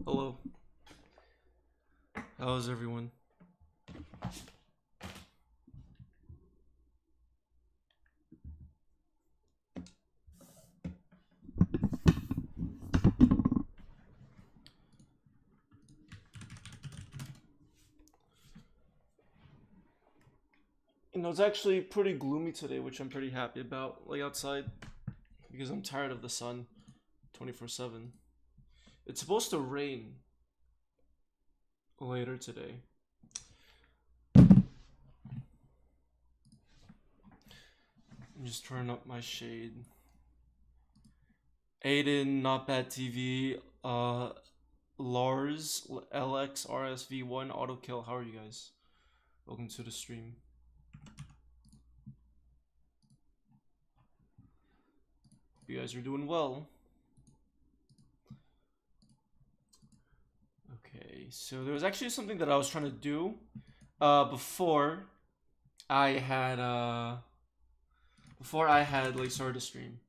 Hello. How's everyone? It's actually pretty gloomy today, which I'm pretty happy about, like outside, because I'm tired of the sun 24/7. It's supposed to rain later today. I'm just turning up my shade. Aiden, Not Bad TV, Lars, LXRSV1, Autokill, how are you guys? Welcome to the stream. You guys are doing well. Okay, so there was actually something that I was trying to do before I had like started to stream.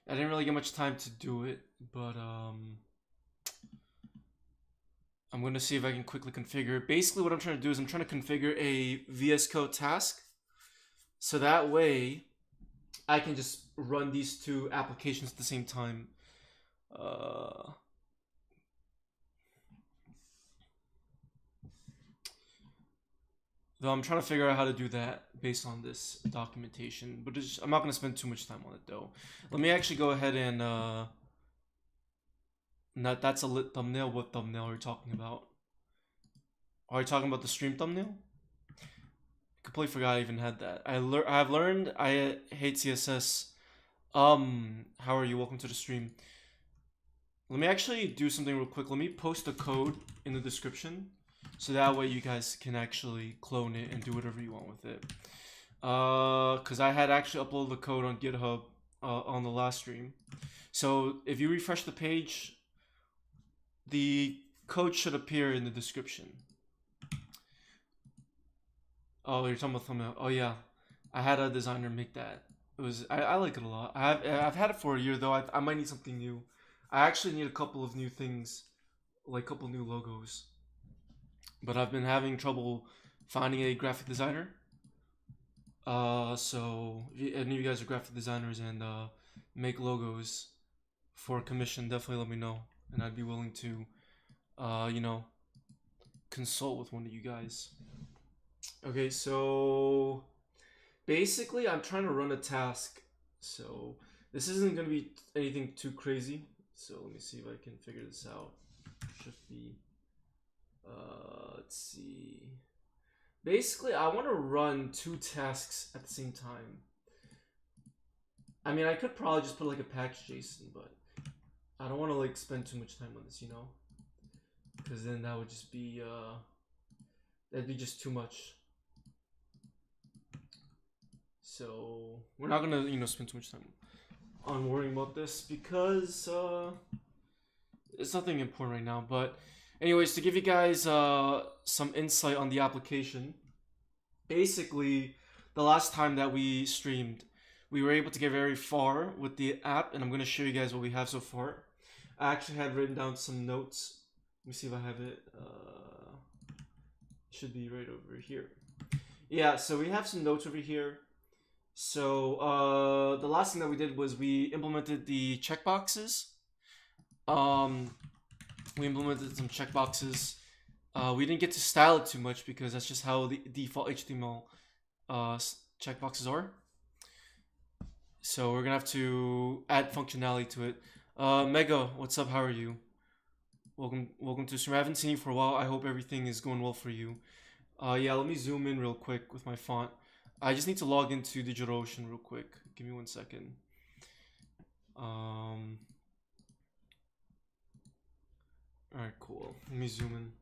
I didn't really get much time to do it, but I'm gonna see if I can quickly configure it. Basically what I'm trying to do is I'm trying to configure a VS Code task, so that way I can just run these two applications at the same time. Though I'm trying to figure out how to do that based on this documentation, but I'm not going to spend too much time on it though. Let me actually go ahead and that's a lit thumbnail. What thumbnail are you talking about? Are you talking about the stream thumbnail? I completely forgot I even had that. I've learned I hate CSS. How are you? Welcome to the stream. Let me actually do something real quick. Let me post the code in the description, so that way you guys can actually clone it and do whatever you want with it. Because I had actually uploaded the code on GitHub on the last stream. So if you refresh the page, the code should appear in the description. Oh, you're talking about thumbnail. Oh yeah, I had a designer make that. I like it a lot. I've had it for a year though. I might need something new. I actually need a couple of new things, like a couple new logos. But I've been having trouble finding a graphic designer. So if any of you guys are graphic designers and make logos for commission, definitely let me know, and I'd be willing to, consult with one of you guys. Okay, so basically, I'm trying to run a task. So this isn't gonna be anything too crazy. So let me see if I can figure this out. Should be. Let's see. Basically, I want to run two tasks at the same time. I mean, I could probably just put like a package JSON, but I don't want to like spend too much time on this, because then that would just be that'd be just too much. So we're not gonna spend too much time on worrying about this because it's nothing important right now. But anyways, to give you guys some insight on the application, basically the last time that we streamed, we were able to get very far with the app, and I'm going to show you guys what we have so far. I actually had written down some notes. Let me see if I have it. It should be right over here. Yeah, so we have some notes over here. So the last thing that we did was we implemented the checkboxes. We implemented some checkboxes. We didn't get to style it too much because that's just how the default HTML checkboxes are. So we're gonna have to add functionality to it. Mega, what's up? How are you? Welcome to stream. I haven't seen you for a while. I hope everything is going well for you. Yeah, let me zoom in real quick with my font. I just need to log into DigitalOcean real quick. Give me 1 second. Alright, cool. Let me zoom in.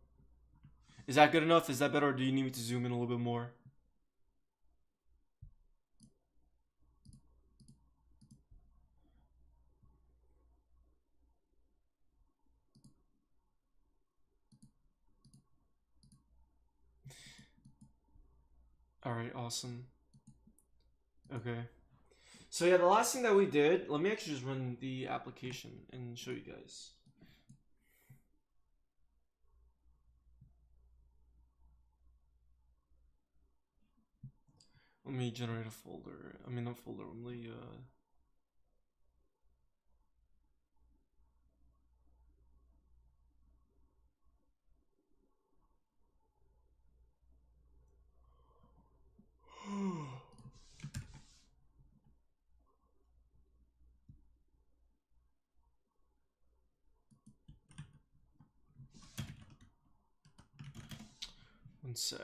Is that good enough? Is that better, or do you need me to zoom in a little bit more? Alright, awesome. Okay. So yeah, the last thing that we did, let me actually just run the application and show you guys. Let me generate a folder. I mean, not folder, only, one sec.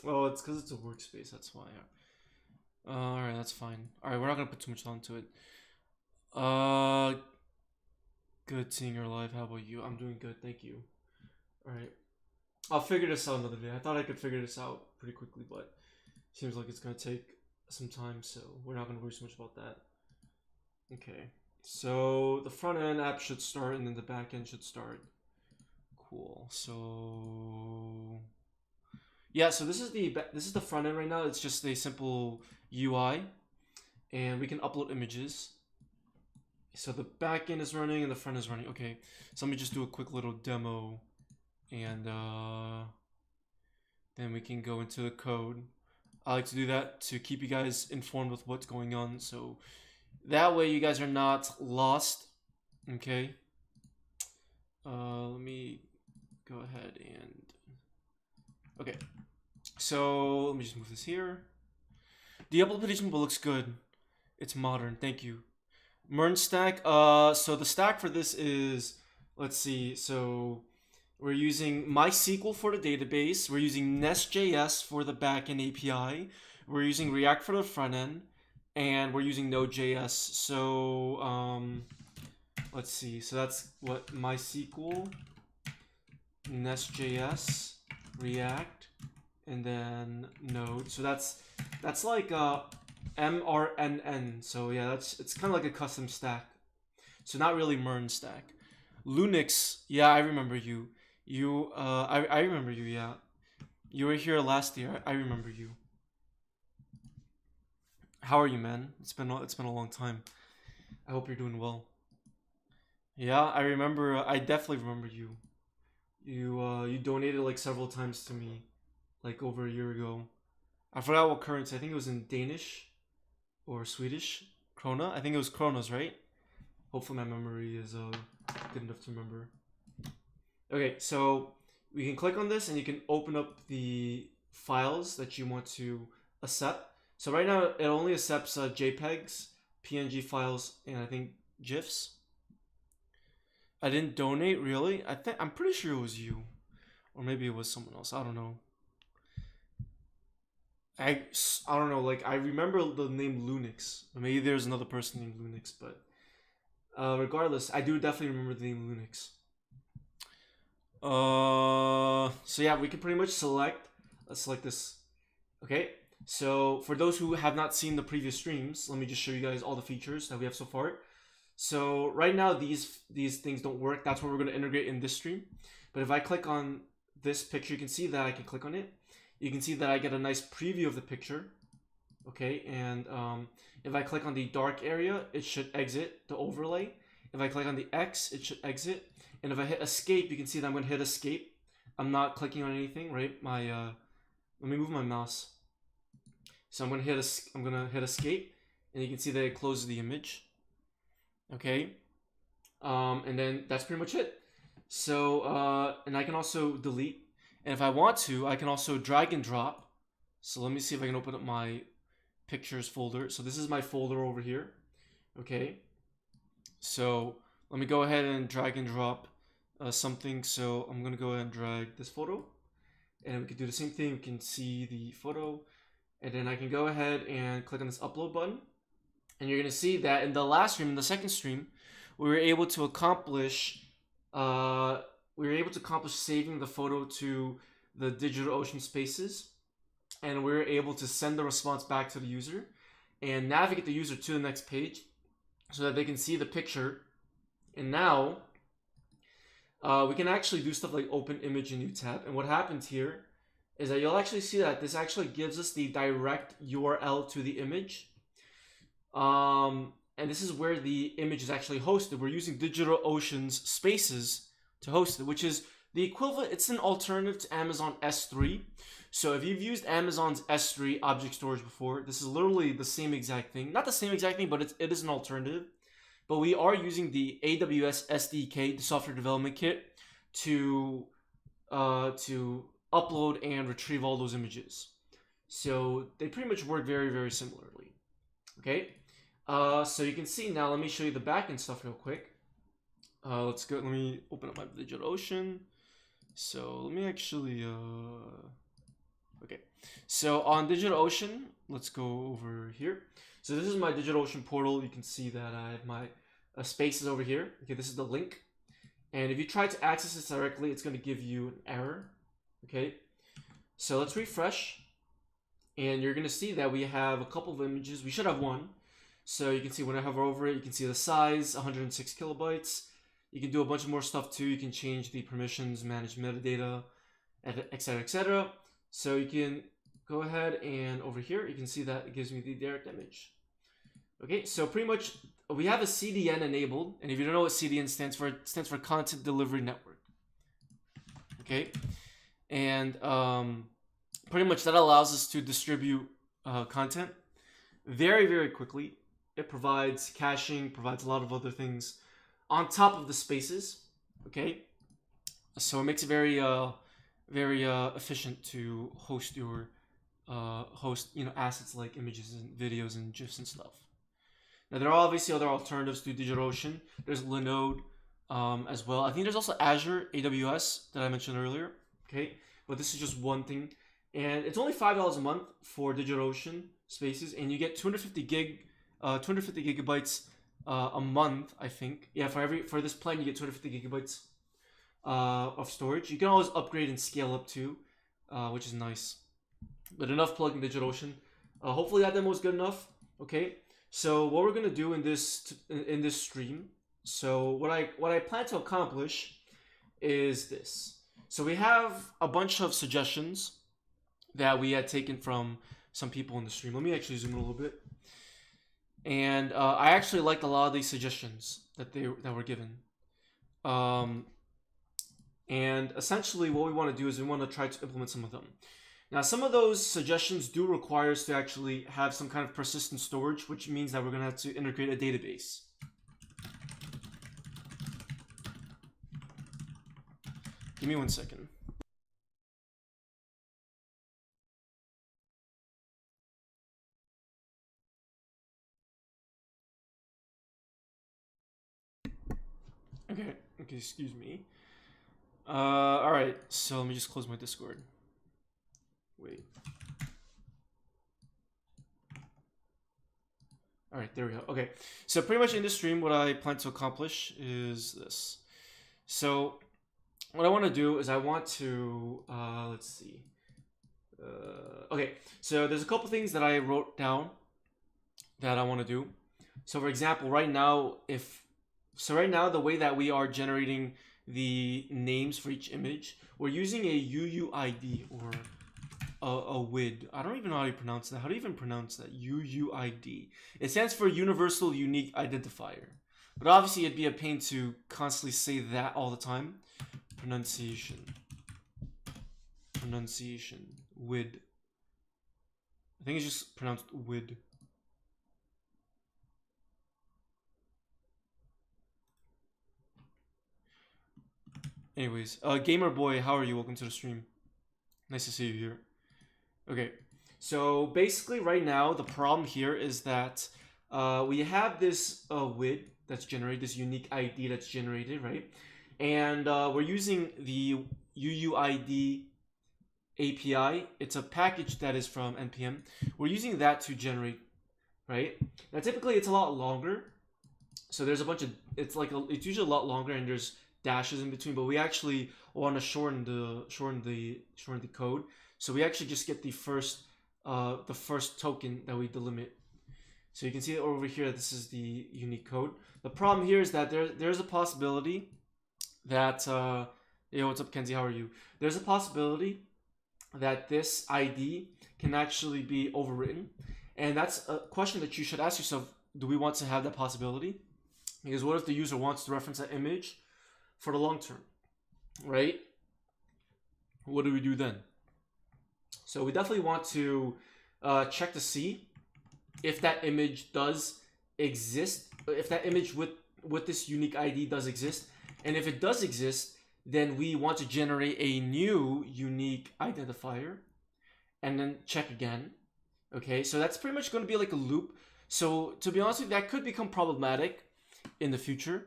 Oh, it's because it's a workspace, that's why. Alright, that's fine. Alright, we're not gonna put too much thought into it. Good seeing your live. How about you? I'm doing good, thank you. Alright. I'll figure this out another day. I thought I could figure this out pretty quickly, but seems like it's gonna take some time, so we're not gonna worry so much about that. Okay. So the front end app should start and then the back end should start. Cool. So yeah, so this is the front end right now. It's just a simple UI, and we can upload images. So the back end is running and the front is running. Okay, so let me just do a quick little demo, and then we can go into the code. I like to do that to keep you guys informed with what's going on, so that way you guys are not lost. Okay. Let me go ahead and okay. So let me just move this here. The implementation looks good. It's modern. Thank you. Mern stack. So the stack for this is, let's see. So we're using MySQL for the database. We're using Nest.js for the backend API. We're using React for the front end, and we're using Node.js. So let's see. So that's what MySQL, Nest.js, React, and then Node. So that's like MRNN. So yeah, it's kind of like a custom stack. So not really Mern stack. Linux, yeah, I remember you. I remember you. Yeah, you were here last year. I remember you. How are you, man? It's been a long time. I hope you're doing well. Yeah, I remember. I definitely remember you. You donated like several times to me, like over a year ago. I forgot what currency. I think it was in Danish or Swedish. Krona. I think it was Kronos, right? Hopefully my memory is good enough to remember. Okay, so we can click on this and you can open up the files that you want to accept. So right now it only accepts JPEGs, PNG files, and I think GIFs. I didn't donate, really. I'm pretty sure it was you, or maybe it was someone else. I don't know. I don't know. Like I remember the name Linux. Maybe there's another person named Linux, but regardless, I do definitely remember the name Linux. So yeah, we can pretty much select. Let's select this. Okay. So for those who have not seen the previous streams, let me just show you guys all the features that we have so far. So right now these things don't work. That's what we're going to integrate in this stream. But if I click on this picture, you can see that I can click on it. You can see that I get a nice preview of the picture. Okay, and if I click on the dark area, it should exit the overlay. If I click on the X, it should exit. And if I hit escape, you can see that I'm going to hit escape. I'm not clicking on anything, right? Let me move my mouse. So I'm going to hit escape, and you can see that it closes the image. Okay, and then that's pretty much it. So and I can also delete. And if I want to, I can also drag and drop. So let me see if I can open up my pictures folder. So this is my folder over here. Okay. So let me go ahead and drag and drop something. So I'm going to go ahead and drag this photo. And we can do the same thing. We can see the photo. And then I can go ahead and click on this upload button. And you're going to see that in the last stream, in the second stream, we were able to accomplish saving the photo to the DigitalOcean spaces, and we were able to send the response back to the user and navigate the user to the next page so that they can see the picture. And now we can actually do stuff like open image in new tab. And what happens here is that you'll actually see that this actually gives us the direct URL to the image. and this is where the image is actually hosted. We're using DigitalOcean's Spaces to host it, which is the equivalent. It's an alternative to Amazon S3. So if you've used Amazon's S3 object storage before, this is literally the same exact thing. Not the same exact thing, but it is an alternative. But we are using the AWS SDK, the software development kit, to upload and retrieve all those images. So they pretty much work very, very similarly. Okay. So you can see now, let me show you the backend stuff real quick. Let's go, let me open up my DigitalOcean. So let me actually, okay. So on DigitalOcean, let's go over here. So this is my DigitalOcean portal. You can see that I have my spaces over here. Okay, this is the link. And if you try to access this directly, it's going to give you an error. Okay, so let's refresh. And you're going to see that we have a couple of images. We should have one. So you can see when I hover over it, you can see the size, 106 kilobytes. You can do a bunch of more stuff too. You can change the permissions, manage metadata, etc., etc. So you can go ahead and over here, you can see that it gives me the direct image. Okay, so pretty much we have a CDN enabled. And if you don't know what CDN stands for, it stands for Content Delivery Network. Okay, and pretty much that allows us to distribute content very, very quickly. It provides caching, provides a lot of other things on top of the spaces. Okay, so it makes it very efficient to host your assets like images and videos and GIFs and stuff. Now there are obviously other alternatives to DigitalOcean. There's Linode as well. I think there's also Azure AWS that I mentioned earlier. Okay, but this is just one thing, and it's only $5 a month for DigitalOcean Spaces, and you get 250 gigabytes a month, I think. Yeah, for this plan you get 250 gigabytes of storage. You can always upgrade and scale up too, which is nice. But enough plugging DigitalOcean. Hopefully that demo is good enough. Okay, so what we're gonna do in this stream. So what I plan to accomplish is this. So we have a bunch of suggestions that we had taken from some people in the stream. Let me actually zoom in a little bit. And I actually liked a lot of these suggestions that were given. And essentially what we want to do is we want to try to implement some of them. Now, some of those suggestions do require us to actually have some kind of persistent storage, which means that we're going to have to integrate a database. Give me 1 second. Okay, excuse me. All right, so let me just close my Discord. Wait. All right, there we go. Okay, so pretty much in this stream, what I plan to accomplish is this. So what I want to do is I want to, let's see. Okay, so there's a couple things that I wrote down that I want to do. So for example, right now, the way that we are generating the names for each image, we're using a UUID or a WID. I don't even know how you pronounce that. How do you even pronounce that? UUID. It stands for Universal Unique Identifier. But obviously it'd be a pain to constantly say that all the time. Pronunciation. WID. I think it's just pronounced WID. Anyways, Gamer Boy, how are you? Welcome to the stream. Nice to see you here. Okay, so basically right now the problem here is that we have this WID that's generated, this unique ID that's generated, right? And we're using the UUID API. It's a package that is from NPM. We're using that to generate, right? Now typically it's a lot longer. So there's a bunch of, it's usually a lot longer and there's dashes in between, but we actually want to shorten the code. So we actually just get the first token that we delimit. So you can see over here that this is the unique code. The problem here is that there's a possibility that yo, what's up, Kenzie? How are you? There's a possibility that this ID can actually be overwritten, and that's a question that you should ask yourself. do we want to have that possibility? Because what if the user wants to reference that image for the long term, right? What do we do then? So we definitely want to check to see if that image does exist, if that image with this unique ID does exist. And if it does exist, then we want to generate a new unique identifier and then check again. Okay, so that's pretty much going to be like a loop. So to be honest with you, that could become problematic in the future.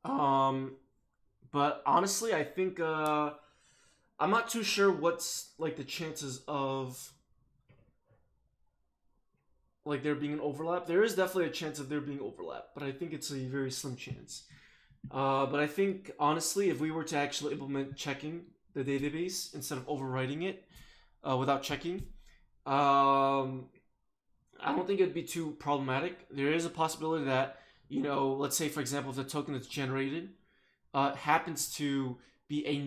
But honestly, I think I'm not too sure what's like the chances of like there being an overlap. There is definitely a chance of there being overlap, but I think it's a very slim chance. But I think honestly, if we were to actually implement checking the database instead of overwriting it without checking, I don't think it'd be too problematic. There is a possibility that, you know, let's say for example, if the token that's generated happens to be a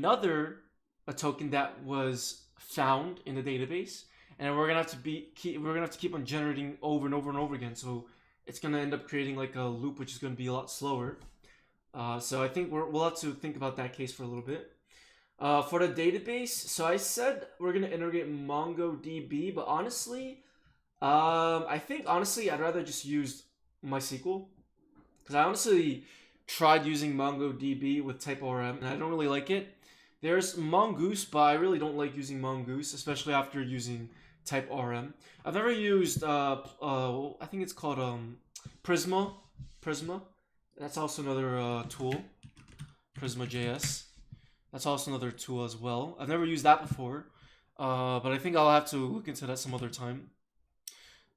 token that was found in the database, and we're gonna have to keep on generating over and over and over again. So it's gonna end up creating like a loop, which is gonna be a lot slower. So I think we'll have to think about that case for a little bit. For the database, so I said we're gonna integrate MongoDB, but honestly, I think honestly I'd rather just use MySQL, because I honestly tried using MongoDB with TypeORM and I don't really like it. There's Mongoose, but I really don't like using Mongoose, especially after using TypeORM. I've never used I think it's called Prisma. That's also another tool. Prisma.js. That's also another tool as well. I've never used that before, but I think I'll have to look into that some other time.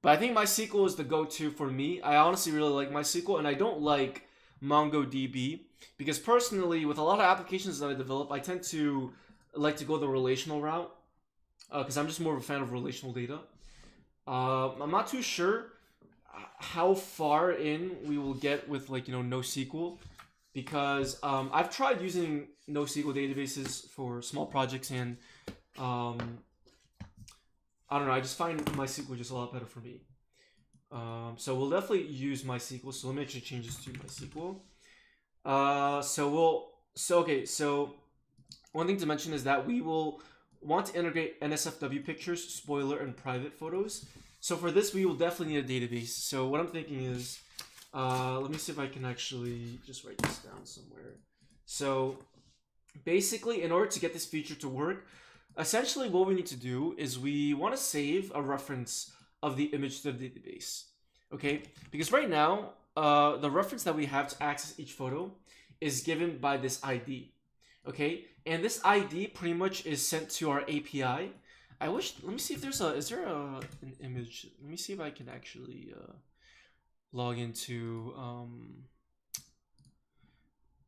But I think MySQL is the go-to for me. I honestly really like MySQL, and I don't like MongoDB because personally, with a lot of applications that I develop, I tend to like to go the relational route because I'm just more of a fan of relational data. I'm not too sure how far in we will get with like, you know, NoSQL, because I've tried using NoSQL databases for small projects, and I don't know, I just find MySQL just a lot better for me. So we'll definitely use MySQL. So let me actually change this to MySQL. So one thing to mention is that we will want to integrate NSFW pictures, spoiler, and private photos. So for this, we will definitely need a database. So what I'm thinking is, let me see if I can actually just write this down somewhere. So basically, in order to get this feature to work, essentially what we need to do is we want to save a reference of the image to the database. Okay, because right now, the reference that we have to access each photo is given by this ID. Okay, and this ID pretty much is sent to our API. Let me see if there's an image. Let me see if I can actually log into,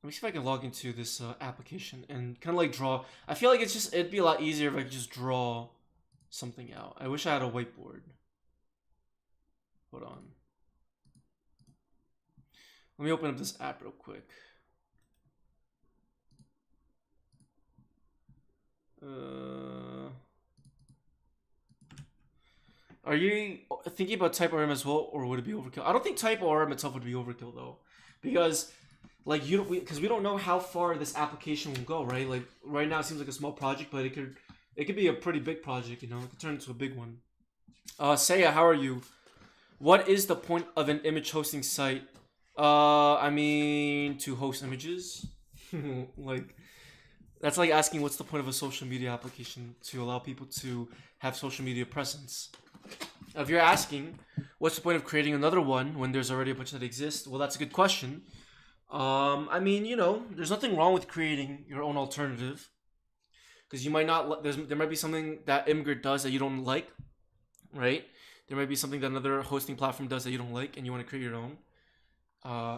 let me see if I can log into this application and kind of like draw. I feel like it'd be a lot easier if I could just draw something out. I wish I had a whiteboard. Hold on. Let me open up this app real quick. Are you thinking about TypeORM as well, or would it be overkill? I don't think TypeORM itself would be overkill though, because like we don't know how far this application will go, right? Like right now it seems like a small project, but it could be a pretty big project, you know. It could turn into a big one. Saya, how are you? What is the point of an image hosting site? I mean, to host images. Like, that's like asking what's the point of a social media application, to allow people to have social media presence. If you're asking what's the point of creating another one when there's already a bunch that exist, well, that's a good question. I mean, you know, there's nothing wrong with creating your own alternative, because you might not. There might be something that Immigrant does that you don't like, right? There might be something that another hosting platform does that you don't like, and you want to create your own.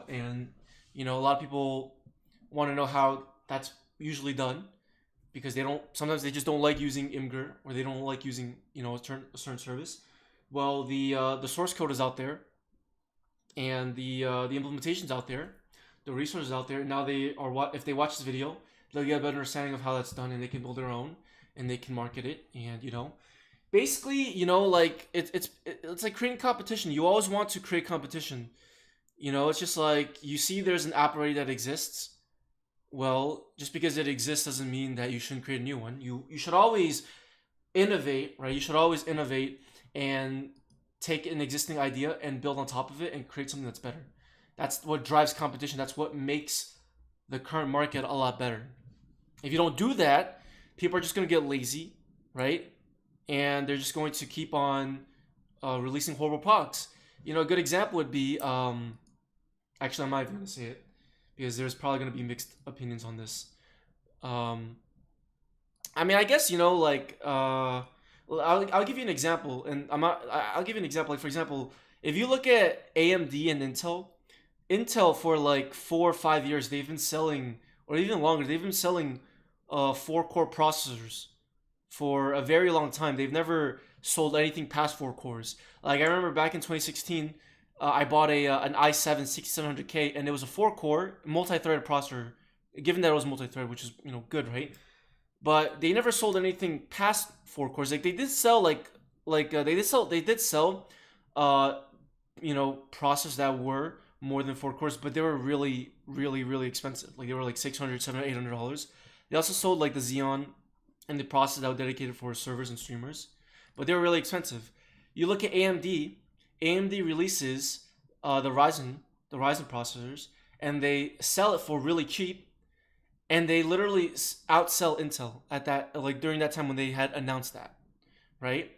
And you know, a lot of people want to know how that's usually done, because sometimes they just don't like using Imgur, or they don't like using, you know, a certain service. Well, the source code is out there, and the implementation's out there, the resources out there. Now if they watch this video, they'll get a better understanding of how that's done, and they can build their own, and they can market it, and you know, basically, you know, like it's like creating competition. You always want to create competition. You know, it's just like you see there's an app already that exists. Well, just because it exists doesn't mean that you shouldn't create a new one. You should always innovate, right? You should always innovate and take an existing idea and build on top of it and create something that's better. That's what drives competition. That's what makes the current market a lot better. If you don't do that, people are just going to get lazy, right? And they're just going to keep on releasing horrible products. You know, a good example would be, actually, I'm not even going to say it because there's probably going to be mixed opinions on this. I mean, I guess, you know, like, I'll give you an example, and I'll give you an example. Like, for example, if you look at AMD and Intel for like 4 or 5 years, they've been selling, or even longer, they've been selling 4-core processors for a very long time. They've never sold anything past 4 cores. Like, I remember back in 2016, I bought an i7 6700K, and it was a 4-core multi-threaded processor. Given that it was multi-threaded, which is, you know, good, right? But they never sold anything past 4 cores. Like, they did sell they did sell you know, processors that were more than 4 cores, but they were really, really, really expensive. Like, they were like $600, $700, $800. They also sold like the Xeon and the processors that were dedicated for servers and streamers, but they were really expensive. You look at AMD. AMD releases the Ryzen processors, and they sell it for really cheap, and they literally outsell Intel at that, like, during that time when they had announced that, right?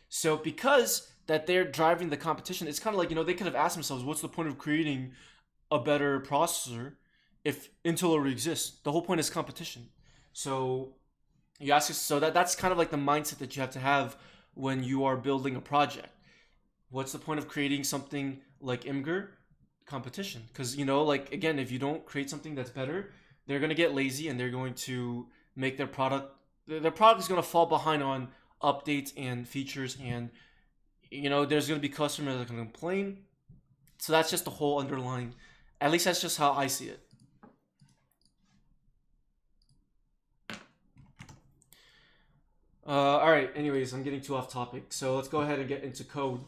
So because that they're driving the competition, it's kind of like, you know, they could have asked themselves, what's the point of creating a better processor if Intel already exists? The whole point is competition. So you ask, so that's kind of like the mindset that you have to have when you are building a project. What's the point of creating something like Imgur? Competition. Because, you know, like, again, if you don't create something that's better, they're going to get lazy, and they're going to make their product is going to fall behind on updates and features, and, you know, there's going to be customers that can complain. So that's just the whole underlying, at least that's just how I see it. All right, anyways, I'm getting too off topic, so let's go ahead and get into code.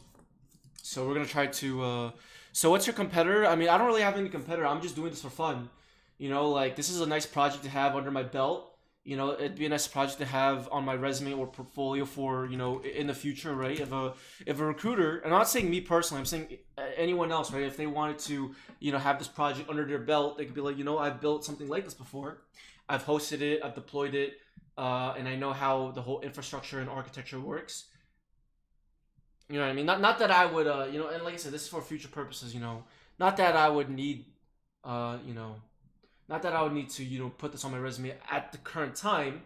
So we're going to try to so what's your competitor? I mean, I don't really have any competitor. I'm just doing this for fun. You know, like, this is a nice project to have under my belt. You know, it'd be a nice project to have on my resume or portfolio for, you know, in the future, right? If a recruiter, and I'm not saying me personally, I'm saying anyone else, right? If they wanted to, you know, have this project under their belt, they could be like, you know, I've built something like this before. I've hosted it, I've deployed it, and I know how the whole infrastructure and architecture works. You know what I mean? Not that I would, you know, and like I said, this is for future purposes, you know. Not that I would need, you know, not that I would need to, you know, put this on my resume at the current time,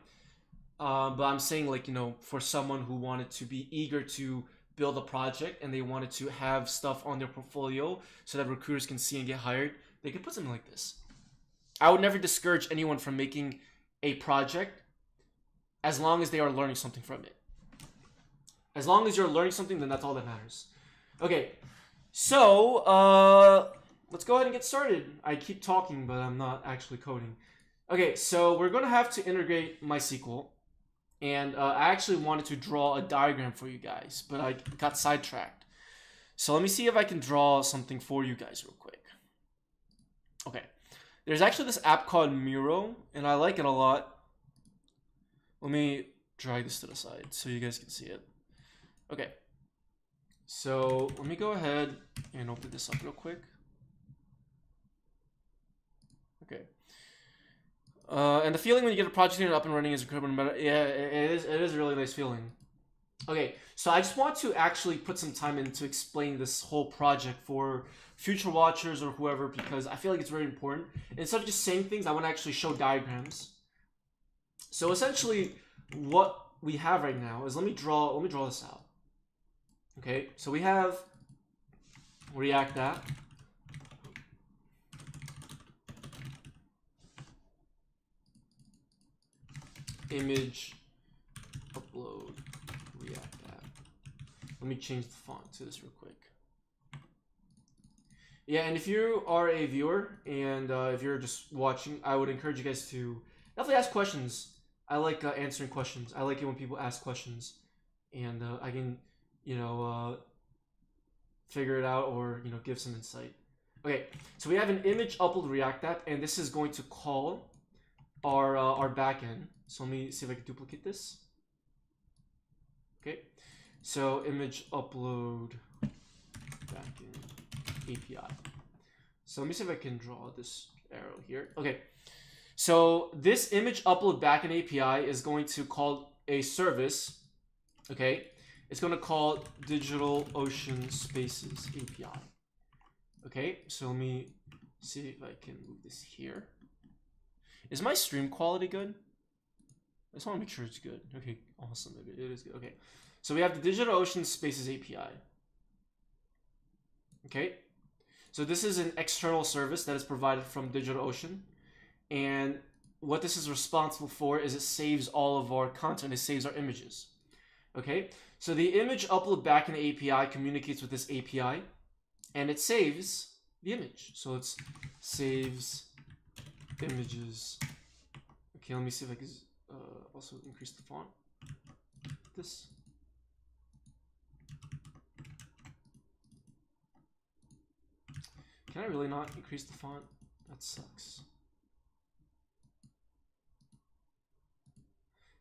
but I'm saying, like, you know, for someone who wanted to be eager to build a project and they wanted to have stuff on their portfolio so that recruiters can see and get hired, they could put something like this. I would never discourage anyone from making a project as long as they are learning something from it. As long as you're learning something, then that's all that matters. Okay, so let's go ahead and get started. I keep talking, but I'm not actually coding. Okay, so we're going to have to integrate MySQL. And I actually wanted to draw a diagram for you guys, but I got sidetracked. So let me see if I can draw something for you guys real quick. Okay, there's actually this app called Miro, and I like it a lot. Let me drag this to the side so you guys can see it. Okay, so let me go ahead and open this up real quick. Okay. And the feeling when you get a project up and running is incredible. Yeah, it is a really nice feeling. Okay, so I just want to actually put some time in to explain this whole project for future watchers or whoever, because I feel like it's very important. Instead of just saying things, I want to actually show diagrams. So essentially, what we have right now is, let me draw this out. Okay, so we have React app. Image upload React app. Let me change the font to this real quick. Yeah, and if you are a viewer and if you're just watching, I would encourage you guys to definitely ask questions. I like answering questions. I like it when people ask questions. and I can, figure it out or give some insight. Okay, so we have an image upload React app, and this is going to call our backend. So let me see if I can duplicate this. Okay, so image upload backend API. So let me see if I can draw this arrow here. Okay, so this image upload backend API is going to call a service. Okay, it's going to call DigitalOcean Spaces API. Okay, so let me see if I can move this here. Is my stream quality good? I just want to make sure it's good. Okay, awesome. It is good. Okay, so we have the DigitalOcean Spaces API. Okay, so this is an external service that is provided from DigitalOcean, and what this is responsible for is it saves all of our content. It saves our images. Okay, so the image upload backend API communicates with this API, and it saves the image. So it saves images. Okay, let me see if I can also increase the font. This. Can I really not increase the font? That sucks.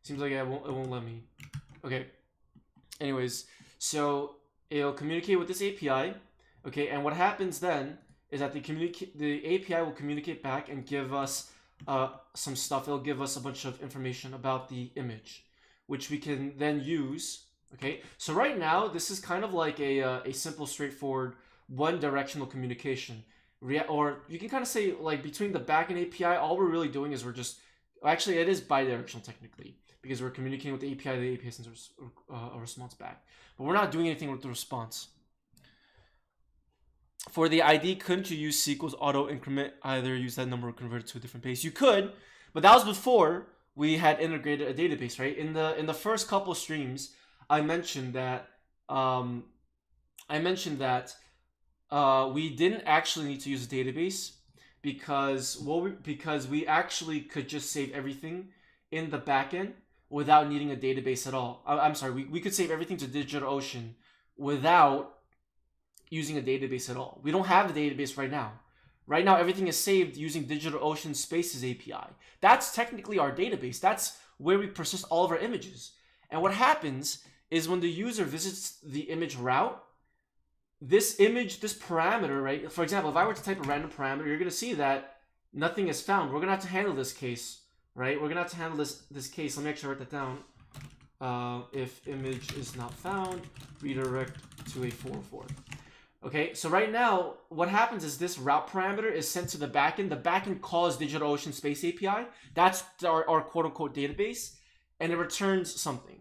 Seems like it won't let me. Okay. Anyways, so it'll communicate with this API. Okay, and what happens then is that the API will communicate back and give us some stuff. It'll give us a bunch of information about the image, which we can then use. Okay, so right now this is kind of like a simple, straightforward, one-directional communication. Or you can kind of say like between the backend API, all we're really doing is we're just actually it is bidirectional technically because we're communicating with the API sends a response back, but we're not doing anything with the response. For the ID, couldn't you use SQL's auto increment? Either use that number or convert it to a different base. You could, but that was before we had integrated a database, right? In the first couple of streams, I mentioned that we didn't actually need to use a database because we actually could just save everything in the backend without needing a database at all. I'm sorry, we could save everything to DigitalOcean without using a database at all. We don't have a database right now. Right now, everything is saved using DigitalOcean Spaces API. That's technically our database. That's where we persist all of our images. And what happens is when the user visits the image route, this parameter, right? For example, if I were to type a random parameter, you're going to see that nothing is found. We're going to have to handle this case, right? We're going to have to handle this case. Let me actually write that down. If image is not found, redirect to a 404. Okay, so right now, what happens is this route parameter is sent to the backend. The backend calls DigitalOcean Space API. That's our quote-unquote database, and it returns something,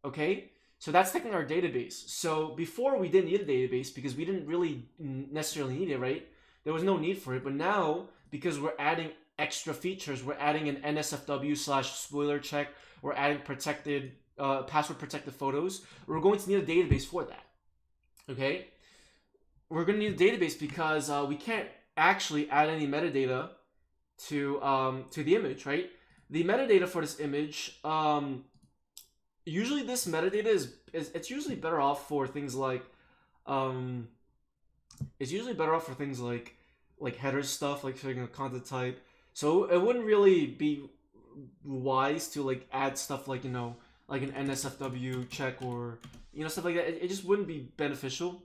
okay? So that's technically our database. So before we didn't need a database because we didn't really necessarily need it, right? There was no need for it, but now, because we're adding extra features, we're adding an NSFW /spoiler check, we're adding protected, password-protected photos, we're going to need a database for that, okay? We're going to need a database because we can't actually add any metadata to the image, right? The metadata for this image, usually this metadata is it's usually better off for things like header stuff, like figuring a content type. So it wouldn't really be wise to like add stuff like like an NSFW check or stuff like that. It just wouldn't be beneficial,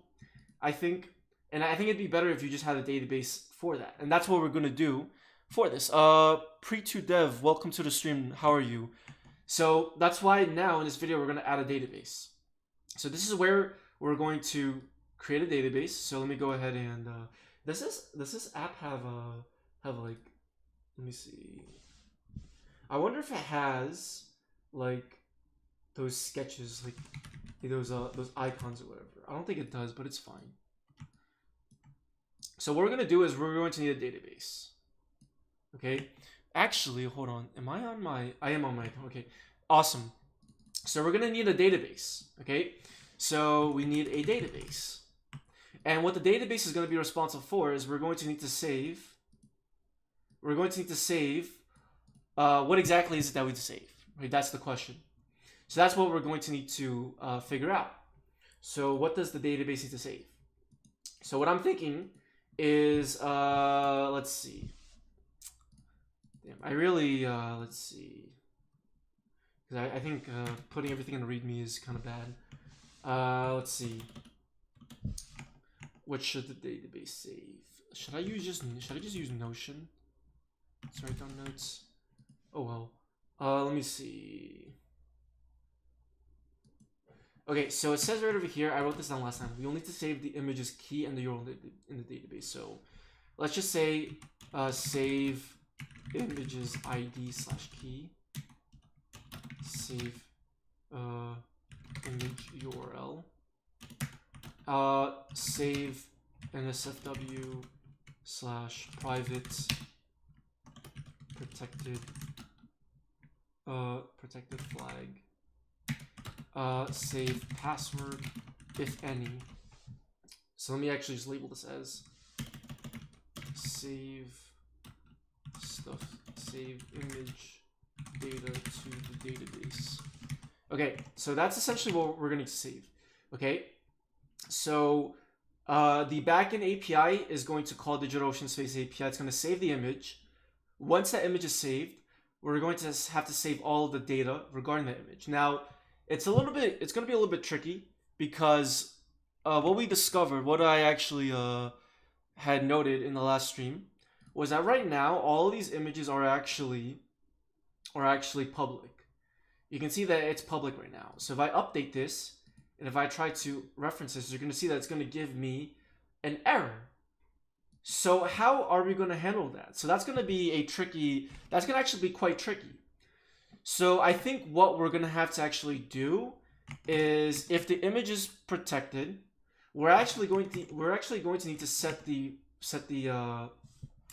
I think. And I think it'd be better if you just had a database for that. And that's what we're going to do for this. Pre2dev, welcome to the stream. How are you? So that's why now in this video, we're going to add a database. So this is where we're going to create a database. So let me go ahead and, does this app have like, let me see. I wonder if it has like those sketches, like those icons or whatever. I don't think it does, but it's fine. So what we're going to do is we're going to need a database. Okay. Actually, hold on. Am I on my... I am on my... Okay. Awesome. So we're going to need a database. Okay. So we need a database. And what the database is going to be responsible for is we're going to need to save... what exactly is it that we need to save? Right? That's the question. So that's what we're going to need to figure out. So what does the database need to save? So what I'm thinking is, let's see. Damn, I really, let's see. Because I think putting everything in README is kind of bad. Let's see. What should the database save? Should I just use Notion? Let's write down notes. Oh well. Let me see. Okay, so it says right over here, I wrote this down last time. We will need to save the image's key and the URL in the database. So let's just say save images ID / key. Save image URL. Save NSFW / private protected flag. Save password, if any. So let me actually just label this as save stuff, save image data to the database. Okay, so that's essentially what we're going to save. Okay, so the backend API is going to call DigitalOcean Space API. It's going to save the image. Once that image is saved, we're going to have to save all of the data regarding that image. Now, it's going to be a little bit tricky because what we discovered, what I actually had noted in the last stream, was that right now all of these images are actually public. You can see that it's public right now. So if I update this and if I try to reference this, you're going to see that it's going to give me an error. So how are we going to handle that? So that's going to be that's going to actually be quite tricky. So I think what we're going to have to actually do is, if the image is protected, we're actually going to need to set the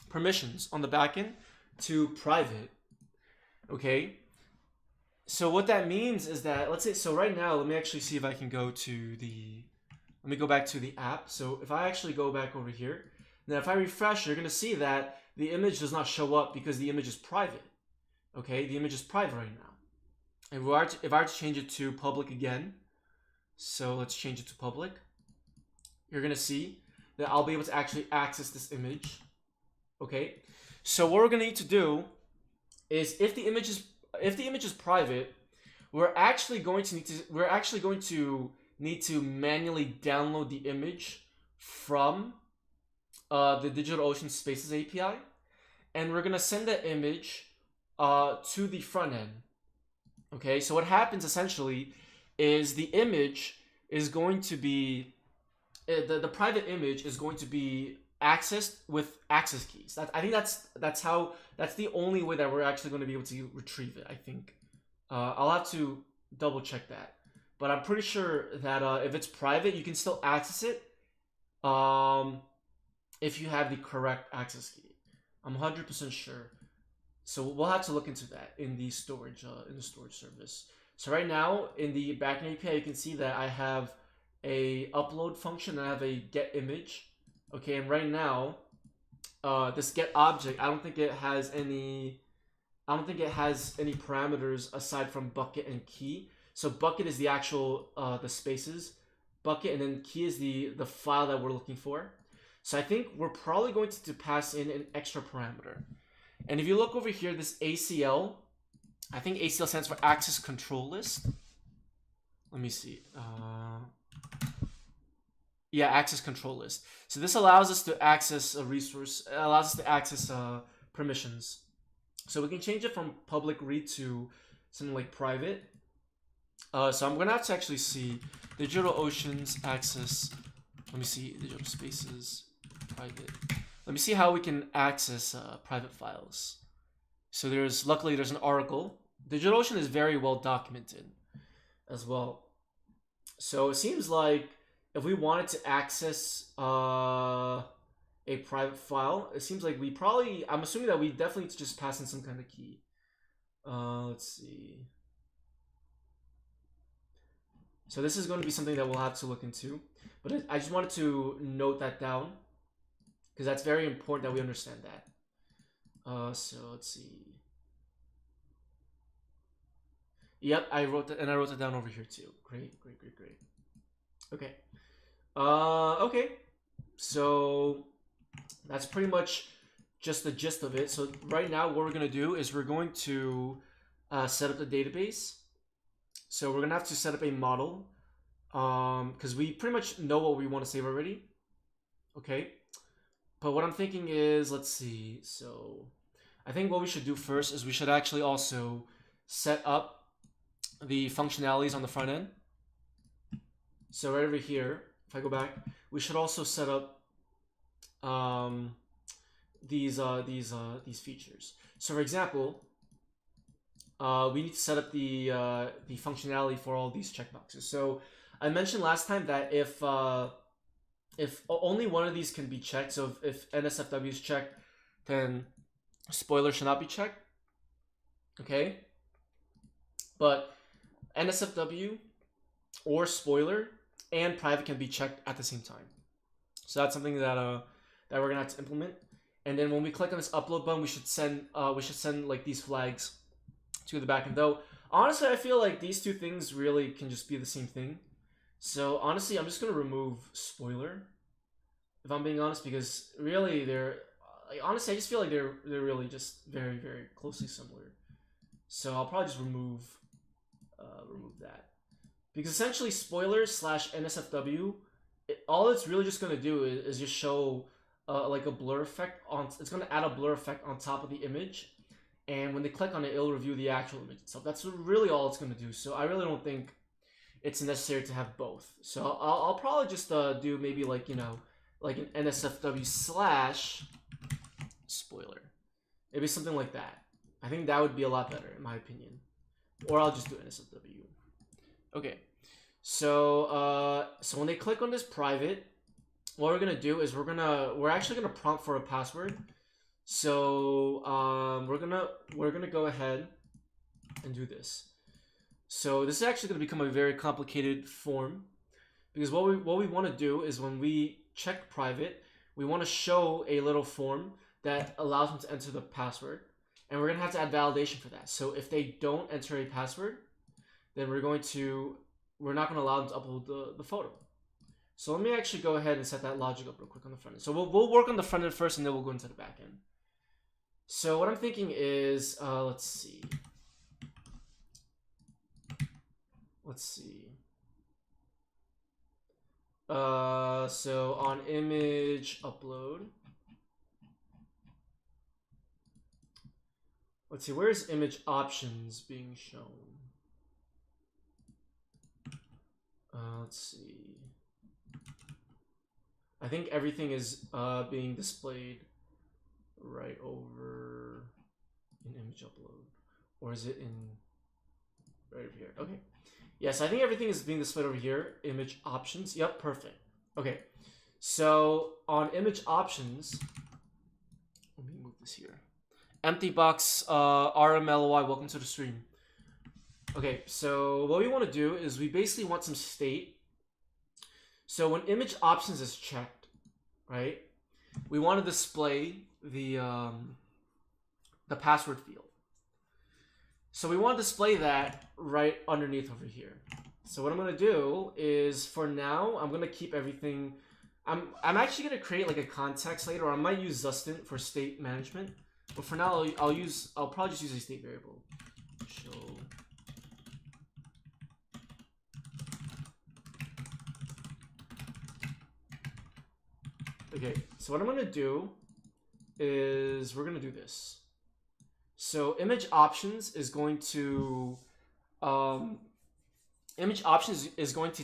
permissions on the backend to private. Okay. So what that means is that, let's say, so right now, let me actually see if I can go to let me go back to the app. So if I actually go back over here, then if I refresh, you're going to see that the image does not show up because the image is private. Okay, the image is private right now. And if I were to change it to public again, so let's change it to public, you're going to see that I'll be able to actually access this image. Okay, so what we're going to need to do is, if the image is private, we're actually going to need to manually download the image from the DigitalOcean Spaces API, and we're going to send that image to the front end. Okay, so what happens essentially is the image is going to be the private image is going to be accessed with access keys. I think that's the only way that we're actually going to be able to retrieve it. I think I'll have to double check that, but I'm pretty sure that if it's private, you can still access it if you have the correct access key. I'm 100% sure. So we'll have to look into that in the storage service. So right now in the backend API, you can see that I have a upload function and I have a get image. Okay, and right now, this get object, I don't think it has any parameters aside from bucket and key. So bucket is the actual the spaces bucket, and then key is the file that we're looking for. So I think we're probably going to pass in an extra parameter. And if you look over here, this ACL, I think ACL stands for Access Control List. Let me see. Yeah, Access Control List. So this allows us to access a resource, allows us to access permissions. So we can change it from public read to something like private. So I'm going to have to actually see DigitalOcean's access. Let me see, Digital Spaces, private. Let me see how we can access private files. So luckily there's an article. DigitalOcean is very well documented as well. So it seems like if we wanted to access a private file, it seems like I'm assuming that we definitely need to just pass in some kind of key. Let's see. So this is going to be something that we'll have to look into. But I just wanted to note that down, because that's very important that we understand that. So let's see. Yep, I wrote that, and I wrote it down over here too. Great. Okay. Okay. So that's pretty much just the gist of it. So right now, what we're gonna do is we're going to set up the database. So we're gonna have to set up a model, because we pretty much know what we want to save already. Okay. But what I'm thinking is, let's see. So I think what we should do first is we should actually also set up the functionalities on the front end. So right over here, if I go back, we should also set up these features. So for example, we need to set up the functionality for all these checkboxes. So I mentioned last time that if only one of these can be checked, so if NSFW is checked, then spoiler should not be checked. Okay, but NSFW or spoiler and private can be checked at the same time. So that's something that that we're gonna have to implement. And then when we click on this upload button, we should send like these flags to the backend. Though honestly, I feel like these two things really can just be the same thing. So honestly, I'm just gonna remove spoiler, if I'm being honest, because really they're honestly I just feel like they're really just very closely similar. So I'll probably just remove that, because essentially spoiler slash NSFW, all it's really just gonna do is just show like a blur effect on. It's gonna add a blur effect on top of the image, and when they click on it, it'll review the actual image itself. That's really all it's gonna do. So I really don't think it's necessary to have both. So I'll probably just do maybe like, you know, like an NSFW slash spoiler, maybe something like that. I think that would be a lot better in my opinion. Or I'll just do NSFW. Okay, so so when they click on this private, what we're gonna do is we're actually gonna prompt for a password. So we're gonna go ahead and do this. So this is actually going to become a very complicated form, because what we want to do is when we check private, we want to show a little form that allows them to enter the password, and we're going to have to add validation for that. So if they don't enter a password, then we're not going to allow them to upload the photo. So let me actually go ahead and set that logic up real quick on the front end. So we'll work on the front end first, and then we'll go into the back end. So what I'm thinking is, let's see. So on image upload, let's see, where's image options being shown? Let's see. I think everything is being displayed right over in image upload, or is it in right over here? Okay. Yes, I think everything is being displayed over here. Image options. Yep, perfect. Okay, so on image options, let me move this here. Empty box RMLY, welcome to the stream. Okay, so what we want to do is we basically want some state. So when image options is checked, right, we want to display the password field. So we want to display that right underneath over here. So what I'm going to do is, for now, I'm going to keep everything. I'm actually going to create like a context later, or I might use Zustant for state management. But for now, I'll probably just use a state variable. Show. Okay, so what I'm going to do is we're going to do this. So image options is going to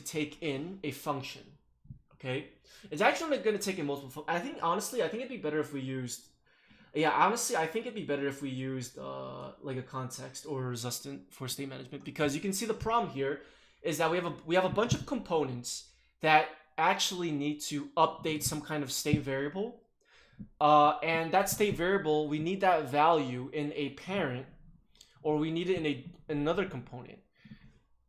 take in a function. Okay, it's actually going to take in multiple. I think it'd be better if we used. Yeah, honestly, I think it'd be better if we used like a context or Zustant for state management, because you can see the problem here is that we have a bunch of components that actually need to update some kind of state variable. And that state variable, we need that value in a parent, or we need it in another component.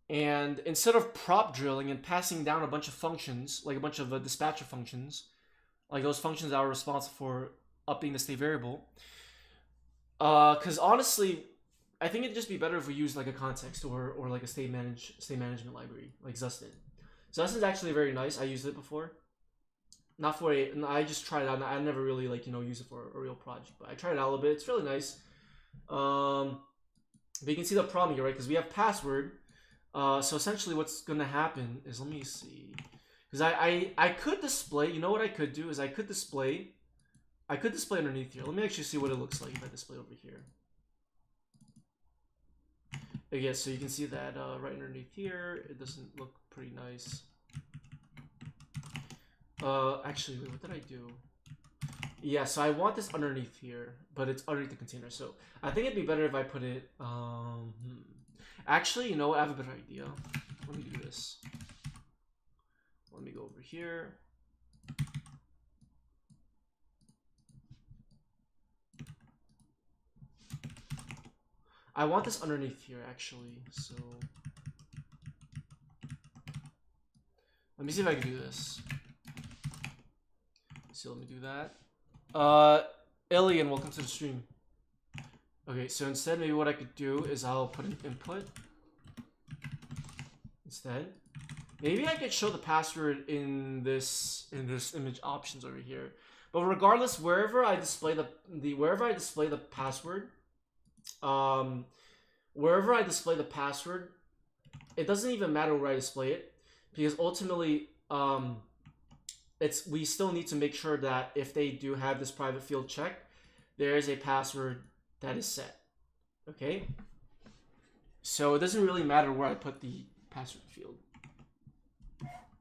And instead of prop drilling and passing down a bunch of functions, like a bunch of dispatcher functions, like those functions that are responsible for updating the state variable, because honestly, I think it'd just be better if we use like a context or like a state management library like Zust did. Zust is actually very nice. I used it before. Not for a, I just tried it out. I never really like use it for a real project, but I tried it out a little bit. It's really nice. But you can see the problem here, right? Because we have password. So essentially, what's gonna happen is, let me see, because I could display. You know what I could do is I could display underneath here. Let me actually see what it looks like if I display over here. Yeah, so you can see that right underneath here, it doesn't look pretty nice. Actually, wait, what did I do? Yeah, so I want this underneath here, but it's underneath the container. So I think it'd be better if I put it, Actually, you know what? I have a better idea. Let me do this. Let me go over here. I want this underneath here, actually. So let me see if I can do this. So let me do that. Alien, welcome to the stream. Okay, so instead, maybe what I could do is I'll put an input instead. Maybe I could show the password in this image options over here. But regardless, wherever I display the password, wherever I display the password, it doesn't even matter where I display it, because ultimately, we still need to make sure that if they do have this private field checked, there is a password that is set. Okay, so it doesn't really matter where I put the password field,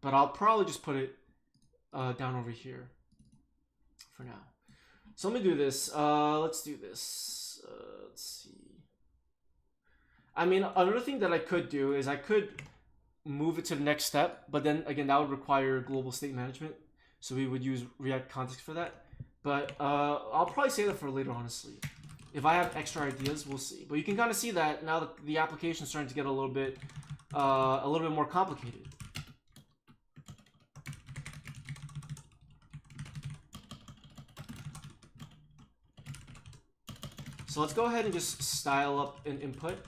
but I'll probably just put it down over here for now. So let me do this. Let's do this. Let's see. I mean, another thing that I could do is I could move it to the next step, but then again, that would require global state management. So we would use React context for that. But I'll probably save that for later, honestly. If I have extra ideas, we'll see. But you can kind of see that now that the application is starting to get a little bit more complicated. So let's go ahead and just style up an input.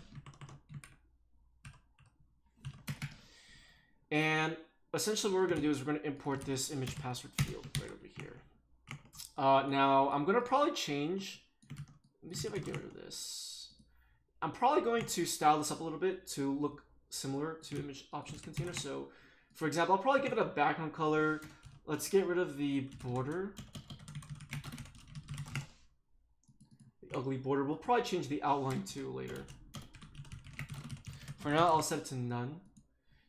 And essentially what we're going to do is we're going to import this image password field right over here. Now, I'm going to probably change... Let me see if I get rid of this. I'm probably going to style this up a little bit to look similar to image options container. So, for example, I'll probably give it a background color. Let's get rid of the border. The ugly border. We'll probably change the outline too later. For now, I'll set it to none,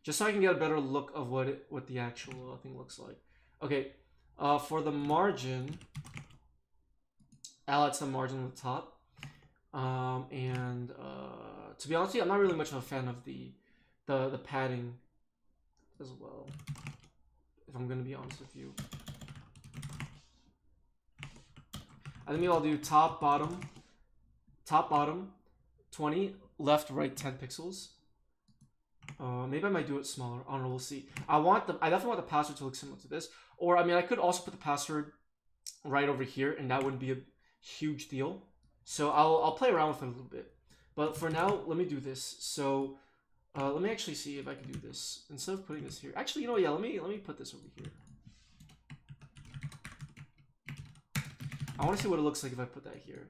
just so I can get a better look of what the actual thing looks like. Okay, for the margin, I'll add some margin on the top. To be honest with you, I'm not really much of a fan of the padding as well, if I'm gonna be honest with you. I think maybe I'll do top bottom 20, left right 10 pixels. Maybe I might do it smaller. I don't know, we'll see. I definitely want the password to look similar to this. Or I mean, I could also put the password right over here, and that wouldn't be a huge deal. So I'll play around with it a little bit. But for now, let me do this. So let me actually see if I can do this instead of putting this here. Actually, you know, yeah, let me put this over here. I want to see what it looks like if I put that here.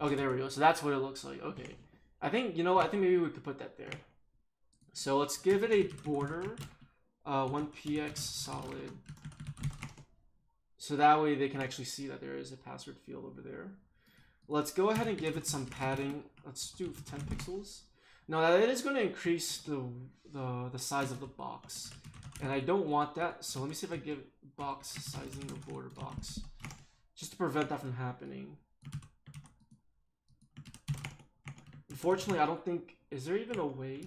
Okay, there we go. So that's what it looks like. Okay, I think, you know what, I think maybe we could put that there. So let's give it a border, 1px solid. So that way they can actually see that there is a password field over there. Let's go ahead and give it some padding. Let's do 10 pixels. Now that is going to increase the size of the box, and I don't want that. So let me see if I give box sizing the border box, just to prevent that from happening. Unfortunately, I don't think, is there even a way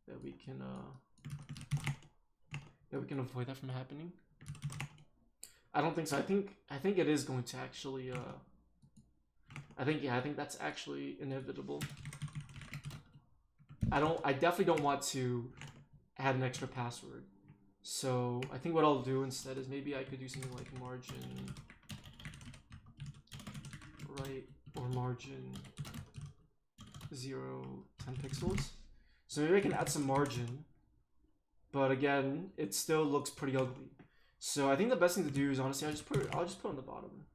that we can avoid that from happening? I don't think so. I think it is going to actually I think that's actually inevitable. I definitely don't want to add an extra password. So I think what I'll do instead is maybe I could do something like margin right or margin 0, 10 pixels. So maybe I can add some margin, but again, it still looks pretty ugly. So I think the best thing to do is honestly, I'll just put on the bottom.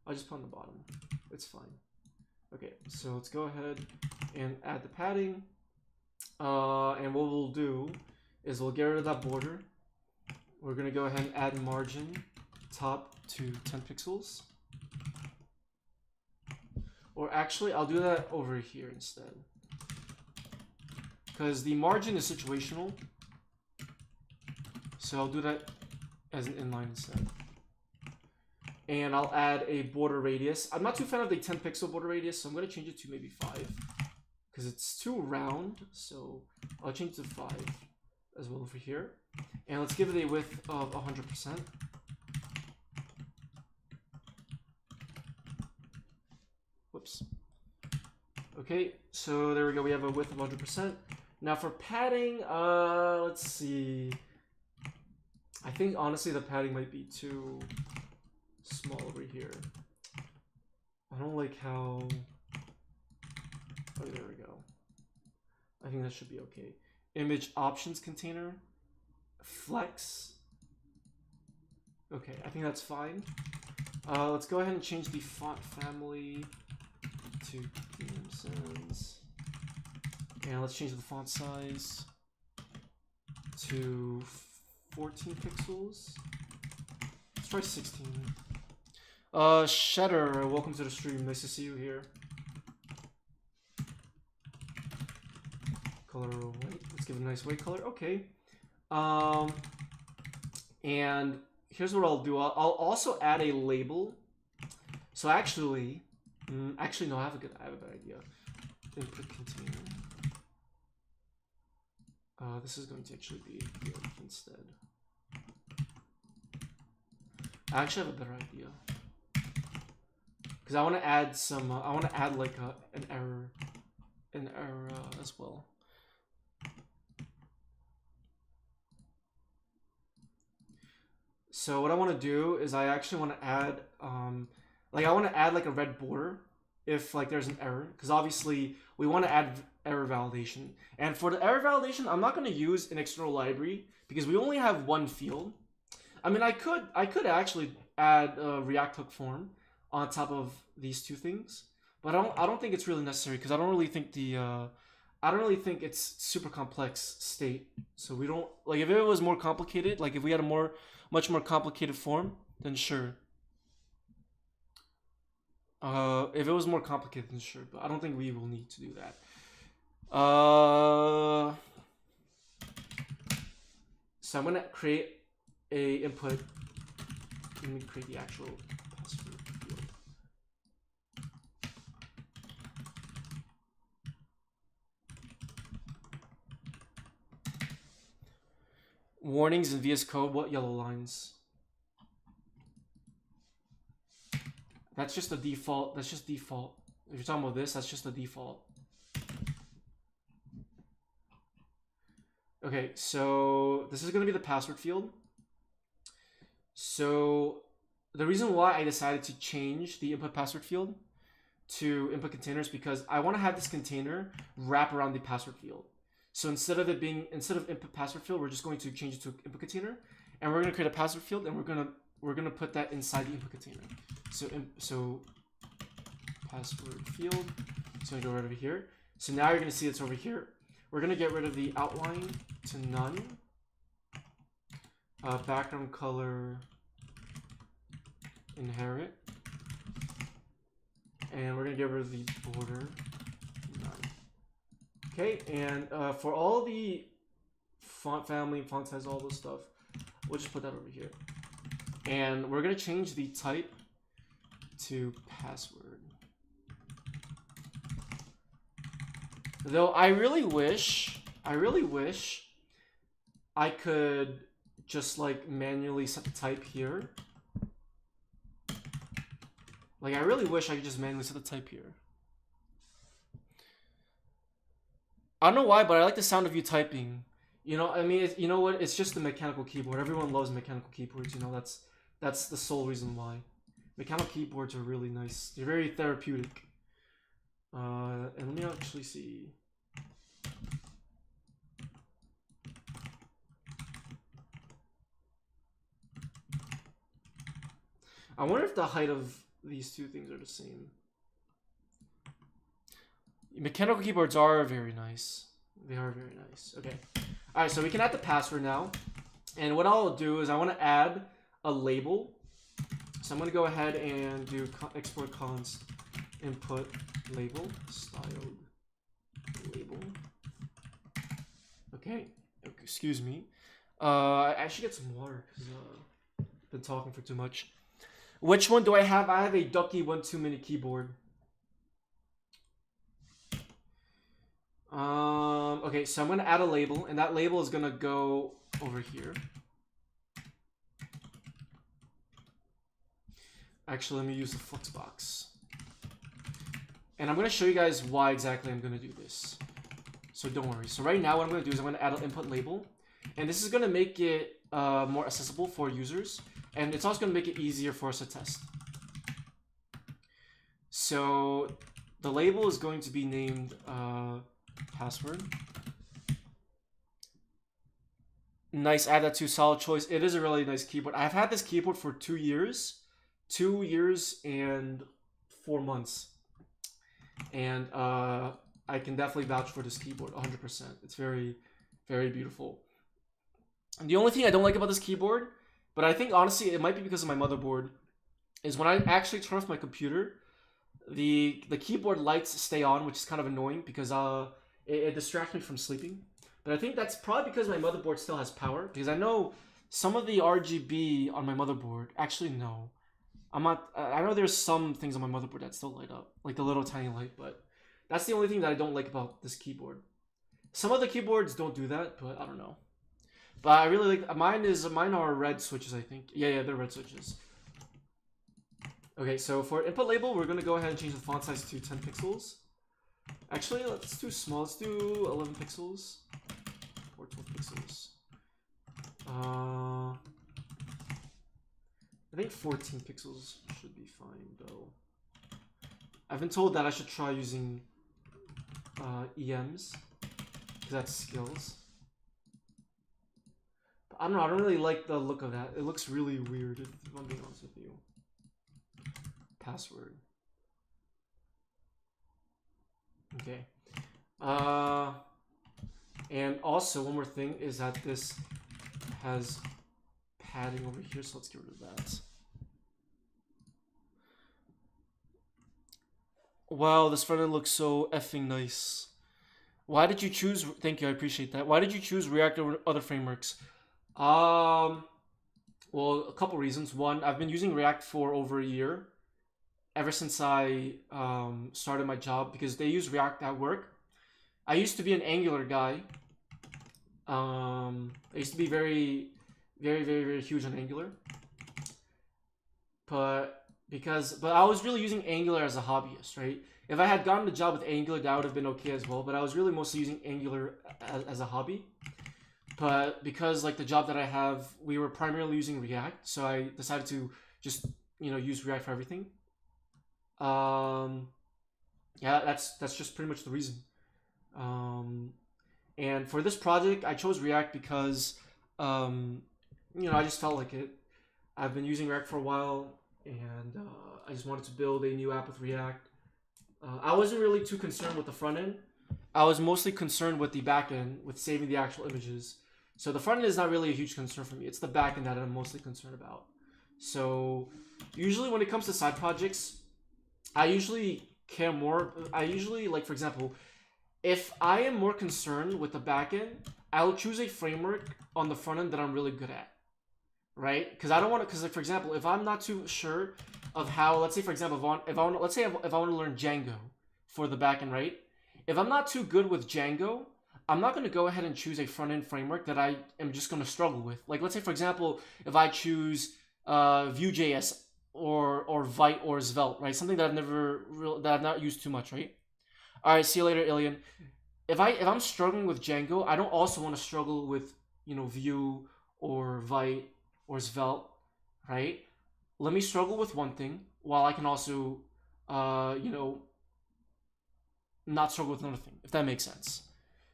I'll just put on the bottom. It's fine. Okay, so let's go ahead and add the padding. And what we'll do is we'll get rid of that border. We're gonna go ahead and add margin top to 10 pixels. Or actually, I'll do that over here instead. Because the margin is situational. So I'll do that as an inline instead. And I'll add a border radius. I'm not too fan of the 10 pixel border radius, so I'm going to change it to maybe 5. Because it's too round, so I'll change it to 5 as well over here. And let's give it a width of 100%. Whoops. Okay, so there we go. We have a width of 100%. Now for padding, let's see. I think honestly the padding might be too small over here. I don't like how... Oh, there we go. I think that should be okay. Image options container. Flex. Okay, I think that's fine. Let's go ahead and change the font family to DMSens. And let's change the font size to 14 pixels. Let's try 16. Shedder, welcome to the stream. Nice to see you here. Color white. Let's give it a nice white color. Okay. And here's what I'll do. I'll also add a label. So actually, no, I have a good idea. Input container. This is going to actually be here instead. I actually have a better idea. Because I want to add some, I want to add like an error as well. So what I want to do is I actually want to add, I want to add like a red border if like there's an error, because obviously we want to add error validation. And for the error validation, I'm not going to use an external library because we only have one field. I mean, I could actually add a React hook form on top of these two things, but I don't think it's really necessary because I don't really think it's super complex state. So we don't like, if it was more complicated, like if we had a much more complicated form, then sure. If it was more complicated, then sure, but I don't think we will need to do that. So I'm gonna create a input. Let me create the actual password field. Warnings in VS Code. What yellow lines? That's just the default. That's just default. If you're talking about this, that's just the default. Okay, so this is going to be the password field. So the reason why I decided to change the input password field to input containers because I want to have this container wrap around the password field. So instead of input password field, we're just going to change it to input container, and we're going to create a password field, and we're gonna put that inside the input container. So password field. It's gonna go right over here. So now you're gonna see it's over here. We're gonna get rid of the outline to none. Background color inherit, and we're gonna get rid of the border none. Okay, and for all the font family, font size, all this stuff, we'll just put that over here. And we're gonna change the type to password. Though I really wish I could just like manually set the type here. Like I really wish I could just manually set the type here. I don't know why, but I like the sound of you typing. You know, I mean, you know what? It's just the mechanical keyboard. Everyone loves mechanical keyboards. You know, that's the sole reason why. Mechanical keyboards are really nice. They're very therapeutic. And let me actually see. I wonder if the height of these two things are the same. Mechanical keyboards are very nice. They are very nice. Okay. All right, so we can add the password now. And what I'll do is I want to add a label. So I'm going to go ahead and do export const input label, styled label. Okay. Excuse me. I should get some water because I've been talking for too much. Which one do I have? I have a Ducky 1-2 mini keyboard. Okay, so I'm gonna add a label, and that label is gonna go over here. Actually, let me use the Fluxbox. And I'm gonna show you guys why exactly I'm gonna do this. So don't worry. So right now what I'm gonna do is I'm gonna add an input label. And this is gonna make it more accessible for users. And it's also gonna make it easier for us to test. So the label is going to be named password. Nice, add that to solid choice. It is a really nice keyboard. I've had this keyboard for 2 years. 2 years and 4 months. And I can definitely vouch for this keyboard 100%. It's very, very beautiful. And the only thing I don't like about this keyboard, but I think honestly it might be because of my motherboard, is when I actually turn off my computer, the keyboard lights stay on, which is kind of annoying because it distracts me from sleeping. But I think that's probably because my motherboard still has power, because I know some of the RGB on my motherboard, actually no. I know there's some things on my motherboard that still light up, like the little tiny light, but that's the only thing that I don't like about this keyboard. Some of the keyboards don't do that, but I don't know. But I really like, mine are red switches, I think. Yeah, they're red switches. Okay, so for input label, we're gonna go ahead and change the font size to 10 pixels. Actually, let's do small. Let's do 11 pixels or 12 pixels. I think 14 pixels should be fine, though. I've been told that I should try using EMs, because that's skills. But I don't know, I don't really like the look of that. It looks really weird, if I'm being honest with you. Password. Okay. And also, one more thing is that this has padding over here, so let's get rid of that. Wow, this front end looks so effing nice. Why did you choose? Thank you, I appreciate that. Why did you choose React over other frameworks? Well, a couple reasons. One, I've been using React for over a year, ever since I started my job, because they use React at work. I used to be an Angular guy. I used to be very, very, very, very huge on Angular. But I was really using Angular as a hobbyist, right? If I had gotten a job with Angular, that would have been okay as well. But I was really mostly using Angular as a hobby. But because like the job that I have, we were primarily using React, so I decided to just use React for everything. Yeah, that's just pretty much the reason. And for this project, I chose React because I just felt like it. I've been using React for a while, and I just wanted to build a new app with React. I wasn't really too concerned with the front end. I was mostly concerned with the back end, with saving the actual images. So the front end is not really a huge concern for me. It's the back end that I'm mostly concerned about. So usually when it comes to side projects, I usually care more. I usually, like, for example, if I am more concerned with the back end, I'll choose a framework on the front end that I'm really good at. Right? Because I don't want to, because like, for example, if I'm not too sure of how, let's say for example, if I want to learn Django for the backend, right? If I'm not too good with Django, I'm not going to go ahead and choose a front-end framework that I am just going to struggle with. Like, let's say for example, if I choose Vue.js or Vite or Svelte, right? Something that I've not used too much, right? All right, see you later, Ilian. If I'm struggling with Django, I don't also want to struggle with Vue or Vite or Svelte, right? Let me struggle with one thing while I can also, not struggle with another thing, if that makes sense.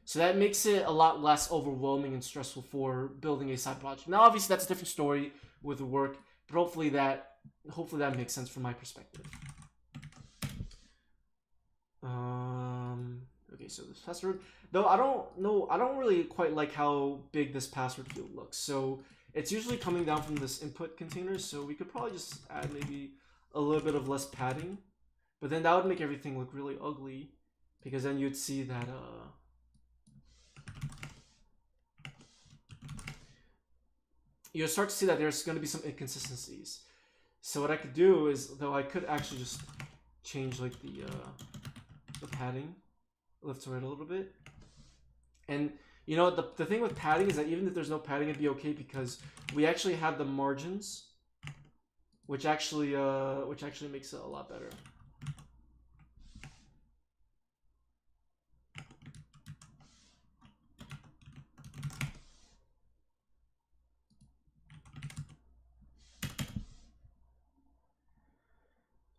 So that makes it a lot less overwhelming and stressful for building a side project. Now, obviously, that's a different story with the work, but hopefully that makes sense from my perspective. Okay, so this password, though I don't really quite like how big this password field looks. So it's usually coming down from this input container, so we could probably just add maybe a little bit of less padding, but then that would make everything look really ugly, because then you'd see that you'll start to see that there's going to be some inconsistencies. So what I could do is, though, I could actually just change like the padding left to right a little bit. And you know, the thing with padding is that even if there's no padding, it'd be okay, because we actually have the margins, which actually makes it a lot better.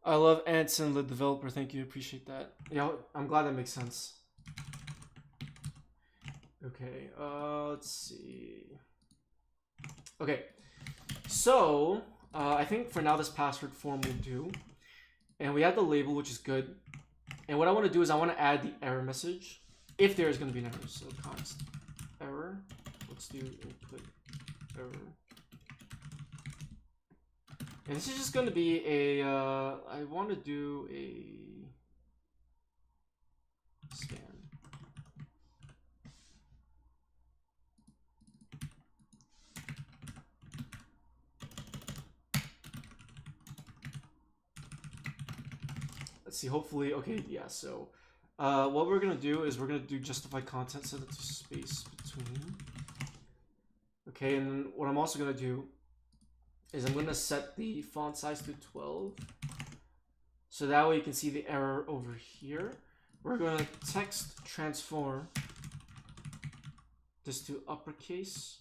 I love Anson, the developer. Thank you, appreciate that. Yeah, I'm glad that makes sense. Okay, let's see. Okay, so I think for now this password form will do, and we have the label, which is good. And what I want to do is I want to add the error message, if there is going to be an error. So const error. Let's do input error. And this is just going to be a, I want to do a scan. Let's see, hopefully, okay, yeah, so what we're going to do is we're going to do justify content, set it to space between. Okay, and what I'm also going to do is I'm going to set the font size to 12. So that way you can see the error over here. We're going to text transform this to uppercase.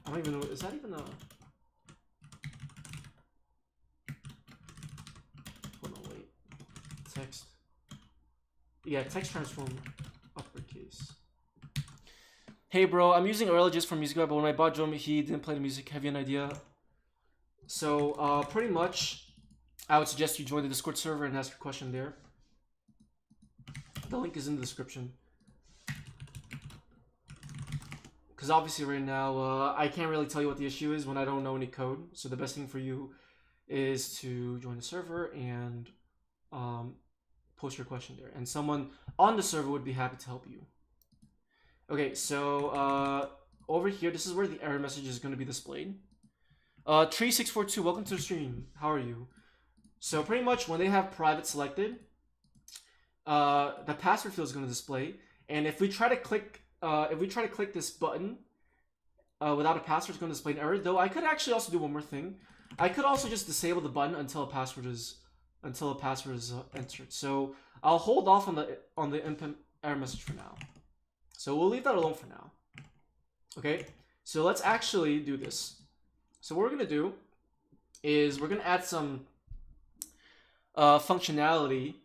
I don't even know, is that even a... Hold on, wait. Text. Yeah, text transform uppercase. Hey bro, I'm using Aurelogist for music, but when I bought drum, he didn't play the music. Have you an idea? So pretty much, I would suggest you join the Discord server and ask your question there. The link is in the description. Because obviously right now, I can't really tell you what the issue is when I don't know any code. So the best thing for you is to join the server and post your question there. And someone on the server would be happy to help you. Okay, so over here, this is where the error message is going to be displayed. Tree642, welcome to the stream. How are you? So pretty much when they have private selected, the password field is going to display. And if we try to click, this button without a password, it's going to display an error. Though I could actually also do one more thing. I could also just disable the button until a password is entered. So I'll hold off on the input error message for now. So we'll leave that alone for now. Okay, so let's actually do this. So what we're gonna do is we're gonna add some functionality.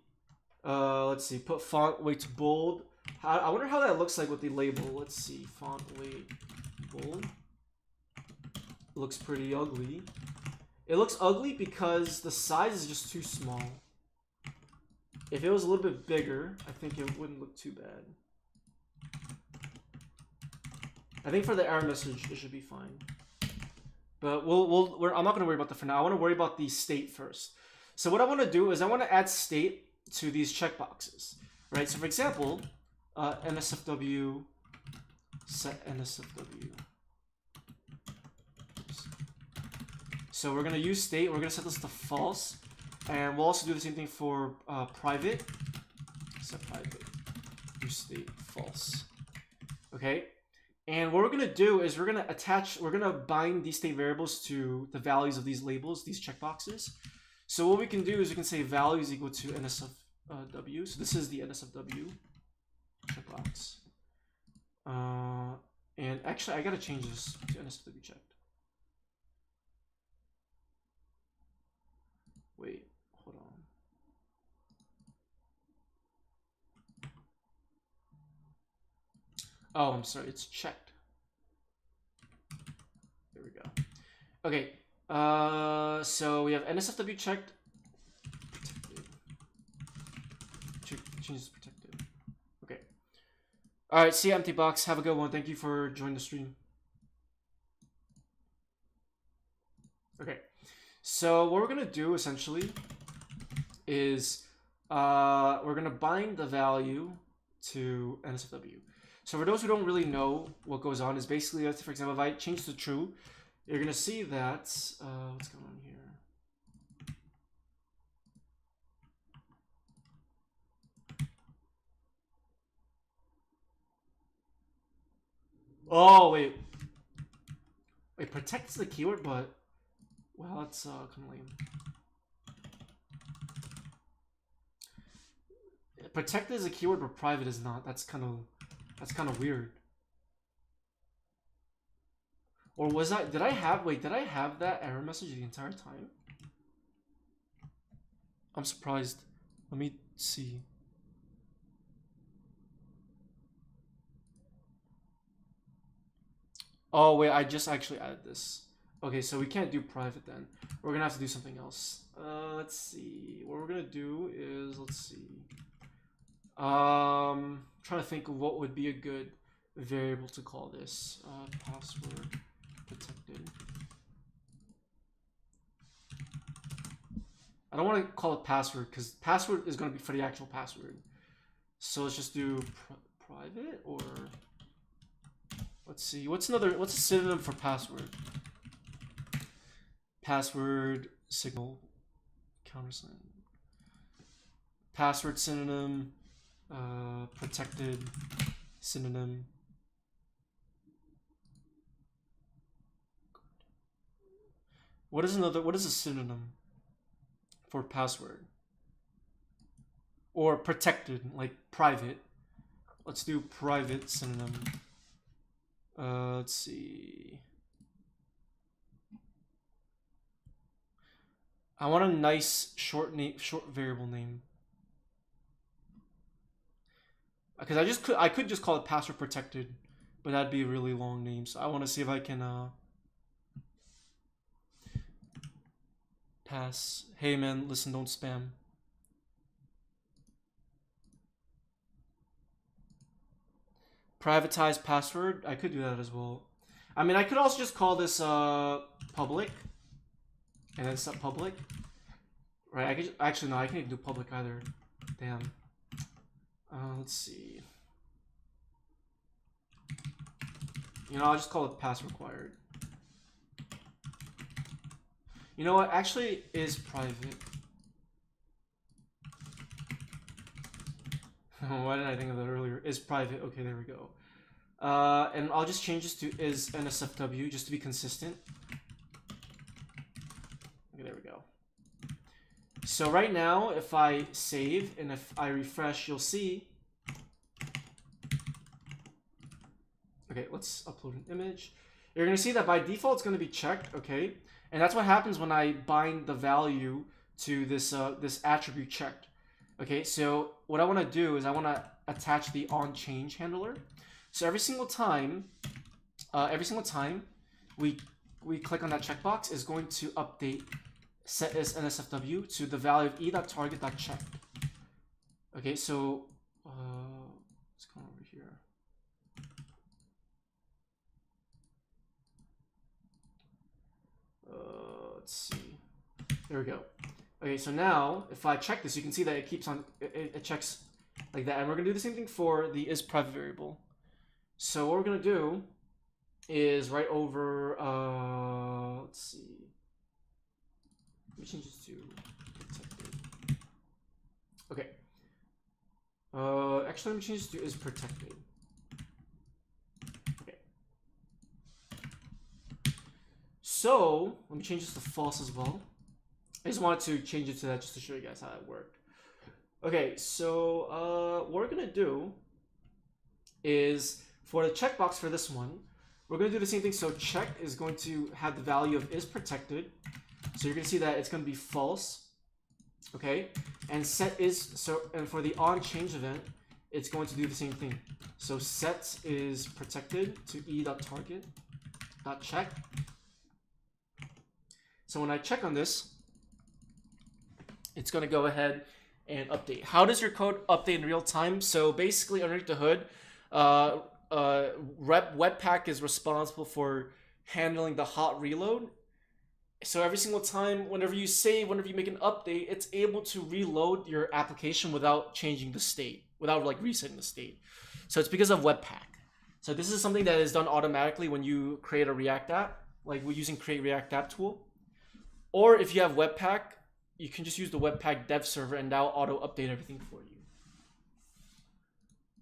Let's see, put font weight to bold. I wonder how that looks like with the label. Let's see, font weight bold. Looks pretty ugly. It looks ugly because the size is just too small. If it was a little bit bigger, I think it wouldn't look too bad. I think for the error message, it should be fine. But I'm not going to worry about that for now. I want to worry about the state first. So what I want to do is I want to add state to these checkboxes, right? So for example, NSFW, set NSFW. So we're going to use state. We're going to set this to false. And we'll also do the same thing for private. Set private. Do state false. Okay. And what we're going to do is we're going to bind these state variables to the values of these labels, these checkboxes. So what we can do is we can say values equal to NSFW. So this is the NSFW checkbox. And actually, I got to change this to NSFW checked. Wait, hold on. Oh, I'm sorry, it's checked. There we go. Okay, so we have NSFW checked. Protected. Changes protected. Okay. All right, see you, empty box. Have a good one. Thank you for joining the stream. Okay, so what we're gonna do essentially is we're gonna bind the value to NSFW. So for those who don't really know what goes on, is basically, let's, for example, if I change to true, you're gonna see that what's going on here. Oh wait, protect is the keyword, but well, that's kind of lame. Protect is a keyword, but private is not. That's kind of weird. Or was I? Did I have that error message the entire time? I'm surprised. Let me see. Oh wait, I just actually added this. Okay, so we can't do private then. We're gonna have to do something else. Let's see. What we're gonna do is, let's see. Trying to think of what would be a good variable to call this. Password protected. I don't want to call it password because password is going to be for the actual password. So let's just do private, or let's see. What's a synonym for password? Password signal countersign. Password synonym. Protected synonym. What is a synonym for password? Or protected, like private. Let's do private synonym. Let's see. I want a nice short variable name. Because I could just call it password protected, but that'd be a really long name. So I want to see if I can pass. Hey man, listen, don't spam. Privatize password. I could do that as well. I mean, I could also just call this public, and then set public. Right? I could actually, no, I can't even do public either. Damn. Let's see. You know, I'll just call it pass required. You know what? Actually, is private. Why didn't I think of that earlier? Is private. Okay, there we go. And I'll just change this to is NSFW just to be consistent. Okay, there we go. So right now, if I save and if I refresh, you'll see. Okay, let's upload an image. You're gonna see that by default it's gonna be checked. Okay, and that's what happens when I bind the value to this this attribute checked. Okay, so what I want to do is I want to attach the onChange handler. So every single time we click on that checkbox is going to update set as NSFW to the value of e.target.checked. Okay, so let's come over here. Let's see. There we go. Okay, so now if I check this, you can see that it keeps on it checks like that, and we're gonna do the same thing for the is private variable. So what we're gonna do is right over let's see. Let me change this to protected. Okay. Actually, let me change this to is protected. Okay. So let me change this to false as well. I just wanted to change it to that just to show you guys how it worked. Okay, so what we're gonna do is for the checkbox for this one, we're gonna do the same thing. So check is going to have the value of is protected. So you're gonna see that it's gonna be false. Okay, and set is so, and for the onChange event, it's going to do the same thing. So set is protected to e.target.check. So when I check on this, it's going to go ahead and update. How does your code update in real time? So basically underneath the hood, Webpack is responsible for handling the hot reload. So every single time, whenever you make an update, it's able to reload your application without changing the state, without like resetting the state. So it's because of Webpack. So this is something that is done automatically when you create a React app, like we're using Create React App tool. Or if you have Webpack, you can just use the Webpack dev server and now auto update everything for you.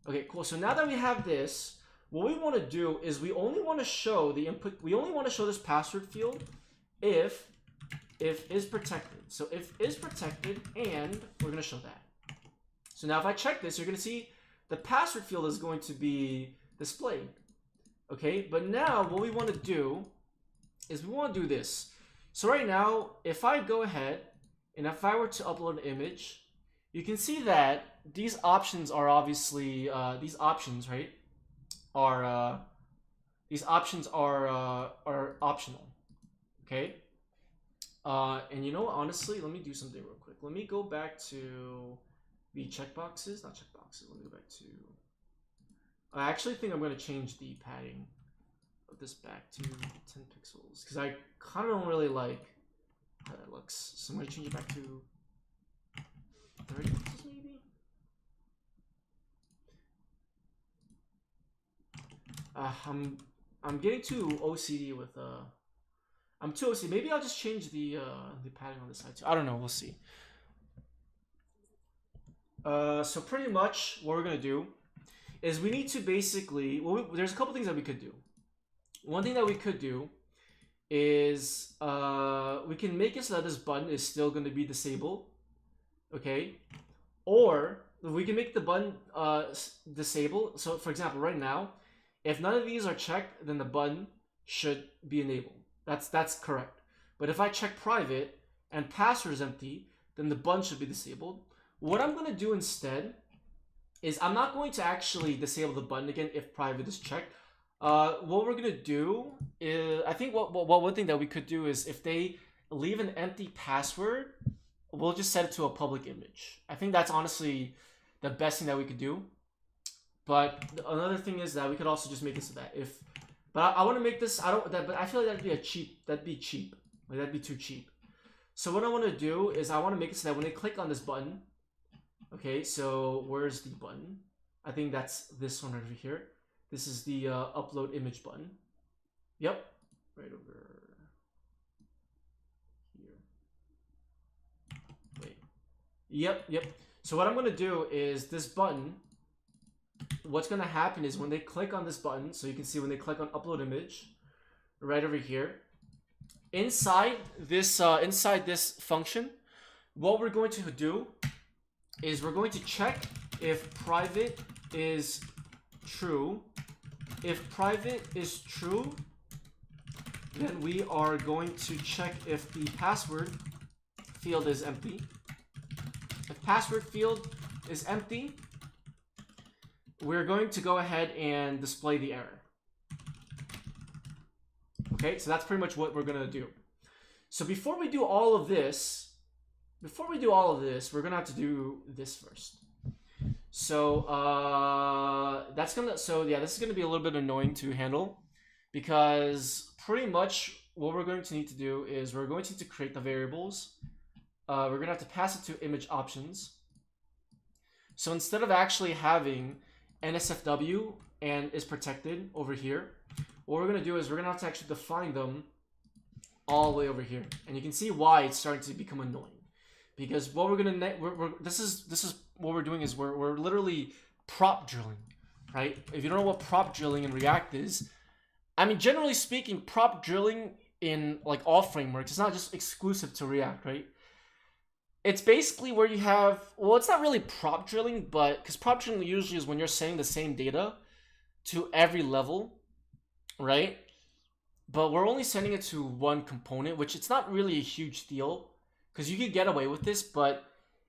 Okay, cool. So now that we have this, what we want to do is we only want to show the input. We only want to show this password field if is protected. So if is protected, and we're going to show that. So now if I check this, you're going to see the password field is going to be displayed. Okay, but now what we want to do is we want to do this. So right now, if I go ahead and if I were to upload an image, you can see that these options are obviously these options are optional. Okay. And you know what, honestly, let me do something real quick. Let me go back to the checkboxes, not checkboxes. Let me go back to. I actually think I'm going to change the padding of this back to 10 pixels because I kind of don't really like how that looks. So I'm going to change it back to 30 pixels maybe. I'm getting too OCD with I'm too OCD. Maybe I'll just change the padding on the side too. I don't know. We'll see. So pretty much what we're gonna do is we need to basically there's a couple things that we could do. One thing that we could do is we can make it so that this button is still going to be disabled, okay? Or we can make the button disabled. So for example, right now, if none of these are checked, then the button should be enabled. That's correct. But if I check private and password is empty, then the button should be disabled. What I'm going to do instead is I'm not going to actually disable the button again if private is checked. What we're going to do is, I think one thing that we could do is if they leave an empty password, we'll just set it to a public image. I think that's honestly the best thing that we could do. But another thing is that we could also just make it so that if, but I want to make this, but I feel like that'd be cheap. Like that'd be too cheap. So what I want to do is I want to make it so that when they click on this button, okay, so where's the button? I think that's this one over here. This is the upload image button. Yep, right over here. Wait. Yep. So what I'm going to do is this button, what's going to happen is when they click on this button, so you can see when they click on upload image, right over here, inside this function, what we're going to do is we're going to check if private is true. If private is true, then we are going to check if the password field is empty. If password field is empty, we're going to go ahead and display the error. Okay, so that's pretty much what we're going to do. So before we do all of this, we're going to have to do this first. So this is going to be a little bit annoying to handle because pretty much what we're going to need to do is we're going to need to create the variables. We're going to have to pass it to image options. So instead of actually having NSFW and is protected over here, what we're going to do is we're going to have to actually define them all the way over here. And you can see why it's starting to become annoying. Because what we're going to, this is what we're doing is we're literally prop drilling, right? If you don't know what prop drilling in React is, I mean, generally speaking, prop drilling in like all frameworks, it's not just exclusive to React, right? It's basically where you have, well, it's not really prop drilling, but because prop drilling usually is when you're sending the same data to every level, right? But we're only sending it to one component, which it's not really a huge deal because you could get away with this, but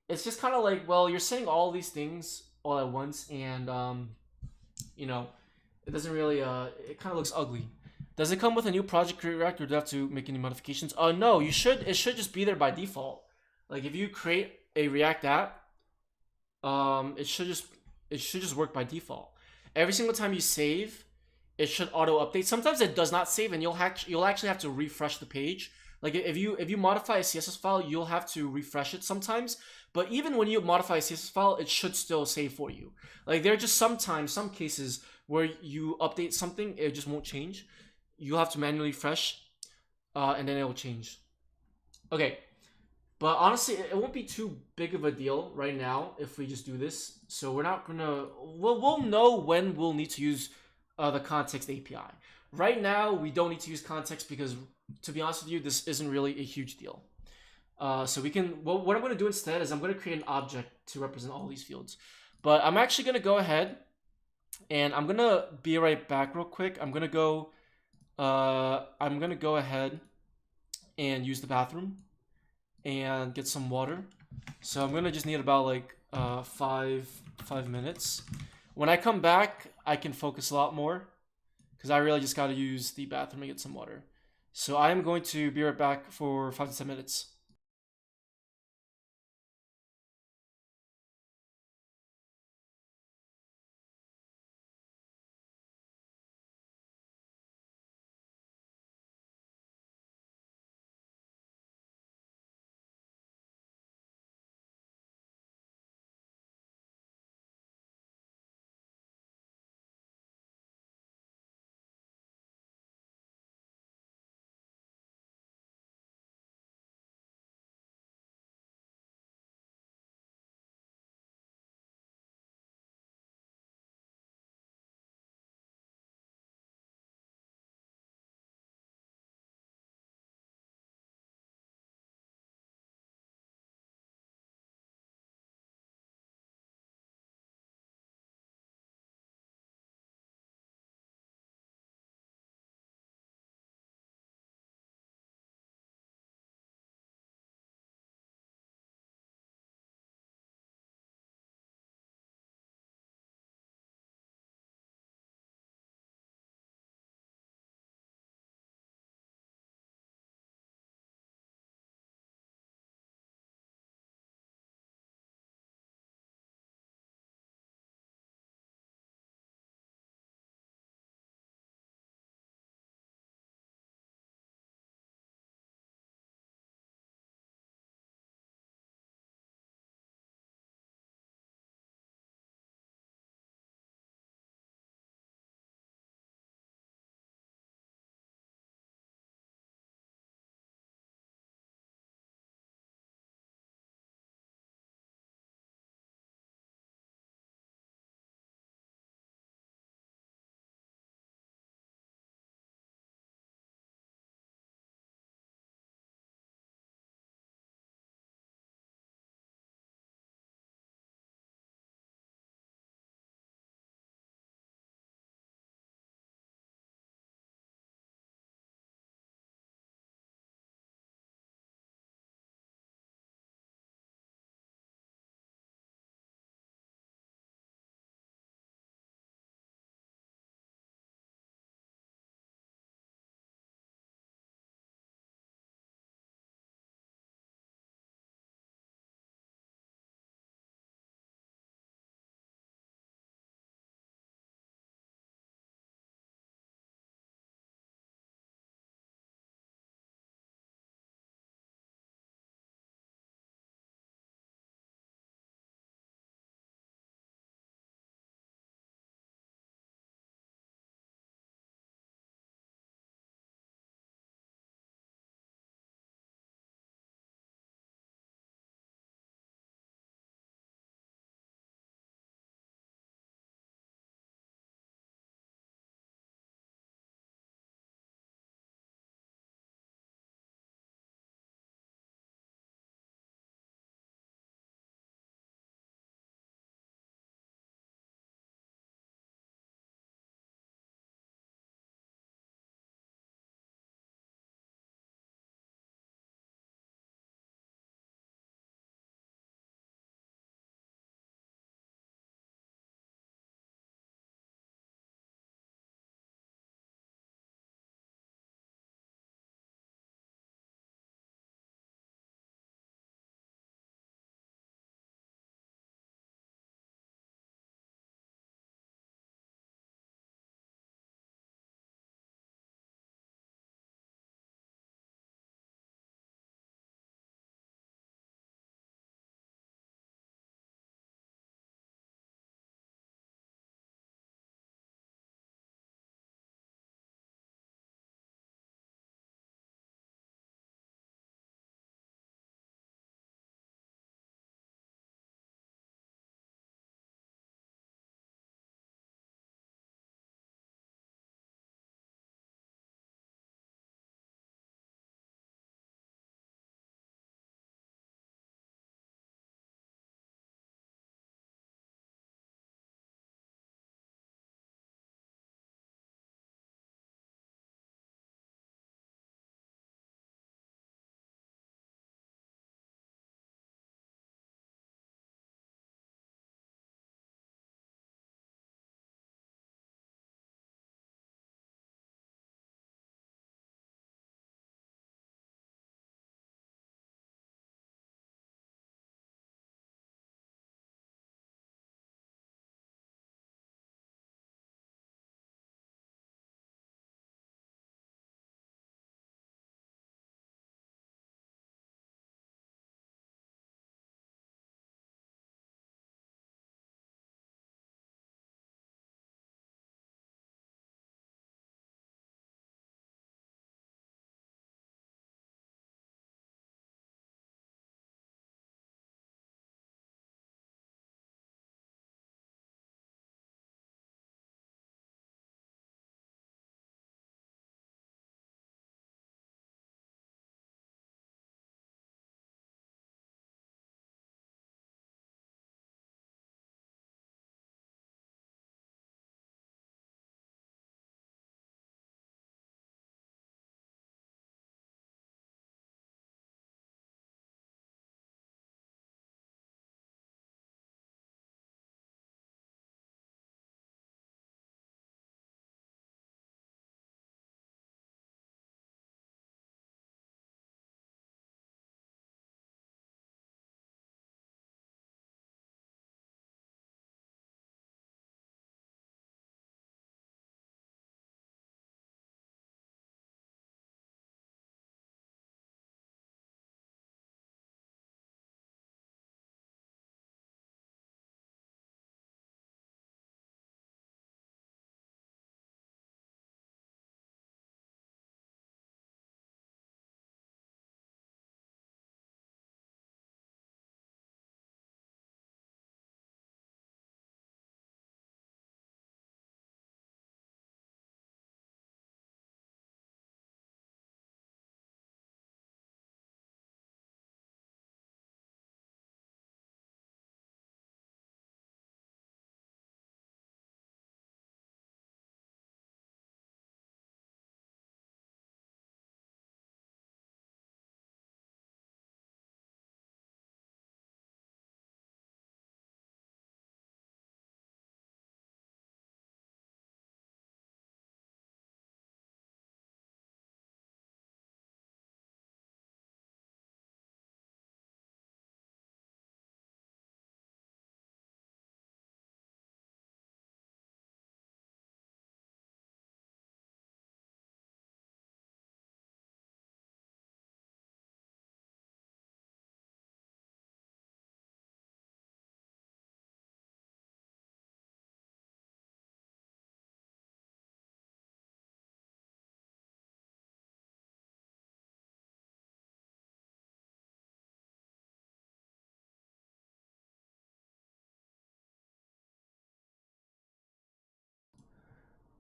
it's just kind of like, well, you're sending all these things all at once, and you know, it doesn't really it kind of looks ugly. Does it come with a new project create React, or do you have to make any modifications? No, you should. It should just be there by default. Like if you create a React app, it should just work by default. Every single time you save, it should auto update. Sometimes it does not save, and you'll actually have to refresh the page. Like if you modify a CSS file, you'll have to refresh it sometimes. But even when you modify a CSS file, it should still save for you. Like there are just some cases where you update something, it just won't change. You'll have to manually refresh, and then it will change. Okay, but honestly, it won't be too big of a deal right now if we just do this. So we're not gonna. We'll know when we'll need to use the context API. Right now, we don't need to use context because, to be honest with you, this isn't really a huge deal. So we can. Well, what I'm gonna do instead is I'm gonna create an object to represent all these fields. But I'm actually gonna go ahead and I'm gonna be right back real quick. I'm gonna go. I'm gonna go ahead and use the bathroom and get some water. So I'm gonna just need about like 5 minutes. When I come back, I can focus a lot more because I really just gotta use the bathroom and get some water. So I am going to be right back for 5 to 10 minutes.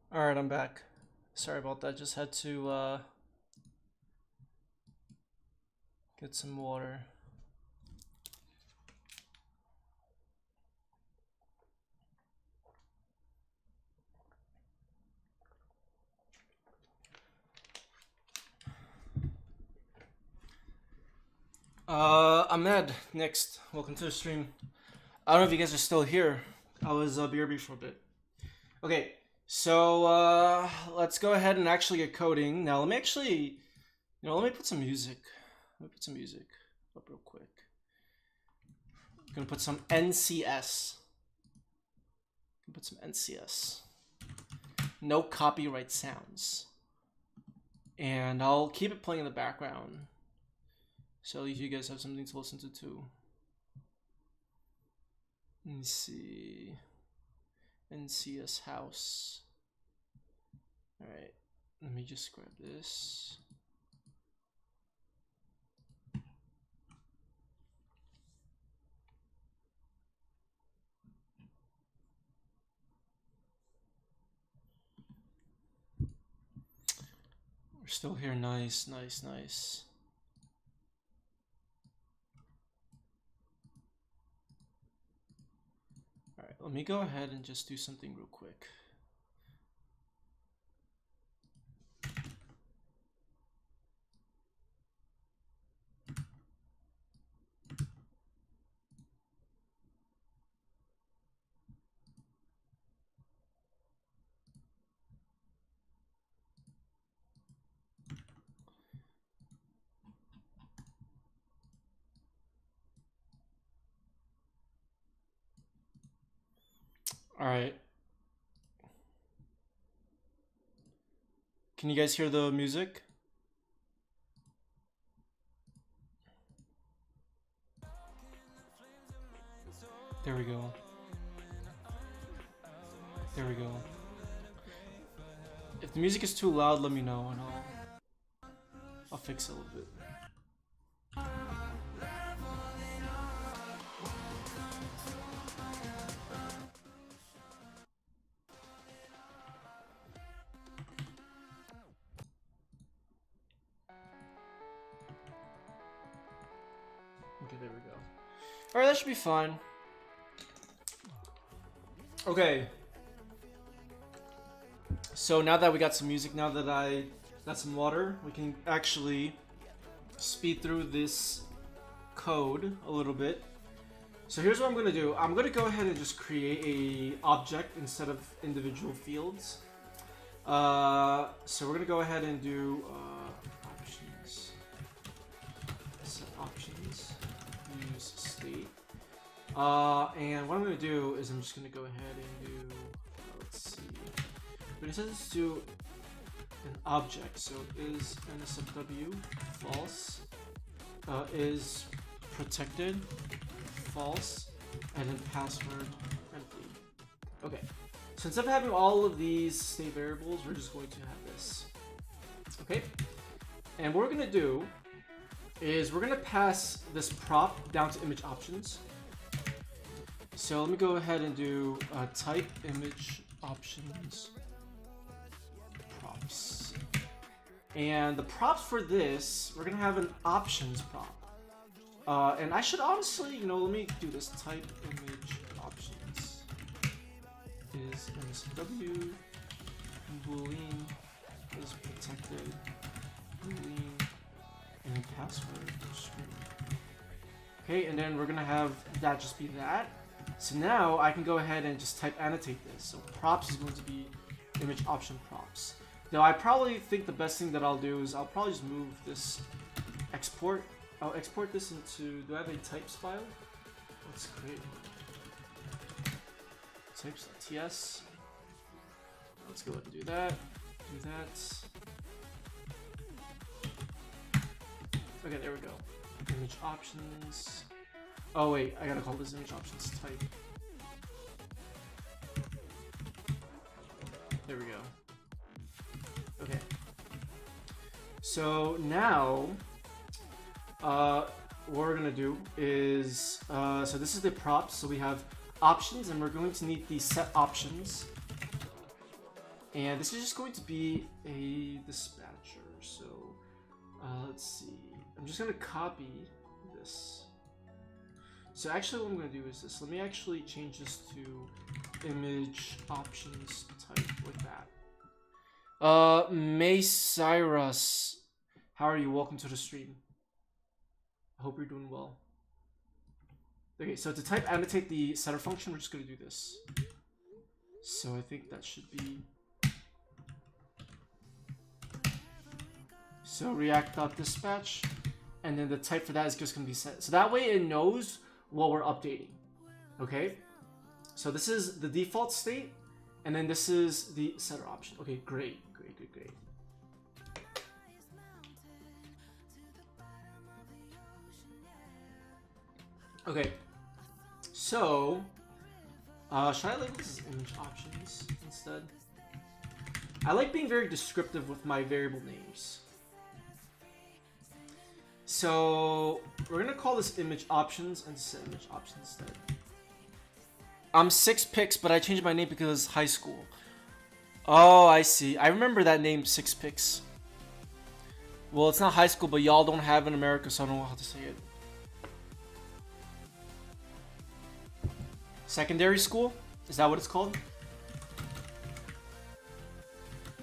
All right, I'm back. Sorry about that. Just had to get some water. Ahmed, next. Welcome to the stream. I don't know if you guys are still here. I was BRB for a bit. Okay, so let's go ahead and actually get coding. Now let me actually, let me put some music. Let me put some music up real quick. I'm gonna put some NCS. Put some NCS. No copyright sounds. And I'll keep it playing in the background, so at least you guys have something to listen to too. Let me see. NCS house. Alright, let me just grab this. We're still here. Nice, nice, nice. Alright, let me go ahead and just do something real quick. Alright. Can you guys hear the music? There we go. There we go. If the music is too loud, let me know and I'll fix it a little bit. Okay, there we go. Alright, that should be fine. Okay. So now that we got some music, now that I got some water, we can actually speed through this code a little bit. So here's what I'm gonna do. I'm gonna go ahead and just create a object instead of individual fields. So we're gonna go ahead and do options. Set options. Use state. And what I'm gonna do is I'm just gonna go ahead and do. Let's see. But it says to an object, so is NSFW false, is protected false, and then password empty. Okay, so instead of having all of these state variables, we're just going to have this. Okay, and what we're gonna do is we're gonna pass this prop down to image options. So let me go ahead and do type image options props. And the props for this, we're gonna have an options prop. And I should honestly, let me do this. Type image options is NSFW, boolean is protected, boolean, and then password string. Okay, and then we're gonna have that just be that. So now I can go ahead and just type annotate this. So props is going to be image option props. Now I probably think the best thing that I'll do is I'll probably just move this export. I'll export this into, do I have a types file? Let's create types.ts. Let's go ahead and do that. Do that. Okay, there we go. Image options. Oh wait, I gotta call this image options type. There we go. Okay. So now, what we're gonna do is, so this is the props. So we have options, and we're going to need the set options. And this is just going to be a dispatcher. So let's see. I'm just going to copy this. So actually what I'm going to do is this. Let me actually change this to image options type like that. May Cyrus, how are you? Welcome to the stream. I hope you're doing well. Okay, so to type annotate the setter function, we're just going to do this. So I think that should be... So react.dispatch, and then the type for that is just going to be set. So that way it knows what we're updating. Okay? So this is the default state, and then this is the setter option. Okay, great. Okay, so should I label this as image options instead? I like being very descriptive with my variable names. So we're gonna call this image options and set image options instead. I'm 6 picks, but I changed my name because it's high school. Oh, I see. I remember that name, 6 picks. Well, it's not high school, but y'all don't have it in America, so I don't know how to say it. Secondary school? Is that what it's called?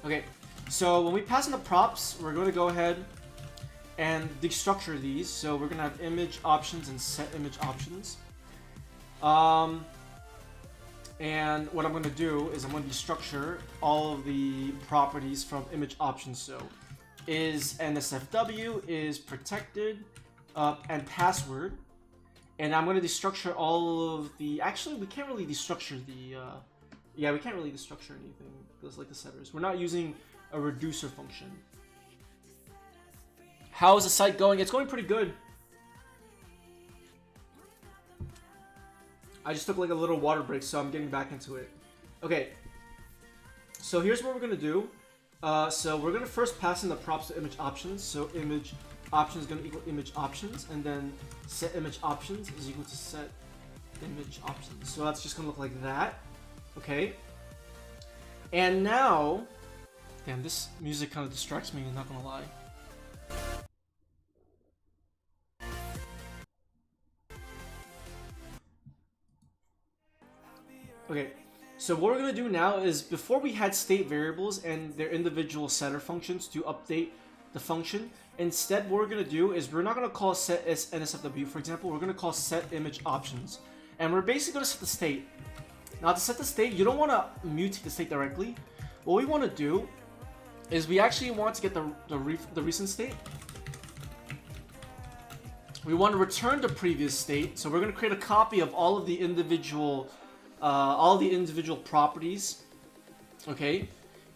Okay, so when we pass in the props, we're going to go ahead and destructure these. So we're going to have image options and set image options. And what I'm going to do is I'm going to destructure all of the properties from image options. So is NSFW, is protected, and password. And I'm going to destructure all of the... Actually, we can't really destructure the... Yeah, we can't really destructure anything because like the setters. We're not using a reducer function. How is the site going? It's going pretty good. I just took like a little water break, so I'm getting back into it. Okay. So here's what we're going to do. So we're going to first pass in the props to image options. So image options is going to equal image options, and then set image options is equal to set image options. So that's just going to look like that. Okay. And now, damn, this music kind of distracts me, I'm not going to lie. Okay, so what we're going to do now is before we had state variables and their individual setter functions to update the function, instead what we're going to do is we're not going to call set as NSFW. For example, we're going to call set image options. And we're basically going to set the state. Now to set the state, you don't want to mutate the state directly. What we want to do is we actually want to get the recent state. We want to return the previous state. So we're going to create a copy of all of the individual properties. Okay,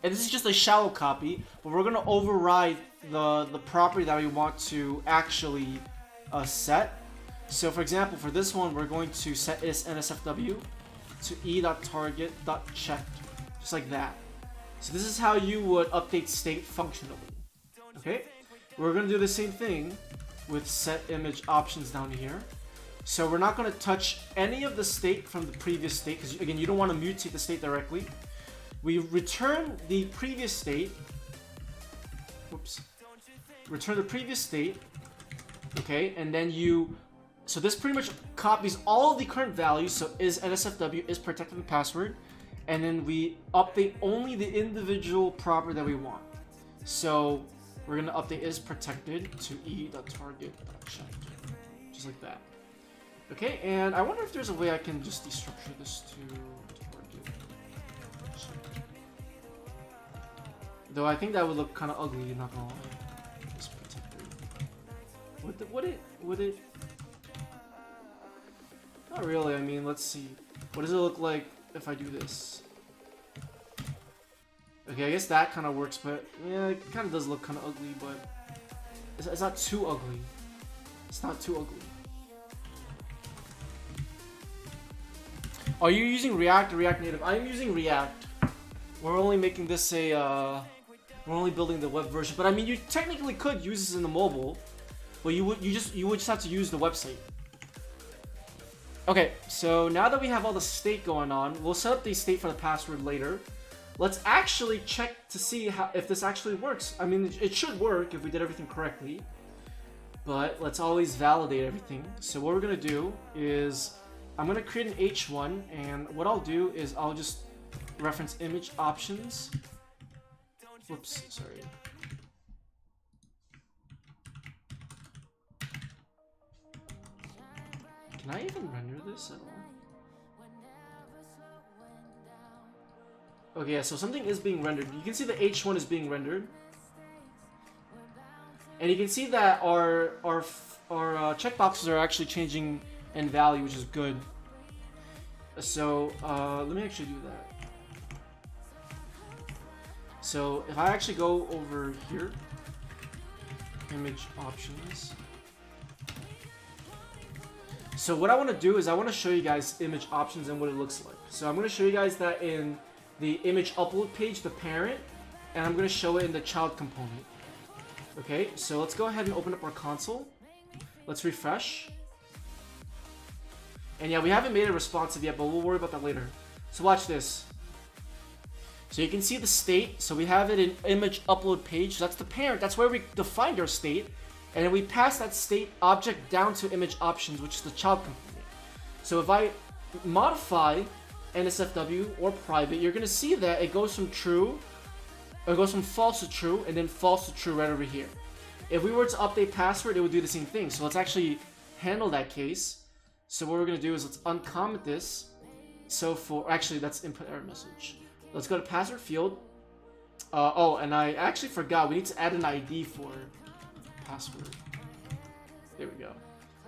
and this is just a shallow copy, but we're going to override the property that we want to actually set. So for example, for this one, we're going to set is NSFW to e.target.checked, just like that. So this is how you would update state functionally. Okay, we're going to do the same thing with set image options down here. So we're not going to touch any of the state from the previous state, because again, you don't want to mutate the state directly. We return the previous state. Whoops. Return the previous state. Okay, and then so this pretty much copies all of the current values. So is NSFW, is protected and password. And then we update only the individual property that we want. So we're going to update is protected to e.target.checked. Just like that. Okay, and I wonder if there's a way I can just destructure this to target. Though I think that would look kind of ugly, not gonna lie. It's protected. Would it? Not really, I mean, let's see. What does it look like if I do this? Okay, I guess that kind of works, but yeah, it kind of does look kind of ugly, but it's not too ugly. It's not too ugly. Are you using React or React Native? I'm using React. We're only making this we're only building the web version. But I mean, you technically could use this in the mobile, but you would just have to use the website. Okay, so now that we have all the state going on, we'll set up the state for the password later. let's actually check to see if this actually works. I mean, it should work if we did everything correctly, but let's always validate everything. So what we're gonna do is I'm gonna create an H1, and what I'll do is I'll just reference image options. Whoops, sorry. Can I even render this at all? Okay, yeah, so something is being rendered. You can see the H1 is being rendered. And you can see that our checkboxes are actually changing in value, which is good. So let me actually do that. So if I actually go over here, image options. So what I want to do is I want to show you guys image options and what it looks like. So I'm going to show you guys that in the image upload page, the parent, and I'm going to show it in the child component. Okay, so let's go ahead and open up our console. Let's refresh. And yeah, we haven't made it responsive yet, but we'll worry about that later. So watch this. So you can see the state. So we have it in image upload page. That's the parent. That's where we defined our state. And then we pass that state object down to image options, which is the child component. So if I modify NSFW or private, you're going to see that it goes from true, or it goes from false to true, and then false to true right over here. If we were to update password, it would do the same thing. So let's actually handle that case. So what we're going to do is let's uncomment this. So for, actually that's input error message. Let's go to password field. Oh, and I actually forgot, we need to add an ID for password. There we go.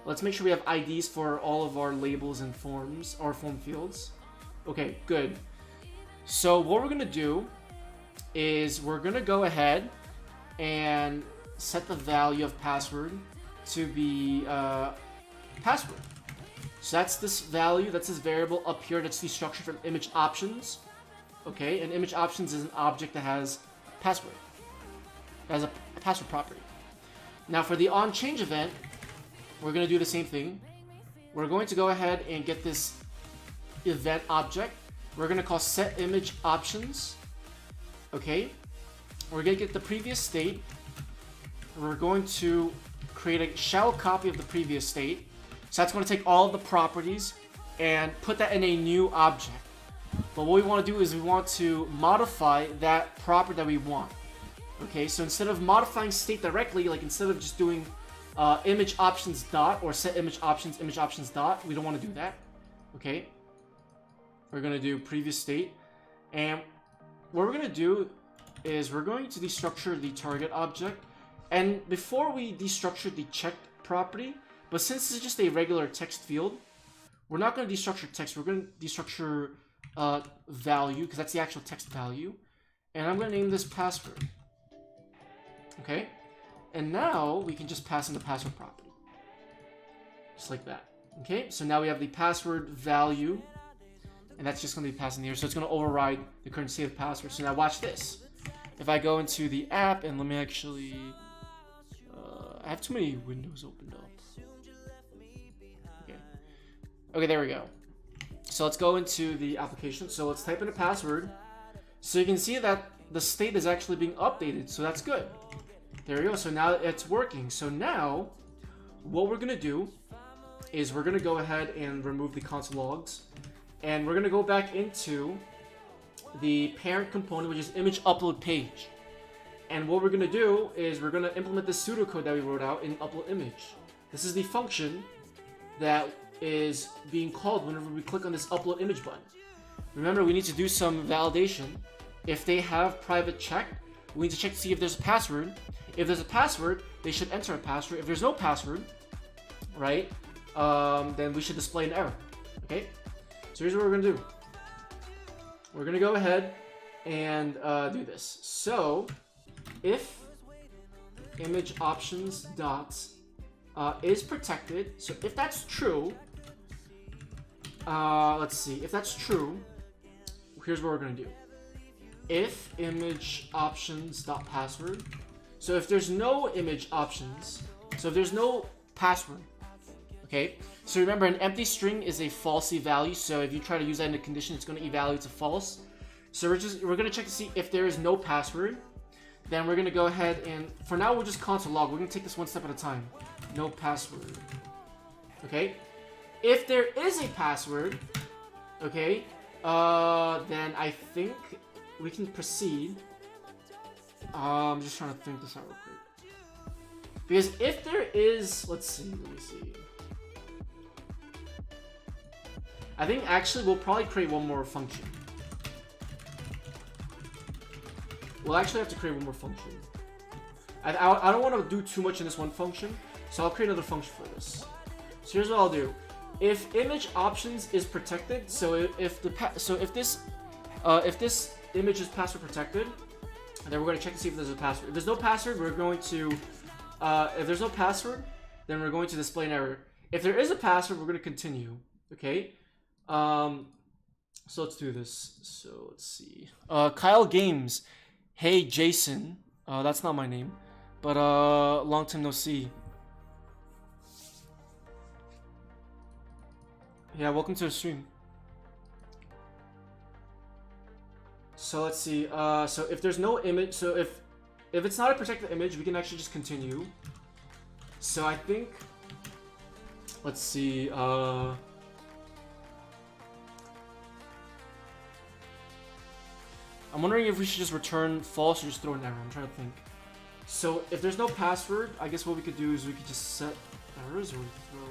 Let's make sure we have IDs for all of our labels and forms, or form fields. Okay, good. So what we're gonna do is we're gonna go ahead and set the value of password to be password. So that's this value, that's this variable up here that's destructured from image options. Okay, and image options is an object that has password. It has a password property. Now for the onChange event, we're going to do the same thing. We're going to go ahead and get this event object. We're going to call setImageOptions. Okay. We're going to get the previous state. We're going to create a shell copy of the previous state. So that's going to take all of the properties and put that in a new object. But what we want to do is we want to modify that property that we want. Okay, so instead of modifying state directly, like instead of just doing image options dot or set image options dot, we don't want to do that. Okay, we're going to do previous state. And what we're going to do is we're going to destructure the target object. And before we destructure the check property, but since this is just a regular text field, we're not going to destructure text. We're going to destructure value, because that's the actual text value. And I'm going to name this password. Okay, and now we can just pass in the password property, just like that. Okay, so now we have the password value, and that's just going to be passed in here. So it's going to override the current state of password. So now watch this. If I go into the app, and let me actually, I have too many windows opened up. Okay, there we go. So let's go into the application. So let's type in a password. So you can see that the state is actually being updated. So that's good. There we go. So now it's working. So now what we're going to do is we're going to go ahead and remove the console logs. And we're going to go back into the parent component, which is image upload page. And what we're going to do is we're going to implement the pseudocode that we wrote out in upload image. This is the function that is being called whenever we click on this upload image button. Remember, we need to do some validation. If they have private check, we need to check to see if there's a password. If there's a password, they should enter a password. If there's no password, right, then we should display an error. Okay, so here's what we're gonna do. We're gonna go ahead and do this. So if image options dot is protected, so if that's true, let's see, if that's true, here's what we're gonna do. If image options dot password, so if there's no image options, so if there's no password, okay, so remember an empty string is a falsy value, so if you try to use that in a condition, it's going to evaluate to false. So we're gonna check to see if there is no password. Then we're gonna go ahead and for now we'll just console log. We're gonna take this one step at a time. No password. Okay. If there is a password, okay, then I think we can proceed. I'm just trying to think this out real quick. Because if there is, let me see. I think actually we'll probably create one more function. We'll actually have to create one more function. I don't want to do too much in this one function, so I'll create another function for this. So here's what I'll do. If image options is protected, so if this image is password protected, then we're going to check to see if there's a password. If there's no password, we're going to if there's no password, then we're going to display an error. If there is a password, we're going to continue. Okay. So let's do this. So let's see. Kyle Games. Hey Jason. That's not my name, but long time no see. Yeah, welcome to the stream. So let's see. So if there's no image, so if it's not a protected image, we can actually just continue. So I think, let's see. I'm wondering if we should just return false or just throw an error. I'm trying to think. So if there's no password, I guess what we could do is we could just set errors or throw.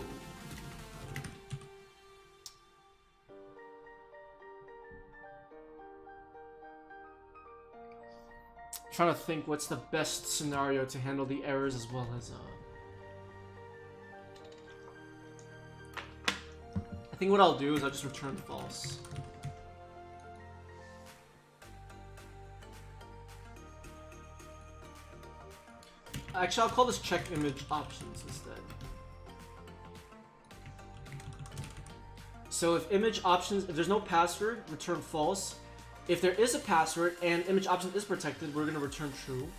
Trying to think what's the best scenario to handle the errors as well as I think what I'll do is I'll just return false. Actually, I'll call this check image options instead. So if image options, if there's no password, return false. If there is a password and image option is protected, we're gonna return true.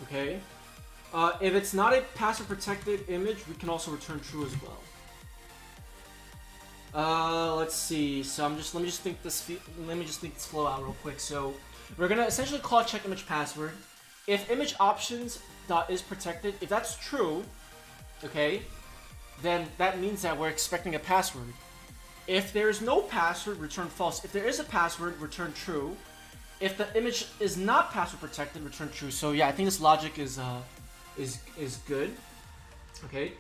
Okay. If it's not a password protected image, we can also return true as well. Let's see. So let me just think this flow out real quick. So we're gonna essentially call check image password. If image options dot is protected, if that's true, okay, then that means that we're expecting a password. If there is no password, return false. If there is a password, return true. If the image is not password protected, return true. So yeah, I think this logic is good. Okay.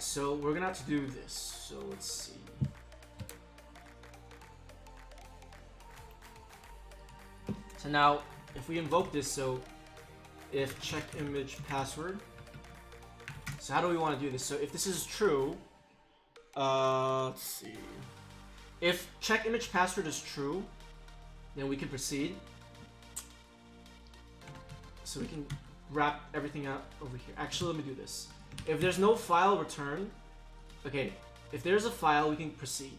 So we're gonna have to do this. So let's see. So now, if we invoke this, so if check image password. So how do we want to do this? So if this is true. Let's see. If check image password is true, then we can proceed. So we can wrap everything out over here. Actually, let me do this. If there's no file, return. Okay. If there's a file, we can proceed.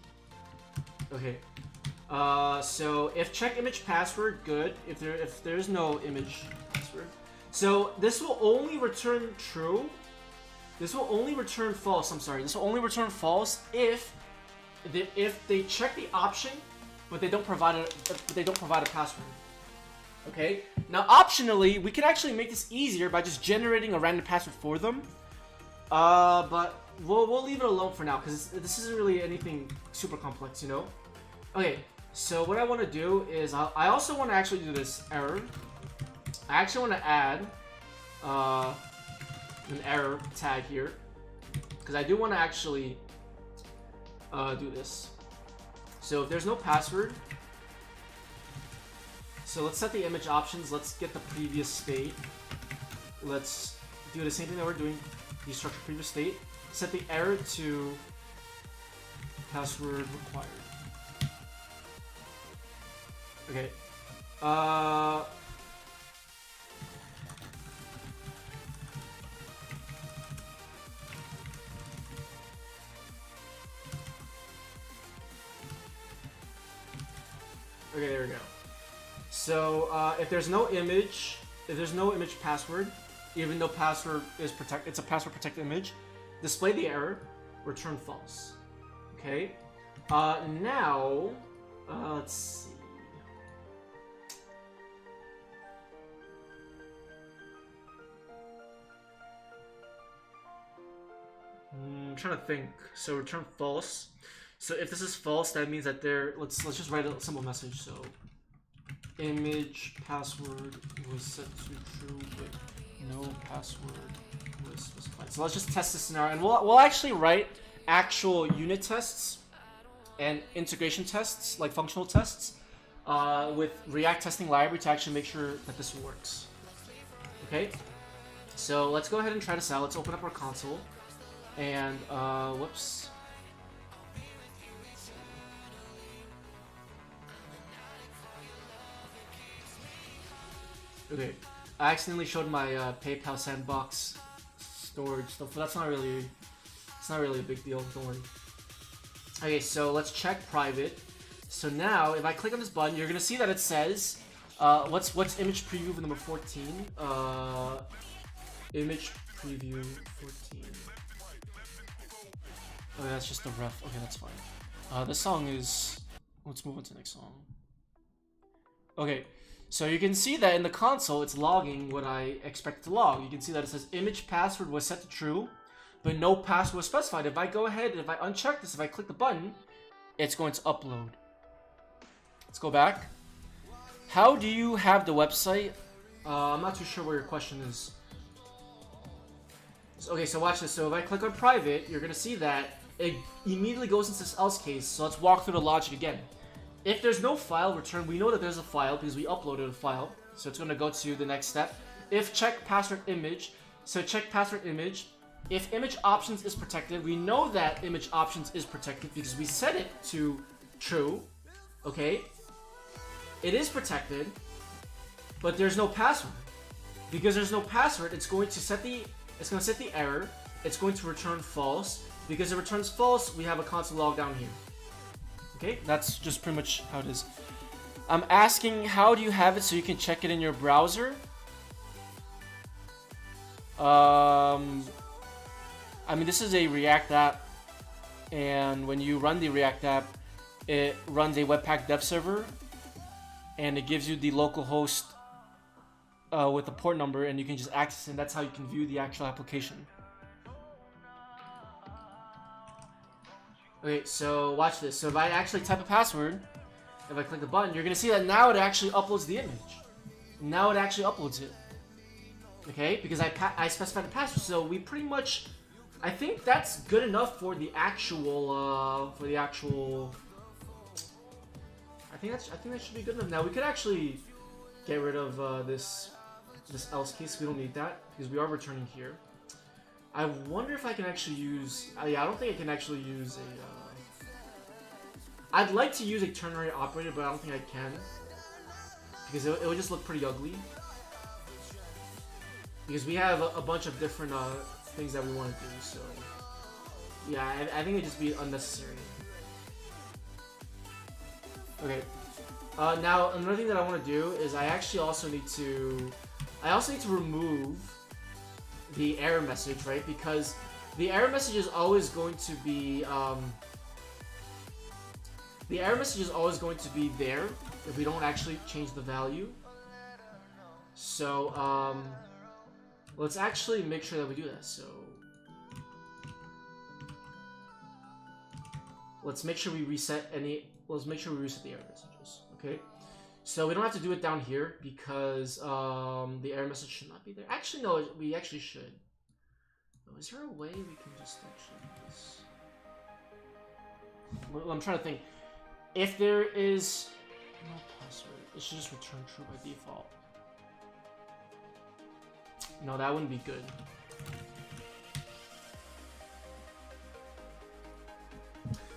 Okay. So if check image password, good. If there's no image password, so this will only return true. This will only return false. I'm sorry. This will only return false if they check the option, but they don't provide a password. Okay. Now, optionally, we can actually make this easier by just generating a random password for them. But we'll leave it alone for now because this isn't really anything super complex, you know. Okay. So what I want to do is I also want to actually do this error. I actually want to add an error tag here because I do want to actually do this. So if there's no password, so let's set the image options. Let's get the previous state. Let's do the same thing that we're doing. Destructure previous state. Set the error to password required. Okay. Okay, there we go. So if there's no image password, even though password is protected, it's a password protected image, display the error, return false. Okay. Now Let's see. I'm trying to think. So return false. So if this is false, that means that let's just write a simple message. So image password was set to true, but no password was specified. So let's just test this scenario, and we'll actually write actual unit tests and integration tests, like functional tests, with React testing library to actually make sure that this works. Okay, so let's go ahead and try this out. Let's open up our console, and whoops. Okay, I accidentally showed my PayPal sandbox storage stuff, but it's not really a big deal. Don't worry. Okay, so let's check private. So now, if I click on this button, you're gonna see that it says, what's image preview for number 14? Image preview 14. Oh, that's just the ref. Okay, that's fine. This song is. Let's move on to the next song. Okay, so you can see that in the console, it's logging what I expect to log. You can see that it says image password was set to true, but no password was specified. If I go ahead and if I uncheck this, if I click the button, it's going to upload. Let's go back. How do you have the website? I'm not too sure where your question is. Okay, so watch this. So if I click on private, you're gonna see that it immediately goes into this else case. So let's walk through the logic again. If there's no file return, we know that there's a file because we uploaded a file. So it's gonna go to the next step. If check password image, so check password image. If image options is protected, we know that image options is protected because we set it to true. Okay, it is protected, but there's no password. Because there's no password, it's going to set the error. It's going to return false. Because it returns false, we have a console log down here. Okay, that's just pretty much how it is. I'm asking, how do you have it so you can check it in your browser? I mean, this is a React app, and when you run the React app, it runs a Webpack dev server, and it gives you the local host with a port number, and you can just access it, and that's how you can view the actual application. Okay, so watch this. So if I actually type a password, if I click the button, you're gonna see that now it actually uploads the image. Now it actually uploads it. Okay, because I specified the password, so we pretty much, I think that's good enough for the actual, I think that should be good enough. Now we could actually get rid of this else case. We don't need that because we are returning here. I wonder if I can actually use. Yeah, I don't think I can actually use a. I'd like to use a ternary operator, but I don't think I can because it would just look pretty ugly. Because we have a bunch of different things that we want to do, so yeah, I think it'd just be unnecessary. Okay. Now another thing that I want to do is I also need to remove the error message, right? Because the error message is always going to be there if we don't actually change the value. So let's actually make sure that we do that. So let's make sure we reset the error messages. Okay. So we don't have to do it down here because the error message should not be there. Actually, no, we actually should. Oh, is there a way we can just actually do this? Well, I'm trying to think. If there is no password, it should just return true by default. No, that wouldn't be good.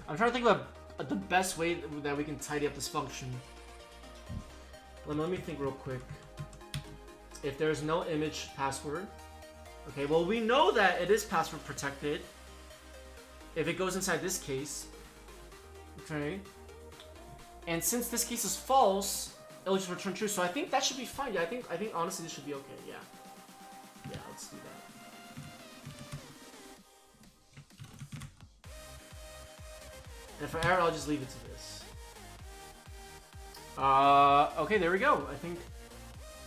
I'm trying to think about the best way that we can tidy up this function. Let me think real quick. If there's no image password, okay, well we know that it is password protected. If it goes inside this case, okay, and since this case is false, it'll just return true. So I think that should be fine. Yeah, I think honestly this should be okay. Yeah, let's do that. And for error, I'll just leave it to this. Okay, there we go.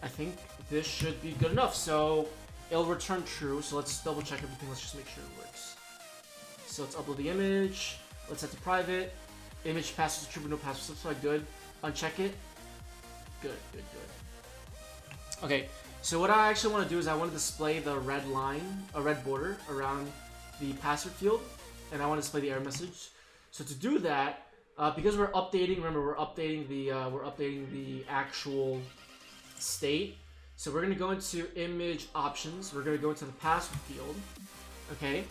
I think this should be good enough. So it'll return true. So let's double check everything. Let's just make sure it works. So let's upload the image. Let's set to private. Image passes true, no password specified. Good. Uncheck it. Good. Okay. So what I actually want to do is I want to display the red line, a red border around the password field, and I want to display the error message. So to do that, because we're updating, remember we're updating the actual state. So we're gonna go into image options. We're gonna go into the password field, okay?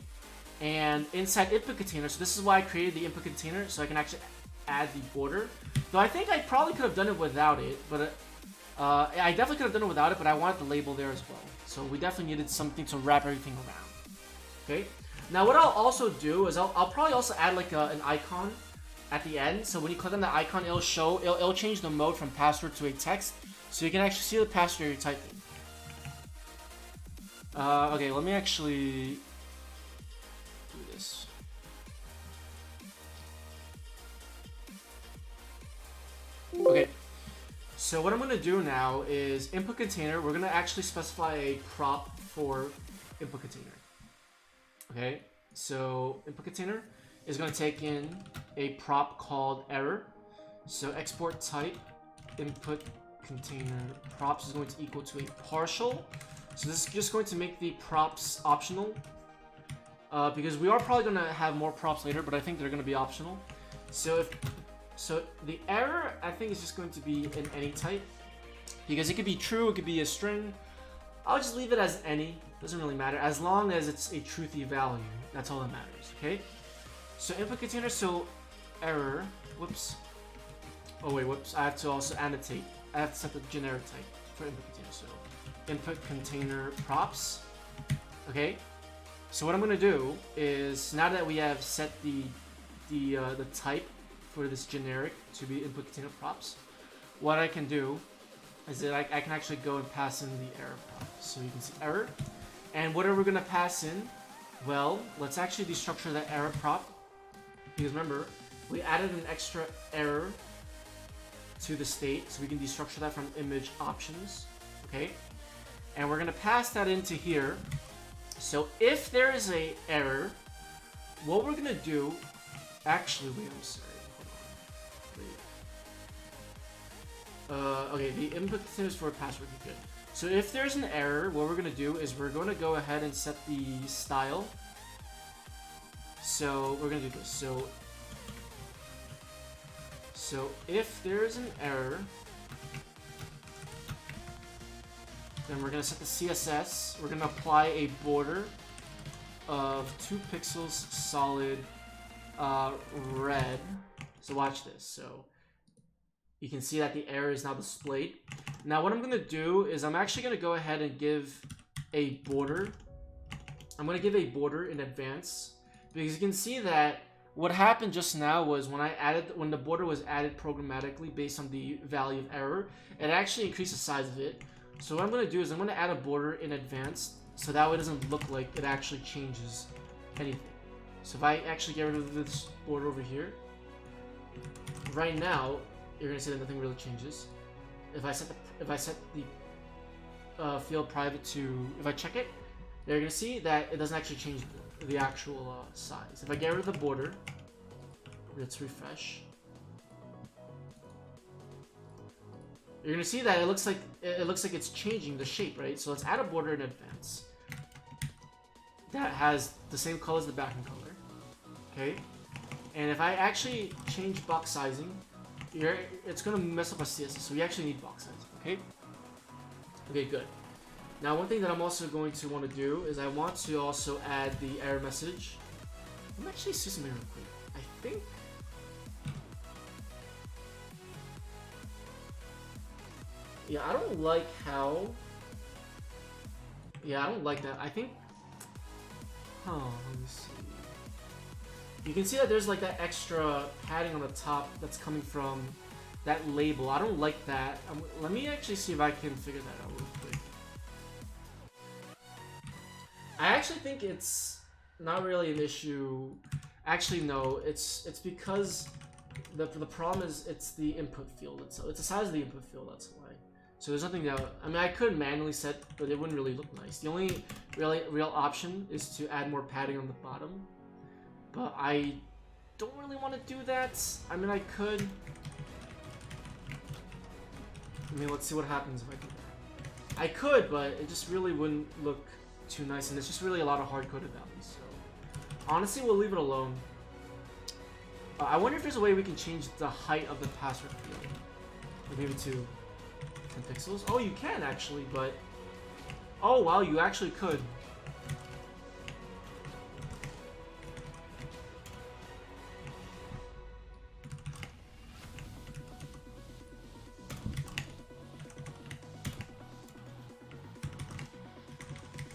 And inside input container, so this is why I created the input container, so I can actually add the border. Though I think I probably could have done it without it, but I definitely could have done it without it, but I wanted the label there as well. So we definitely needed something to wrap everything around. Okay. Now what I'll also do is I'll probably also add like an icon at the end. So when you click on the icon, it'll change the mode from password to a text, so you can actually see the password you're typing. Okay, let me actually do this. Okay. So what I'm going to do now is input container. We're going to actually specify a prop for input container. Okay, so input container is going to take in a prop called error. So export type input container props is going to equal to a partial. So this is just going to make the props optional, because we are probably going to have more props later, but I think they're going to be optional. So the error, I think, is just going to be an any type, because it could be true, it could be a string. I'll just leave it as any, doesn't really matter, as long as it's a truthy value. That's all that matters, okay? So input container, so error, whoops. Oh wait, whoops, I have to also annotate. I have to set the generic type for input container, so input container props, okay? So what I'm gonna do is, now that we have set the type for this generic to be input container props, what I can do is that I can actually go and pass in the error prop. So you can see error. And what are we gonna pass in? Well, let's actually destructure that error prop, because remember, we added an extra error to the state, so we can destructure that from image options, okay? And we're gonna pass that into here. So if there is a error, what we're gonna do, actually, wait, I'm sorry. Okay, the input containers for password is good. So if there's an error, what we're going to do is we're going to go ahead and set the style. So we're going to do this. So if there's an error, then we're going to set the CSS. We're going to apply a border of 2 pixels solid red. So watch this. So you can see that the error is now displayed. Now what I'm going to do is I'm actually going to go ahead and give a border. I'm going to give a border in advance, because you can see that what happened just now was when the border was added programmatically based on the value of error, it actually increased the size of it. So what I'm going to do is I'm going to add a border in advance, so that way it doesn't look like it actually changes anything. So if I actually get rid of this border over here, right now, you're gonna see that nothing really changes. If I set the field private to, if I check it, you're gonna see that it doesn't actually change the actual size. If I get rid of the border, let's refresh. You're gonna see that it looks like it's changing the shape, right? So let's add a border in advance that has the same color as the background color. Okay, and if I actually change box sizing, it's gonna mess up our CSS, so we actually need box sizing, okay? Okay, good. Now one thing that I'm also going to want to do is I want to also add the error message. Let me actually see something real quick. I think... yeah, I don't like how... yeah, I don't like that. I think... huh, let me see. You can see that there's like that extra padding on the top that's coming from that label. I don't like that. Let me actually see if I can figure that out real quick. I actually think it's not really an issue. Actually, no. It's because The problem is it's the input field itself. It's the size of the input field, that's why. So there's nothing that, I mean, I could manually set, but it wouldn't really look nice. The only real option is to add more padding on the bottom. But I don't really want to do that. I mean, I could. I mean, let's see what happens if I do that. I could, but it just really wouldn't look too nice, and it's just really a lot of hard-coded values. So honestly, we'll leave it alone. I wonder if there's a way we can change the height of the password field. Like maybe to 10 pixels. Oh, you can actually, but oh wow, you actually could.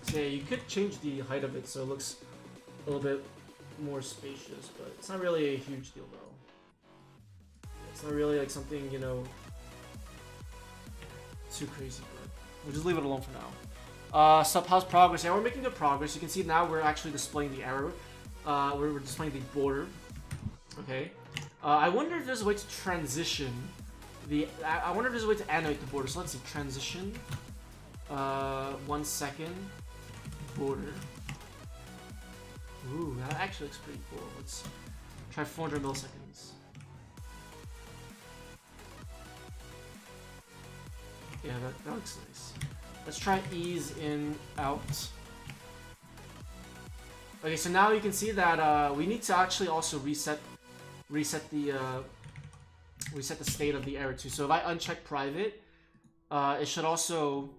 So yeah, you could change the height of it so it looks a little bit more spacious, but it's not really a huge deal though. It's not really like something, you know, too crazy, but we'll just leave it alone for now. Sub, how's progress? Yeah, we're making good progress. You can see now we're actually displaying the error. We're displaying the border. Okay. I wonder if there's a way to transition the. I wonder if there's a way to animate the border. So let's see. Transition. 1 second. Border. Ooh, that actually looks pretty cool. Let's try 400 milliseconds. Yeah, that looks nice. Let's try ease in, out. Okay, so now you can see that we need to actually also reset the state of the error too. So if I uncheck private, it should also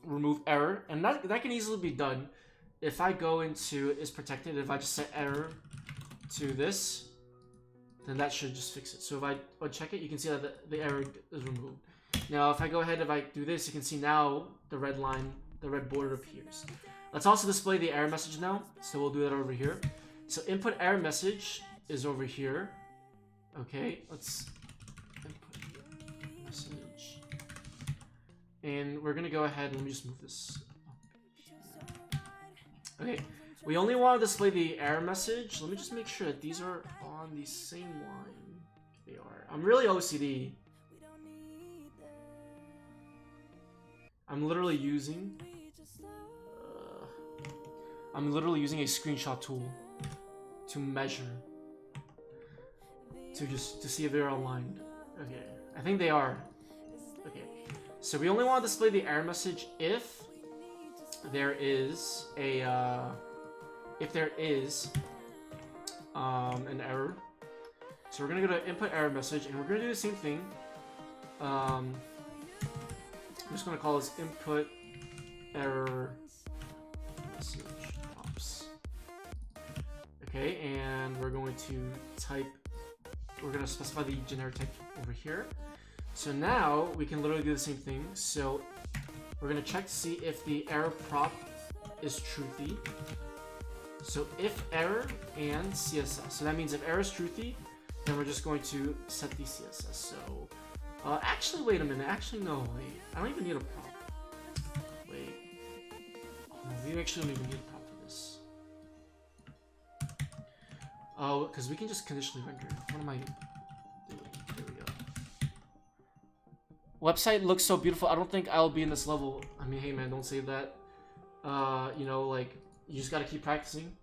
remove error, and that can easily be done. If I go into is protected, if I just set error to this, then that should just fix it. So if I uncheck it, you can see that the error is removed. Now if I go ahead, if I do this, you can see now the red line, the red border appears. Let's also display the error message now, so we'll do that over here. So input error message is over here. Okay, let's input message. And we're gonna go ahead, let me just move this. Okay, we only want to display the error message. Let me just make sure that these are on the same line. They are. I'm really OCD. I'm literally using a screenshot tool to measure, to see if they're aligned. Okay, I think they are. Okay, so we only want to display the error message if there is a an error. So we're gonna go to input error message, and we're gonna do the same thing. I'm just gonna call this input error message pops. Okay, and we're going to we're gonna specify the generic type over here. So now we can literally do the same thing. So we're gonna check to see if the error prop is truthy. So if error and CSS. So that means if error is truthy, then we're just going to set the CSS. So actually, wait a minute. Actually, no, wait. I don't even need a prop. Wait. No, we actually don't even need a prop for this. Oh, because we can just conditionally render. What am I doing? There we go. Website looks so beautiful. I don't think I'll be in this level. I mean, hey man, don't say that. You know, like, you just gotta keep practicing,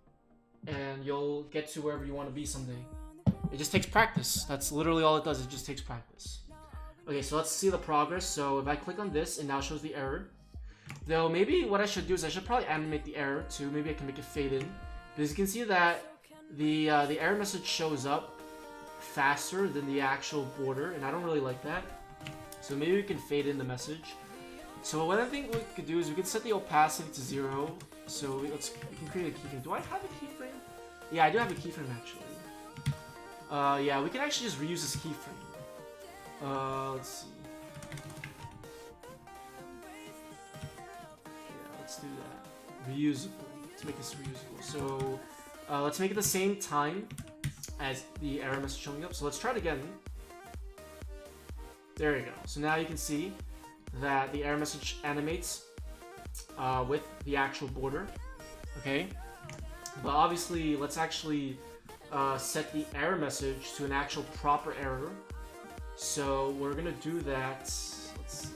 and you'll get to wherever you want to be someday. It just takes practice. That's literally all it does. It just takes practice. Okay, so let's see the progress. So if I click on this, it now shows the error. Though maybe what I should do is I should probably animate the error too. Maybe I can make it fade in, because you can see that the error message shows up faster than the actual border, and I don't really like that. So maybe we can fade in the message. So what I think we could do is we could set the opacity to 0. So we can create a keyframe. Do I have a keyframe? Yeah, I do have a keyframe actually. Yeah, we can actually just reuse this keyframe. Let's see. Yeah, let's do that. Reusable. Let's make this reusable. So let's make it the same time as the error message showing up. So let's try it again. There you go. So now you can see that the error message animates with the actual border. Okay, but obviously let's actually set the error message to an actual proper error. So we're gonna do that. Let's see.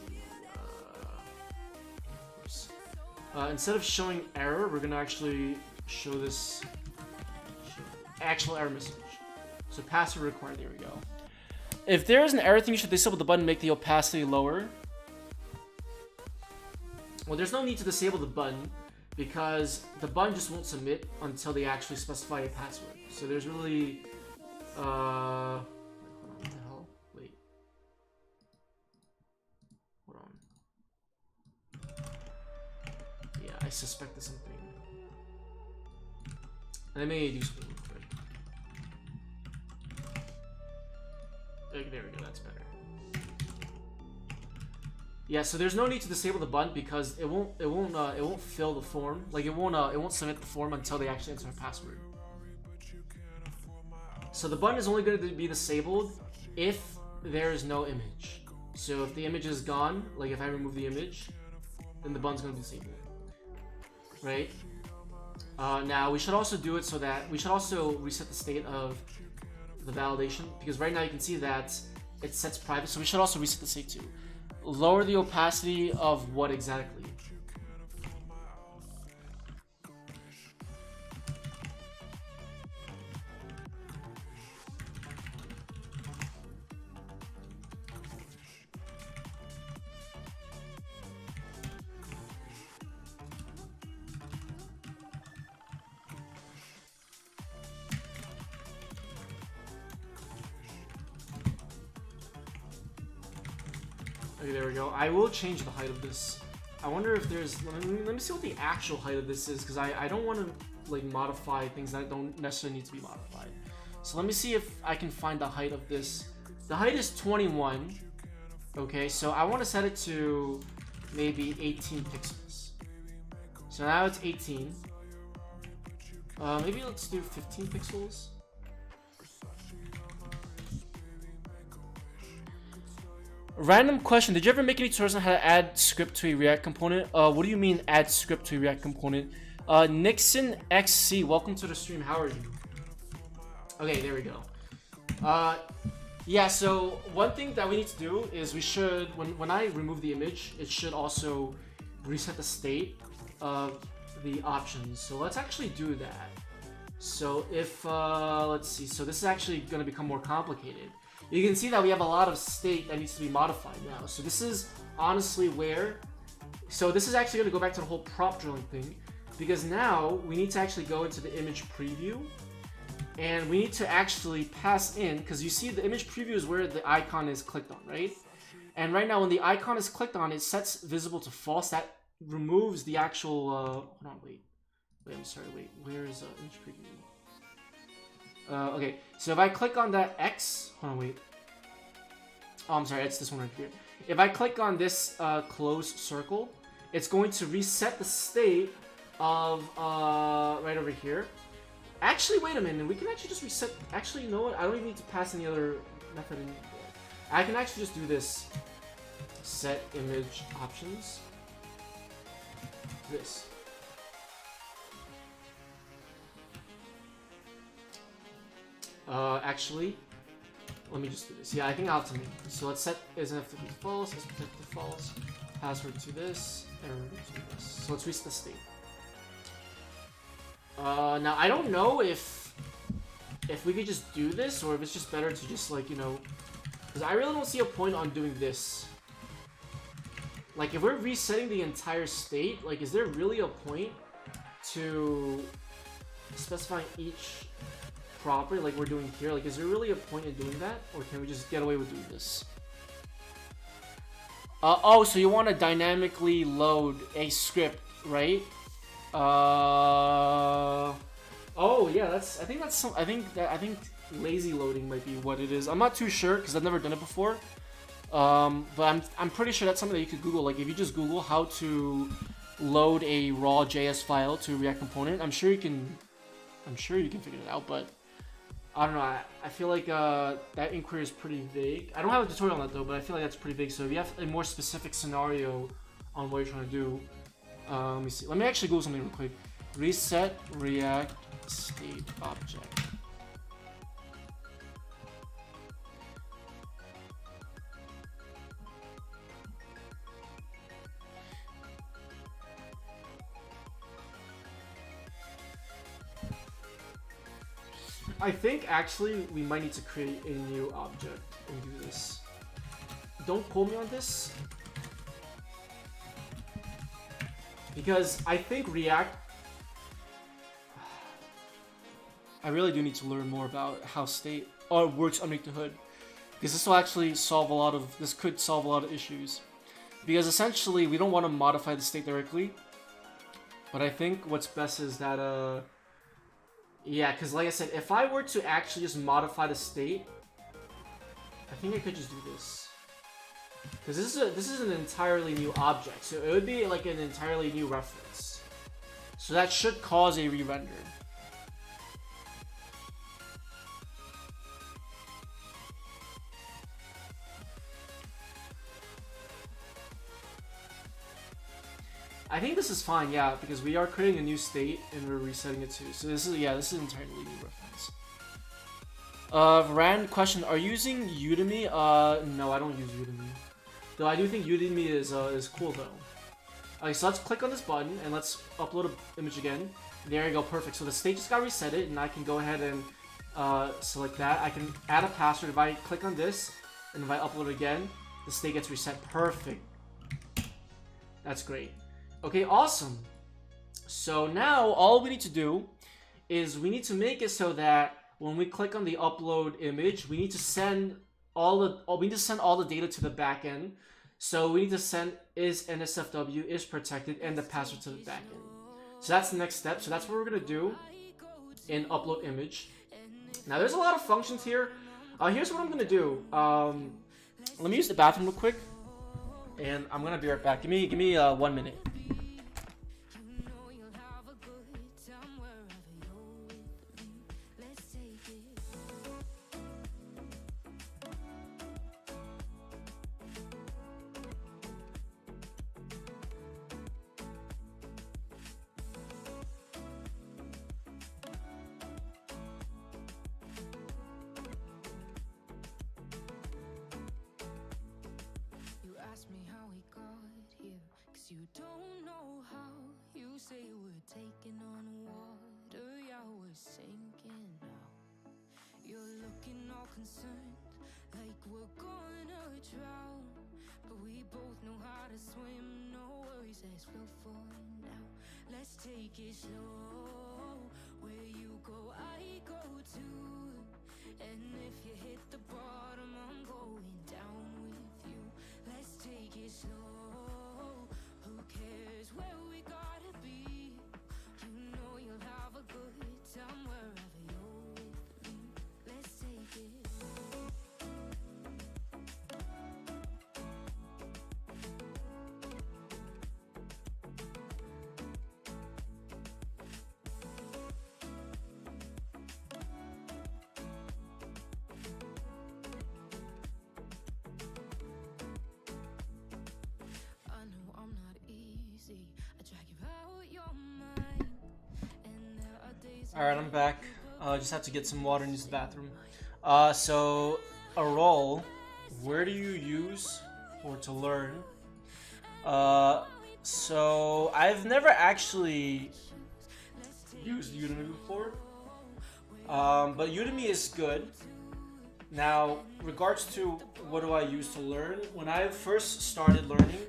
Instead of showing error, we're gonna actually show this actual error message. So password required. There we go. If there is an error thing, you should disable the button and make the opacity lower. Well, there's no need to disable the button because the button just won't submit until they actually specify a password. So there's really, hold on, what the hell? Wait. Hold on. Yeah, I suspect there's something. Let me do something real quick. There we go, that's better. Yeah, so there's no need to disable the button because it won't fill the form. Like it won't submit the form until they actually enter a password. So the button is only going to be disabled if there is no image. So if the image is gone, like if I remove the image, then the button's going to be disabled. Right? Now we should also do it so that we should also reset the state of the validation, because right now you can see that it sets private, so we should also reset the state too. Lower the opacity of what exactly? Okay, there we go. I will change the height of this. I wonder if there's... Let me see what the actual height of this is, because I don't want to like modify things that don't necessarily need to be modified. So let me see if I can find the height of this. The height is 21. Okay, so I want to set it to maybe 18 pixels. So now it's 18. Maybe let's do 15 pixels. Random question, did you ever make any tutorials on how to add script to a React component? What do you mean add script to a React component? Nixon XC, welcome to the stream, how are you? Okay, there we go. Yeah, so one thing that we need to do is we should, when I remove the image, it should also reset the state of the options. So let's actually do that. So if, let's see, so this is actually going to become more complicated. You can see that we have a lot of state that needs to be modified now. So this is honestly where, so this is actually going to go back to the whole prop drilling thing, because now we need to actually go into the image preview and we need to actually pass in, because you see the image preview is where the icon is clicked on, right? And right now when the icon is clicked on, it sets visible to false. That removes the actual, hold on, wait, I'm sorry, wait, where is image preview? Okay, so if I click on that X, hold on, wait. Oh, I'm sorry, it's this one right here. If I click on this closed circle, it's going to reset the state of right over here. Actually, wait a minute, we can actually just reset. Actually, you know what? I don't even need to pass any other method in there. I can actually just do this set image options. This. Actually, let me just do this. Yeah, I think I'll have to make this. So let's set NSFW to false, NSFW to false, password to this, error to this. So let's reset the state. Now I don't know if we could just do this or if it's just better to just like, you know, because I really don't see a point on doing this. Like if we're resetting the entire state, like is there really a point to specifying each property like we're doing here? Like is there really a point in doing that, or can we just get away with doing this? Oh, so you want to dynamically load a script, right? Oh yeah, I think lazy loading might be what it is. I'm not too sure because I've never done it before. But I'm pretty sure that's something that you could Google. Like if you just Google how to load a raw JS file to a React component, I'm sure you can figure it out, but I don't know, I feel like that inquiry is pretty vague. I don't have a tutorial on that though, but I feel like that's pretty vague. So if you have a more specific scenario on what you're trying to do, let me see. Let me actually Google something real quick. Reset React state object. I think actually we might need to create a new object and do this. Don't quote me on this, because I think React. I really do need to learn more about how state works underneath the hood, because this will actually solve a lot of. This could solve a lot of issues, because essentially we don't want to modify the state directly. But I think what's best is that yeah, because like I said, if I were to actually just modify the state, I think I could just do this. Because this is an entirely new object, so it would be like an entirely new reference. So that should cause a re-render. I think this is fine, yeah, because we are creating a new state and we're resetting it too. So this is, yeah, this is an entirely new reference. Rand question: are you using Udemy? No, I don't use Udemy. Though I do think Udemy is cool though. Okay, so let's click on this button and let's upload an image again. There you go, perfect. So the state just got reset it, and I can go ahead and select that. I can add a password if I click on this, and if I upload it again, the state gets reset. Perfect. That's great. Okay, awesome. So now all we need to do is we need to make it so that when we click on the upload image, we need to send all the data to the backend. So we need to send is NSFW is protected and the password to the backend. So that's the next step. So that's what we're gonna do in upload image. Now there's a lot of functions here. Here's what I'm gonna do. Let me use the bathroom real quick, and I'm gonna be right back. Give me 1 minute. You don't know how. You say we're taking on water, yeah, we're sinking now. You're looking all concerned, like we're gonna drown. But we both know how to swim, no worries as we'll fall now. Let's take it slow. Where you go, I go too. And if you hit the bottom, I'm going down with you. Let's take it slow. Who cares where we gotta be? You know you'll have a good time wherever you're with me. Let's take it. I know I'm not easy. I drag you out your mind. And there are days. Alright, I'm back. Just have to get some water and use the bathroom. So a role, where do you use or to learn? So I've never actually used Udemy before. But Udemy is good. Now, regards to what do I use to learn, when I first started learning,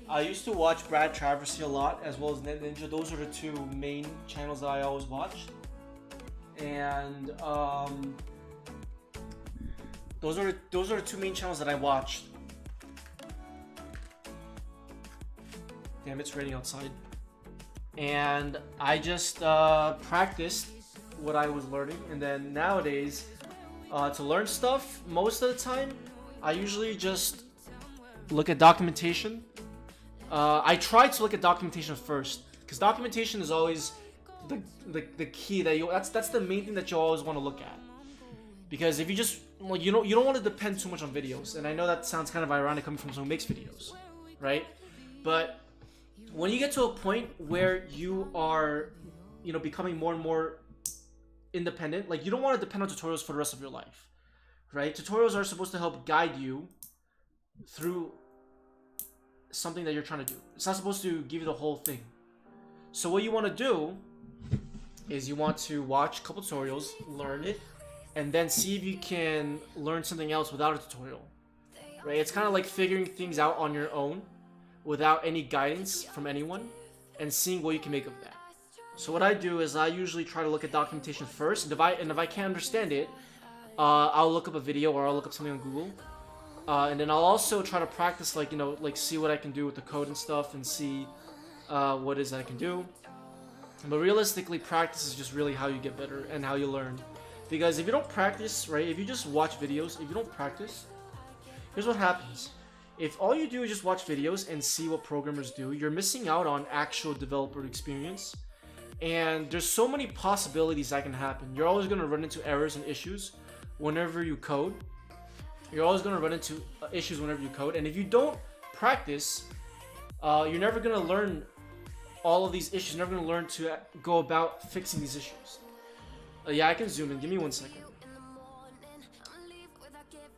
I used to watch Brad Traversy a lot, as well as Net Ninja. Those are the two main channels that I always watched. And those are the two main channels that I watched. Damn, it's raining outside. And I just practiced what I was learning, and then nowadays, to learn stuff, most of the time, I usually just look at documentation. I try to look at documentation first, because documentation is always the key that that's the main thing that you always want to look at. Because if you just, well, you don't want to depend too much on videos, and I know that sounds kind of ironic coming from someone who makes videos, right? But when you get to a point where you are, becoming more and more independent, like you don't want to depend on tutorials for the rest of your life, right? Tutorials are supposed to help guide you through something that you're trying to do. It's not supposed to give you the whole thing. So what you want to do is you want to watch a couple tutorials, learn it, and then see if you can learn something else without a tutorial. Right? It's kind of like figuring things out on your own without any guidance from anyone and seeing what you can make of that. So what I do is I usually try to look at documentation first, and if I can't understand it, I'll look up a video or I'll look up something on Google. And then I'll also try to practice, like, see what I can do with the code and stuff, and see what it is I can do. But realistically, practice is just really how you get better and how you learn. Because if you don't practice, right, if you just watch videos, if you don't practice, here's what happens. If all you do is just watch videos and see what programmers do, you're missing out on actual developer experience. And there's so many possibilities that can happen. You're always going to run into errors and issues whenever you code. You're always going to run into issues whenever you code. And if you don't practice, you're never going to learn all of these issues. You're never going to learn to go about fixing these issues. Yeah, I can zoom in. Give me 1 second.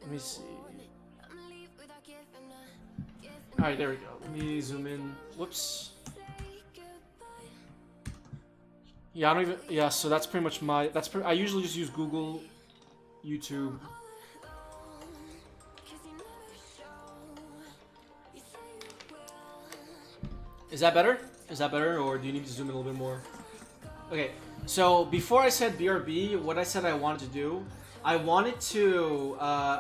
Let me see. Alright, there we go. Let me zoom in. Whoops. Yeah, I don't even. Yeah, so that's pretty much my. I usually just use Google, YouTube. Is that better? Is that better, or do you need to zoom in a little bit more? Okay, so before I said BRB, what I said I wanted to do, I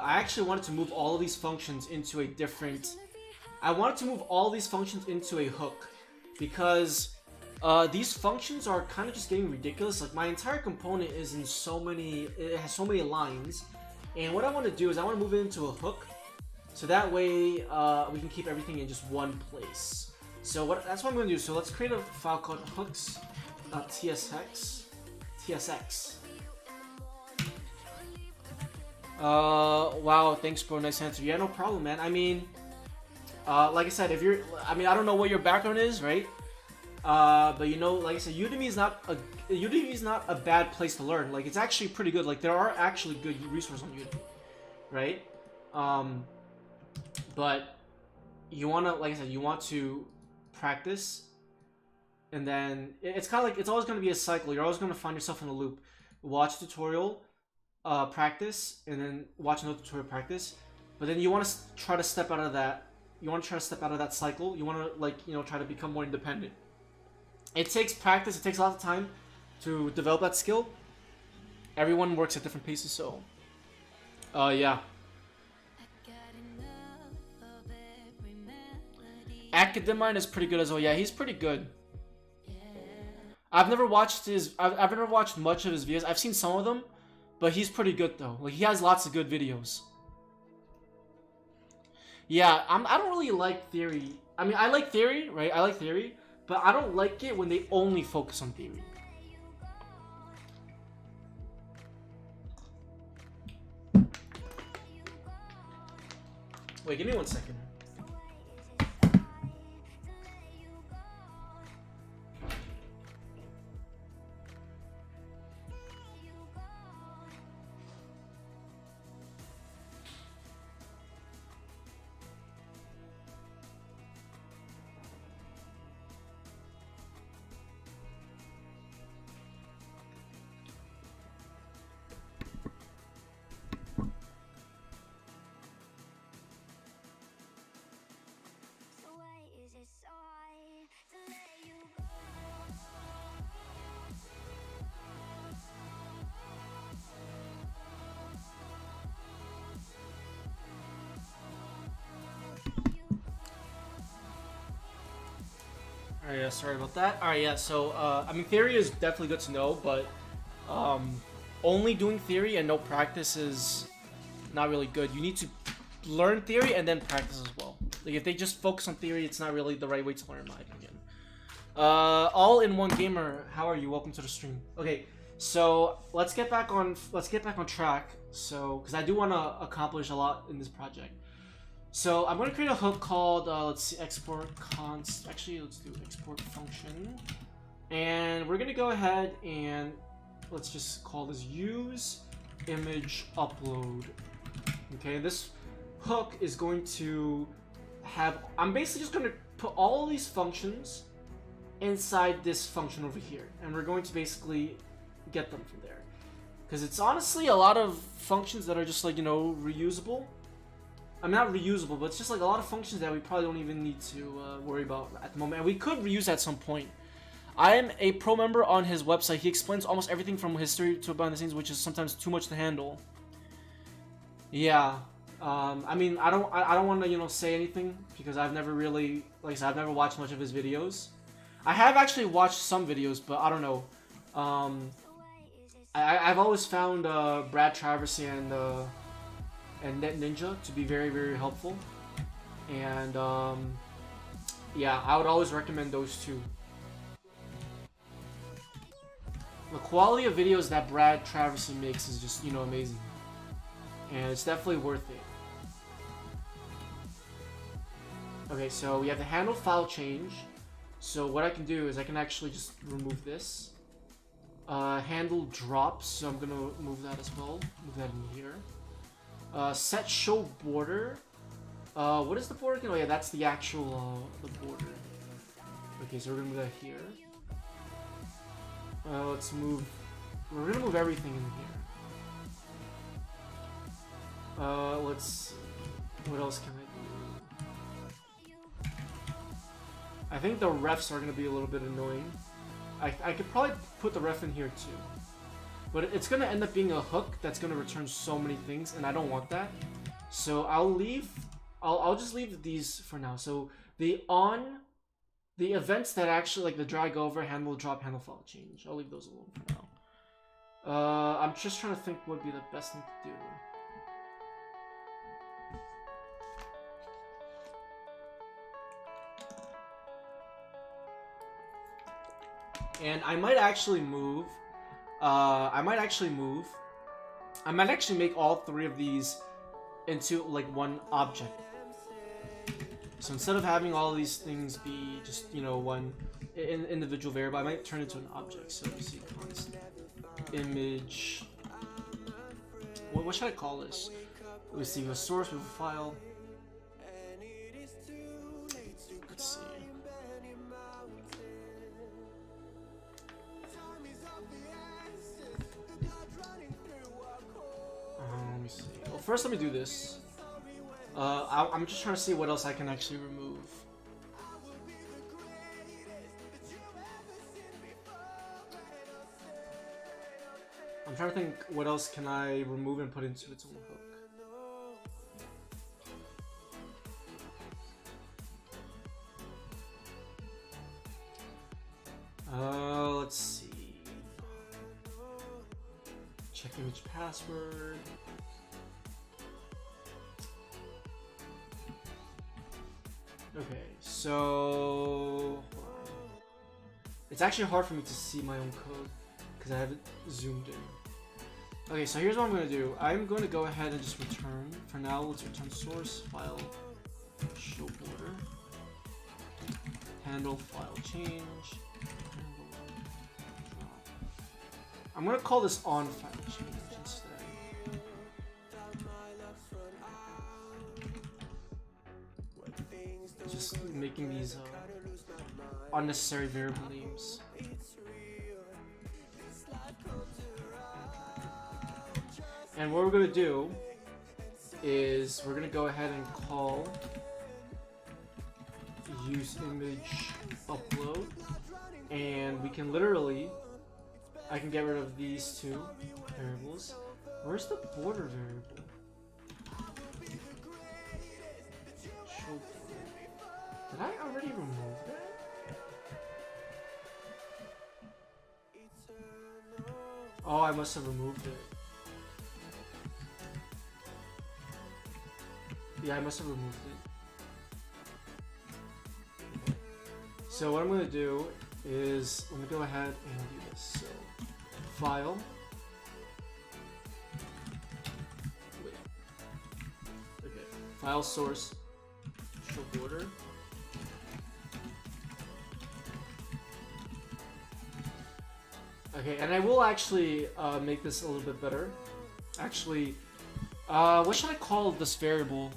actually wanted to move all of these functions into a different. I wanted to move all these functions into a hook, because these functions are kind of just getting ridiculous. Like, my entire component is in so many. It has so many lines, and what I want to do is I want to move it into a hook, so that way we can keep everything in just one place. So that's what I'm going to do. So let's create a file called hooks.tsx. Wow, thanks bro, nice answer. Yeah, no problem, man. I mean, like I said, I don't know what your background is, right? But like I said, Udemy is not a bad place to learn. Like, it's actually pretty good. Like, there are actually good resources on Udemy, right? But you wanna, like I said, you want to practice, and then it's kind of like, it's always going to be a cycle. You're always going to find yourself in a loop. Watch a tutorial, practice, and then watch another tutorial, practice. But then you want to try to step out of that. You want to try to step out of that cycle. You want to, like, try to become more independent. It takes practice. It takes a lot of time to develop that skill. Everyone works at different paces, so yeah. Academine is pretty good as well. Yeah, he's pretty good. I've never watched much of his videos. I've seen some of them, but he's pretty good though. Like, he has lots of good videos. Yeah, I don't really like theory. I mean, I like theory, right? I like theory, but I don't like it when they only focus on theory. Wait, give me 1 second. Alright, yeah, sorry about that. Alright, yeah, so, I mean, theory is definitely good to know, but, only doing theory and no practice is not really good. You need to learn theory and then practice as well. Like, if they just focus on theory, it's not really the right way to learn, in my opinion. All-in-one gamer, how are you? Welcome to the stream. Okay, so, let's get back on track, so, because I do want to accomplish a lot in this project. So I'm going to create a hook called, let's see, export const. Actually, let's do export function. And we're going to go ahead and let's just call this use image upload. Okay, this hook is going to have, I'm basically just going to put all of these functions inside this function over here. And we're going to basically get them from there. Because it's honestly a lot of functions that are just like, you know, reusable. I mean, not reusable, but it's just like a lot of functions that we probably don't even need to worry about at the moment. And we could reuse at some point. I am a pro member on his website. He explains almost everything from history to behind the scenes, which is sometimes too much to handle. Yeah. I mean, I don't want to, you know, say anything because I've never really, like I said, I've never watched much of his videos. I have actually watched some videos, but I don't know. I've always found Brad Traversy and Net Ninja to be very, very helpful. And yeah, I would always recommend those two. The quality of videos that Brad Traversy makes is just, you know, amazing. And it's definitely worth it. Okay, so we have the handle file change. So what I can do is I can actually just remove this. Handle drops, so I'm gonna move that as well. Move that in here. Set show border. What is the border again? Oh yeah, that's the actual the border. Okay, so we're gonna move that here. Let's move. We're gonna move everything in here. Let's see. What else can I do? I think the refs are gonna be a little bit annoying. I could probably put the ref in here too. But it's gonna end up being a hook that's gonna return so many things, and I don't want that. So I'll just leave these for now. So the events that actually, like the drag over, handle drop, handle file change, I'll leave those alone for now. I'm just trying to think what would be the best thing to do. And I might actually move. I might actually make all three of these into like one object. So instead of having all of these things be just, you know, one individual variable, I might turn it to an object. So you see constant image. What should I call this? Let's see, a source with a file. Let's see. Let me see. Well, first let me do this. I'm just trying to see what else I can actually remove. I'm trying to think what else can I remove and put into its own hook. Let's see. Check image password. Okay, so it's actually hard for me to see my own code because I have it zoomed in. Okay, so here's what I'm going to do. I'm going to go ahead and just return. For now, let's return source file show border, handle file change. I'm going to call this on file change instead. Just making these unnecessary variable names. And what we're going to do is we're going to go ahead and call use image upload, and we can literally, I can get rid of these two variables. Where's the border variable? Show border. Did I already remove that? Oh, I must have removed it. Yeah, I must have removed it. So what I'm going to do is, let me go ahead and do this. So, file. Wait. Okay, file source, show border. Okay, and I will actually make this a little bit better. Actually, what should I call this variable?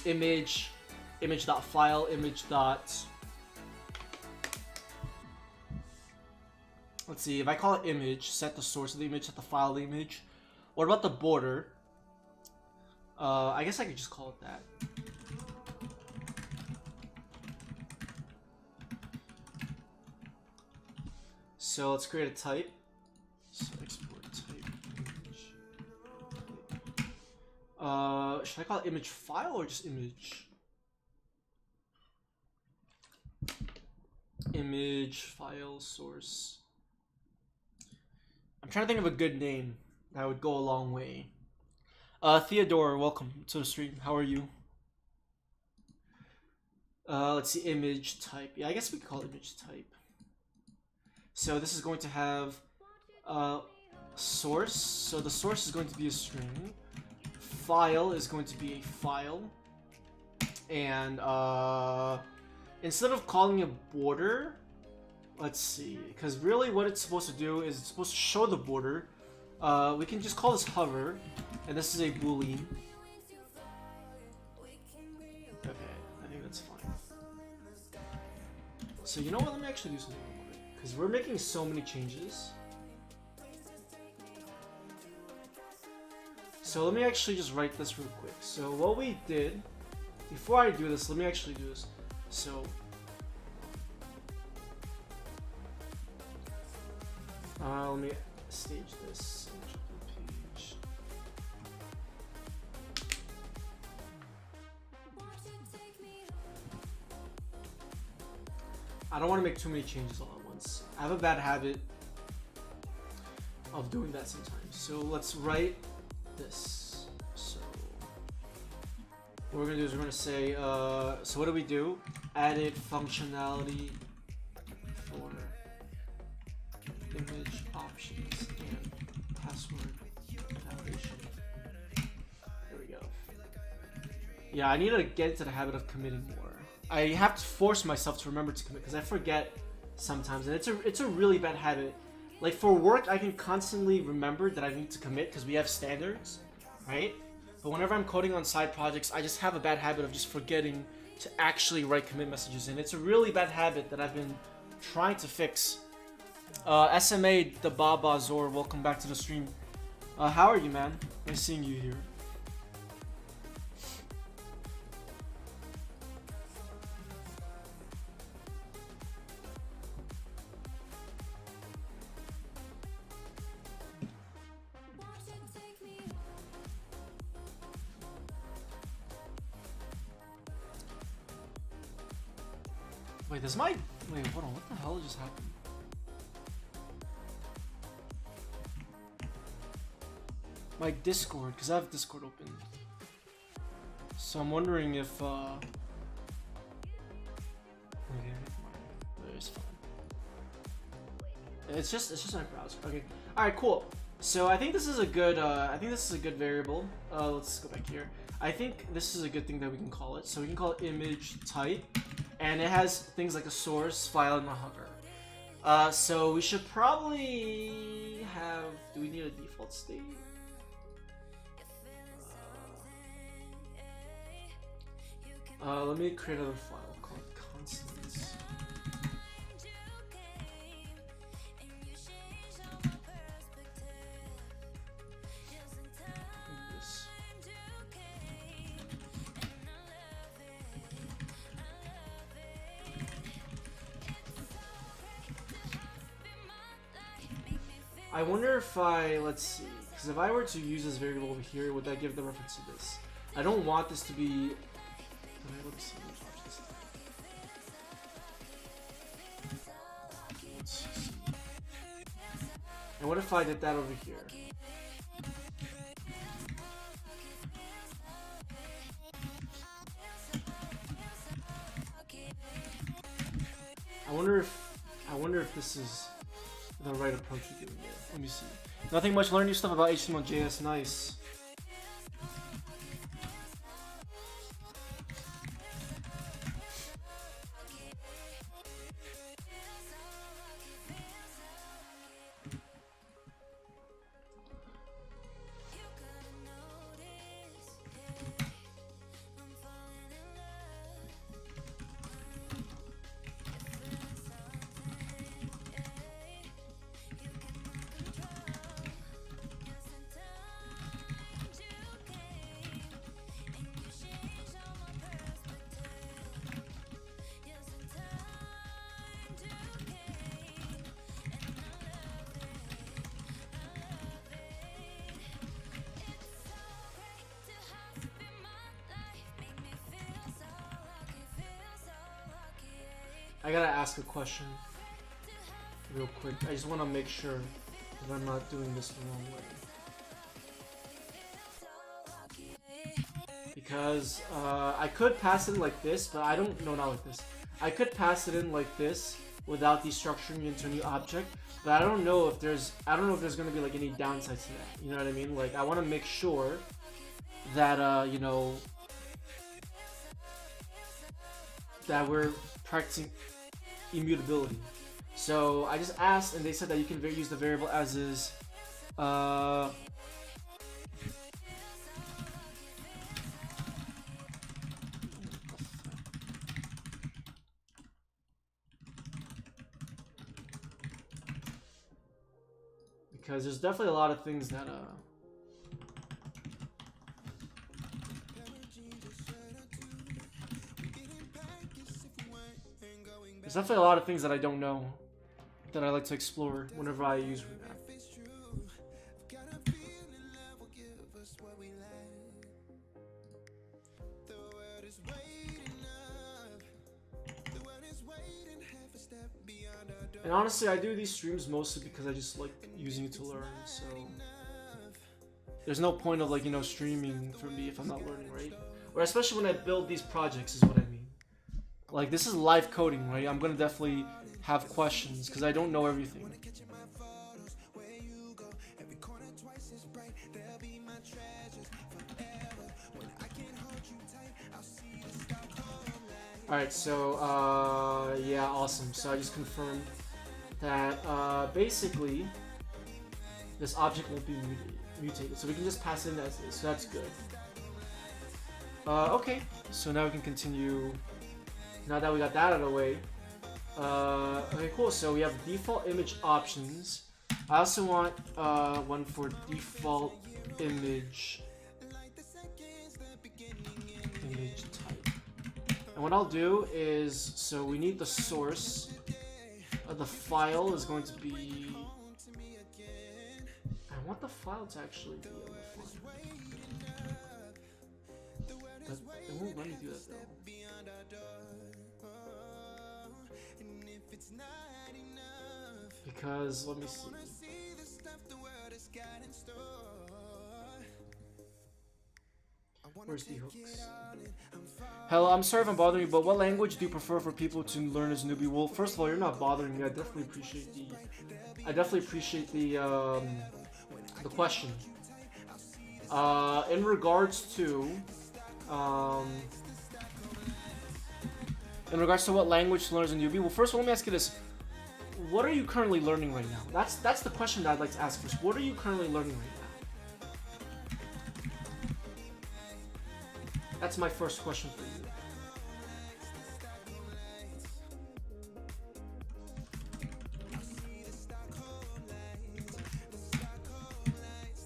Image.file, Let's see, if I call it image, set the source of the image, set the file of the image. What about the border? I guess I could just call it that. So let's create a type. So export type image. Should I call it image file or just image? Image file source. I'm trying to think of a good name that would go a long way. Theodore, welcome to the stream. How are you? Let's see, image type. Yeah, I guess we could call it image type. So this is going to have source. So the source is going to be a string. File is going to be a file. And instead of calling it border, let's see, because really what it's supposed to do is it's supposed to show the border. We can just call this hover, and this is a boolean. Okay, I think that's fine. So you know what, let me actually do something real quick, because we're making so many changes. So let me actually just write this real quick. So what we did, before I do this, let me actually do this. So let me stage this. Page. I don't want to make too many changes all at once. I have a bad habit of doing that sometimes. So let's write this. So what we're gonna do is we're gonna say, so what do we do? Added functionality for image options and password validation. There we go. Yeah, I need to get into the habit of committing more. I have to force myself to remember to commit because I forget sometimes, and it's a really bad habit. Like for work, I can constantly remember that I need to commit because we have standards, right? But whenever I'm coding on side projects, I just have a bad habit of just forgetting to actually write commit messages, and it's a really bad habit that I've been trying to fix. SMA the Baba Zor, welcome back to the stream. How are you, man? Nice seeing you here. Wait, this might... Wait, hold on. What the hell just happened? My Discord, because I have Discord open. So I'm wondering if... Okay, it's fine. It's just my browser. Okay. Alright, cool. So I think this is a good... variable. Let's go back here. I think this is a good thing that we can call it. So we can call it image type. And it has things like a source, file, and a hover. So we should probably have... Do we need a default state? Let me create another file called constants. I wonder if let's see, because if I were to use this variable over here, would that give the reference to this? I don't want this to be... Let's see. And what if I did that over here? I wonder if this is the right approach to doing it. Let me see. Nothing much. Learn new stuff about HTML/JS. Nice. I gotta ask a question real quick. I just want to make sure that I'm not doing this the wrong way. Because I could pass it in like this, but I don't, no, not like this. I could pass it in like this without destructuring into a new object, but I don't know if there's gonna be like any downsides to that. You know what I mean? Like I want to make sure that you know, that we're practicing immutability. So I just asked, and they said that you can use the variable as is. Because there's definitely a lot of things that there's definitely a lot of things that I don't know that I like to explore whenever I use Remap. And honestly, I do these streams mostly because I just like using it to learn, so there's no point of like, you know, streaming for me if I'm not learning, right? Or especially when I build these projects is what I mean. Like this is live coding, right? I'm gonna definitely have questions because I don't know everything. Alright, so yeah, awesome. So I just confirmed that basically this object won't be mutated, so we can just pass it in as is, so that's good. Okay, so now we can continue. Now that we got that out of the way, okay, cool. So we have default image options. I also want one for default image type. And what I'll do is, so we need the source. The file is going to be. I want the file to actually be on the file. But it won't let me do that though. Because, let me see. Where's the hooks? Hello, I'm sorry if I'm bothering you, but what language do you prefer for people to learn as newbie? Well, first of all, you're not bothering me. I definitely appreciate the question. In regards to what language to learn as a newbie, well, first of all, let me ask you this: what are you currently learning right now? That's the question that I'd like to ask first. What are you currently learning right now? That's my first question for you.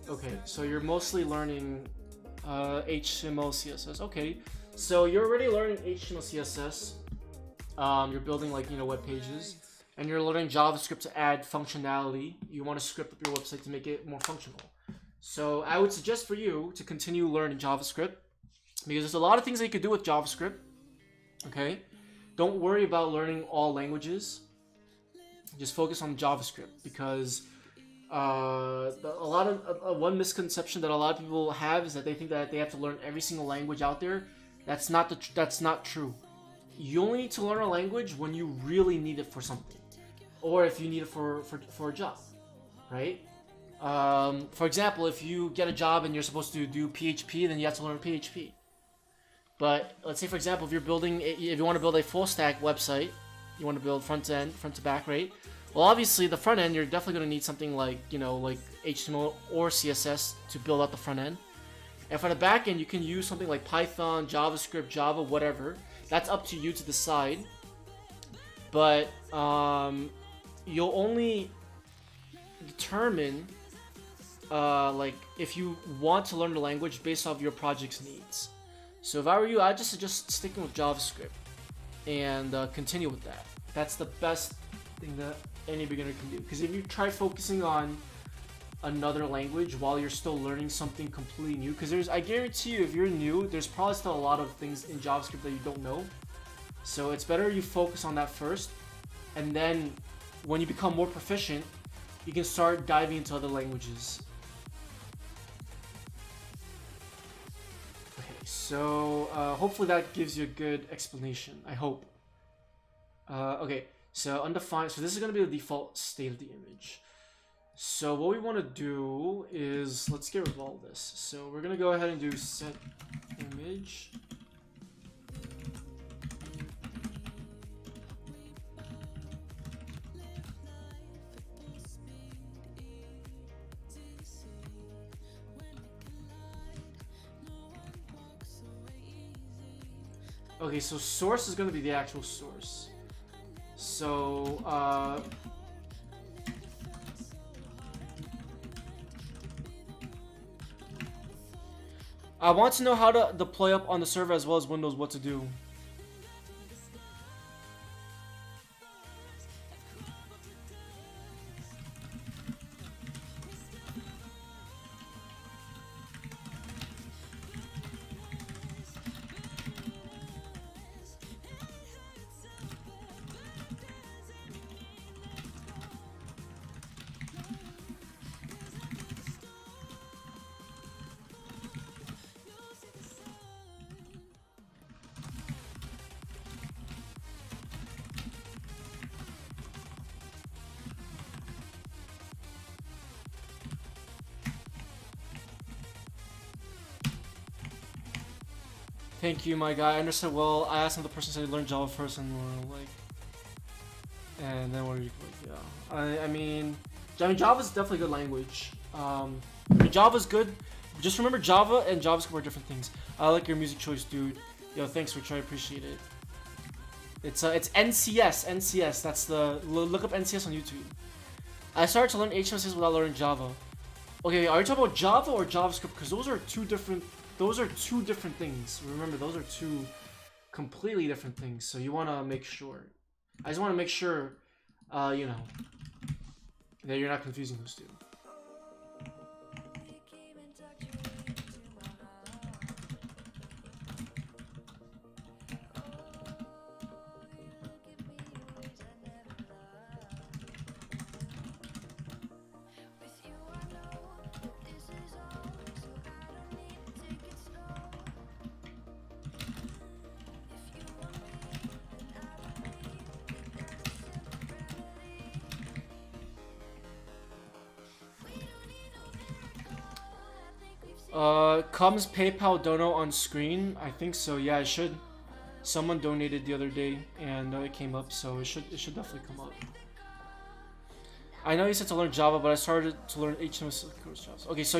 Okay, so you're mostly learning HTML, CSS. Okay, so you're already learning HTML, CSS. You're building like, you know, web pages, and you're learning JavaScript to add functionality. You want to script up your website to make it more functional. So I would suggest for you to continue learning JavaScript, because there's a lot of things that you could do with JavaScript. Okay, don't worry about learning all languages. Just focus on JavaScript, because one misconception that a lot of people have is that they think that they have to learn every single language out there. That's not true. You only need to learn a language when you really need it for something, or if you need it for a job, right? For example, if you get a job and you're supposed to do PHP, then you have to learn PHP. But let's say, for example, if you want to build a full stack website, you want to build front to back, right? Well, obviously the front end, you're definitely going to need something like, you know, like HTML or CSS to build out the front end. And for the back end, you can use something like Python, JavaScript, Java, whatever. That's up to you to decide. But you'll only determine like if you want to learn the language based off your project's needs. So if I were you, I'd just suggest sticking with JavaScript and continue with that. That's the best thing that any beginner can do. Because if you try focusing on another language while you're still learning something completely new, because I guarantee you, if you're new, there's probably still a lot of things in JavaScript that you don't know. So it's better you focus on that first, and then when you become more proficient, you can start diving into other languages. Okay, so hopefully that gives you a good explanation. I hope. Okay, so undefined. So this is gonna be the default state of the image. So what we want to do is, let's get rid of all this. So we're gonna go ahead and do set image. Okay, so source is gonna be the actual source. So I want to know how to deploy up on the server as well as Windows, what to do. Thank you, my guy. I understood well. I asked him, the person said he learned Java first, and we're like, and then what are you like? Yeah, I mean, Java's definitely a good language. I mean, Java's good. Just remember, Java and JavaScript are different things. I like your music choice, dude. Yo, thanks, Rich. I appreciate it. It's NCS. That's the look up NCS on YouTube. I started to learn HTML without learning Java. Okay, are you talking about Java or JavaScript? Because those are two different. Those are two different things. Remember, those are two completely different things. So you want to make sure. I just want to make sure, you know, that you're not confusing those two. Comes PayPal dono on screen? I think so. Yeah, it should. Someone donated the other day, and it came up, so it should definitely come up. I know you said to learn Java, but I started to learn HTML. Okay, so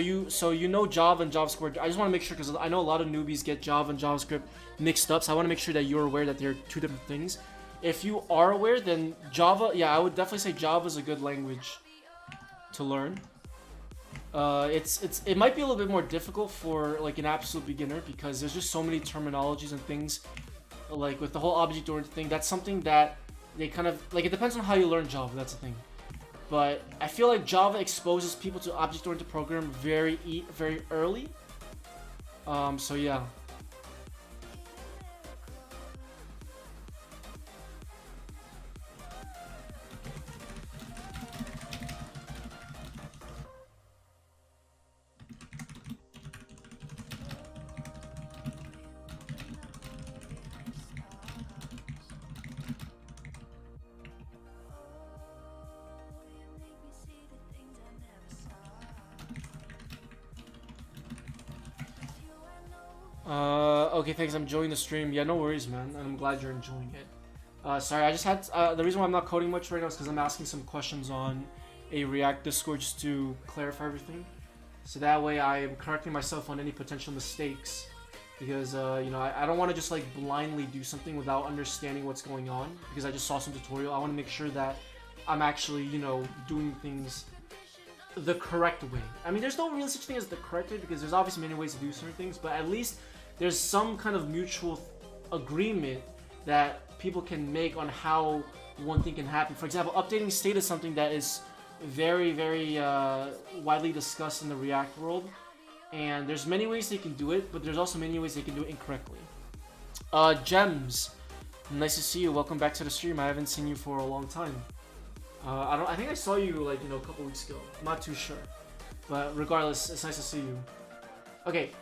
you know Java and JavaScript. I just want to make sure because I know a lot of newbies get Java and JavaScript mixed up, so I want to make sure that you're aware that they're two different things. If you are aware, then Java, yeah, I would definitely say Java is a good language to learn. It might be a little bit more difficult for like an absolute beginner because there's just so many terminologies and things. Like with the whole object-oriented thing, that's something that they kind of like. It depends on how you learn Java. That's the thing. But I feel like Java exposes people to object-oriented programming very early. So yeah. Okay, thanks. I'm enjoying the stream. Yeah, no worries, man. I'm glad you're enjoying it. Sorry, I just had the reason why I'm not coding much right now is because I'm asking some questions on a React Discord just to clarify everything. So that way I am correcting myself on any potential mistakes. Because, you know, I don't want to just like blindly do something without understanding what's going on. Because I just saw some tutorial. I want to make sure that I'm actually, you know, doing things the correct way. I mean, there's no real such thing as the correct way because there's obviously many ways to do certain things, but at least there's some kind of mutual agreement that people can make on how one thing can happen. For example, updating state is something that is very widely discussed in the React world, and there's many ways they can do it, but there's also many ways they can do it incorrectly. Gems, Nice to see you. Welcome back to the stream. I haven't seen you for a long time. I think I saw you like a couple weeks ago. I'm not too sure, but regardless, it's nice to see you. Okay,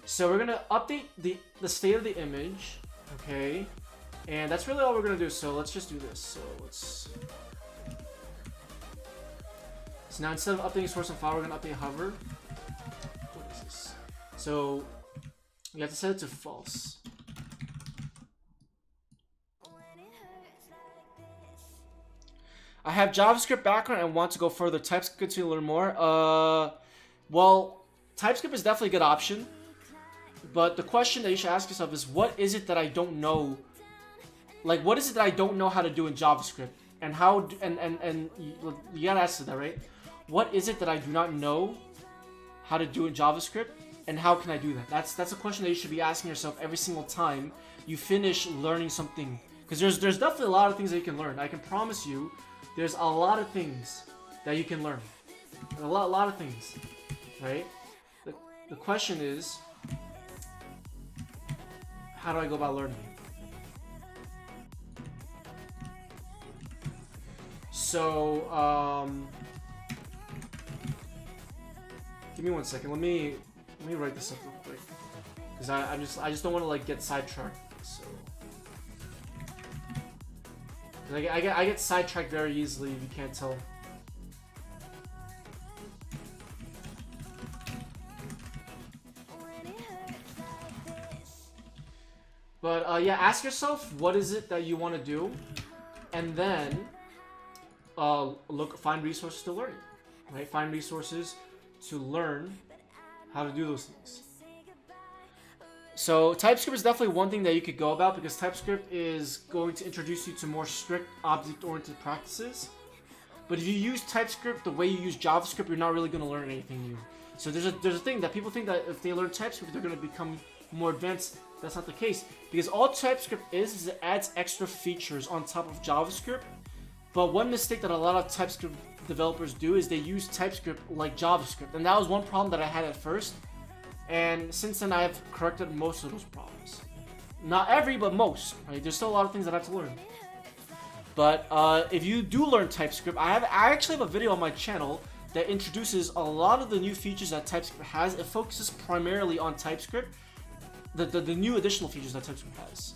so we're gonna update the state of the image. Okay, and that's really all we're gonna do. So let's just do this. So now instead of updating source and file, we're gonna update hover. What is this? So you have to set it to false. I have JavaScript background and want to go further. TypeScript continue to learn more. Well, TypeScript is definitely a good option. But the question that you should ask yourself is, what is it that I don't know? Like, what is it that I don't know how to do in JavaScript? And how? And you gotta answer that, right? What is it that I do not know how to do in JavaScript? And how can I do that? That's a question that you should be asking yourself every single time you finish learning something. Because there's definitely a lot of things that you can learn. I can promise you. There's a lot of things that you can learn. A lot of things, right? The question is, how do I go about learning? So, give me 1 second. Let me write this up real quick, because I just don't want to like get sidetracked. So. I get sidetracked very easily if you can't tell. But yeah, ask yourself what is it that you want to do, and then find resources to learn, right? Find resources to learn how to do those things. So TypeScript is definitely one thing that you could go about, because TypeScript is going to introduce you to more strict object-oriented practices. But if you use TypeScript the way you use JavaScript, you're not really going to learn anything new. So there's a thing that people think that if they learn TypeScript, they're going to become more advanced. That's not the case, because all TypeScript is it adds extra features on top of JavaScript. But one mistake that a lot of TypeScript developers do is they use TypeScript like JavaScript, and that was one problem that I had at first. And since then, I've corrected most of those problems. Not every, but most. Right? There's still a lot of things that I have to learn. But if you do learn TypeScript, I actually have a video on my channel that introduces a lot of the new features that TypeScript has. It focuses primarily on TypeScript, the new additional features that TypeScript has.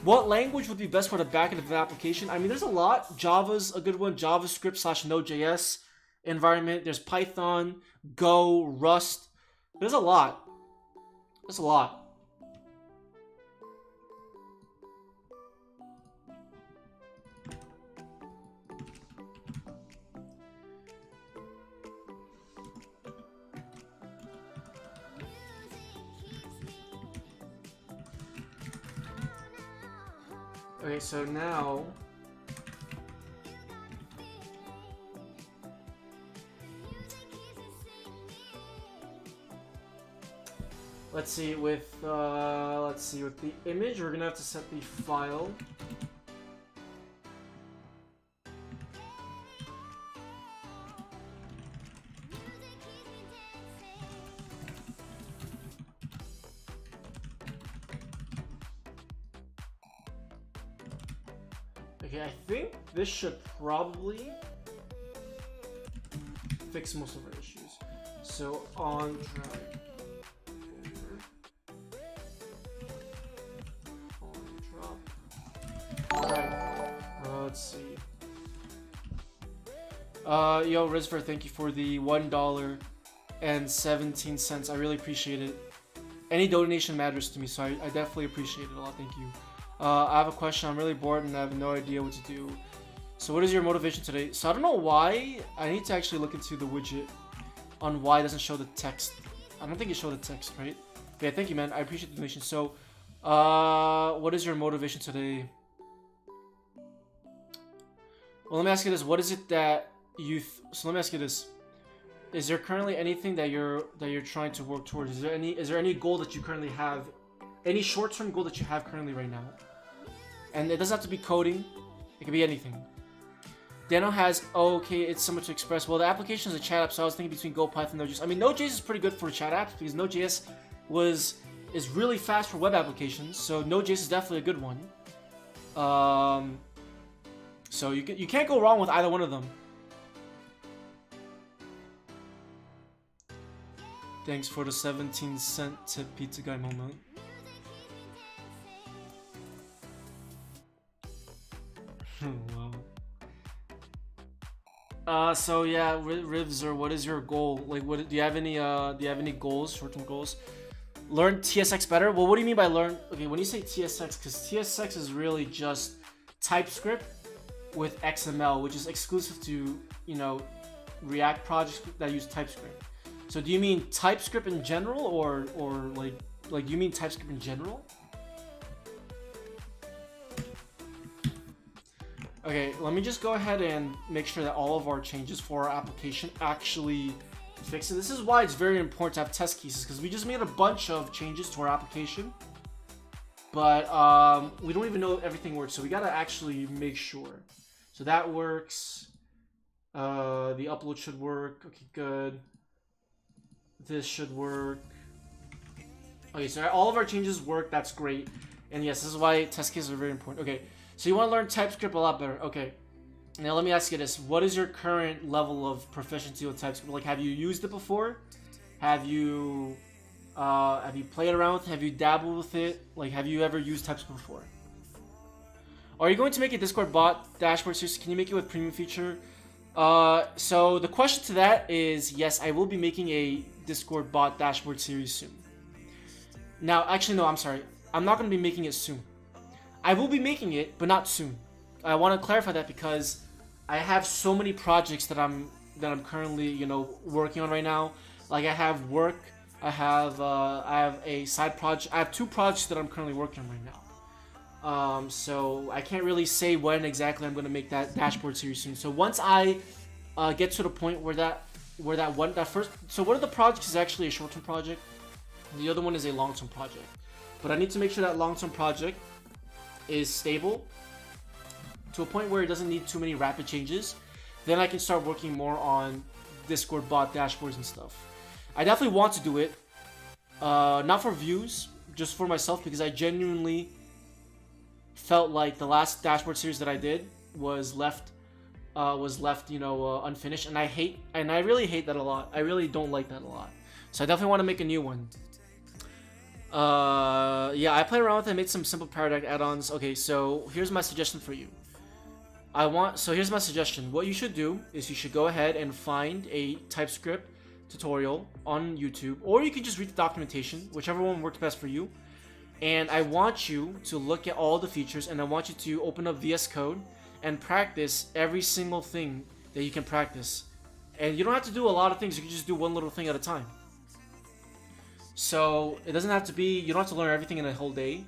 What language would be best for the backend of an application? I mean, there's a lot. Java's a good one. JavaScript/Node.js environment. There's Python, Go, Rust. There's a lot. There's a lot. Okay, so now let's see with the image, we're gonna have to set the file. Okay, I think this should probably fix most of our issues. So on drag. Let's see. Yo, Rizver, thank you for the $1.17. I really appreciate it. Any donation matters to me, so I definitely appreciate it a lot. Thank you. I have a question. I'm really bored and I have no idea what to do. So what is your motivation today? So I don't know why. I need to actually look into the widget on why it doesn't show the text. I don't think it showed the text, right? But yeah, thank you, man. I appreciate the donation. So, what is your motivation today? Well, let me ask you this. What is it that you... So let me ask you this. Is there currently anything that you're trying to work towards? Is there any goal that you currently have? Any short-term goal that you have currently right now? And it doesn't have to be coding. It could be anything. Dano has, oh, okay, it's similar to Express. Well, the application is a chat app, so I was thinking between Go, Python, Node.js. I mean, Node.js is pretty good for chat apps because Node.js is really fast for web applications, so Node.js is definitely a good one. So you can't go wrong with either one of them. Thanks for the 17-cent tip, pizza guy moment. Wow. So yeah, Rivzer, what is your goal? Like, what do you have any goals, short-term goals? Learn TSX better. Well, what do you mean by learn? Okay, when you say TSX, because TSX is really just TypeScript with XML, which is exclusive to, you know, React projects that use TypeScript. So do you mean TypeScript in general, or like you mean TypeScript in general? Okay, let me just go ahead and make sure that all of our changes for our application actually fix it. This is why it's very important to have test cases, because we just made a bunch of changes to our application, but we don't even know if everything works, so we gotta actually make sure. So that works. The upload should work. Okay, good. This should work. Okay, so all of our changes work. That's great. And yes, this is why test cases are very important. Okay, so you want to learn TypeScript a lot better. Okay. Now let me ask you this: what is your current level of proficiency with TypeScript? Like, have you used it before? Have you played around with it? Have you dabbled with it? Like, have you ever used TypeScript before? Are you going to make a Discord bot dashboard series? Can you make it with premium feature? So the question to that is yes, I will be making a Discord bot dashboard series soon. Now, actually, no, I'm sorry. I'm not going to be making it soon. I will be making it, but not soon. I want to clarify that because I have so many projects that I'm currently, you know, working on right now. Like, I have work, I have a side project. I have 2 projects that I'm currently working on right now. So I can't really say when exactly I'm going to make that dashboard series soon. So once I get to the point where that first, so one of the projects is actually a short-term project, the other one is a long-term project. But I need to make sure that long-term project is stable to a point where it doesn't need too many rapid changes. Then I can start working more on Discord bot dashboards and stuff. I definitely want to do it, not for views, just for myself, because I genuinely felt like the last dashboard series that I did was left, you know, unfinished, and I really hate that a lot. I really don't like that a lot. So I definitely want to make a new one. Yeah, I played around with it, made some simple paradigm add-ons. Okay, so here's my suggestion for you. So here's my suggestion. What you should do is you should go ahead and find a TypeScript tutorial on YouTube, or you can just read the documentation, whichever one works best for you. And I want you to look at all the features, and I want you to open up VS Code and practice every single thing that you can practice. And you don't have to do a lot of things, you can just do one little thing at a time. So it doesn't have to be, you don't have to learn everything in a whole day,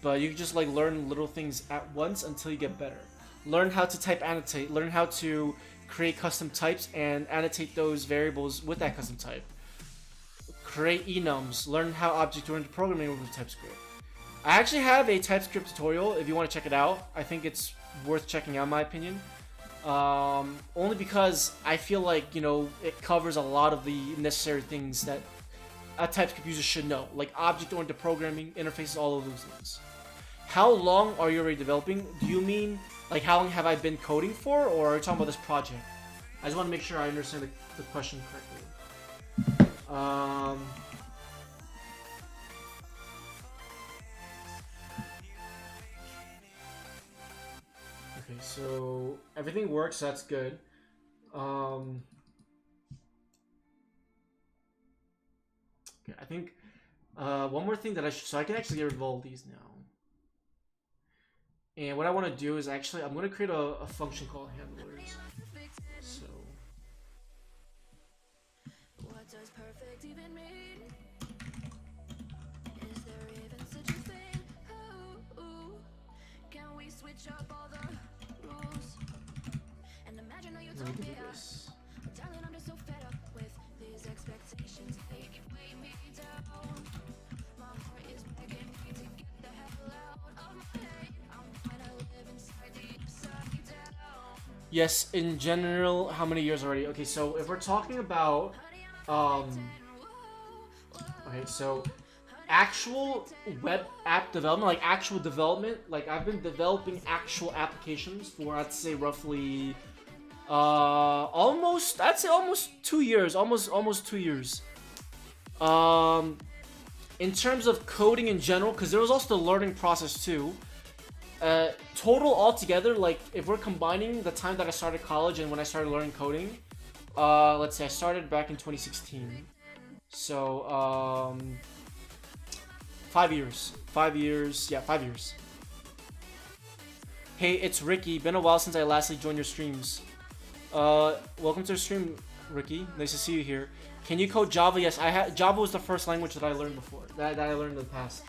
but you can just like learn little things at once until you get better. Learn how to type annotate, learn how to create custom types and annotate those variables with that custom type. Create enums, learn how object-oriented programming works with TypeScript. I actually have a TypeScript tutorial if you want to check it out. I think it's worth checking out in my opinion. Only because I feel like, you know, it covers a lot of the necessary things that a TypeScript user should know, like object-oriented programming, interfaces, all of those things. How long are you already developing? Do you mean, like, how long have I been coding for, or are you talking about this project? I just want to make sure I understand the question correctly. Okay, so everything works, so that's good. Okay, I think one more thing that so I can actually get rid of all these now. And what I want to do is actually, I'm going to create a function called handlers. So. What does perfect even mean? Is there even such a thing? Ooh, can we switch up all the rules? And imagine a utopia. Darling, I'm just so fed up with these expectations. They can weigh me down. My heart is begging me to get the hell out of my head. I'm trying to live inside the upside down. Yes, in general, how many years already? Okay, so if we're talking about okay, so actual web app development, like actual development, like I've been developing actual applications for, I'd say, roughly almost 2 years, almost 2 years. In terms of coding in general, because there was also the learning process too. Total altogether, like if we're combining the time that I started college and when I started learning coding, let's say I started back in 2016. So 5 years. 5 years. Yeah, 5 years. Hey, it's Ricky. Been a while since I lastly joined your streams. Welcome to the stream, Ricky. Nice to see you here. Can you code Java? Yes, Java was the first language that I learned before. That I learned in the past.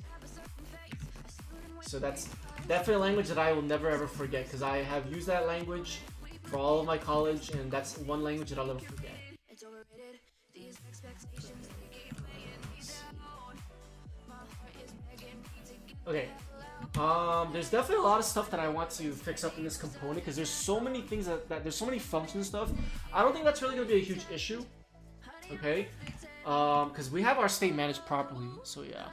So that's definitely a language that I will never ever forget, because I have used that language for all of my college, and that's one language that I'll never forget. Okay. There's definitely a lot of stuff that I want to fix up in this component, because there's so many things that there's so many functions and stuff. I don't think that's really going to be a huge issue. Okay. Because we have our state managed properly. So yeah.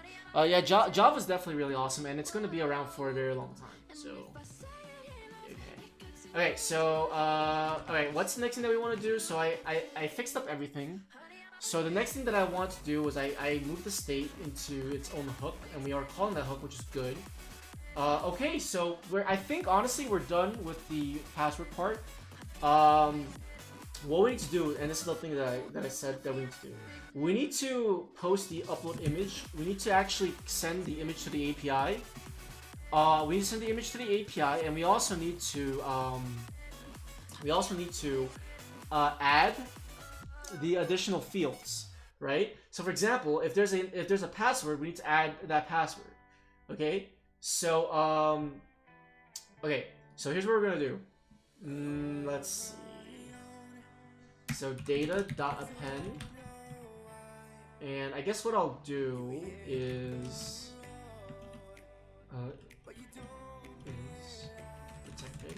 Yeah, Java is definitely really awesome, and it's going to be around for a very long time. So. Okay, so, alright, what's the next thing that we want to do? So I fixed up everything. So the next thing that I want to do was I moved the state into its own hook, and we are calling that hook, which is good. Okay, so I think honestly we're done with the password part. What we need to do, and this is the thing that I said that we need to do. We need to post the upload image. We need to actually send the image to the API. We need to send the image to the API, and we also need to add the additional fields, right? So for example, if there's a password, we need to add that password. Okay, so okay, so here's what we're gonna do. Let's see. So data.append, and I guess what I'll do is protected.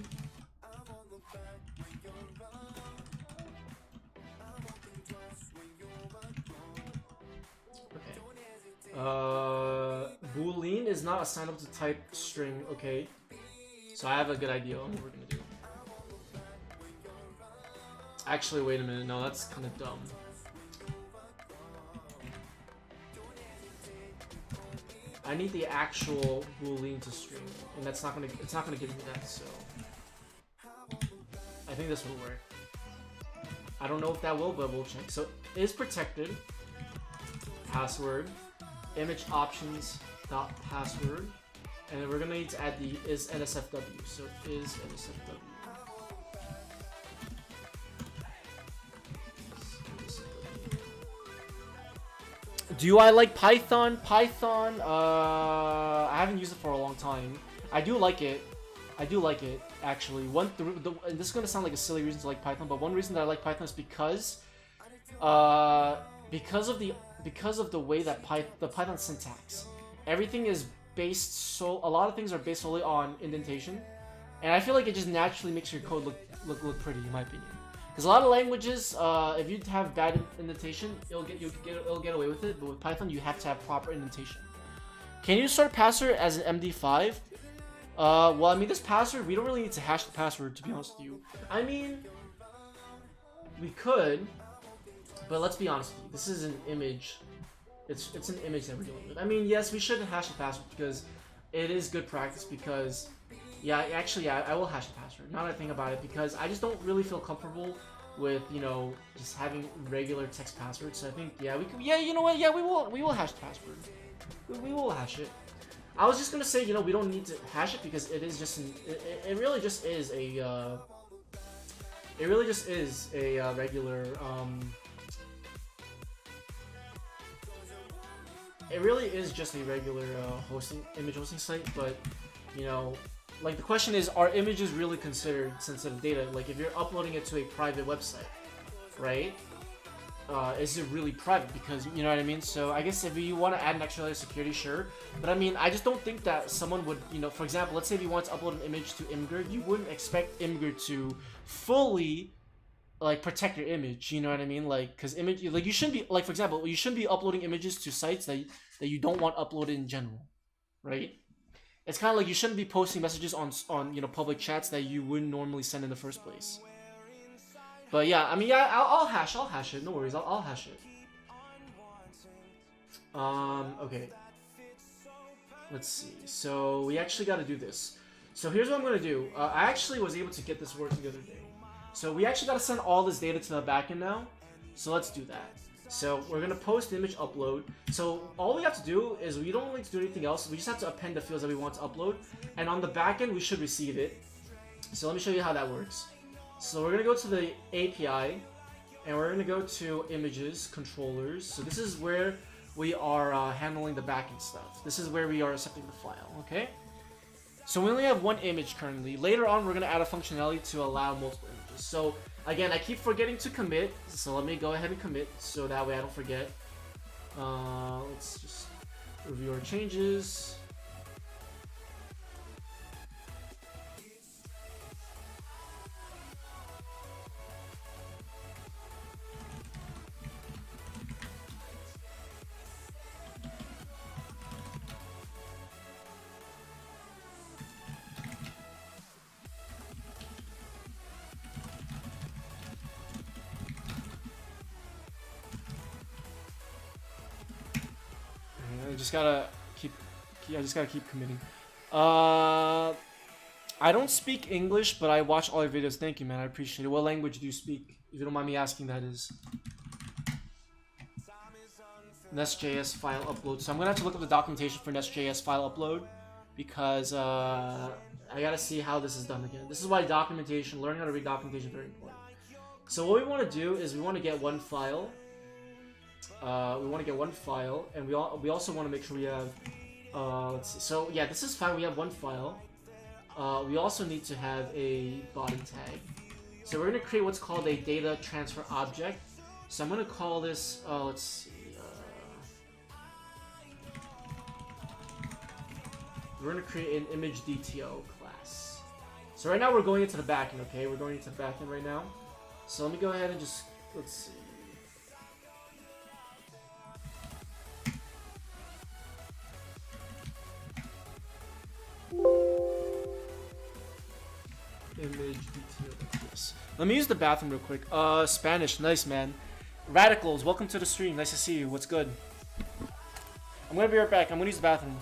Okay. Boolean is not assignable to type string. Okay. So I have a good idea on what we're gonna do. Actually, wait a minute. No, that's kind of dumb. I need the actual boolean to string, and it's not gonna give me that. So I think this will work. I don't know if that will, but we'll check. So is protected password image options dot password, and then we're gonna need to add the is NSFW. So is NSFW. Do I like Python? Python, I haven't used it for a long time. I do like it. Actually. And this is gonna sound like a silly reason to like Python, but one reason that I like Python is because of the way that the Python syntax. Everything is based a lot of things are based solely on indentation, and I feel like it just naturally makes your code look pretty, in my opinion. Because a lot of languages, if you have bad indentation, it'll get away with it. But with Python, you have to have proper indentation. Can you start password as an MD5? Well, I mean, this password, we don't really need to hash the password, to be honest with you. I mean, we could, but let's be honest with you. This is an image. It's an image that we're dealing with. I mean, yes, we should hash the password because it is good practice. Because yeah, actually, yeah, I will hash the password. Now that I think about it, because I just don't really feel comfortable with, you know, just having regular text passwords. So I think, yeah, we can. Yeah, you know what? Yeah, we will hash the password. We will hash it. I was just gonna say, you know, we don't need to hash it because it is just it really just is a regular it really is just a regular image hosting site. But you know, like the question is, are images really considered sensitive data? Like if you're uploading it to a private website, right? Is it really private? Because you know what I mean. So I guess if you want to add an extra layer of security, sure. But I mean, I just don't think that someone would, you know, for example, let's say if you want to upload an image to Imgur, you wouldn't expect Imgur to fully like protect your image. You know what I mean? Like, cause image, like you shouldn't be like, for example, you shouldn't be uploading images to sites that you don't want uploaded in general, right? It's kind of like you shouldn't be posting messages on public chats that you wouldn't normally send in the first place. But yeah, I mean, yeah, I'll hash it. No worries, I'll hash it. Okay. Let's see. So we actually got to do this. So here's what I'm gonna do. I actually was able to get this working the other day. So we actually got to send all this data to the backend now. So let's do that. So we're gonna post image upload. So all we have to do is we don't need to do anything else. We just have to append the fields that we want to upload, and on the backend we should receive it. So let me show you how that works. So we're gonna go to the API, and we're gonna go to images, controllers. So this is where we are handling the backend stuff. This is where we are accepting the file. Okay. So we only have one image currently. Later on, we're gonna add a functionality to allow multiple images. So again, I keep forgetting to commit, so let me go ahead and commit so that way I don't forget. Let's just review our changes. I just gotta keep committing. I don't speak English, but I watch all your videos. Thank you, man. I appreciate it. What language do you speak? If you don't mind me asking, that is. Nest.js file upload. So I'm gonna have to look up the documentation for Nest.js file upload because I gotta see how this is done again. This is why documentation, learning how to read documentation is very important. So what we want to do is we want to get one file. And we also want to make sure we have. Let's see. So yeah, this is fine. We have one file. We also need to have a body tag. So we're gonna create what's called a data transfer object. So I'm gonna call this. Let's see. We're gonna create an image DTO class. So right now we're going into the backend. Okay, we're going into the backend right now. So let me go ahead and just let's see. Image DTO. Yes. Let me use the bathroom real quick. Spanish, nice man. Radicals, welcome to the stream. Nice to see you. What's good? I'm gonna be right back. I'm gonna use the bathroom.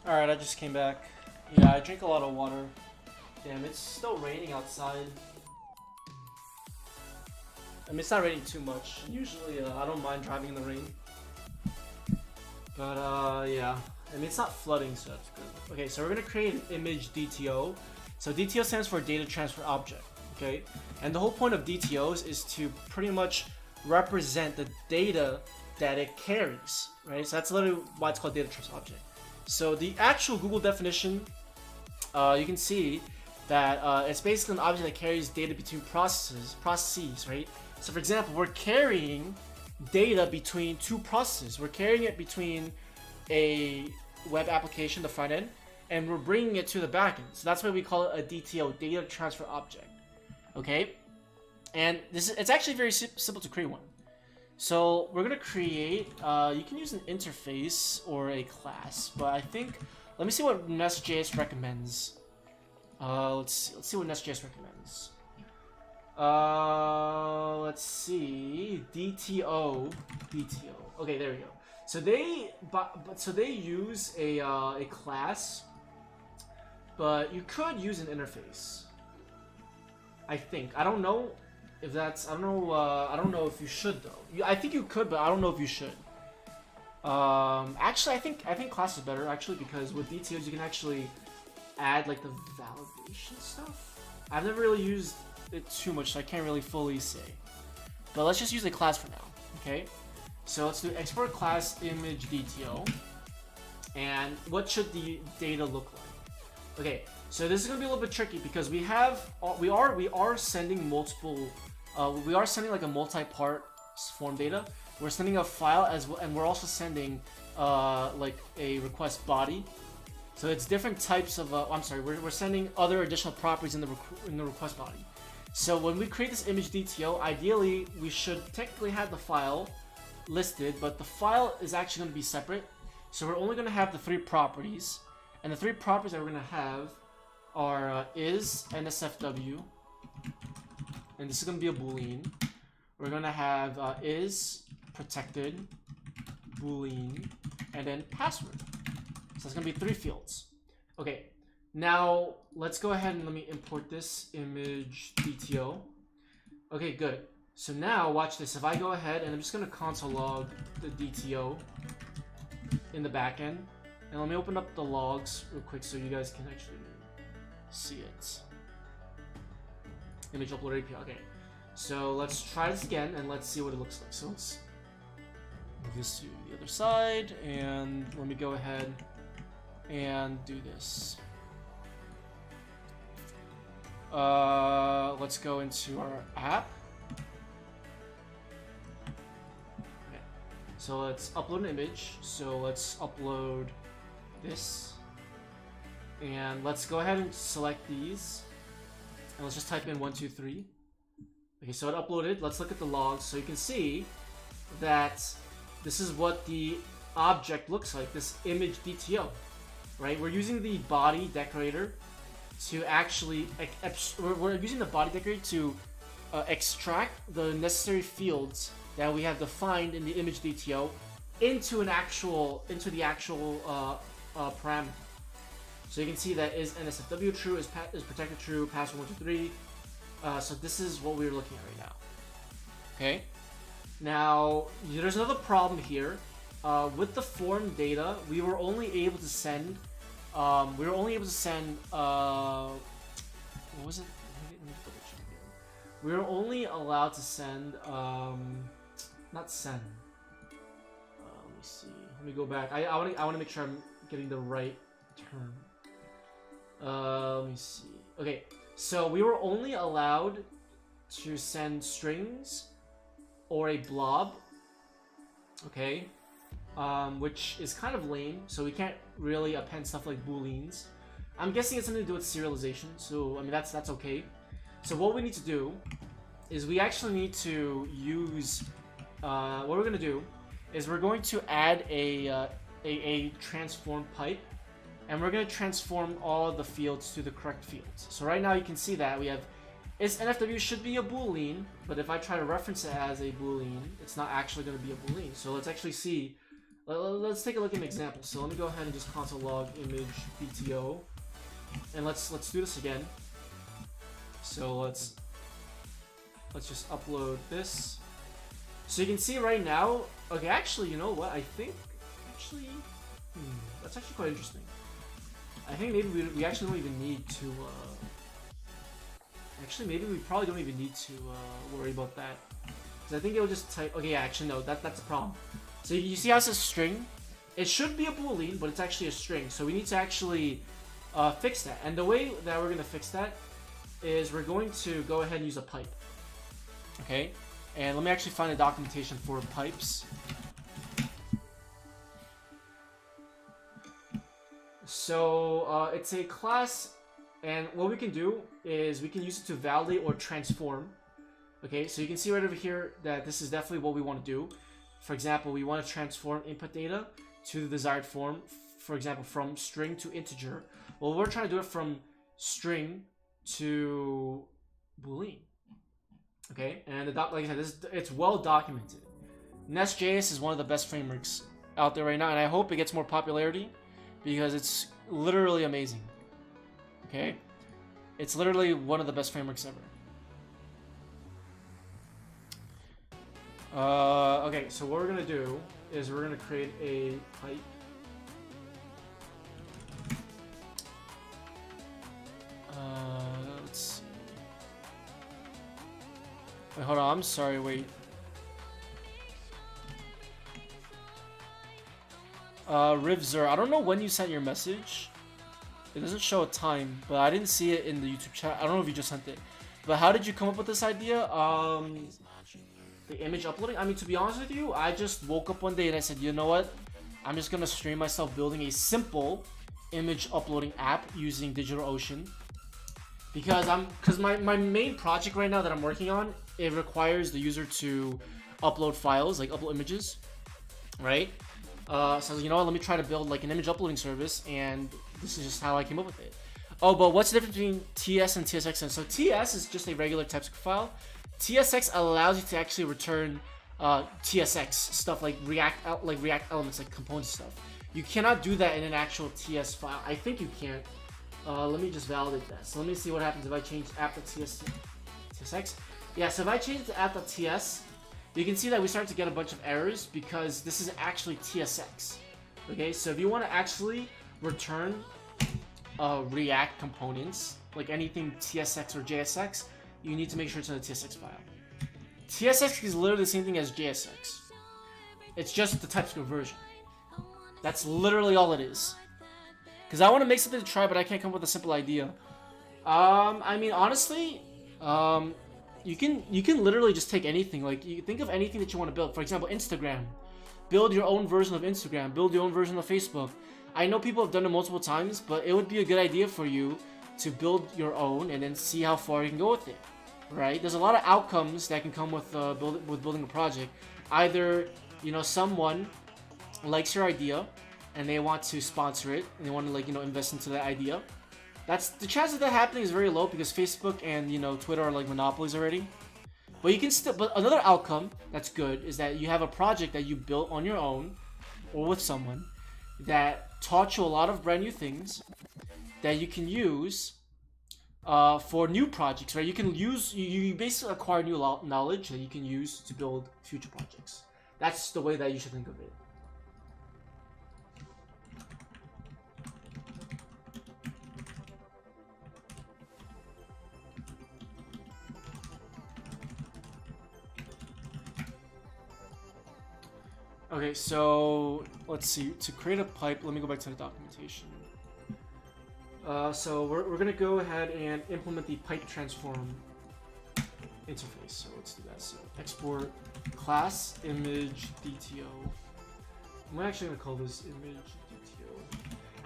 Alright, I just came back. Yeah, I drink a lot of water. Damn, it's still raining outside. I mean, it's not raining too much. Usually, I don't mind driving in the rain. But, yeah. I mean, it's not flooding, so that's good. Okay, so we're gonna create an image DTO. So DTO stands for Data Transfer Object, okay? And the whole point of DTOs is to pretty much represent the data that it carries, right? So that's literally why it's called Data Transfer Object. So the actual Google definition, you can see that it's basically an object that carries data between processes, right? So for example, we're carrying data between two processes. We're carrying it between a web application, the front end, and we're bringing it to the backend. So that's why we call it a DTO, data transfer object. Okay, and it's actually very simple to create one. So we're gonna create. You can use an interface or a class, but I think let me see what Nest.js recommends. Let's see what Nest.js recommends. Let's see DTO. Okay, there we go. So they use a class, but you could use an interface. I think. I don't know if that's. I don't know. I don't know if you should though. I think you could, but I don't know if you should. Actually, I think class is better actually, because with DTOs you can actually add like the validation stuff. I've never really used it too much, so I can't really fully say. But let's just use the class for now. Okay. So let's do export class image DTO. And what should the data look like? Okay. So this is gonna be a little bit tricky because we are sending multiple. We are sending like a multi-part form data. We're sending a file as well, and we're also sending like a request body. So it's different types of. I'm sorry, we're sending other additional properties in the request body. So when we create this image DTO, ideally we should technically have the file listed, but the file is actually going to be separate. So we're only going to have the three properties, and the three properties that we're going to have are is NSFW, and this is going to be a boolean. We're going to have is protected, boolean, and then password. So it's going to be 3 fields. Okay, now let's go ahead and let me import this image DTO. Okay, good. So now watch this. If I go ahead and I'm just going to console log the DTO in the backend, and let me open up the logs real quick so you guys can actually see it. Image upload API. Okay, so let's try this again and let's see what it looks like. So let's move this to the other side, and let me go ahead and do this. Let's go into our app. Okay. So let's upload an image. So let's upload this. And let's go ahead and select these. And let's just type in 1, 2, 3. Okay, so it uploaded. Let's look at the logs. So you can see that this is what the object looks like, this image DTO. Right? We're using the body decorator to actually we're using the body decorator to extract the necessary fields that we have defined in the image DTO into the actual parameter. So you can see that is NSFW true, is protected true, password 1, 2, 3. So this is what we're looking at right now. Okay. Now there's another problem here. With the form data, we were only able to send. What was it? We were only allowed to send. Not send. Let me see. Let me go back. I want to make sure I'm getting the right term. Let me see. Okay, so we were only allowed to send strings or a blob. Okay. Which is kind of lame, so we can't really append stuff like booleans. I'm guessing it's something to do with serialization, so I mean that's okay. So what we need to do is we actually need to use what we're gonna do is we're going to add a transform pipe, and we're gonna transform all the fields to the correct fields. So right now you can see that we have is NFW should be a boolean, but if I try to reference it as a boolean, it's not actually going to be a boolean. So let's actually see. Let's take a look at an example. So let me go ahead and just console log image DTO, and let's do this again. So let's just upload this. So you can see right now. Okay, actually, you know what? I think actually that's actually quite interesting. I think maybe we actually don't even need to. Actually, maybe we probably don't even need to worry about that, because I think it'll just type. Okay, yeah, actually no, that's a problem. So you see how it says string? It should be a boolean, but it's actually a string. So we need to actually fix that. And the way that we're gonna fix that is we're going to go ahead and use a pipe. Okay, and let me actually find a documentation for pipes. So it's a class, and what we can do is we can use it to validate or transform. Okay, so you can see right over here that this is definitely what we want to do. For example, we want to transform input data to the desired form, for example, from string to integer. Well, we're trying to do it from string to Boolean. Okay, and like I said, it's well documented. Nest.js is one of the best frameworks out there right now, and I hope it gets more popularity because it's literally amazing. Okay, it's literally one of the best frameworks ever. Okay, so what we're gonna do is we're gonna create a pipe. Let's see. Wait, hold on. I'm sorry. Wait. Rivzer, I don't know when you sent your message. It doesn't show a time, but I didn't see it in the YouTube chat. I don't know if you just sent it. But how did you come up with this idea? The image uploading? I mean, to be honest with you, I just woke up one day and I said, you know what? I'm just gonna stream myself building a simple image uploading app using DigitalOcean. Because my main project right now that I'm working on, it requires the user to upload files, like upload images, right? So I was like, you know what, let me try to build like an image uploading service, and this is just how I came up with it. Oh, but what's the difference between TS and TSX? And so TS is just a regular TypeScript file. TSX allows you to actually return TSX stuff like React elements, like components stuff. You cannot do that in an actual TS file. I think you can. Let me just validate that. So let me see what happens if I change app.tsx. Yeah, so if I change to app.ts, you can see that we start to get a bunch of errors because this is actually TSX. Okay, so if you want to actually return React components, like anything TSX or JSX, you need to make sure it's in a TSX file. TSX is literally the same thing as JSX. It's just the TypeScript version. That's literally all it is. Because I want to make something to try, but I can't come up with a simple idea. I mean, honestly, you can literally just take anything. Like, you think of anything that you want to build. For example, Instagram. Build your own version of Instagram. Build your own version of Facebook. I know people have done it multiple times, but it would be a good idea for you to build your own and then see how far you can go with it. Right? There's a lot of outcomes that can come with building a project. Either, you know, someone likes your idea and they want to sponsor it and they want to, like, you know, invest into that idea. That's the chance of that happening is very low because Facebook and, you know, Twitter are like monopolies already. But you can still, but another outcome that's good is that you have a project that you built on your own or with someone that taught you a lot of brand new things that you can use for new projects, right? You can use, you basically acquire new knowledge that you can use to build future projects. That's the way that you should think of it. Okay, so let's see. To create a pipe, let me go back to the documentation. So we're gonna go ahead and implement the pipe transform interface. So let's do that. So export class image DTO. I'm actually gonna call this image DTO.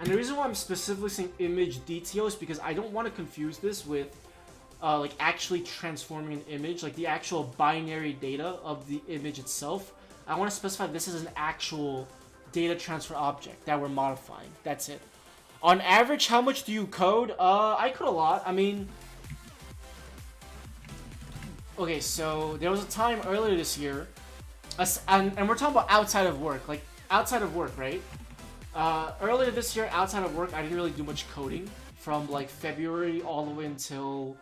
And the reason why I'm specifically saying image DTO is because I don't want to confuse this with like actually transforming an image, like the actual binary data of the image itself. I want to specify this is an actual data transfer object that we're modifying. That's it. On average, how much do you code? I code a lot. I mean, okay, so there was a time earlier this year, and we're talking about outside of work, like outside of work, right? Earlier this year, outside of work, I didn't really do much coding from like February all the way until,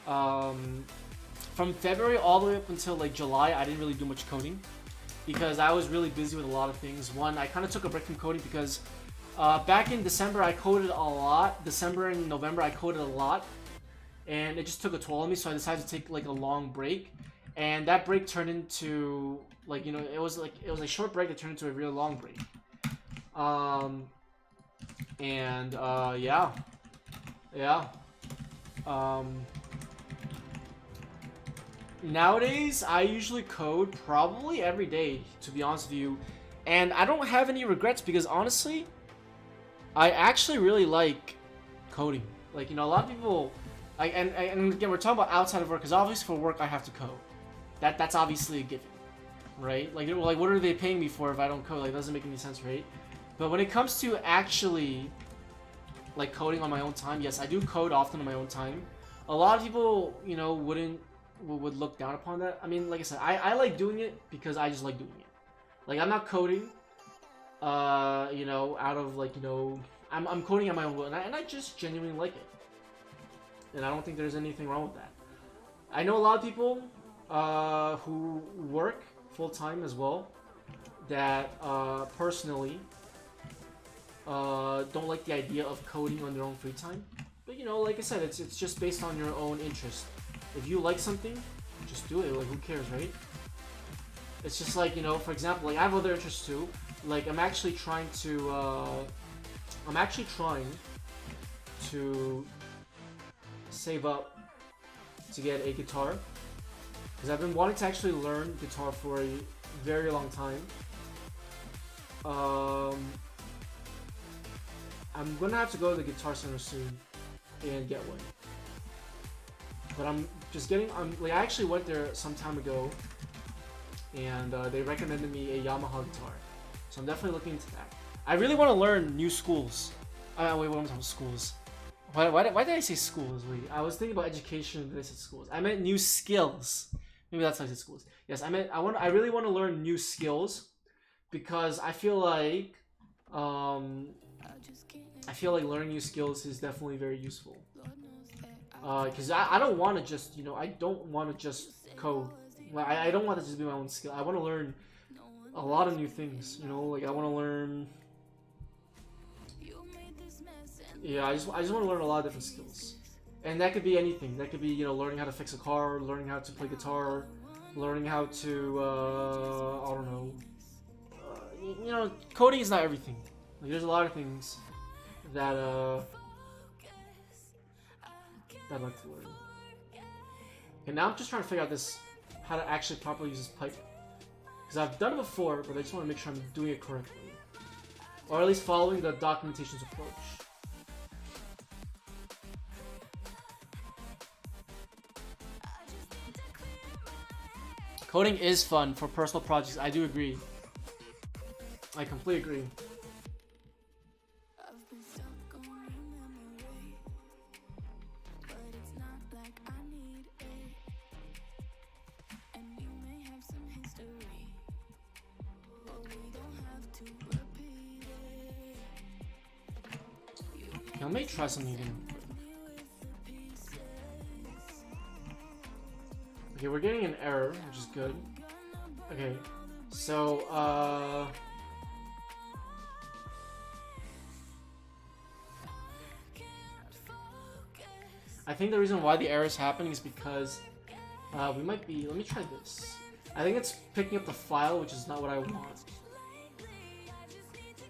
from February all the way up until like July, I didn't really do much coding. Because I was really busy with a lot of things. One, I kind of took a break from coding because back in December I coded a lot. December and November I coded a lot, and it just took a toll on me. So I decided to take like a long break, and that break turned into like, you know, it was a short break that turned into a really long break. Yeah. Yeah. Nowadays, I usually code probably every day, to be honest with you. And I don't have any regrets because honestly, I actually really like coding. Like, you know, a lot of people, and again, we're talking about outside of work, because obviously for work I have to code. That's obviously a given, right? Like what are they paying me for if I don't code? Like, it doesn't make any sense, right? But when it comes to actually, like, coding on my own time, yes, I do code often on my own time. A lot of people, you know, would look down upon that. I mean, like I said, I like doing it because I just like doing it. Like, I'm not coding, you know, out of, like, you know, I'm coding on my own will, and I just genuinely like it. And I don't think there's anything wrong with that. I know a lot of people who work full-time as well that personally don't like the idea of coding on their own free time. But, you know, like I said, it's just based on your own interest. If you like something, just do it. Like, who cares, right? It's just like, you know, for example, like, I have other interests too. Like, I'm actually trying to save up to get a guitar, because I've been wanting to actually learn guitar for a very long time. I'm gonna have to go to the Guitar Center soon and get one. But I'm like, I actually went there some time ago, and they recommended me a Yamaha guitar. So I'm definitely looking into that. I really want to learn new schools. Wait, what am I talking about? Schools? Why did I say schools? Wait, I was thinking about education, but I said schools. I meant new skills. Maybe that's why I said schools. Yes, I really want to learn new skills, because I feel like learning new skills is definitely very useful. Because I don't want to just, you know, I don't want to just code. Like, I don't want to just be my own skill. I want to learn a lot of new things, you know. Like, I want to learn. Yeah, I just want to learn a lot of different skills, and that could be anything. That could be, you know, learning how to fix a car, learning how to play guitar, learning how to I don't know. You know, coding is not everything. Like, there's a lot of things that I'd like to learn. And now I'm just trying to figure out how to actually properly use this pipe, because I've done it before, but I just want to make sure I'm doing it correctly, or at least following the documentation's approach. Coding is fun for personal projects. I do agree. I completely agree. Okay, let me try something again. Okay, we're getting an error, which is good. Okay, so I think the reason why the error is happening is because we might be. Let me try this. I think it's picking up the file, which is not what I want.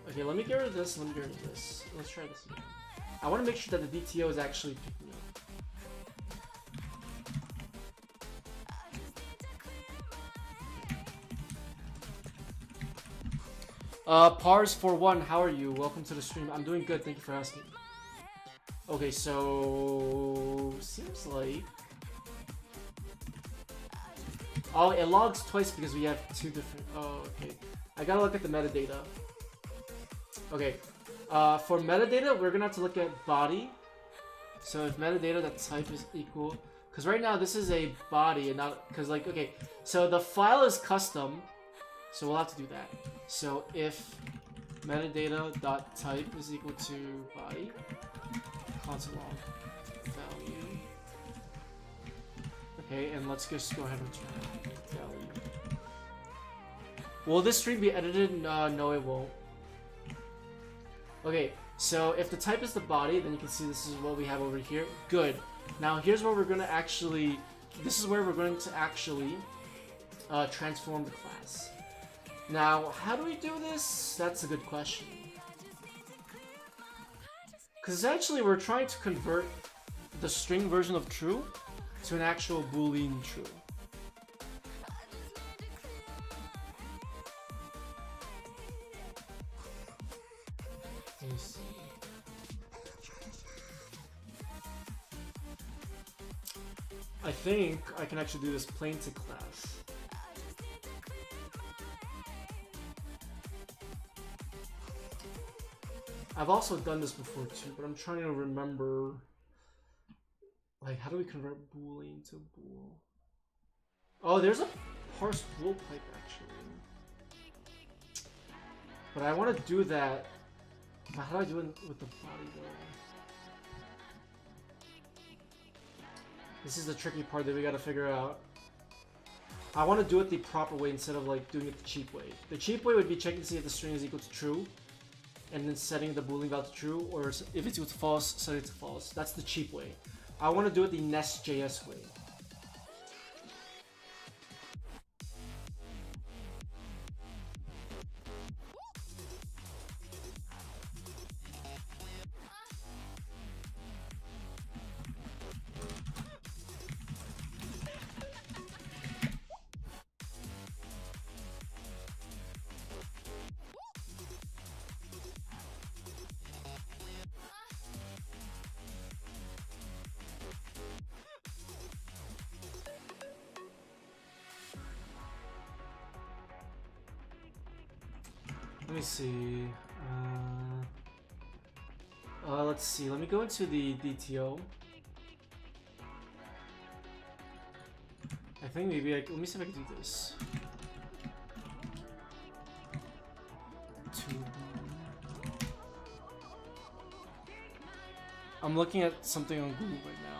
Okay, let me get rid of this. Let me get rid of this. Let's try this again. I want to make sure that the DTO is actually picking up. Pars41, how are you? Welcome to the stream. I'm doing good, thank you for asking. Okay, so seems like it logs twice because we have two different. Oh, okay. I gotta look at the metadata. Okay, for metadata, we're gonna have to look at body. So if metadata.type is equal, because right now this is a body and not, because, like, okay, so the file is custom, so we'll have to do that. So if metadata.type is equal to body, console log value. Okay, and let's just go ahead and return value. Will this stream be edited? No, it won't. Okay, so if the type is the body, then you can see this is what we have over here. Good. Now here's where we're gonna actually. This is where we're going to actually transform the class. Now, how do we do this? That's a good question. Because actually we're trying to convert the string version of true to an actual Boolean true. Let me see. I think I can actually do this plain to class. I've also done this before too, but I'm trying to remember, like, how do we convert Boolean to bool? Oh, there's a parse bool pipe actually. But I want to do that. How do I do it with the body though? This is the tricky part that we gotta figure out. I want to do it the proper way instead of like doing it the cheap way. The cheap way would be checking to see if the string is equal to true, and then setting the Boolean value to true, or if it's equal to false, set it to false. That's the cheap way. I want to do it the Nest.js way. Let me see. Let's see. Let me go into the DTO. I think maybe let me see if I can do this. I'm looking at something on Google right now.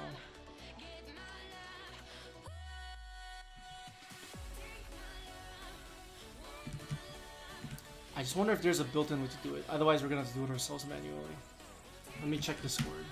I just wonder if there's a built-in way to do it. Otherwise, we're gonna have to do it ourselves manually. Let me check Discord.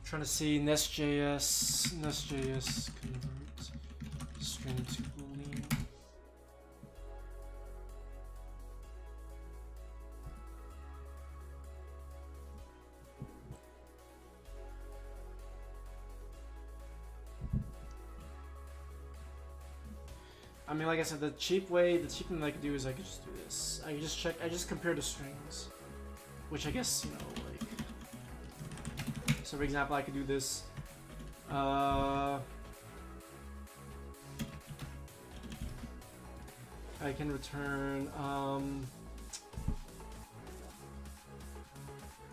Trying to see Nest.js convert string to Boolean. I mean, like I said, the cheap thing I could do is I could just do this. I just compare the strings, which I guess, you know, like. So for example, I could do this. I can return.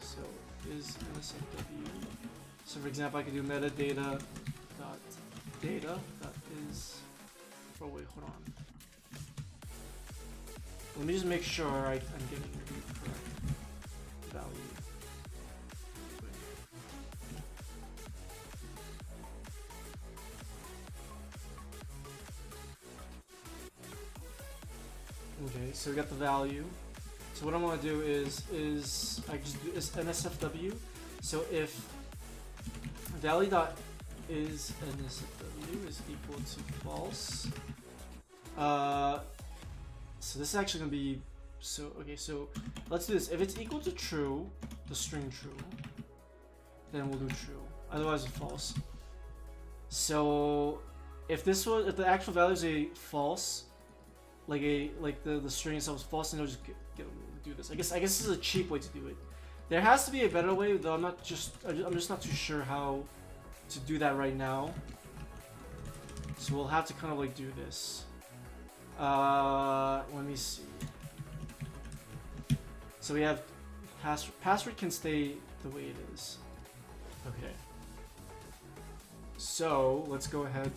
So is NSFW. So for example, I could do metadata dot data that is. Oh wait, hold on. Let me just make sure I'm getting the correct value. Okay, so we got the value. So what I want to do is I just do is NSFW. So if value dot is NSFW is equal to false. So this is actually gonna be okay. So let's do this. If it's equal to true, the string true, then we'll do true. Otherwise, it's false. So if the actual value is a false. the string itself is false, and it'll just do this. I guess this is a cheap way to do it. There has to be a better way, though. I'm just not too sure how to do that right now. So we'll have to kind of like do this. Let me see. So we have password can stay the way it is. Okay. So let's go ahead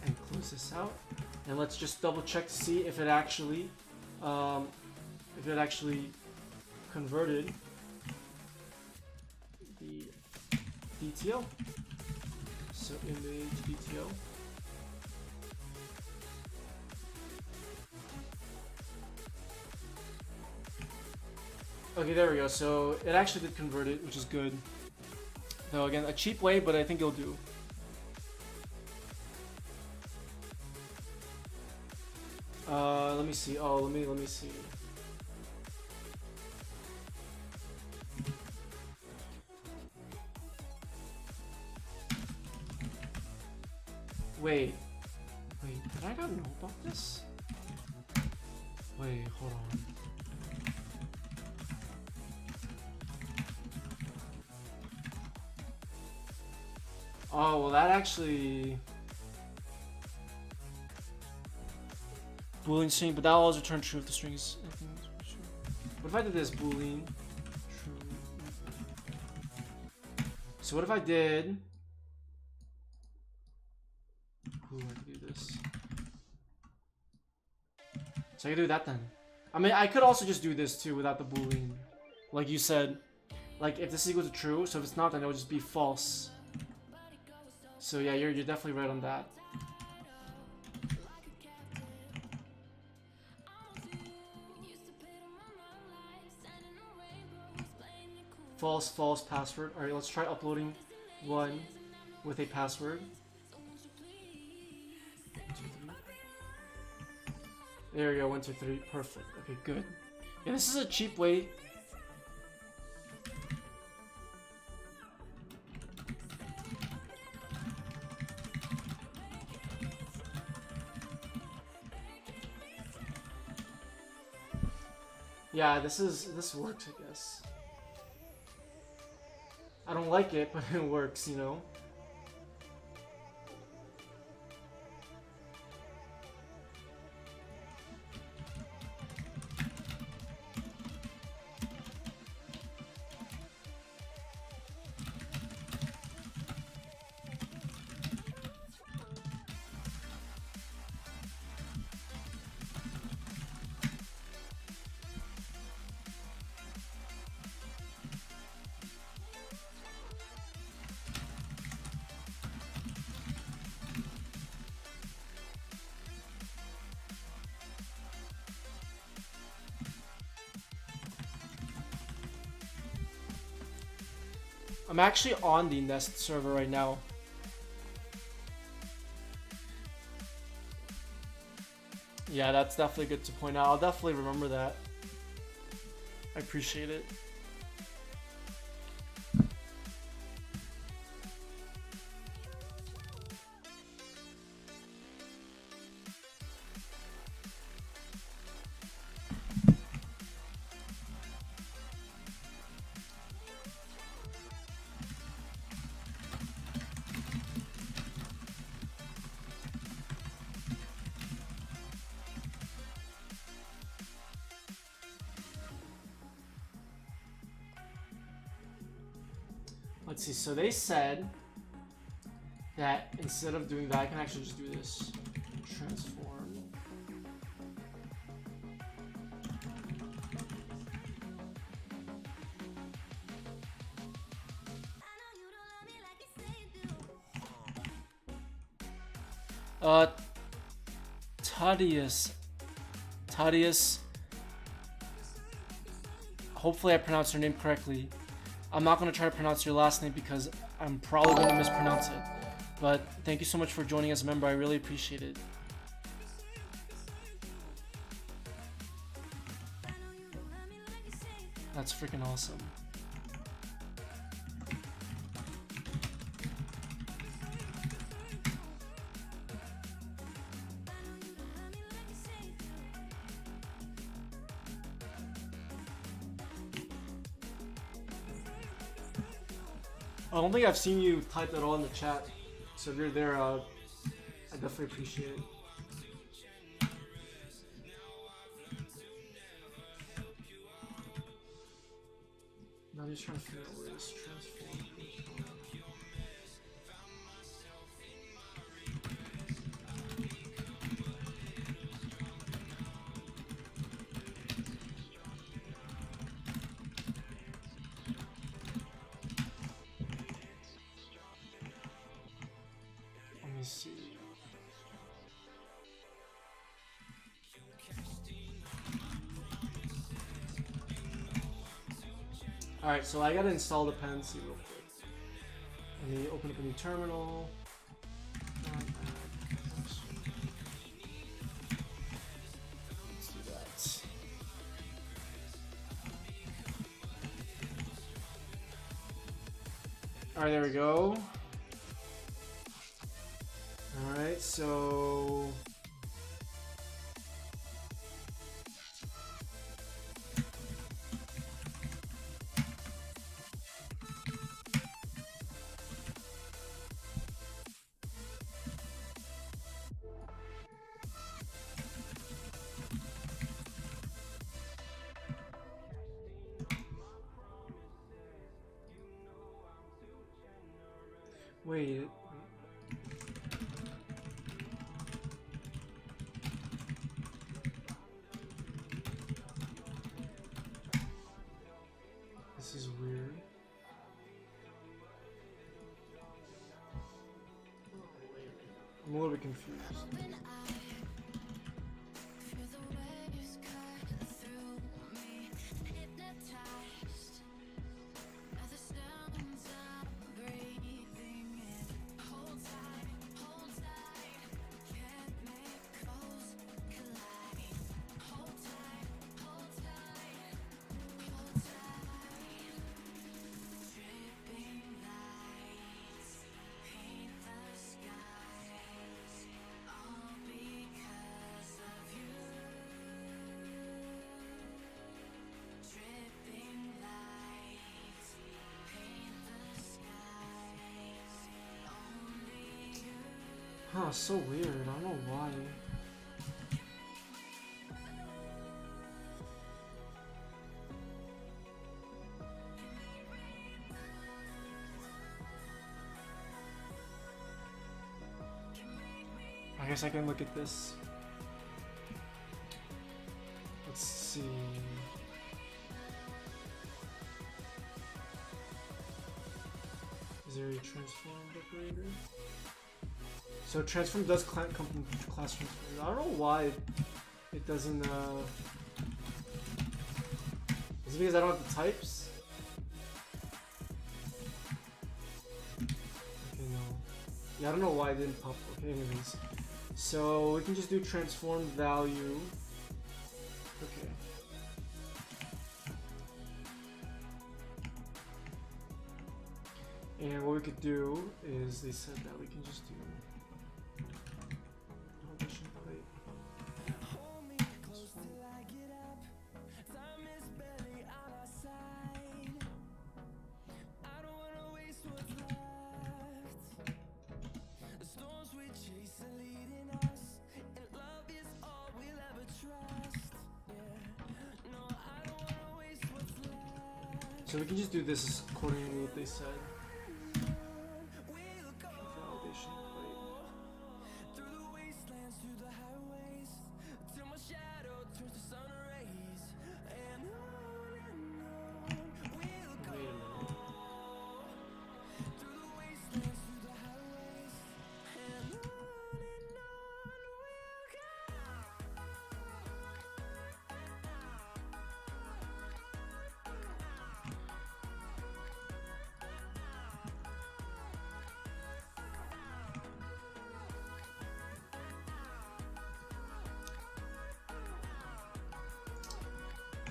and close this out, and let's just double check to see if it actually converted the DTO. So image DTO. Okay, there we go. So it actually did convert it, which is good. Though again, a cheap way, but I think it'll do. Let me see. Oh, let me see. Wait, did I not know about this? Wait, hold on. Oh, well that actually... Boolean string, but that'll always return true if the string is... What if I did this? Boolean true. So what if I did... Ooh, I could do this. So I can do that then. I mean, I could also just do this too without the Boolean. Like you said. Like, if this is equal to true, so if it's not, then it would just be false. So yeah, you're definitely right on that. False, false password. Alright, let's try uploading one with a password. There we go, 1, 2, 3. Perfect. Okay, good. Yeah, this is a cheap way. Yeah, this works, I guess. I don't like it, but it works, you know? I'm actually on the Nest server right now. Yeah, that's definitely good to point out. I'll definitely remember that. I appreciate it. Let's see, so they said that instead of doing that, I can actually just do this. Transform. Tadius. Hopefully I pronounced your name correctly. I'm not going to try to pronounce your last name because I'm probably going to mispronounce it. But thank you so much for joining as a member. I really appreciate it. That's freaking awesome. I don't think I've seen you type at all in the chat, so if you're there, I definitely appreciate it. Now I'm just trying to figure out where this transform comes from. Let me see. Alright, so I gotta install dependency real quick. Let me open up a new terminal. Let's do that. Alright, there we go. Alright, so wait. This is weird. I'm a little bit confused. Huh, so weird. I don't know why. I guess I can look at this. Let's see. Is there a transform decorator? So transform does come from class transform. I don't know why it doesn't. Is it because I don't have the types? Okay, no. Yeah, I don't know why it didn't pop. Okay, anyways. So we can just do transform value. Okay. And what we could do is they said that we can just do. So we can just do this according to what they said. Validation plate. Wait a minute.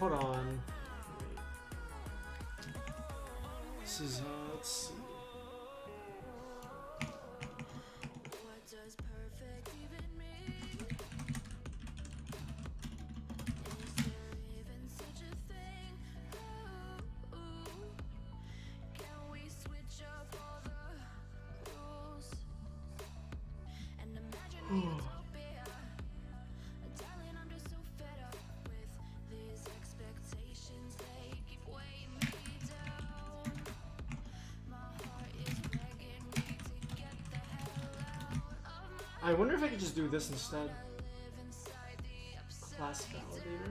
Hold on. Wait. This is let's see. What does perfect even mean? Is there even such a thing? Ooh, can we switch up I wonder if I could just do this instead. Class validator.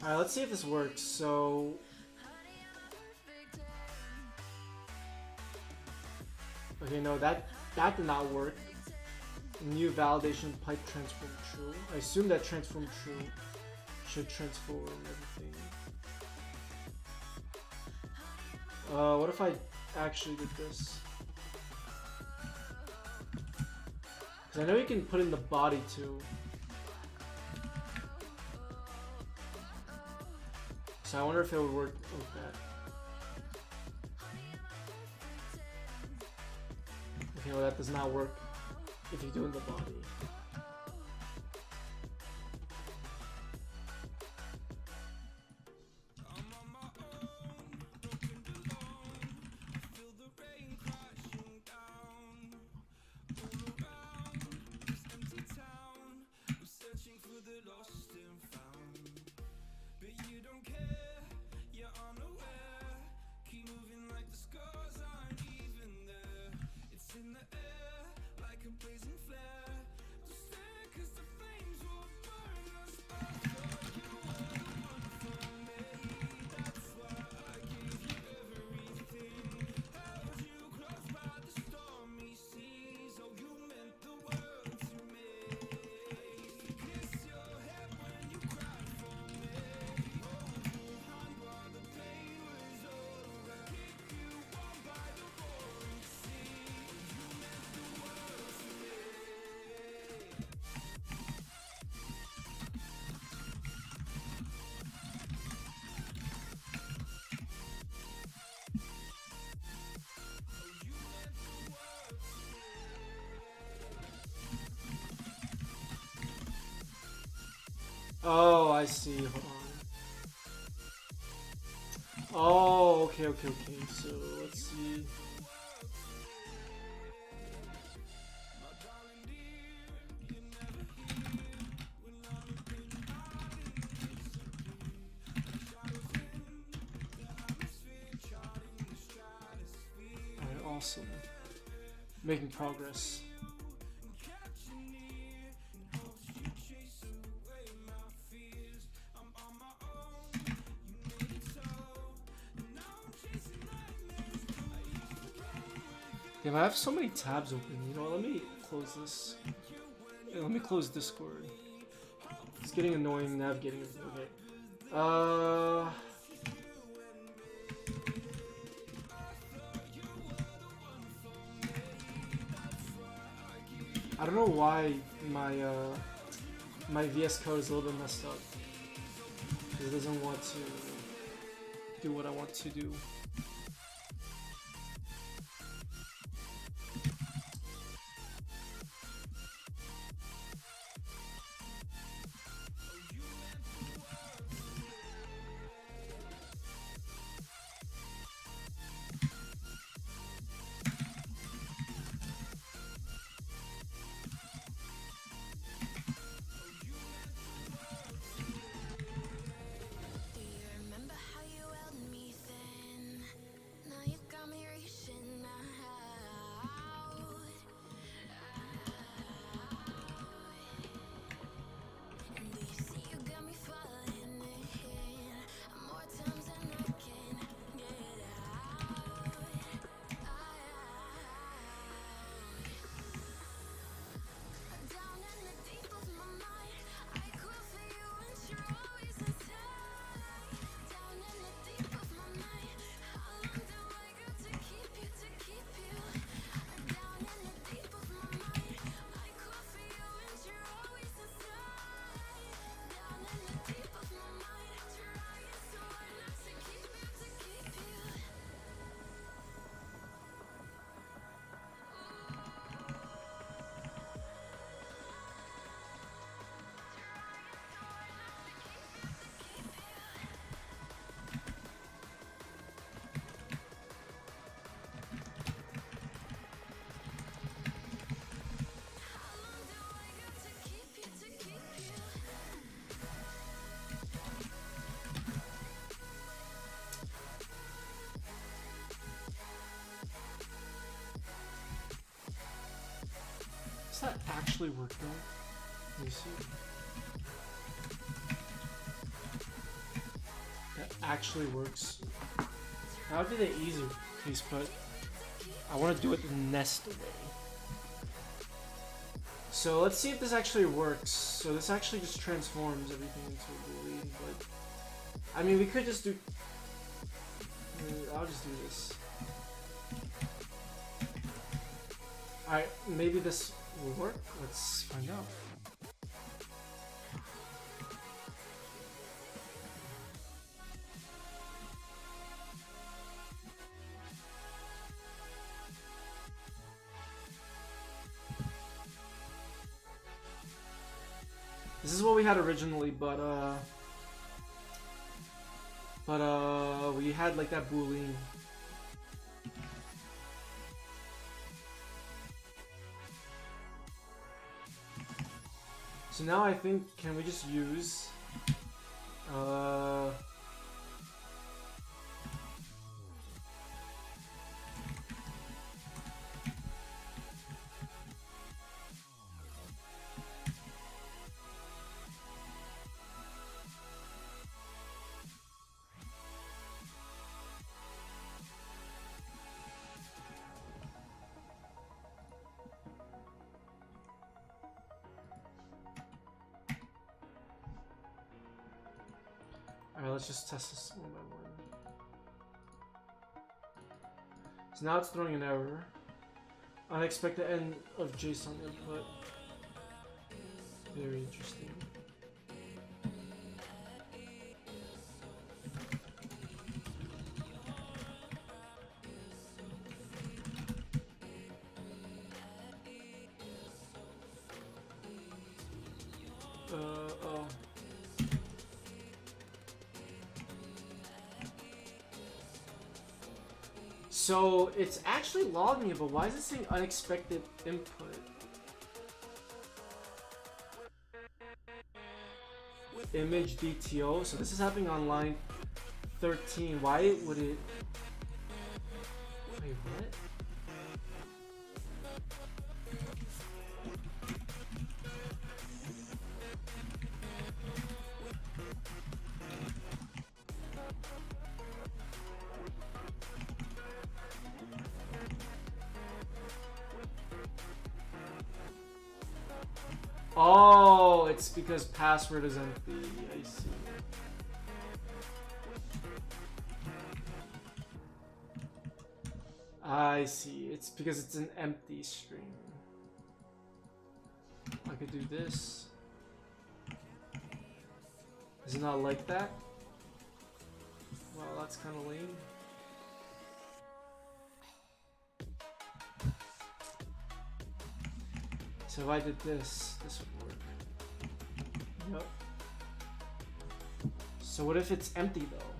Alright, let's see if this works. So okay, no, that did not work. New validation pipe transform true. I assume that transform true should transform everything. What if I actually did this? Because I know you can put in the body too. So I wonder if it would work like that. Okay, well that does not work if you do in the body. Oh, I see. Hold on. Oh, okay. So let's see. Alright, awesome. Making progress. Damn, I have so many tabs open. You know, let me close this. Yeah, let me close Discord. It's getting annoying navigating it. Okay. I don't know why my VS Code is a little bit messed up. It doesn't want to do what I want to do. Do you remember how you held me then? actually work though? Let me see. That actually works. That would be the easier case, but I want to do it the nest way. So let's see if this actually works. So this actually just transforms everything into a boolean, but I mean we could just do. I'll just do this. Alright, maybe this will work. Let's find out. This is what we had originally, but we had like that boolean. So now I think, can we just use alright, let's just test this one by one. So now it's throwing an error. Unexpected end of JSON input. Very interesting. Oh. So it's actually logging it, but why is it saying unexpected input? Image DTO. So this is happening on line 13. Why would it? Wait, what? Oh, it's because password is empty. I see. I see. It's because it's an empty string. I could do this. Is it not like that? Well, that's kind of lame. So if I did this, this would work. Yep. So what if it's empty though?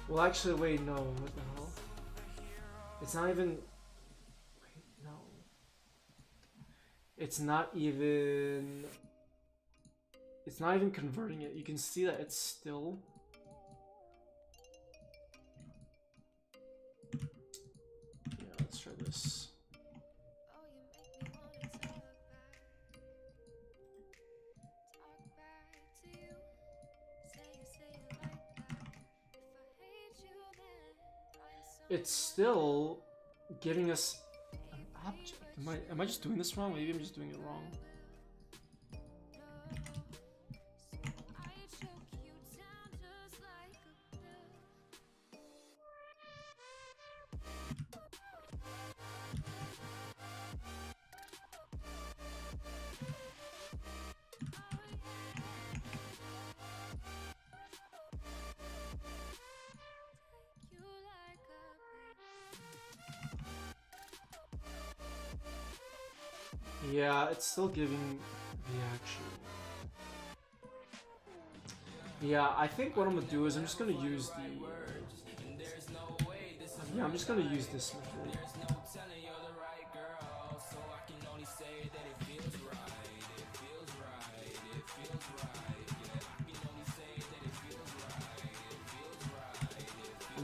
Well, actually, wait, no. What the hell? It's not even. Wait, no. It's not even. It's not even converting it. You can see that it's still. Yeah, let's try this. It's still giving us an object. Am I just doing this wrong? Maybe I'm just doing it wrong. Yeah, it's still giving the actual. Yeah, I think what I'm gonna do is I'm just gonna use the. Yeah, I'm just gonna use this method.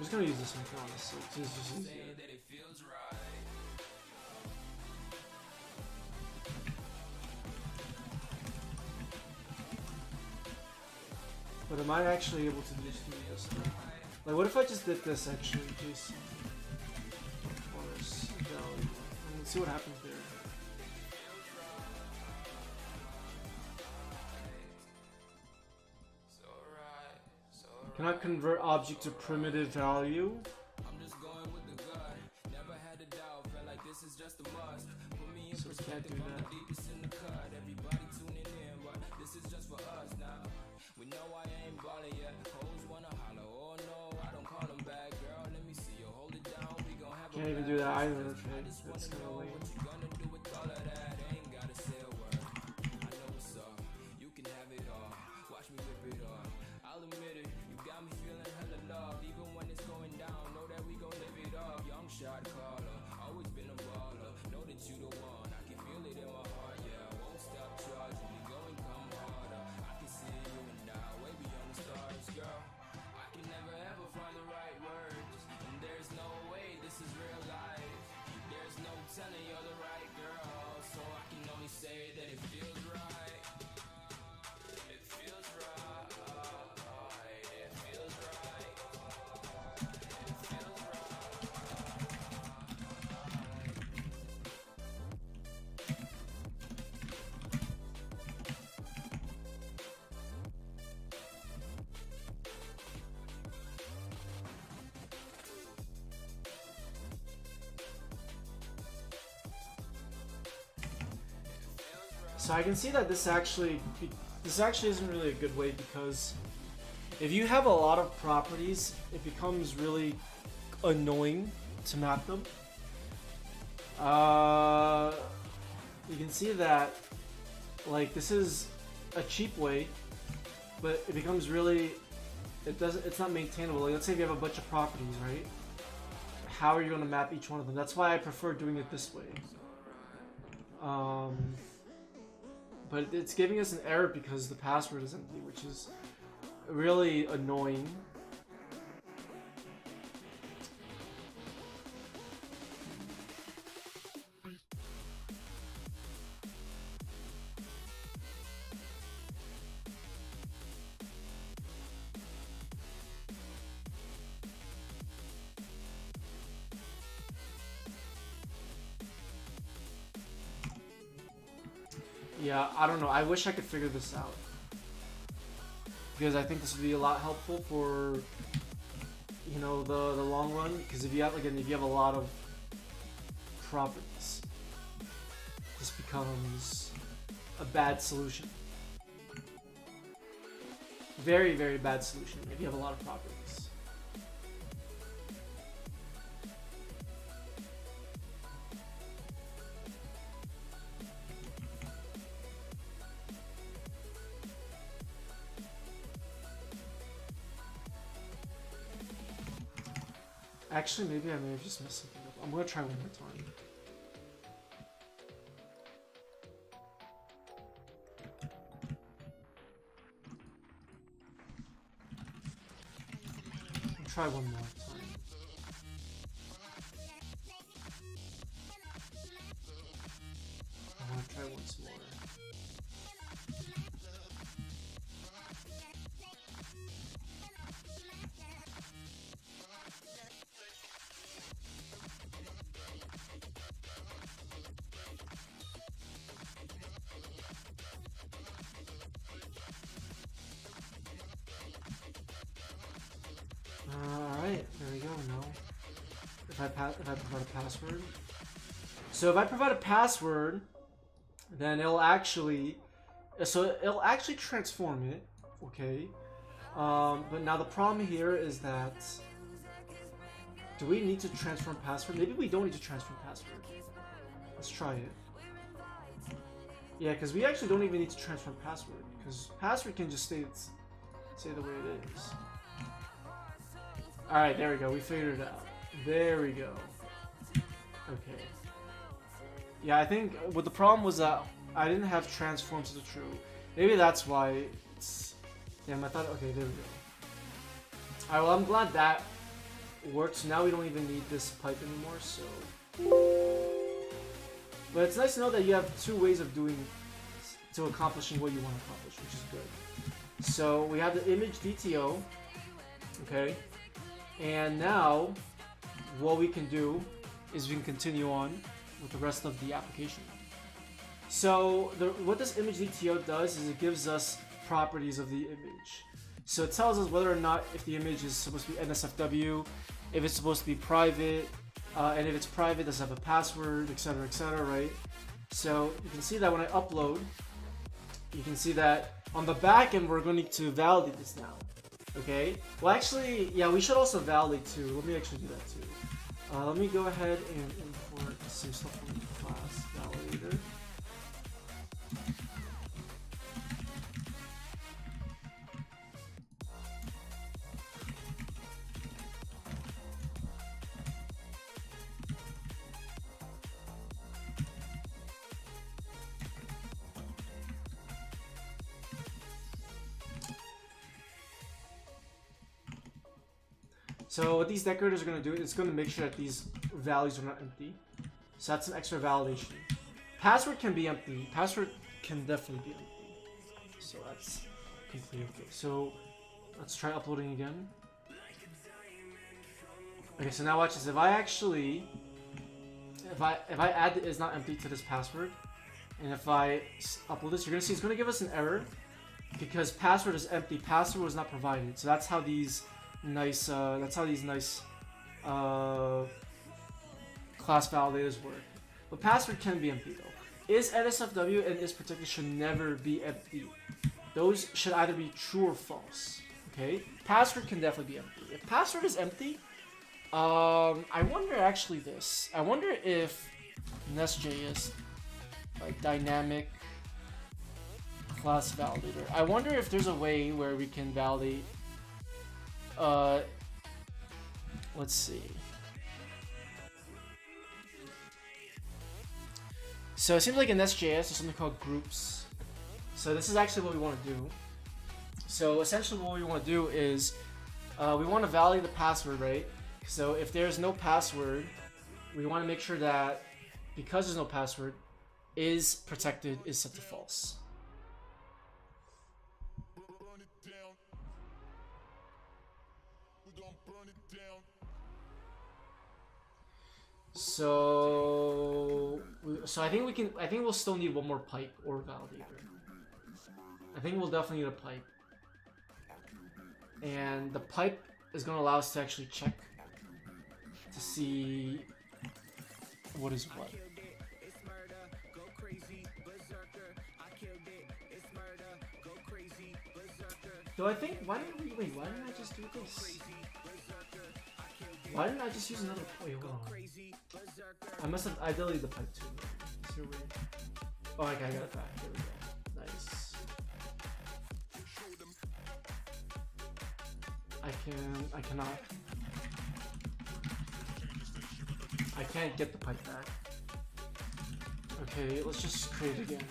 just gonna use this one, honestly. It's just easier. But am I actually able to just do this thing? Like, what if I just did this actually, JC? Force value. Let's see what happens there. Cannot convert object to primitive value. So we can't do that. Can't even do that either. Okay, that's kind of lame. So I can see that this actually isn't really a good way, because if you have a lot of properties, it becomes really annoying to map them. You can see that, like, this is a cheap way, but it becomes really, it's not maintainable. Like, let's say if you have a bunch of properties, right? How are you going to map each one of them? That's why I prefer doing it this way. But it's giving us an error because the password is empty, which is really annoying. Yeah, I don't know. I wish I could figure this out, because I think this would be a lot helpful for, you know, the long run. Because if you have, again, if you have a lot of properties, this becomes a bad solution. Very, very bad solution if you have a lot of properties. Actually, maybe I may have just messed something up. I'm gonna try one more time. I'll try one more time. I want to try once more. Alright, there we go. Now, if I provide a password. So if I provide a password, then it'll actually transform it, okay? But now the problem here is that, do we need to transform password? Maybe we don't need to transform password. Let's try it. Yeah, because we actually don't even need to transform password, because password can just stay the way it is. Alright, there we go. We figured it out. There we go. Okay. Yeah, I think what the problem was that I didn't have transform to the true. Maybe that's why it's... Damn, I thought... Okay, there we go. Alright, well, I'm glad that worked. So now we don't even need this pipe anymore. So, but it's nice to know that you have two ways of accomplishing what you want to accomplish, which is good. So we have the image DTO, okay, and now what we can do is we can continue on with the rest of the application. So what this image DTO does is it gives us properties of the image. So it tells us whether or not if the image is supposed to be NSFW, if it's supposed to be private, and if it's private, does it have a password, etc., right? So you can see that when I upload, you can see that on the back end we're going to validate this now. Okay. Well, actually, yeah, we should also validate too. Let me actually do that too. Let me go ahead and import some stuff from the class validator. So what these decorators are going to do is it's going to make sure that these values are not empty. So that's an extra validation. Password can be empty. Password can definitely be empty. So that's completely okay. So let's try uploading again. Okay, so now watch this. If I add the is not empty to this password, and if I upload this, you're going to see it's going to give us an error because password is empty. Password was not provided. So that's how these nice class validators work. But password can be empty though. Is NSFW and is protected should never be empty. Those should either be true or false. Okay? Password can definitely be empty. If password is empty, I wonder actually this. I wonder if Nest.js, like dynamic class validator. I wonder if there's a way where we can validate let's see. So it seems like in Nest.js there's something called groups. So this is actually what we want to do. So essentially what we want to do is we want to validate the password, right? So if there's no password, we want to make sure that because there's no password, is protected is set to false. So I think we'll still need one more pipe or validator. I think we'll definitely need a pipe. And the pipe is going to allow us to actually check to see what is what. Do I think, why didn't I just do this? Why didn't I just use another, wait, hold on. I deleted the pipe too. Oh, okay, I got it back, there we go. Nice. I can't get the pipe back. Okay, let's just create it again.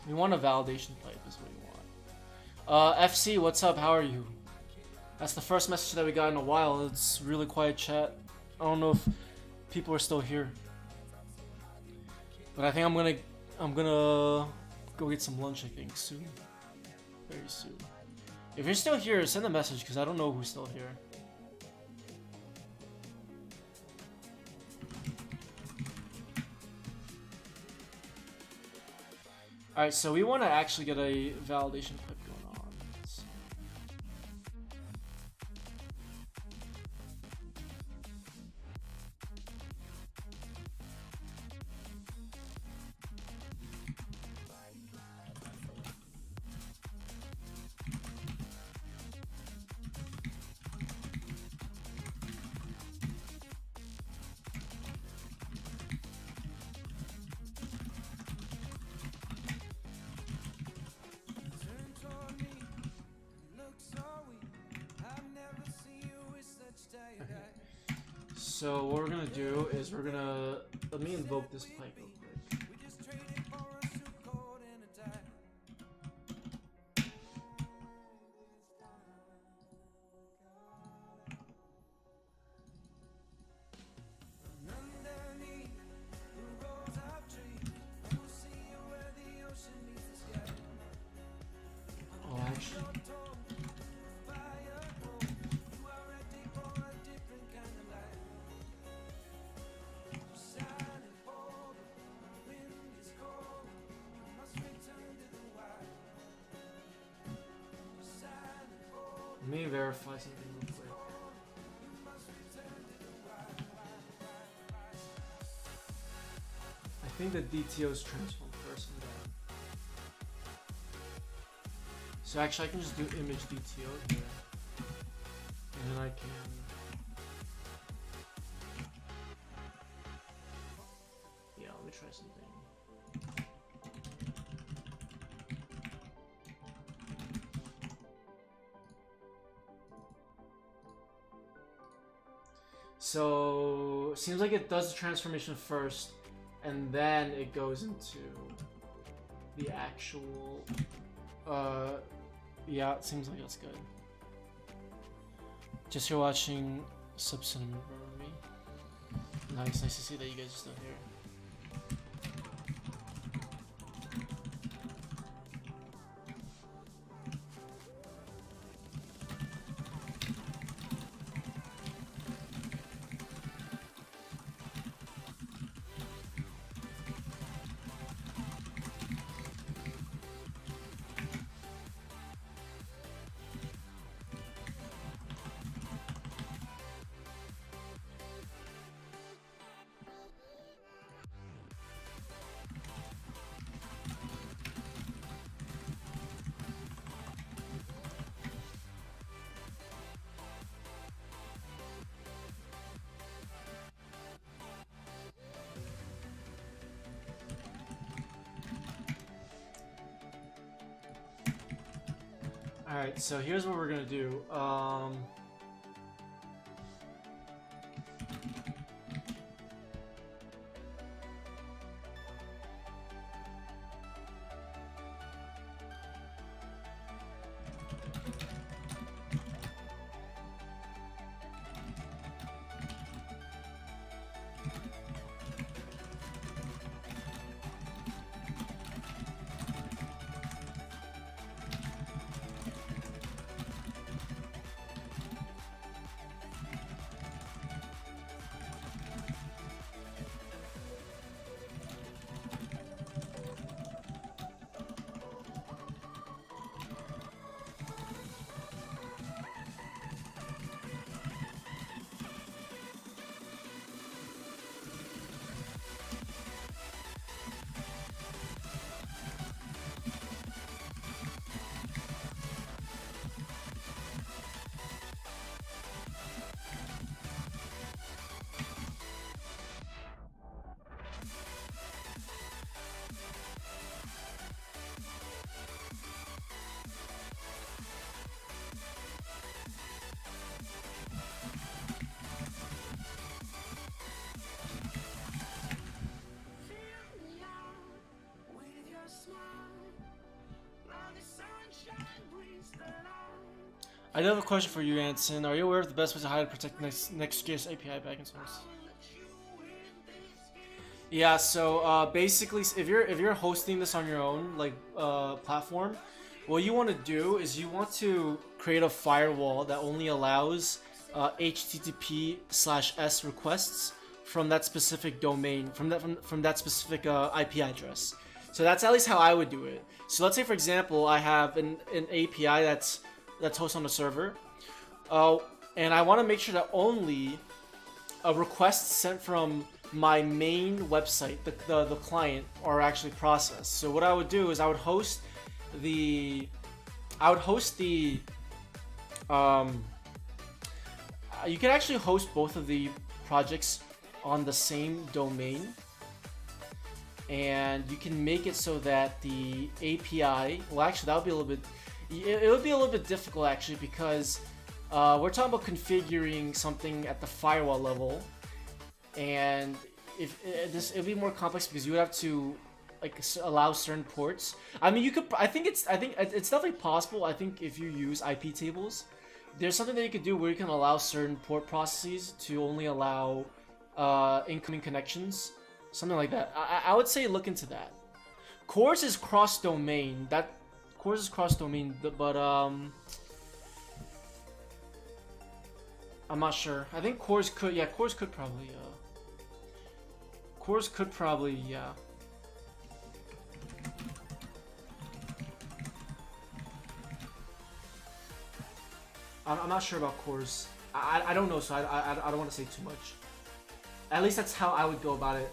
We want a validation pipe is what we want. FC, what's up? How are you? That's the first message that we got in a while. It's really quiet chat. I don't know if people are still here. But I think I'm gonna go get some lunch, I think, soon. Very soon. If you're still here, send a message because I don't know who's still here. Alright, so we want to actually get a validation pipe going on. So what we're gonna do is we're gonna let me invoke this pipe real quick. Oh, actually. Let me verify something real quick. I think the DTO is transformed first and then. So actually I can just do image DTO here. And then I can let me try something. So seems like it does the transformation first, and then it goes into the actual. Yeah, it seems like that's good. Just you're watching Subson over me. Nice to see that you guys are still here. Alright, so here's what we're gonna do. I do have a question for you, Anson. Are you aware of the best way to hide and protect Next.js API backend source? Yeah, so basically, if you're hosting this on your own platform, what you want to do is you want to create a firewall that only allows HTTP/S requests from that specific domain, from that specific IP address. So that's at least how I would do it. So let's say, for example, I have an API that's hosted on a server, and I want to make sure that only a request sent from my main website, the client, are actually processed. So what I would do is I would host the you can actually host both of the projects on the same domain, and you can make it so that the API, well, actually that would be a little bit, it would be a little bit difficult actually, because We're talking about configuring something at the firewall level, and if it'd be more complex because you would have to like allow certain ports. I mean, you could. I think it's definitely possible. I think if you use IP tables, there's something that you could do where you can allow certain port processes to only allow incoming connections, something like that. I would say look into that. Cores is cross-domain. Cores is cross-domain, but I'm not sure. I think Cores could. Yeah, Cores could probably. Cores could probably. Yeah. I'm not sure about Cores. I don't know, so I don't want to say too much. At least that's how I would go about it.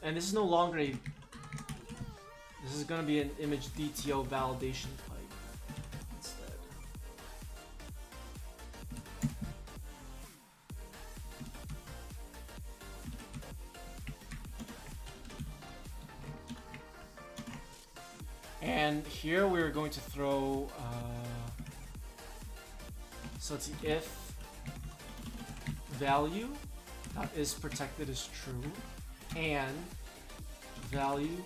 And this is no longer a... This is going to be an image DTO validation pipe instead. And here we're going to throw... so let's see, if value is protected is true, and value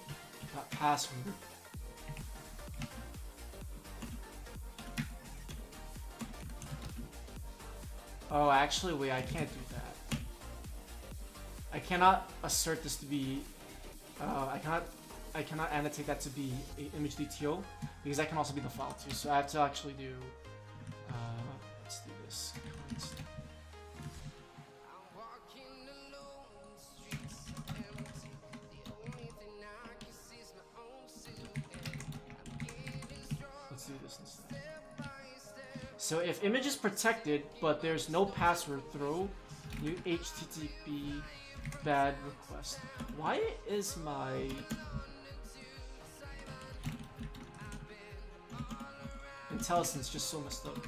password oh, actually, wait, I can't do that. I cannot assert this to be I cannot annotate that to be a image DTO because that can also be the file too, so I have to actually do let's do this. So if image is protected, but there's no password, throw new HTTP bad request. Why is my IntelliSense just so messed up?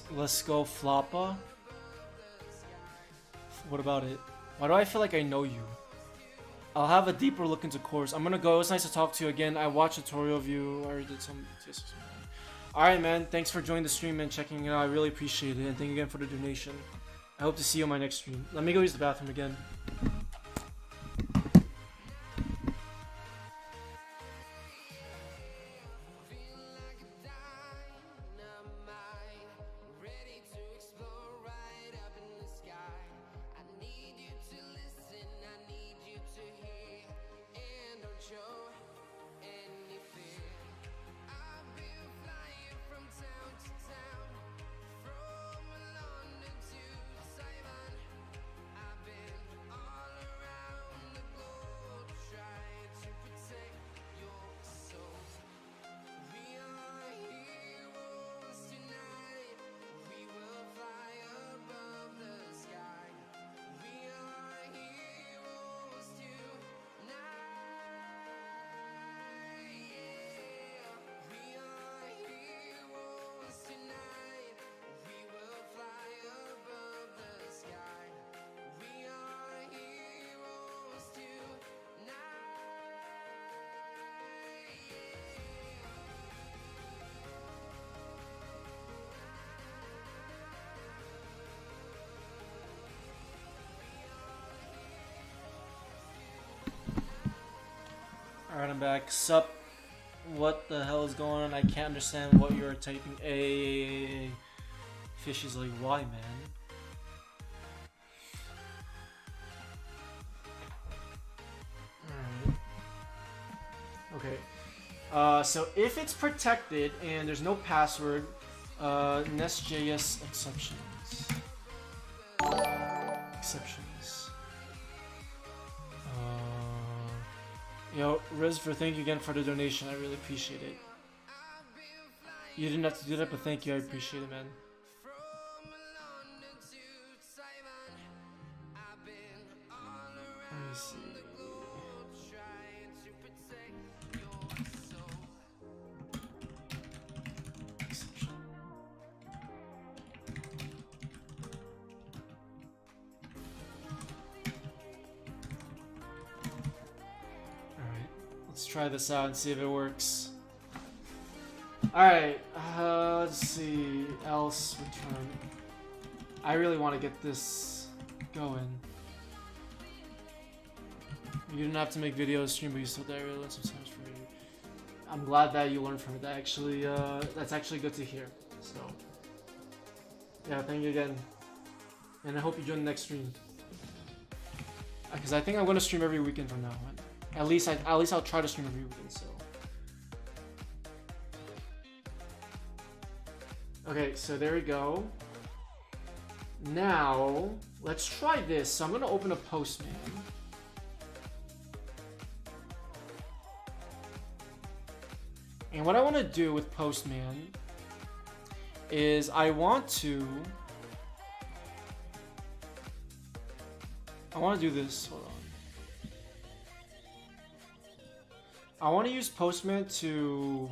Let's go Floppa. What about it? Why do I feel like I know you? I'll have a deeper look into Cores. I'm gonna go. It was nice to talk to you again. I watched a tutorial of you. I already did some. Alright, man. Thanks for joining the stream and checking it out. I really appreciate it. And thank you again for the donation. I hope to see you on my next stream. Let me go use the bathroom again. Alright, I'm back. Sup? What the hell is going on? I can't understand what you're typing. A Fish is like, why, man? Alright. Okay. So if it's protected and there's no password, Nest.js exceptions. Exceptions. Yo, Rizver, thank you again for the donation. I really appreciate it. You didn't have to do that, but thank you. I appreciate it, man. Let me see. Exception. Alright, let's try this out and see if it works. Alright, let's see. Else return. I really want to get this going. You didn't have to make videos, stream, but you still did. I really learned sometimes from you. I'm glad that you learned from it. That's actually good to hear. So, yeah, thank you again, and I hope you join the next stream. Because I think I'm gonna stream every weekend from now on. At least I'll try to stream every weekend. So, okay, so there we go. Now let's try this. So I'm gonna open a Postman. And what I want to do with Postman is I want to do this. Hold on. I want to use Postman to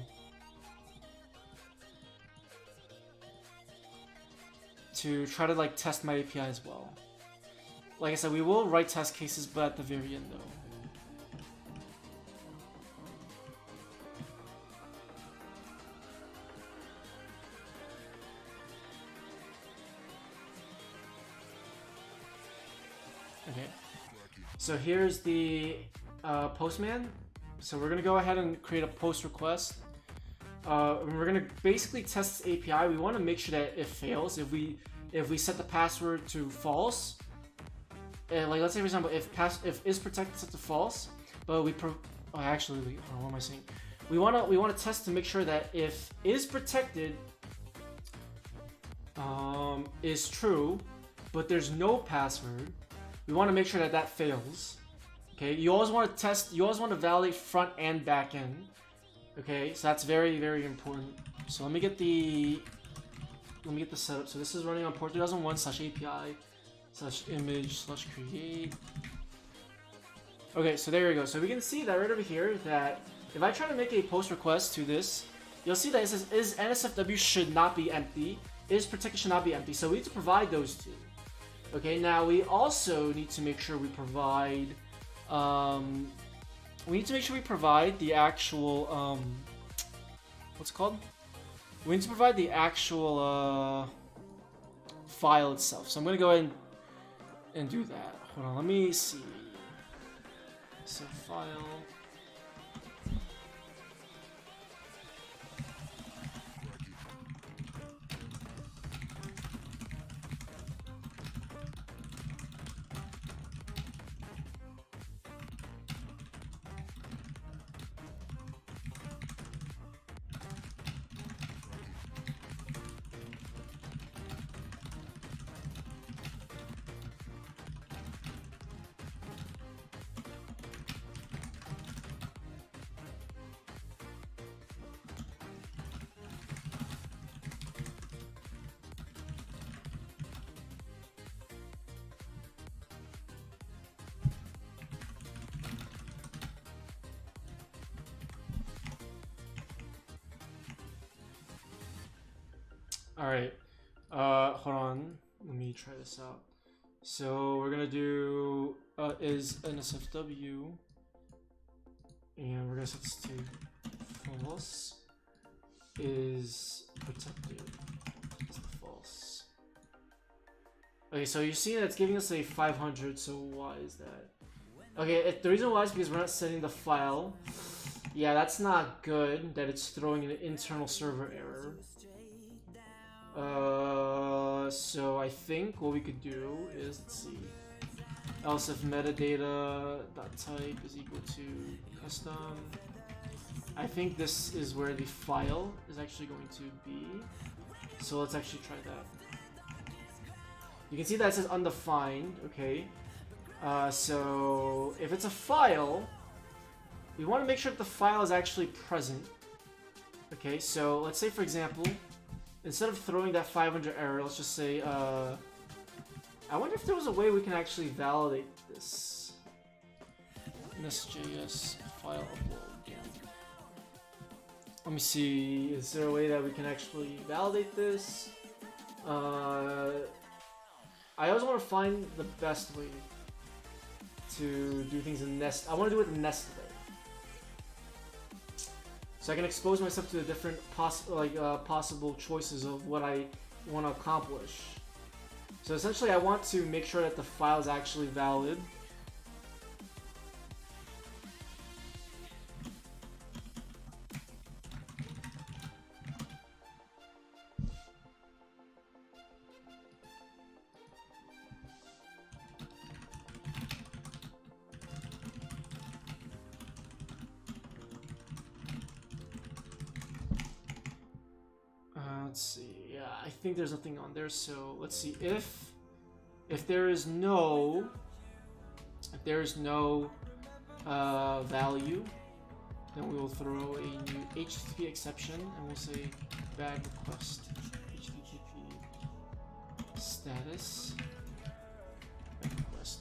try to like test my API as well. Like I said, we will write test cases, but at the very end though. Okay, so here's the Postman. So we're gonna go ahead and create a post request. We're gonna basically test this API. We want to make sure that it fails. If we set the password to false, like let's say for example, if is protected set to false, but what am I saying? We want to test to make sure that if is protected is true, but there's no password. We want to make sure that that fails. Okay, you always want to test. You always want to validate front and back end. Okay, so that's very, very important. So let me get the setup. So this is running on port 2001/API/image/create. Okay, so there we go. So we can see that right over here that if I try to make a post request to this, you'll see that it says is NSFW should not be empty, is protected should not be empty. So we need to provide those two. Okay, now we also need to make sure we provide the actual what's it called? We need to provide the actual file itself. So I'm gonna go ahead and do that. Hold on, let me see. So file. Alright, hold on, let me try this out. So we're gonna do is NSFW, and we're gonna set this to false, is protected, it's false. Okay, so you see that it's giving us a 500, so why is that? Okay, the reason why is because we're not setting the file. Yeah, that's not good, that it's throwing an internal server error. So I think what we could do is, let's see, else if metadata.type is equal to custom. I think this is where the file is actually going to be. So let's actually try that. You can see that it says undefined, okay? So if it's a file, we want to make sure that the file is actually present. Okay, so let's say for example, instead of throwing that 500 error, let's just say, I wonder if there was a way we can actually validate this. NSJS file upload. Let me see, is there a way that we can actually validate this? I always want to find the best way to do things in nest. I want to do it in nest way. So I can expose myself to the different possible choices of what I want to accomplish. So essentially I want to make sure that the file is actually valid. Let's see. Yeah, I think there's nothing on there. So let's see if there is no value, then we will throw a new HTTP exception and we'll say bad request HTTP status bad request.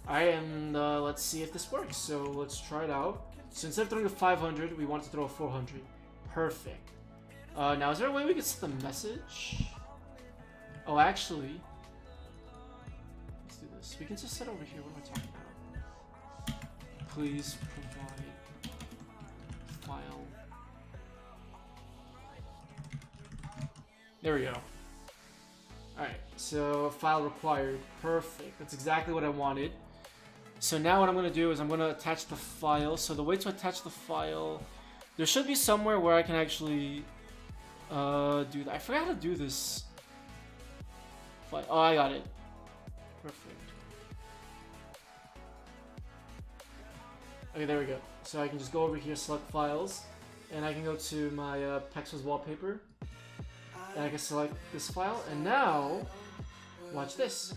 Alright, and let's see if this works. So let's try it out. So instead of throwing a 500, we want to throw a 400. Perfect. Now, is there a way we could set the message? Oh, actually, let's do this. We can just set over here. What am I talking about? Please provide file. There we go. Alright, so file required. Perfect. That's exactly what I wanted. So now what I'm going to do is I'm going to attach the file. So the way to attach the file, there should be somewhere where I can actually do that. I forgot how to do this. Oh, I got it. Perfect. Okay, there we go. So I can just go over here, select files, and I can go to my Pexels wallpaper, and I can select this file, and now, watch this.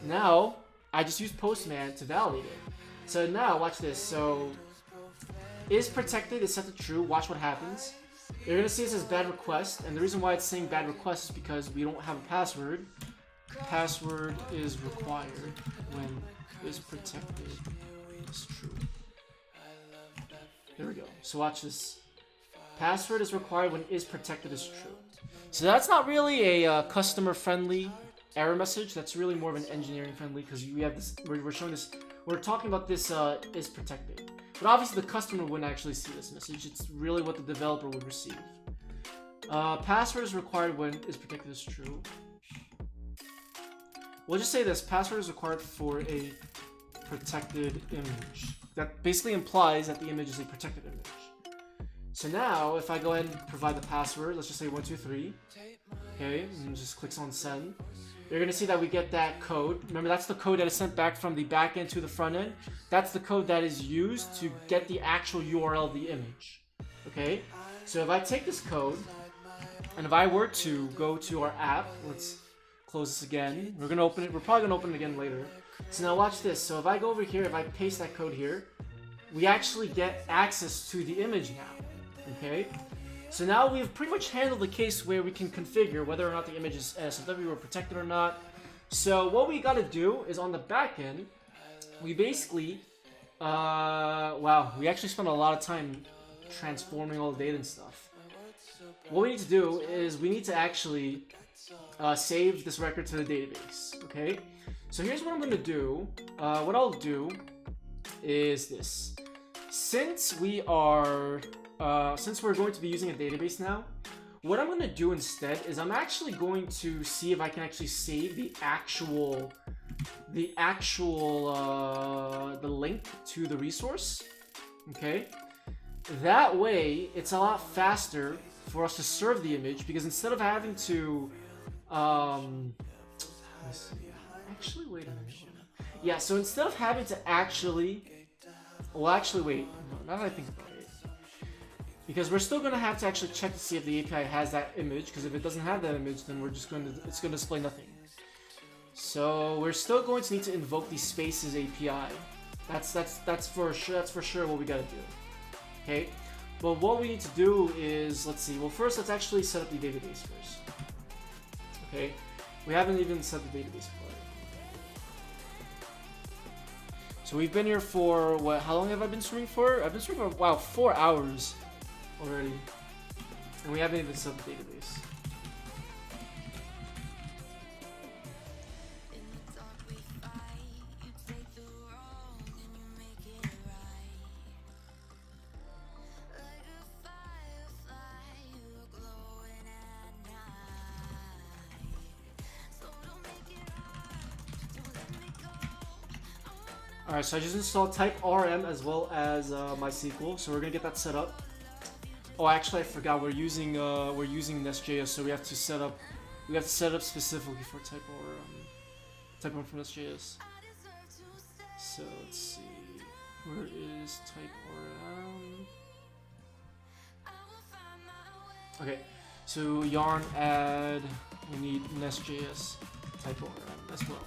Now, I just use Postman to validate it. So now, watch this. So, is protected is set to true. Watch what happens. You're gonna see it says bad request, and the reason why it's saying bad request is because we don't have a password. Password is required when is protected is true. There we go. So watch this. Password is required when is protected is true. So that's not really a customer-friendly error message. That's really more of an engineering-friendly because we have this. We're showing this. We're talking about this is protected. But obviously the customer wouldn't actually see this message. It's really what the developer would receive. Password is required when is protected is true. We'll just say this. Password is required for a protected image. That basically implies that the image is a protected image. So now, if I go ahead and provide the password, let's just say 123. Okay, and just clicks on send. You're going to see that we get that code. Remember, that's the code that is sent back from the backend to the front end. That's the code that is used to get the actual URL of the image. Okay? So if I take this code, and if I were to go to our app, let's close this again. We're going to open it. We're probably going to open it again later. So now watch this. So if I go over here, if I paste that code here, we actually get access to the image now. Okay? So now we've pretty much handled the case where we can configure whether or not the image is NSFW or protected or not. So what we got to do is on the back end, we basically, wow, we actually spent a lot of time transforming all the data and stuff. What we need to do is we need to actually save this record to the database, okay? So here's what I'm going to do. What I'll do is this. Since we're going to be using a database now, what I'm going to do instead is I'm actually going to see if I can actually save the link to the resource. Okay, that way it's a lot faster for us to serve the image because instead of having to, actually wait a minute. Yeah, so instead of having to actually, well, actually wait. No, now that I think about it. because we're still gonna have to actually check to see if the API has that image. Because if it doesn't have that image, then it's gonna display nothing. So we're still going to need to invoke the spaces API. That's for sure. That's for sure what we gotta do. Okay. But what we need to do is, let's see. Well, first let's actually set up the database first. Okay. We haven't even set the database part. So we've been here for what? How long have I been streaming for? I've been streaming for, wow, 4 hours already, and we haven't even set the database. Alright, so I just installed type RM as well as MySQL, so we're gonna get that set up. Oh, actually, I forgot we're using Nest.js, so we have to set up specifically for type RM from Nest.js. So let's see, where is type RM? Okay, so yarn add, we need Nest.js type RM as well.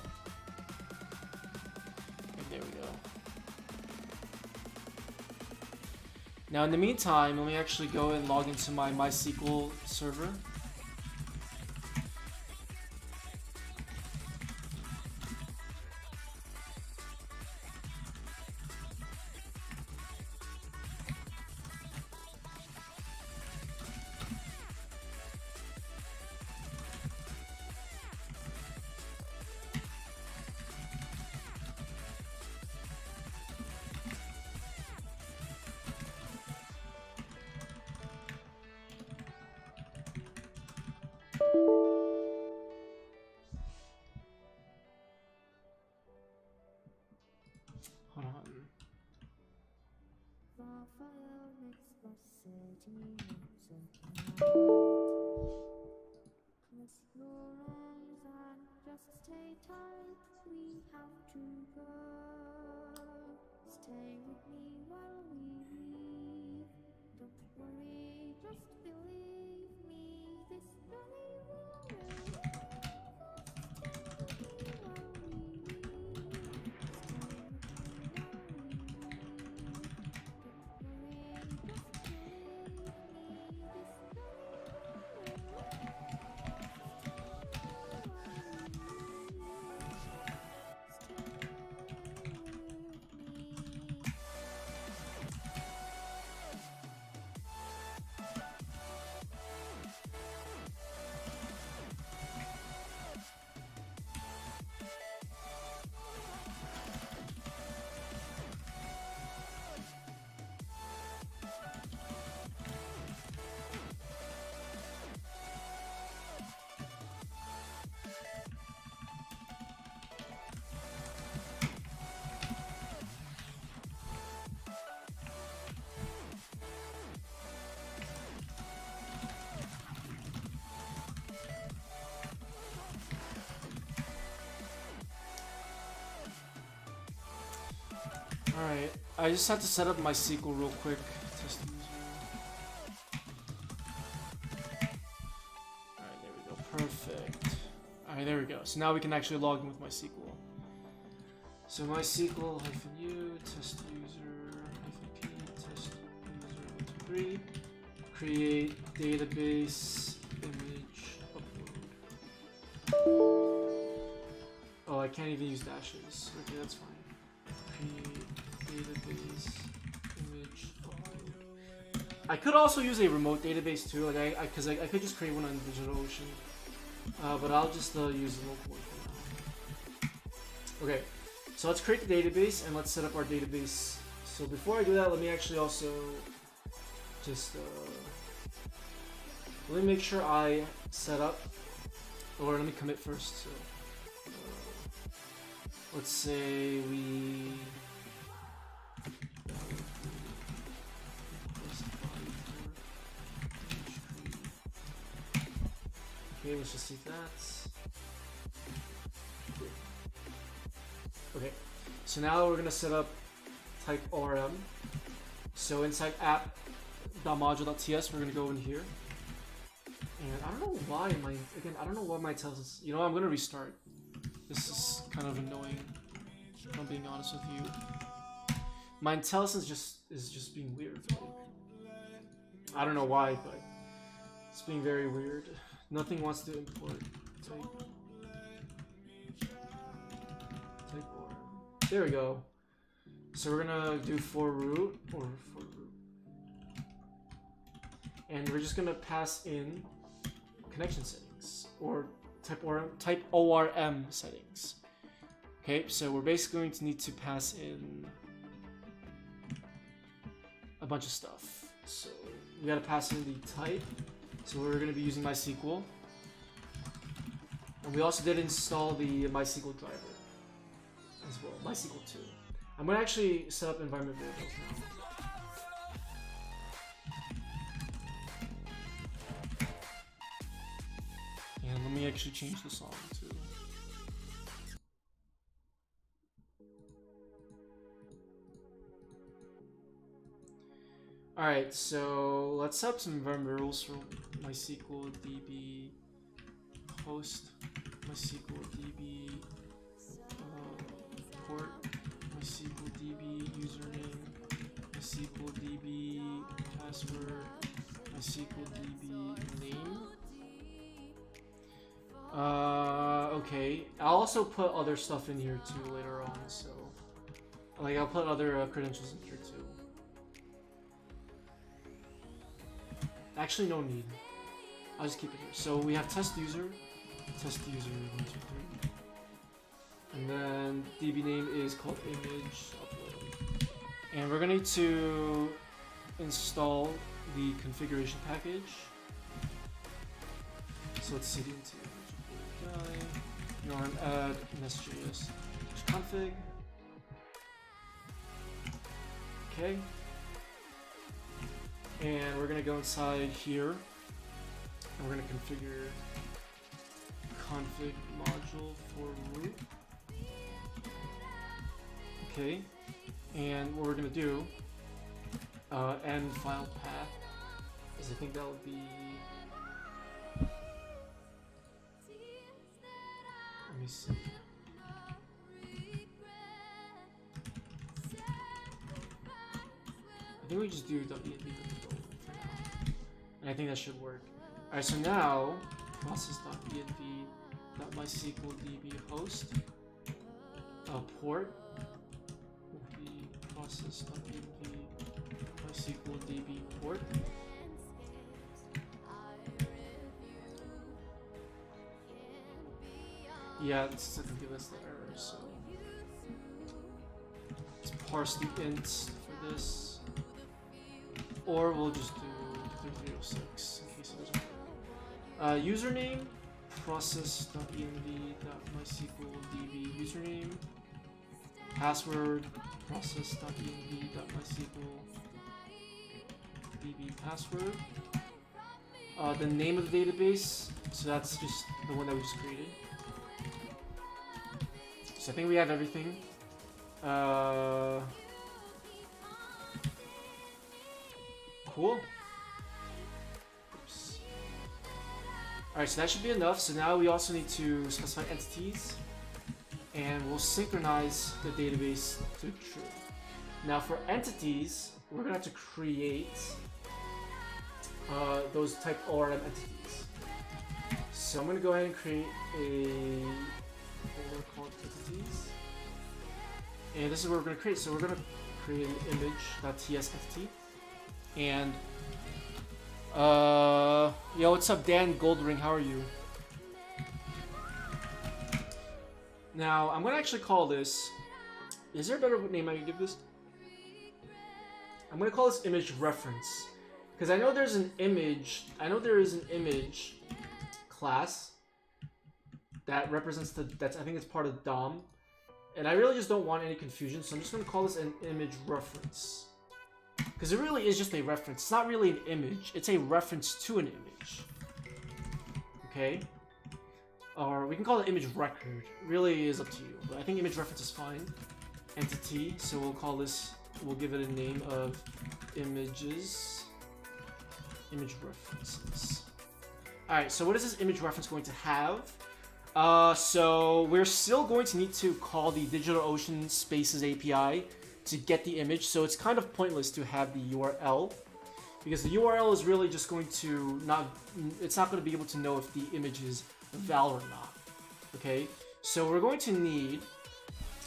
There we go. Now in the meantime, let me actually go and log into my MySQL server. Hold on. Stay with me while we leave. Don't worry, just believe me. This journey will Alright, I just have to set up MySQL real quick. Test user. Alright, there we go. Perfect. Alright, there we go. So now we can actually log in with MySQL. So MySQL -u test user -p test user 3 create database image upload. Oh, I can't even use dashes. Okay, that's fine. Create database image upload. I could also use a remote database too, like because I could just create one on DigitalOcean, but I'll just use the local one for now. Okay, so let's create the database and let's set up our database. So before I do that, let me actually also just let me make sure I set up, or let me commit first. So let's say we okay, let's just see that. Okay, so now we're gonna set up type RM. So inside app .module.ts, we're gonna go in here. And I don't know why I don't know why my tells. You know, I'm gonna restart. This is kind of annoying, if I'm being honest with you. My IntelliSense is just being weird. Like, I don't know why, but it's being very weird. Nothing wants to import type or. There we go. So we're gonna do for root, and we're just gonna pass in connection settings or type ORM settings. Okay, so we're basically going to need to pass in a bunch of stuff. So we gotta pass in the type. So we're gonna be using MySQL, and we also did install the MySQL driver as well, MySQL 2. I'm gonna actually set up environment variables now. And let me actually change the song too. Alright, so let's set up some environment variables for MySQL DB host, MySQL DB port, MySQL DB username, MySQL DB password, MySQL DB name. Okay. I'll also put other stuff in here too later on, so like I'll put other credentials in here too. Actually, no need. I'll just keep it here. So we have test user 1, 2, 3. And then DB name is called image upload. And we're gonna need to install the configuration package. So let's cd into norm add NSJS config. Okay. And we're gonna go inside here and we're gonna configure config module for root. Okay, and what we're gonna do, end file path, is I think that would be, let me see. I think we just do .env for now, and I think that should work. All right, so now process.env.mysql db host port. Process.env MySQL DB port. Yeah, this doesn't give us the error, so let's parse the int for this, or we'll just do 306 in case it doesn't work. Username process.env.mysql db username. Password process.env.mysql db password. The name of the database, so that's just the one that we just created. So I think we have everything. Cool. Oops. Alright, so that should be enough. So now we also need to specify entities, and we'll synchronize the database to true. Now for entities, we're gonna have to create those type ORM entities. So I'm gonna go ahead and create a folder called entities, and this is what we're gonna create. So we're gonna create an image.ts entity, and yo, what's up, Dan Goldring? How are you? Now, I'm gonna actually call this, is there a better name I can give this? I'm gonna call this image reference, because I know there's an image, there is an image class that represents I think it's part of DOM, and I really just don't want any confusion, so I'm just gonna call this an image reference, because it really is just a reference. It's not really an image, it's a reference to an image. Okay? Or we can call it image record. It really is up to you, but I think image reference is fine. Entity, so we'll call this, we'll give it a name of images. Image references. All right, so what is this image reference going to have? So we're still going to need to call the DigitalOcean Spaces API to get the image. So it's kind of pointless to have the URL because the URL is really just going to it's not going to be able to know if the image is valid or not. Okay, so we're going to need,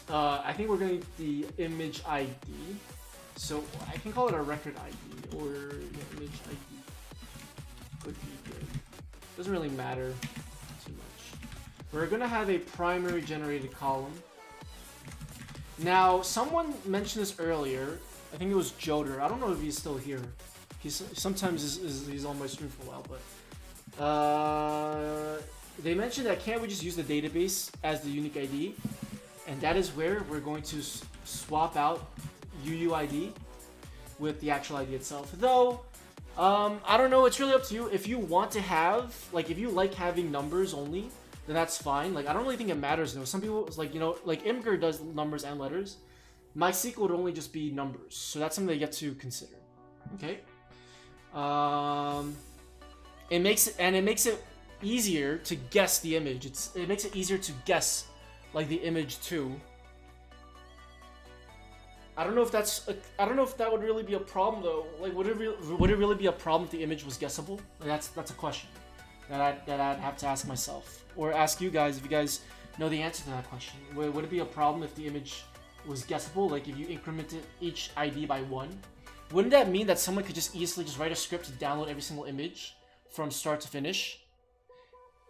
I think we're going to need the image ID. So I can call it a record ID or image ID. Would be good. Doesn't really matter too much. We're gonna have a primary generated column. Now, someone mentioned this earlier. I think it was Joder. I don't know if he's still here. He's sometimes he's on my stream for a while, but they mentioned that can't we just use the database as the unique ID, and that is where we're going to swap out UUID with the actual ID itself. Though, I don't know. It's really up to you. If you want to have, like, if you like having numbers only, then that's fine. Like, I don't really think it matters though. Some people, like, you know, like Imgur does numbers and letters. MySQL would only just be numbers, so that's something that you get to consider. Okay. It makes it easier to guess the image. It makes it easier to guess, like, the image too. I don't know if that would really be a problem though. Like, would it really be a problem if the image was guessable? Like, that's a question that I'd have to ask myself, or ask you guys if you guys know the answer to that question. Would it be a problem if the image was guessable? Like, if you incremented each ID by 1, wouldn't that mean that someone could just easily just write a script to download every single image from start to finish?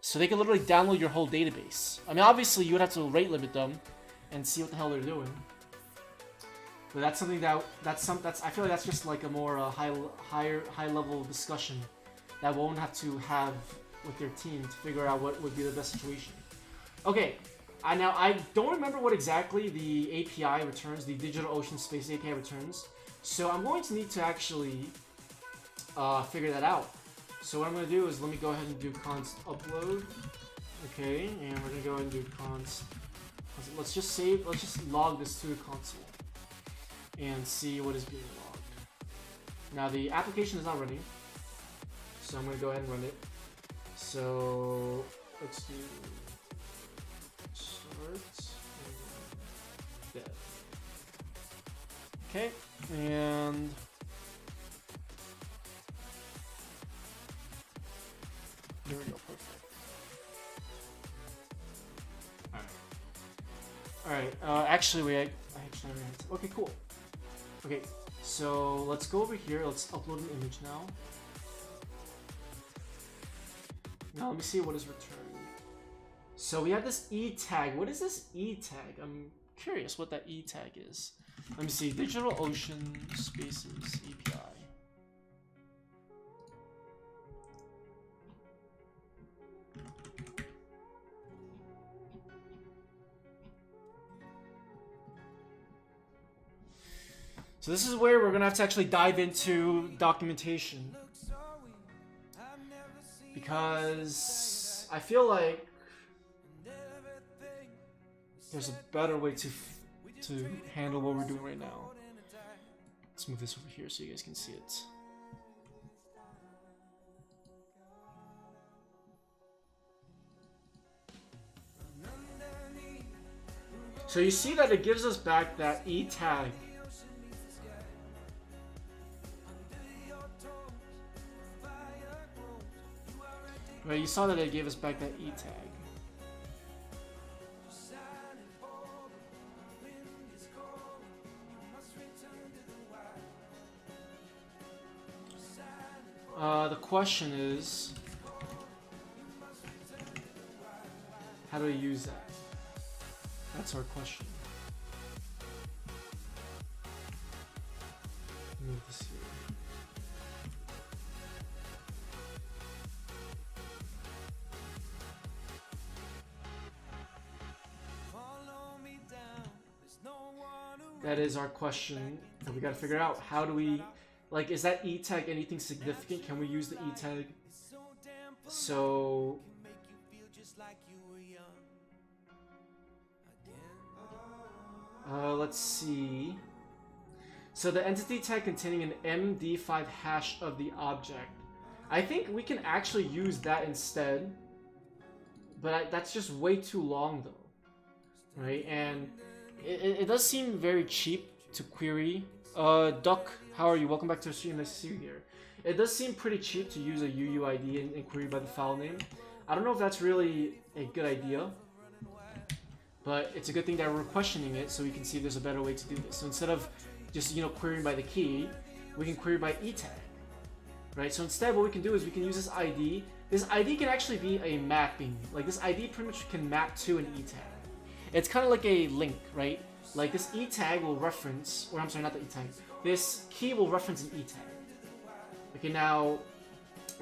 So they could literally download your whole database. I mean, obviously you would have to rate limit them and see what the hell they're doing. But that's something I feel like that's just like a more high level discussion that we won't have to have with their team to figure out what would be the best situation. Okay, now I don't remember what exactly the API returns, the DigitalOcean Space API returns. So I'm going to need to actually figure that out. So what I'm going to do is let me go ahead and do const upload. Okay, and we're going to go ahead and do const. Let's just log this to the console and see what is being logged. Now the application is not running, so I'm going to go ahead and run it. So let's do start dev. Okay, and there we go, perfect. Alright, actually, wait, okay, cool. Okay, so let's go over here, let's upload an image now. Now let me see what is returned. So we have this E tag. What is this E tag? I'm curious what that E tag is. Let me see, DigitalOcean Spaces API. So this is where we're gonna have to actually dive into documentation, because I feel like there's a better way to handle what we're doing right now. Let's move this over here so you guys can see it. So you see that it gives us back that E tag. Right, you saw that it gave us back that E tag. The question is, how do we use that? That's our question. Move this here. That is our question that we gotta figure out. How do we, like, is that E tag anything significant? Can we use the E tag? So let's see. So the entity tag containing an MD5 hash of the object I think we can actually use that instead, but that's just way too long though, right? And it does seem very cheap to query. Duck, how are you? Welcome back to the stream. Nice to see you here. It does seem pretty cheap to use a UUID and query by the file name. I don't know if that's really a good idea, but it's a good thing that we're questioning it so we can see if there's a better way to do this. So instead of just, you know, querying by the key, we can query by etag, right? So instead what we can do is we can use this ID. This ID can actually be a mapping. Like this ID pretty much can map to an etag. It's kind of like a link, right? Like this etag will reference, or I'm sorry, not the etag. This key will reference an etag. Okay, now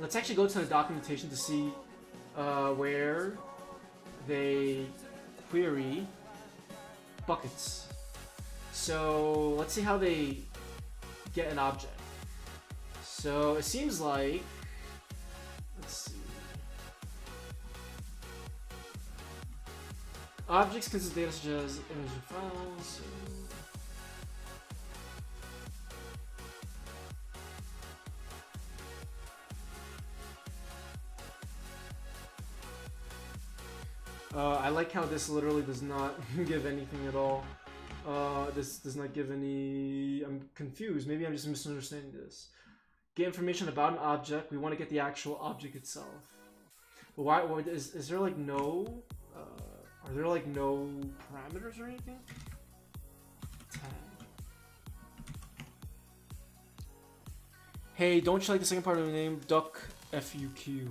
let's actually go to the documentation to see where they query buckets. So let's see how they get an object. So it seems like, let's see. Objects consist of data such as images and files. I like how this literally does not give anything at all. This does not give any... I'm confused. Maybe I'm just misunderstanding this. Get information about an object. We want to get the actual object itself. But why is there like no... are there like no parameters or anything? Tag. Hey, don't you like the second part of the name? Duck FUQ.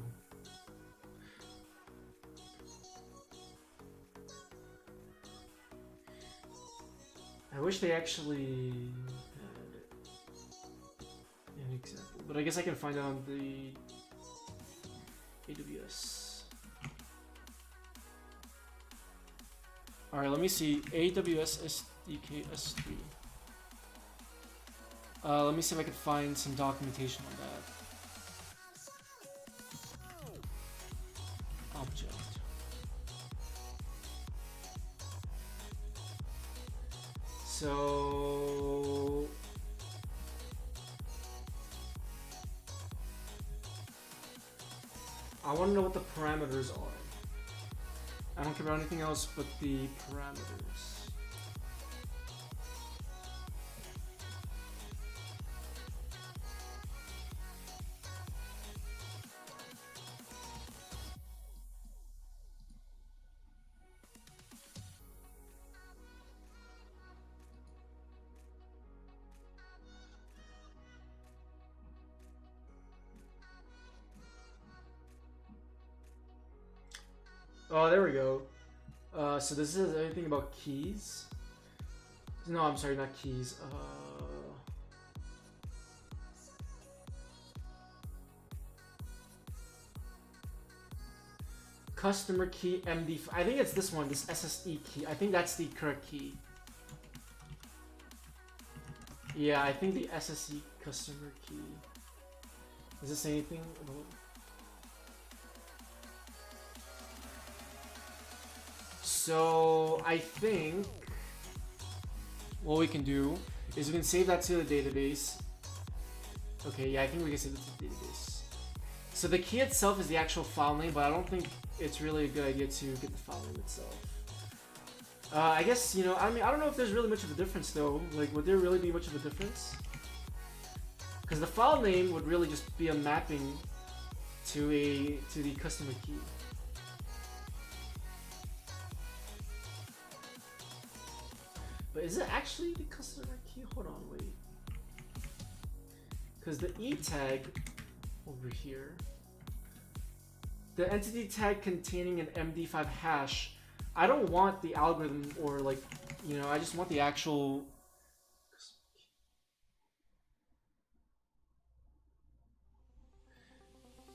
I wish they actually had an example, but I guess I can find it on the AWS. Alright, let me see. AWS SDK S3. Let me see if I can find some documentation on that. Object. So I want to know what the parameters are. I don't care about anything else but the parameters. Oh, there we go. So this is anything about keys? No, I'm sorry, not keys. Customer key MD. I think it's this one, this SSE key. I think that's the correct key. Yeah, I think the SSE customer key. Does this say anything about? So I think what we can do is we can save that to the database. Okay, yeah, I think we can save it to the database. So the key itself is the actual file name, but I don't think it's really a good idea to get the file name itself. I guess, you know, I mean, I don't know if there's really much of a difference though. Like, would there really be much of a difference? Because the file name would really just be a mapping to the customer key. But is it actually the customer key? Hold on, wait. Because the E tag over here, the entity tag containing an MD5 hash, I don't want the algorithm or like, you know, I just want the actual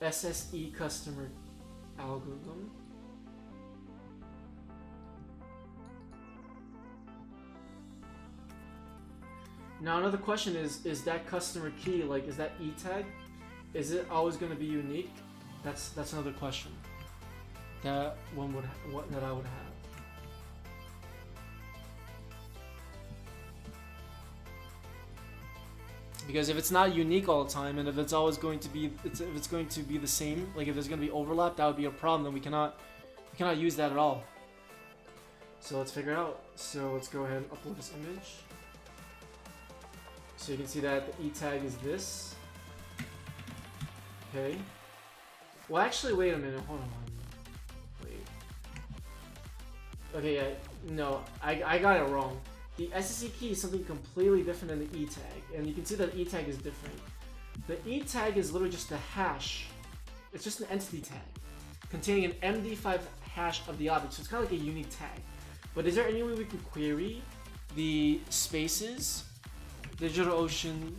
SSE customer algorithm. Now another question is that customer key, like, is that E tag? Is it always going to be unique? That's another question that one would that I would have. Because if it's not unique all the time, and if it's always going to be, if it's going to be the same, like if there's going to be overlap, that would be a problem. Then we cannot use that at all. So let's figure it out. So let's go ahead and upload this image. So you can see that the e tag is this. Okay. Well, actually, wait a minute. Hold on. Wait. Okay, yeah. No, I got it wrong. The SSE key is something completely different than the e tag, and you can see that e tag is different. The e tag is literally just a hash. It's just an entity tag containing an MD5 hash of the object, so it's kind of like a unique tag. But is there any way we can query the spaces? DigitalOcean.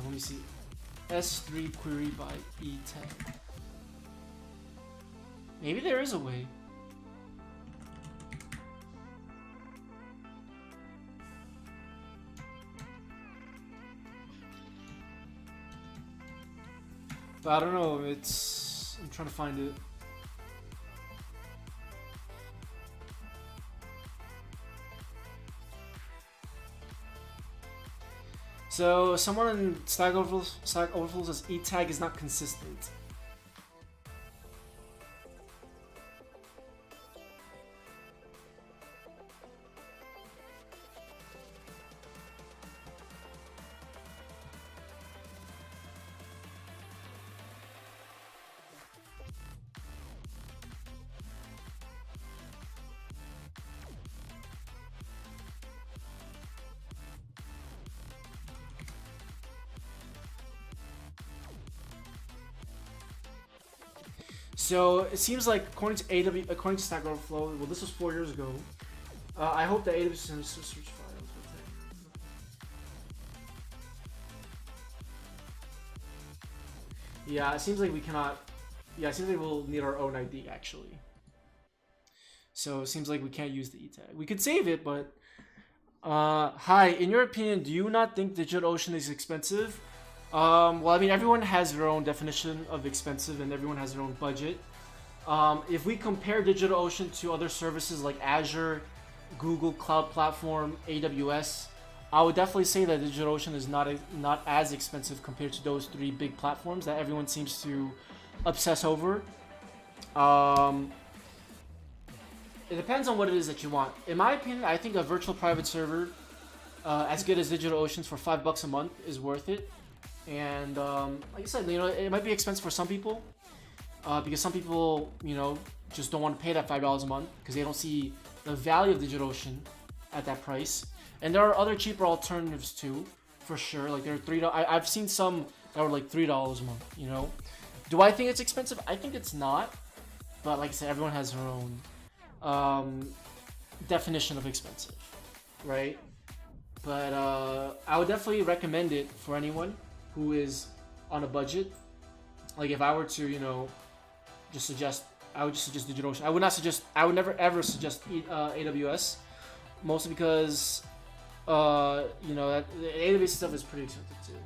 Let me see. S3 query by e tag. Maybe there is a way. But I don't know, I'm trying to find it. So someone in Stack Overflow says e tag is not consistent. So it seems like according to Stack Overflow, well, this was 4 years ago. I hope that AWS sends search files. Yeah, it seems like we cannot. Yeah, it seems like we'll need our own ID actually. So it seems like we can't use the e tag. We could save it, but hi. In your opinion, do you not think DigitalOcean is expensive? Well, I mean, everyone has their own definition of expensive and everyone has their own budget. If we compare DigitalOcean to other services like Azure, Google Cloud Platform, AWS, I would definitely say that DigitalOcean is not as expensive compared to those three big platforms that everyone seems to obsess over. It depends on what it is that you want. In my opinion, I think a virtual private server as good as DigitalOcean's for $5 a month is worth it. And like I said, you know, it might be expensive for some people because some people, you know, just don't want to pay that $5 a month because they don't see the value of DigitalOcean at that price. And there are other cheaper alternatives too, for sure. Like there are $3. I've seen some that were like $3 a month. You know, do I think it's expensive? I think it's not. But like I said, everyone has their own definition of expensive, right? But I would definitely recommend it for anyone who is on a budget. Like if I were to, you know, just suggest, I would just suggest DigitalOcean. I would never ever suggest AWS, mostly because, you know, that the AWS stuff is pretty expensive too.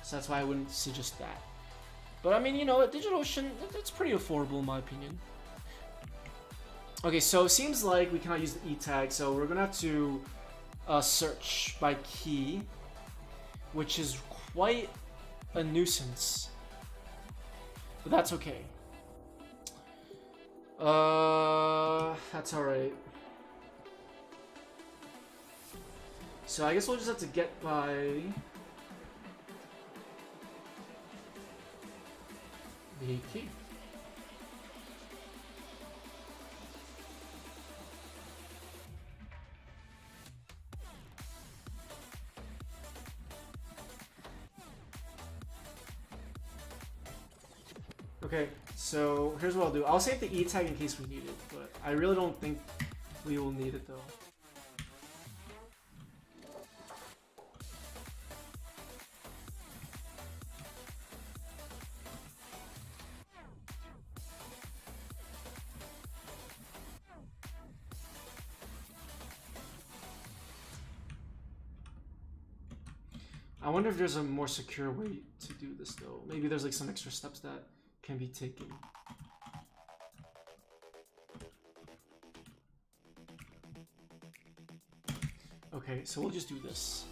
So that's why I wouldn't suggest that. But I mean, you know, DigitalOcean, it's pretty affordable in my opinion. Okay, so it seems like we cannot use the e tag, so we're gonna have to search by key, which is quite a nuisance, but that's okay. That's alright. So I guess we'll just have to get by the key. Okay, so here's what I'll do. I'll save the e tag in case we need it, but I really don't think we will need it though. I wonder if there's a more secure way to do this though. Maybe there's like some extra steps that can be taken. Okay, so we'll just do this.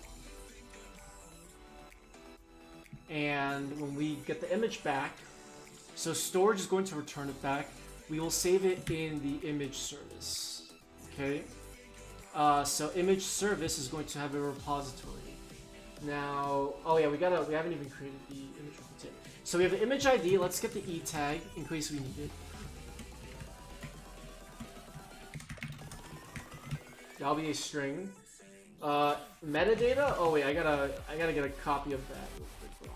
and when we get the image back, so storage is going to return it back. We will save it in the image service. Okay. So image service is going to have a repository. Now, oh yeah, we haven't even created the image reference yet. So we have the image ID. Let's get the E tag in case we need it. That'll be a string. Metadata. Oh wait, I gotta get a copy of that real quick.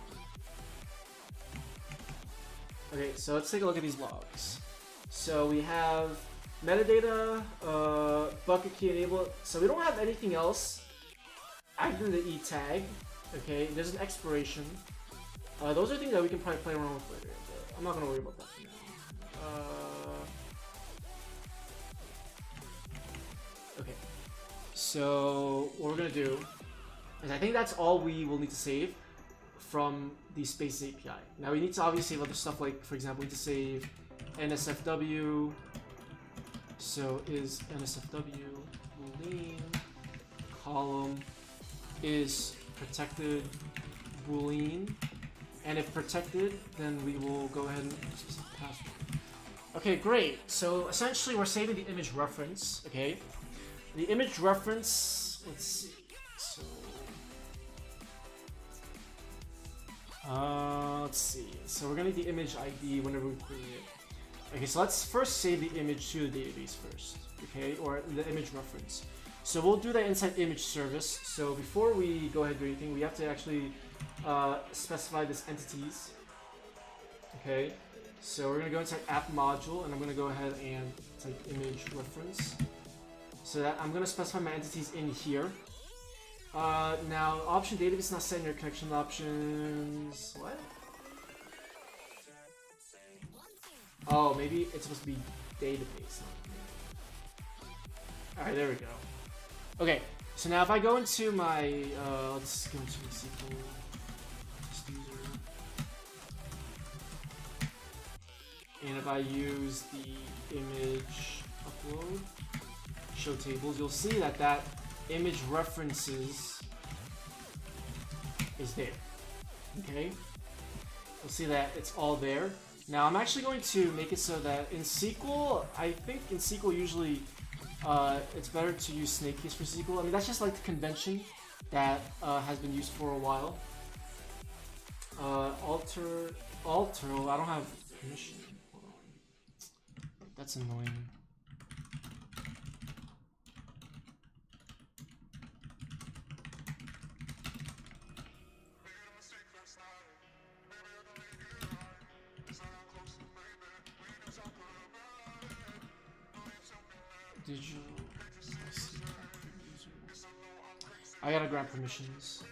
Okay, so let's take a look at these logs. So we have metadata, bucket key enabled. So we don't have anything else other than the E tag. Okay, there's an expiration. Those are things that we can probably play around with later, but I'm not gonna worry about that for now. Okay. So what we're gonna do is I think that's all we will need to save from the Spaces API. Now we need to obviously save other stuff, like for example, we need to save NSFW. So is NSFW boolean column is protected boolean, and if protected, then we will go ahead and specific password. Okay, great. So essentially, we're saving the image reference. Okay, the image reference. Let's see. So let's see. So we're gonna need the image ID whenever we create it. Okay, so let's first save the image to the database first. Okay, or the image reference. So we'll do that inside image service. So before we go ahead and do anything, we have to actually specify this entities. Okay, so we're gonna go inside app module, and I'm gonna go ahead and type image reference. So that I'm gonna specify my entities in here. Now option database not set in your connection options. What? Oh, maybe it's supposed to be database. All right, there we go. Okay, so now if I go into my, let's go into SQL test user, and if I use the image upload, show tables, you'll see that that image references is there. Okay, you'll see that it's all there. Now I'm actually going to make it so that in SQL, I think in SQL usually it's better to use snake case for SQL. I mean, that's just like the convention that has been used for a while. Alter, oh, I don't have permission. Hold on. That's annoying. Digital. I gotta grant permissions.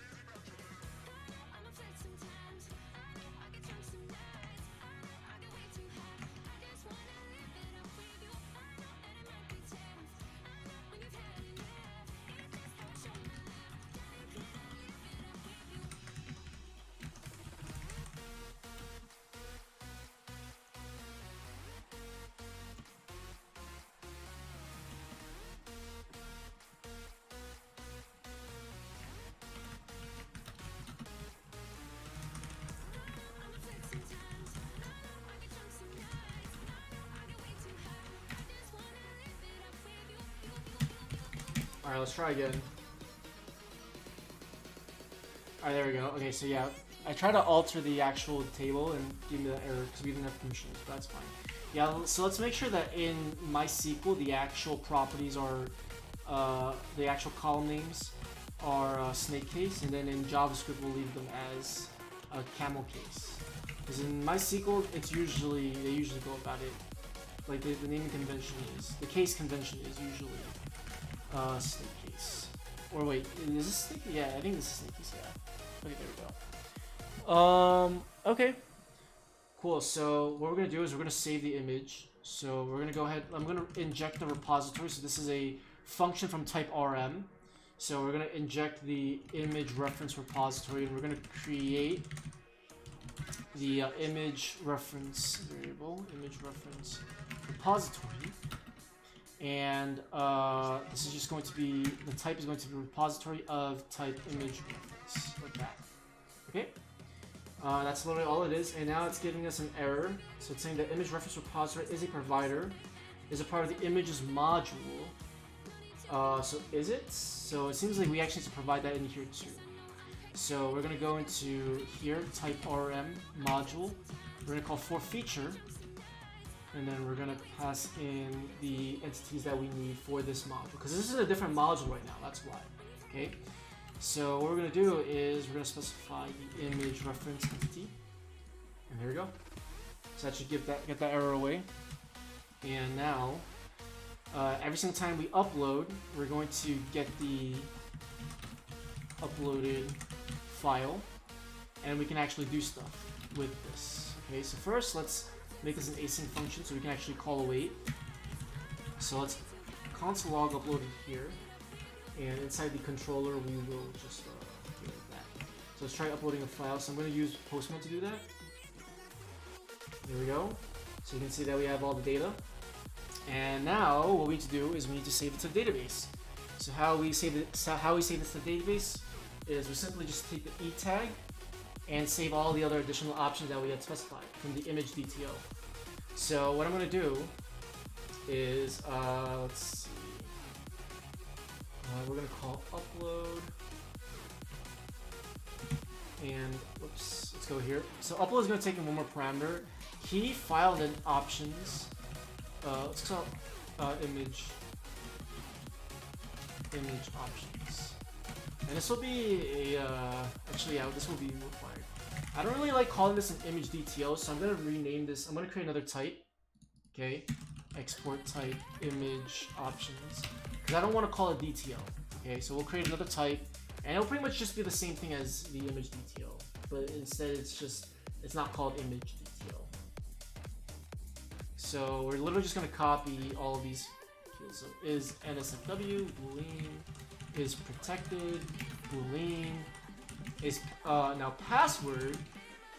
Alright, let's try again. Alright, there we go. Okay, so yeah, I tried to alter the actual table and give me that error because we didn't have permissions, but that's fine. Yeah, so let's make sure that in MySQL the actual properties are, the actual column names are snake case, and then in JavaScript we'll leave them as a camel case. Because in MySQL, they usually go about it, like the naming convention is, the case convention is usually snake case. Or wait, is this snake? Yeah, I think this is snake case, yeah. Okay, there we go. Okay. Cool, so what we're gonna do is we're gonna save the image. So we're gonna go ahead, I'm gonna inject the repository. So this is a function from type rm. So we're gonna inject the image reference repository, and we're gonna create the image reference variable, image reference repository. And this is just going to be, the type is going to be repository of type image reference, like that. Okay? That's literally all it is, and now it's giving us an error. So it's saying the image reference repository is a provider, is a part of the images module. So is it? So it seems like we actually need to provide that in here too. So we're gonna go into here, type rm module. We're gonna call for feature, and then we're gonna pass in the entities that we need for this module, because this is a different module right now. That's why. Okay. So what we're gonna do is we're gonna specify the image reference entity, and there we go. So that should get that error away. And now, every single time we upload, we're going to get the uploaded file, and we can actually do stuff with this. Okay, so first let's make this an async function so we can actually call await. So let's console log uploaded here. And inside the controller, we will just do like that. So let's try uploading a file. So I'm going to use Postman to do that. There we go. So you can see that we have all the data. And now what we need to do is we need to save it to the database. So how we save it? How we save this to the database is we simply just take the e tag and save all the other additional options that we had specified from the image DTO. So what I'm going to do is let's see. We're going to call upload, and whoops, let's go here. So upload is going to take in one more parameter, key, file, then options. Let's call image options, and this will be a actually yeah, this will be required. I don't really like calling this an image DTO, so I'm going to rename this. I'm going to create another type. Okay, export type image options. I don't want to call it DTO. Okay, so we'll create another type, and it'll pretty much just be the same thing as the image DTO, but instead it's not called image DTO. So we're literally just gonna copy all of these fields. So is NSFW, Boolean, is protected, Boolean, is now password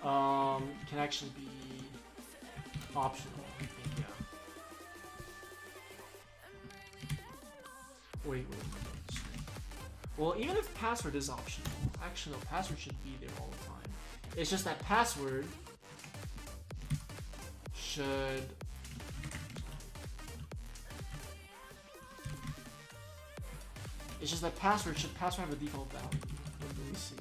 can actually be optional. Wait. Well, even if password is optional, actually no, password should be there all the time. It's just that password should password have a default value. What do we see?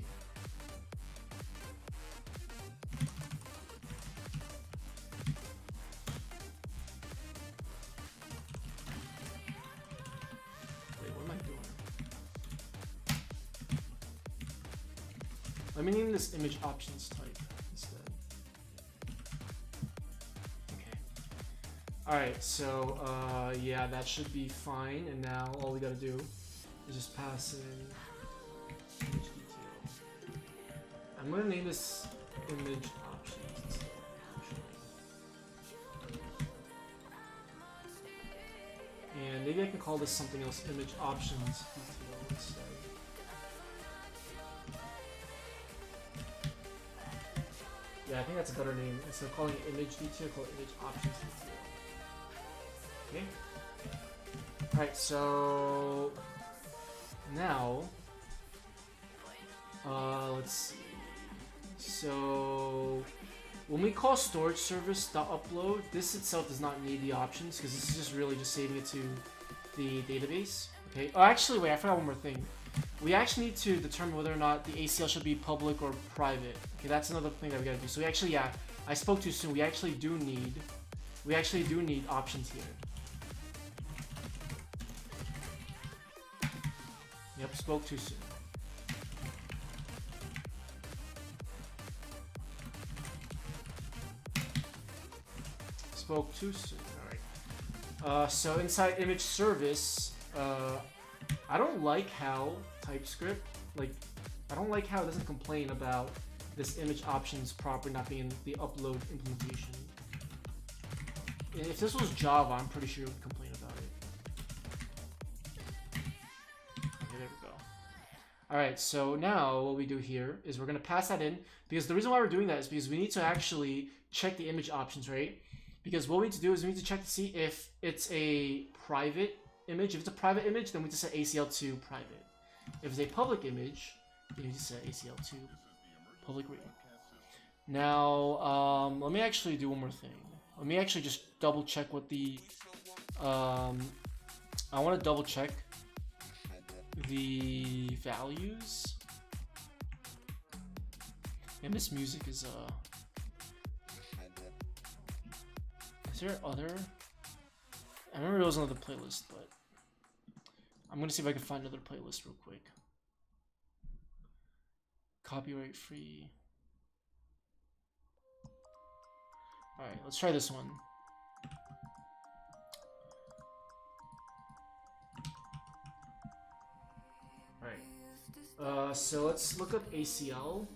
Let me name this image options type instead. Okay. Alright, so yeah, that should be fine. And now all we gotta do is just pass in image detail. I'm gonna name this image options instead, actually. And maybe I can call this something else, image options detail instead. Yeah, I think that's a better name. Instead of calling it image detail, call it image options detail. Okay. Alright, so now let's see. So when we call storage service.upload, this itself does not need the options because this is just really just saving it to the database. Okay. Oh, actually, wait, I forgot one more thing. We actually need to determine whether or not the ACL should be public or private. Okay, that's another thing that we gotta do. So we actually, yeah, I spoke too soon. We actually do need options here. Yep, spoke too soon. Spoke too soon. All right. So inside image service, I don't like how TypeScript, I don't like how it doesn't complain about this image options property not being the upload implementation. If this was Java, I'm pretty sure it would complain about it. Okay, there we go. Alright, so now what we do here is we're going to pass that in, because the reason why we're doing that is because we need to actually check the image options, right? Because what we need to do is we need to check to see if it's a private image. If it's a private image, then we just set ACL to private. If it's a public image, then we just set ACL to public read. Now, let me actually do one more thing. Let me actually just double check what the, I want to double check the values. And this music is there other? I remember there was another playlist, but I'm gonna see if I can find another playlist real quick. Copyright free. Alright, let's try this one. Alright. So let's look up ACL.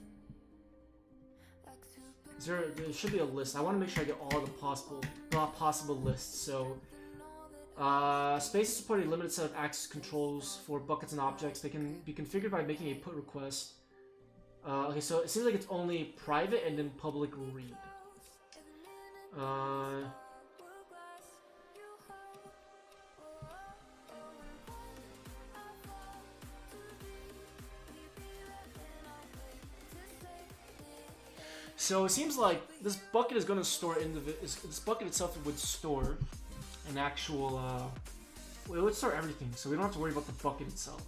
There should be a list. I want to make sure I get all the possible lists. So, spaces support a limited set of access controls for buckets and objects. They can be configured by making a put request. Okay, so it seems like it's only private and then public read. So it seems like this bucket is going to store this bucket itself would store an actual it would store everything, so we don't have to worry about the bucket itself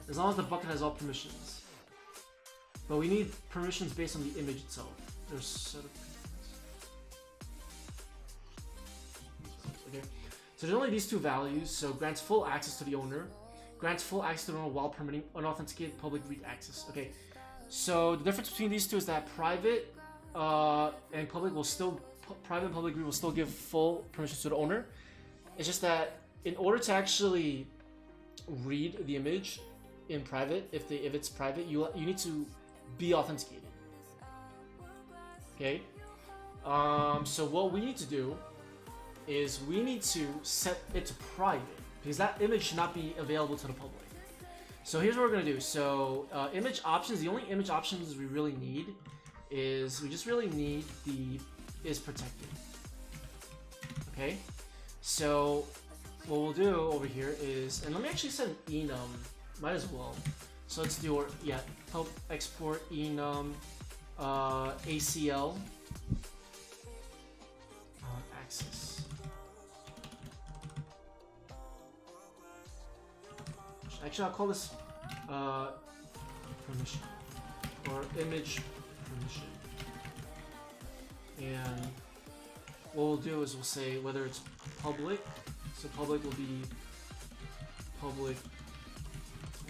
as long as the bucket has all permissions. But we need permissions based on the image itself. There's set of okay. So there's only these two values. So grants full access to the owner, grants full access to the owner while permitting unauthenticated public read access. Okay. So the difference between these two is that private and public will still private and public read will still give full permissions to the owner. It's just that in order to actually read the image in private, if it's private, you need to be authenticated. Okay. So what we need to do is we need to set it to private because that image should not be available to the public. So here's what we're gonna do. So image options, the only image options we really need is we just really need the is protected. Okay. So what we'll do over here is, and let me actually set an enum, might as well. So let's do our, help export enum ACL access. Actually, I'll call this permission or image permission. And what we'll do is we'll say whether it's public. So public will be public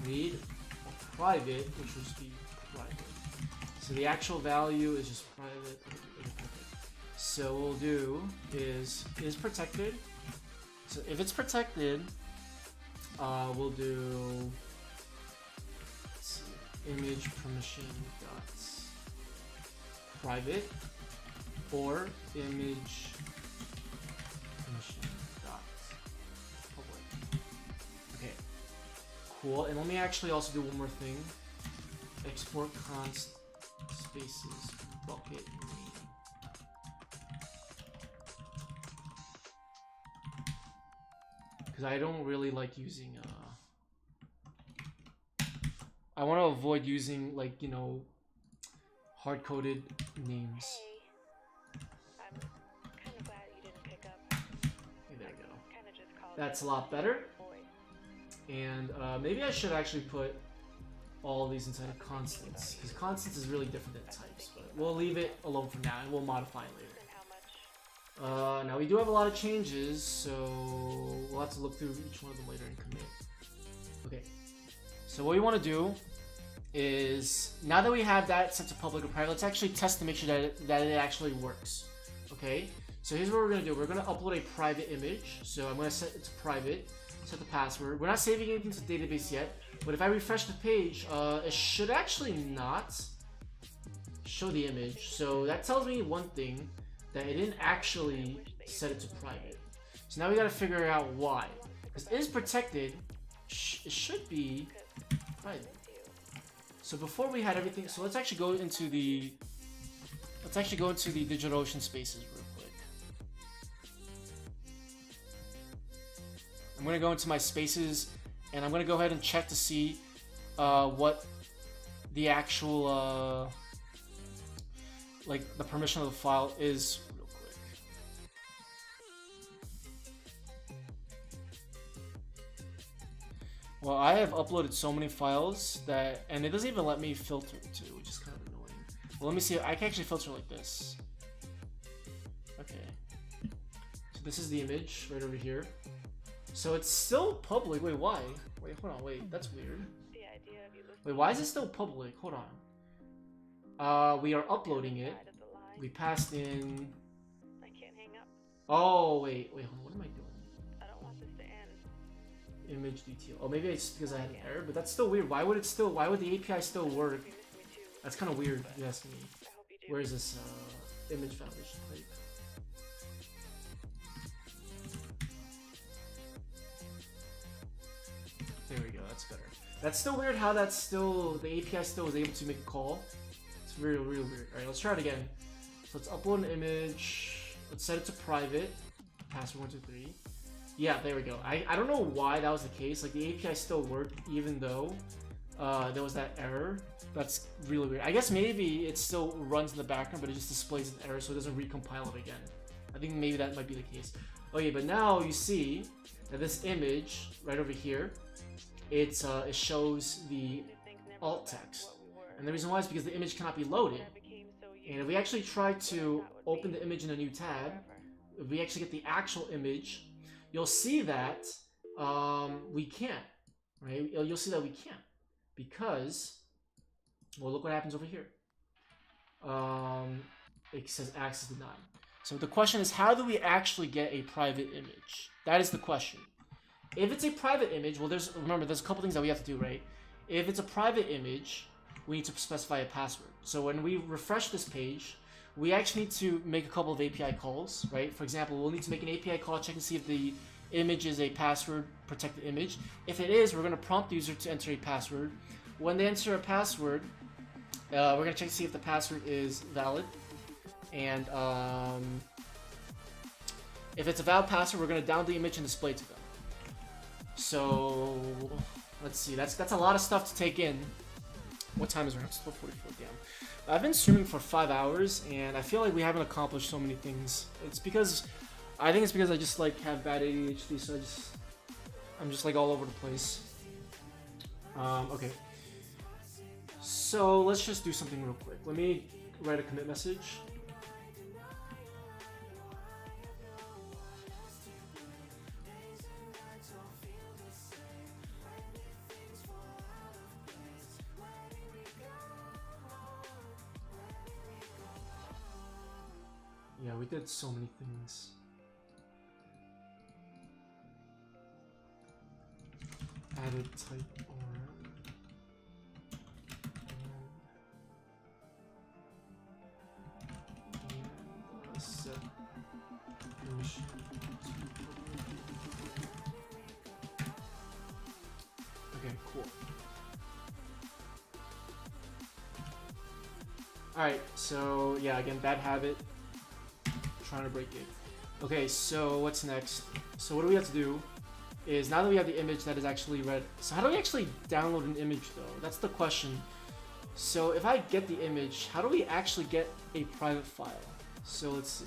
read, or private, which will just be private. So the actual value is just private. So what we'll do is protected. So if it's protected, we'll do image permission dot private or image permission dot public. Okay, cool. And let me actually also do one more thing. Export const spaces bucket name. Because I don't really like using I want to avoid using, like, you know, hard-coded names. Hey, I'm kind of glad you didn't pick up. Okay, there we go. Kinda just called That's a you lot better. voice. And maybe I should actually put all of these inside of constants, because constants is really different than types. But we'll leave it alone for now, and we'll modify it later. And how much? Now we do have a lot of changes, so we'll have to look through each one of them later and commit. Okay. So what we want to do is, now that we have that set to public or private, let's actually test to make sure that it actually works. Okay, so here's what we're going to do. We're going to upload a private image. So I'm going to set it to private, set the password. We're not saving anything to the database yet, but if I refresh the page, it should actually not show the image. So that tells me one thing, that it didn't actually set it to private. So now we got to figure out why. Because it is protected, it should be private. So before we had everything, so let's actually go into the DigitalOcean spaces real quick. I'm gonna go into my spaces, and I'm gonna go ahead and check to see what the actual like the permission of the file is real quick. Well, I have uploaded so many files that, and it doesn't even let me filter too, which is kind of annoying. Well, let me see. I can actually filter like this. Okay. So this is the image right over here. So it's still public. Wait, why? Wait, hold on. Wait, that's weird. The idea of you Wait, why is it still public? Hold on. We are uploading it. side of the line. We passed in. I can't hang up. Oh, wait, hold on. What am I doing? I don't want this to end. Image detail. Oh, maybe it's because I had an error, but that's still weird. Why would it still? Why would the API still work? You miss me too. That's kind of weird. If you ask me. I hope you do. Where is this image foundation type? There we go. That's better. That's still weird. How that's still the API still was able to make a call. It's real weird. All right, let's try it again. So let's upload an image. Let's set it to private. Password 123. Yeah, there we go. I don't know why that was the case. Like the API still worked even though there was that error. That's really weird. I guess maybe it still runs in the background, but it just displays an error, so it doesn't recompile it again. I think maybe that might be the case. Okay, but now you see that this image right over here, it shows the Things never alt go back to text, what we were. and the reason why is because the image cannot be loaded. I became so used And if we actually try to that would open be the image in a new tab, forever. if we actually get the actual image, you'll see that we can't, right? You'll see that we can't because, well, look what happens over here. It says access denied. So the question is, how do we actually get a private image? That is the question. If it's a private image, well, remember, there's a couple things that we have to do, right? If it's a private image, we need to specify a password. So when we refresh this page, we actually need to make a couple of API calls, right? For example, we'll need to make an API call, check to see if the image is a password protected image. If it is, we're going to prompt the user to enter a password. When they enter a password, we're going to check to see if the password is valid. And if it's a valid password, we're going to download the image and display it to them. So let's see. That's a lot of stuff to take in. What time is it? It's 12:44. Damn. I've been streaming for 5 hours, and I feel like we haven't accomplished so many things. I think it's because I just like have bad ADHD, so I'm just like all over the place. Okay. So let's just do something real quick. Let me write a commit message. Yeah, we did so many things. Added type or set permission to okay, cool. Alright, so yeah, again, bad habit. Trying to break it. Okay, so what's next? So what do we have to do is, now that we have the image that is actually read, so how do we actually download an image though? That's the question. So if I get the image, how do we actually get a private file? So let's see.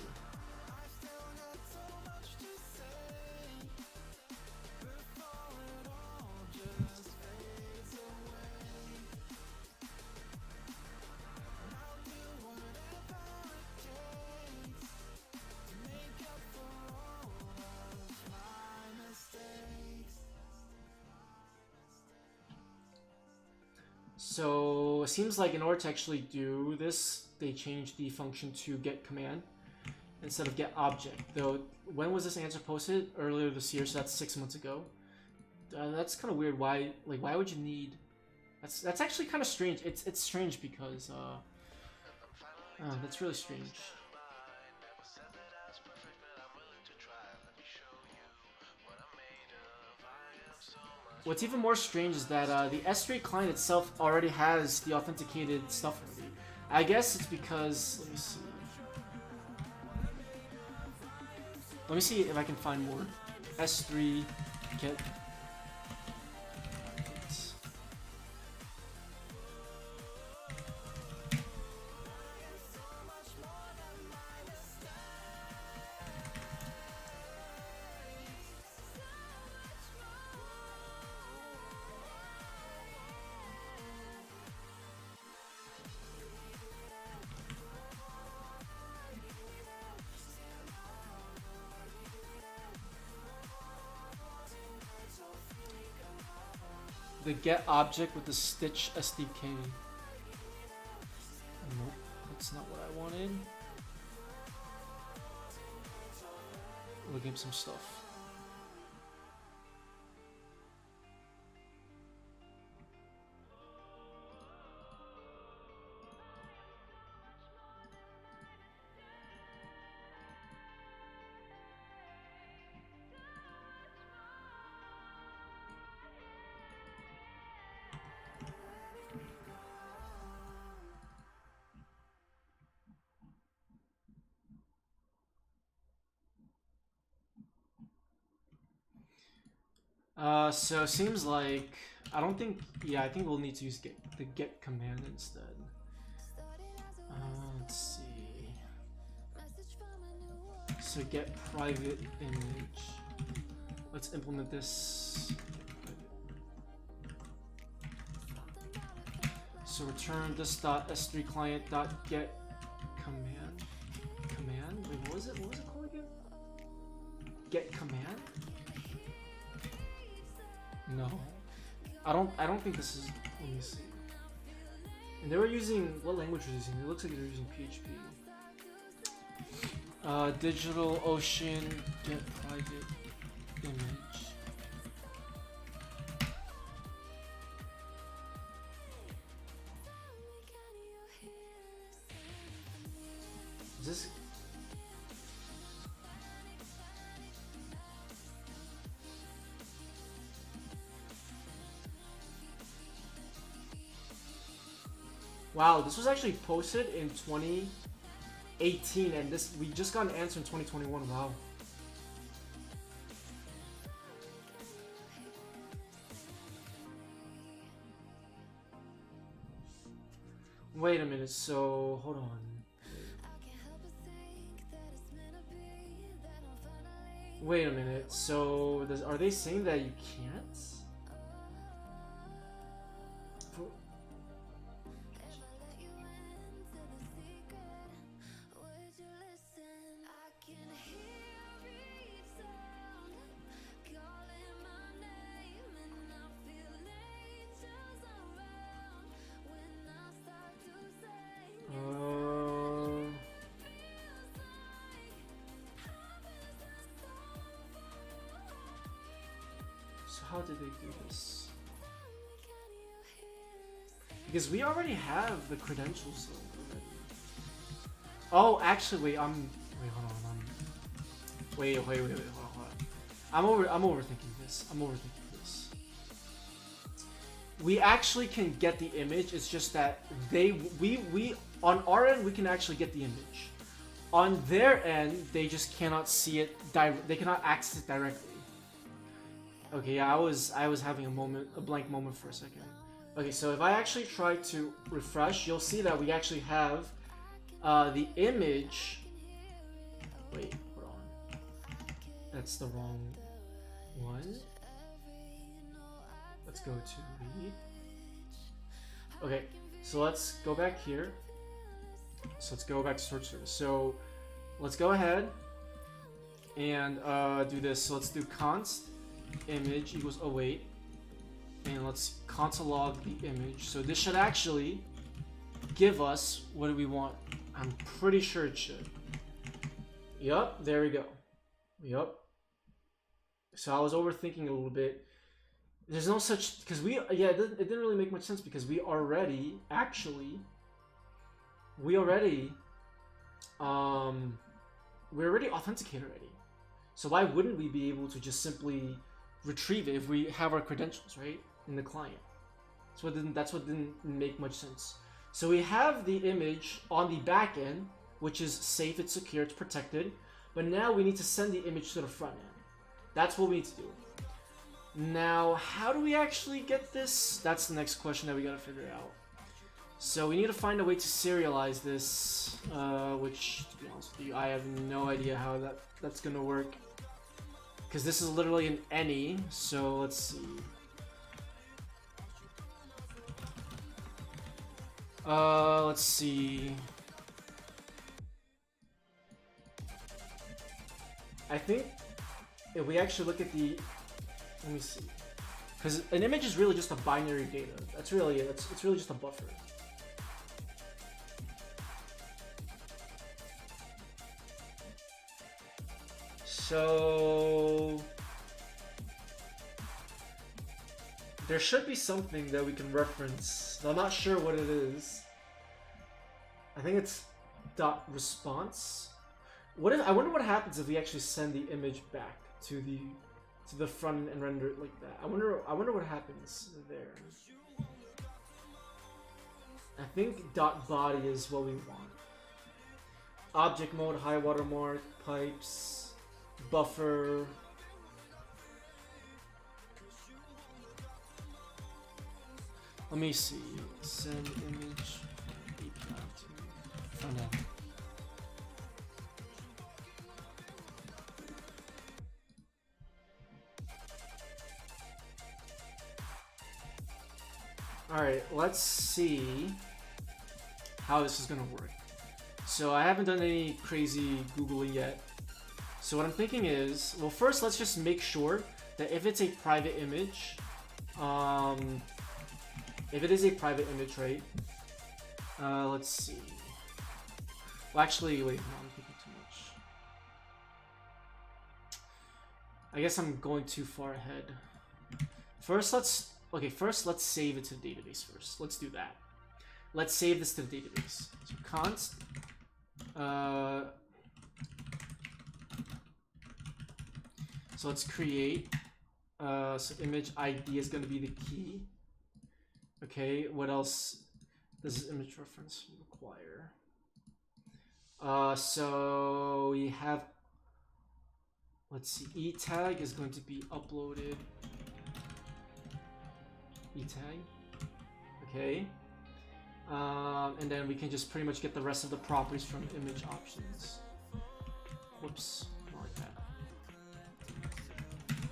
So it seems like in order to actually do this, they changed the function to get command instead of get object. Though, when was this answer posted? Earlier this year, so that's 6 months ago. That's kind of weird. Why would you need? That's actually kind of strange. It's strange because that's really strange. What's even more strange is that the S3 client itself already has the authenticated stuff already. I guess it's because, let me see if I can find more. S3 get. the get object with the stitch SDK. Nope, that's not what I wanted. Looking up some stuff. So it seems like I don't think. Yeah, I think we'll need to use the get command instead. Let's see. So get private image. Let's implement this. So return this .s3 client .get command. Wait, what was it? What was it called again? Get command? No, I don't think this is. Let me see. And they were using what language were they using? It looks like they're using PHP. Digital Ocean get private image. Is this? Wow, this was actually posted in 2018, and this we just got an answer in 2021. Wow. Wait a minute. So hold on. Wait a minute. So are they saying that you can't? How did they do this? Because we already have the credentials already. Oh, actually, wait. Wait, hold on. Wait. Hold on. I'm overthinking this. We actually can get the image. It's just that we on our end we can actually get the image. On their end, they just cannot see it. They cannot access it directly. Okay, yeah, I was having a blank moment for a second. Okay, so if I actually try to refresh, you'll see that we actually have the image. Wait, hold on. That's the wrong one. Let's go to read. Okay, so let's go back here. So let's go back to search service. So let's go ahead and do this. So let's do const image equals 08, and let's console log the image. So this should actually give us what do we want. I'm pretty sure it should. Yup, there we go. Yup. So I was overthinking a little bit. There's no such, because it didn't really make much sense because we already authenticated already. So why wouldn't we be able to just simply retrieve it if we have our credentials right in the client? That's what didn't make much sense. So we have the image on the back end, which is safe, it's secure, it's protected, but now we need to send the image to the front end. That's what we need to do. Now, how do we actually get this? That's the next question that we gotta figure out. So we need to find a way to serialize this, which, to be honest with you, I have no idea how that's gonna work. Because this is literally an any, so let's see. Let's see. I think if we actually look at the, let me see. Because an image is really just a binary data. That's really it. It's really just a buffer. So there should be something that we can reference. I'm not sure what it is. I think it's dot response. What if I wonder what happens if we actually send the image back to the front end and render it like that? I wonder what happens there. I think dot body is what we want. Object mode, high watermark, pipes, buffer. Let me see. Send image API to front end. Alright, let's see how this is gonna work. So I haven't done any crazy Googling yet. So what I'm thinking is, well, first let's just make sure that if it's a private image, if it is a private image, right? Let's see. Well, actually, wait, no, I'm thinking too much. I guess I'm going too far ahead. First, let's save it to the database first. Let's do that. Let's save this to the database. So const so let's create so image ID is going to be the key. Okay, what else does this image reference require? So we have, let's see, e tag is going to be uploaded. E tag, okay, and then we can just pretty much get the rest of the properties from image options. Whoops, not like that.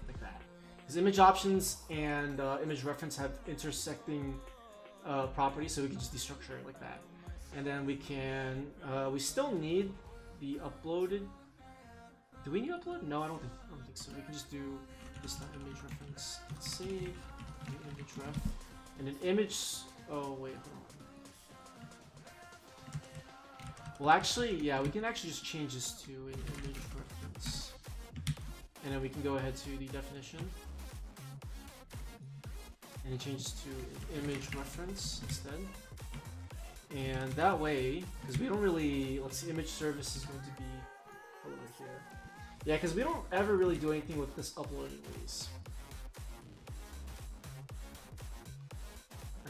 Like that. Because image options and image reference have intersecting properties, so we can just destructure it like that. And then we can, we still need the uploaded. Do we need upload? No, I don't think so. We can just do this image reference. Let's save. Image ref and an image. Oh wait, hold on. Well, actually, yeah, we can actually just change this to an image reference, and then we can go ahead to the definition and it changes to an image reference instead. And that way, because we don't really, let's see, image service is going to be over here. Yeah, because we don't ever really do anything with this upload anyways.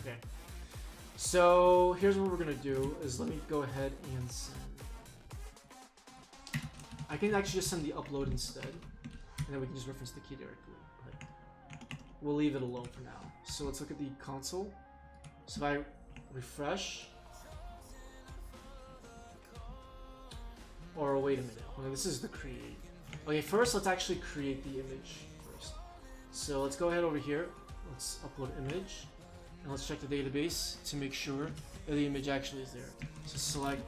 Okay, so here's what we're gonna do is let me go ahead and send. I can actually just send the upload instead, and then we can just reference the key directly, but we'll leave it alone for now. So let's look at the console. So if I refresh, or wait a minute, hold on, this is the create. Okay, first let's actually create the image first. So let's go ahead over here, let's upload image. And let's check the database to make sure that the image actually is there. So select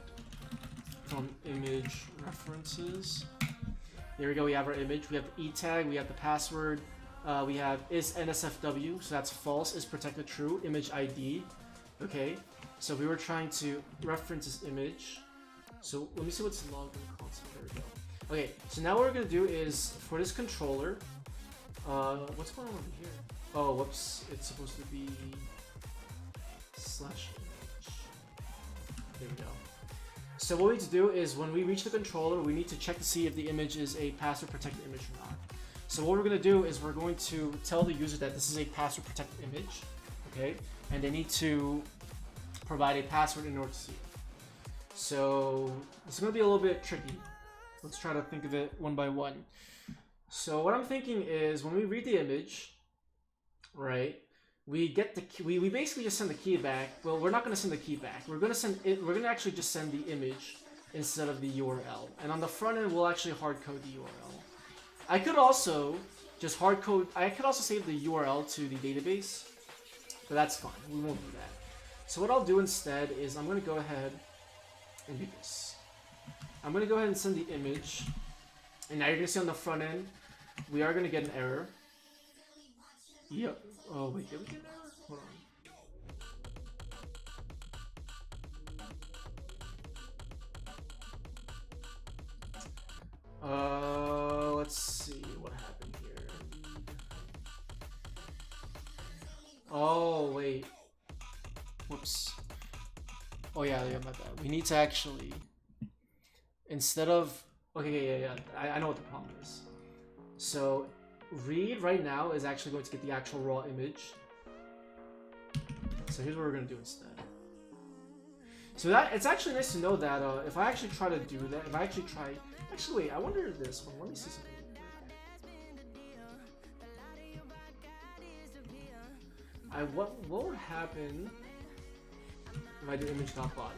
from image references. There we go, we have our image. We have the e tag, we have the password, we have is NSFW, so that's false, is protected true, image ID. Okay, so we were trying to reference this image. So let me see what's logged in the console. There we go. Okay, so now what we're gonna do is for this controller, what's going on over here? Oh, whoops, it's supposed to be /image. There we go. So what we need to do is when we reach the controller, we need to check to see if the image is a password protected image or not. So what we're going to do is we're going to tell the user that this is a password protected image, okay? And they need to provide a password in order to see it. So it's going to be a little bit tricky. Let's try to think of it one by one. So what I'm thinking is when we read the image, right? We get the key, we basically just send the key back. Well, we're not going to send the key back. We're going to send it. We're going to actually just send the image instead of the URL. And on the front end, we'll actually hard code the URL. I could also just hard code. I could also save the URL to the database, but that's fine. We won't do that. So what I'll do instead is I'm going to go ahead and do this. I'm going to go ahead and send the image. And now you're going to see on the front end, we are going to get an error. Yep. Oh wait, did we get an error? Hold on. Let's see what happened here. Oh wait. Whoops. Oh yeah, my bad. We need to actually, instead of, okay, yeah. I know what the problem is. So read right now is actually going to get the actual raw image. So here's what we're gonna do instead. So that it's actually nice to know that if I actually try to do that, if I actually try, actually wait, I wonder this one. Let me see something. What would happen if I do image.body?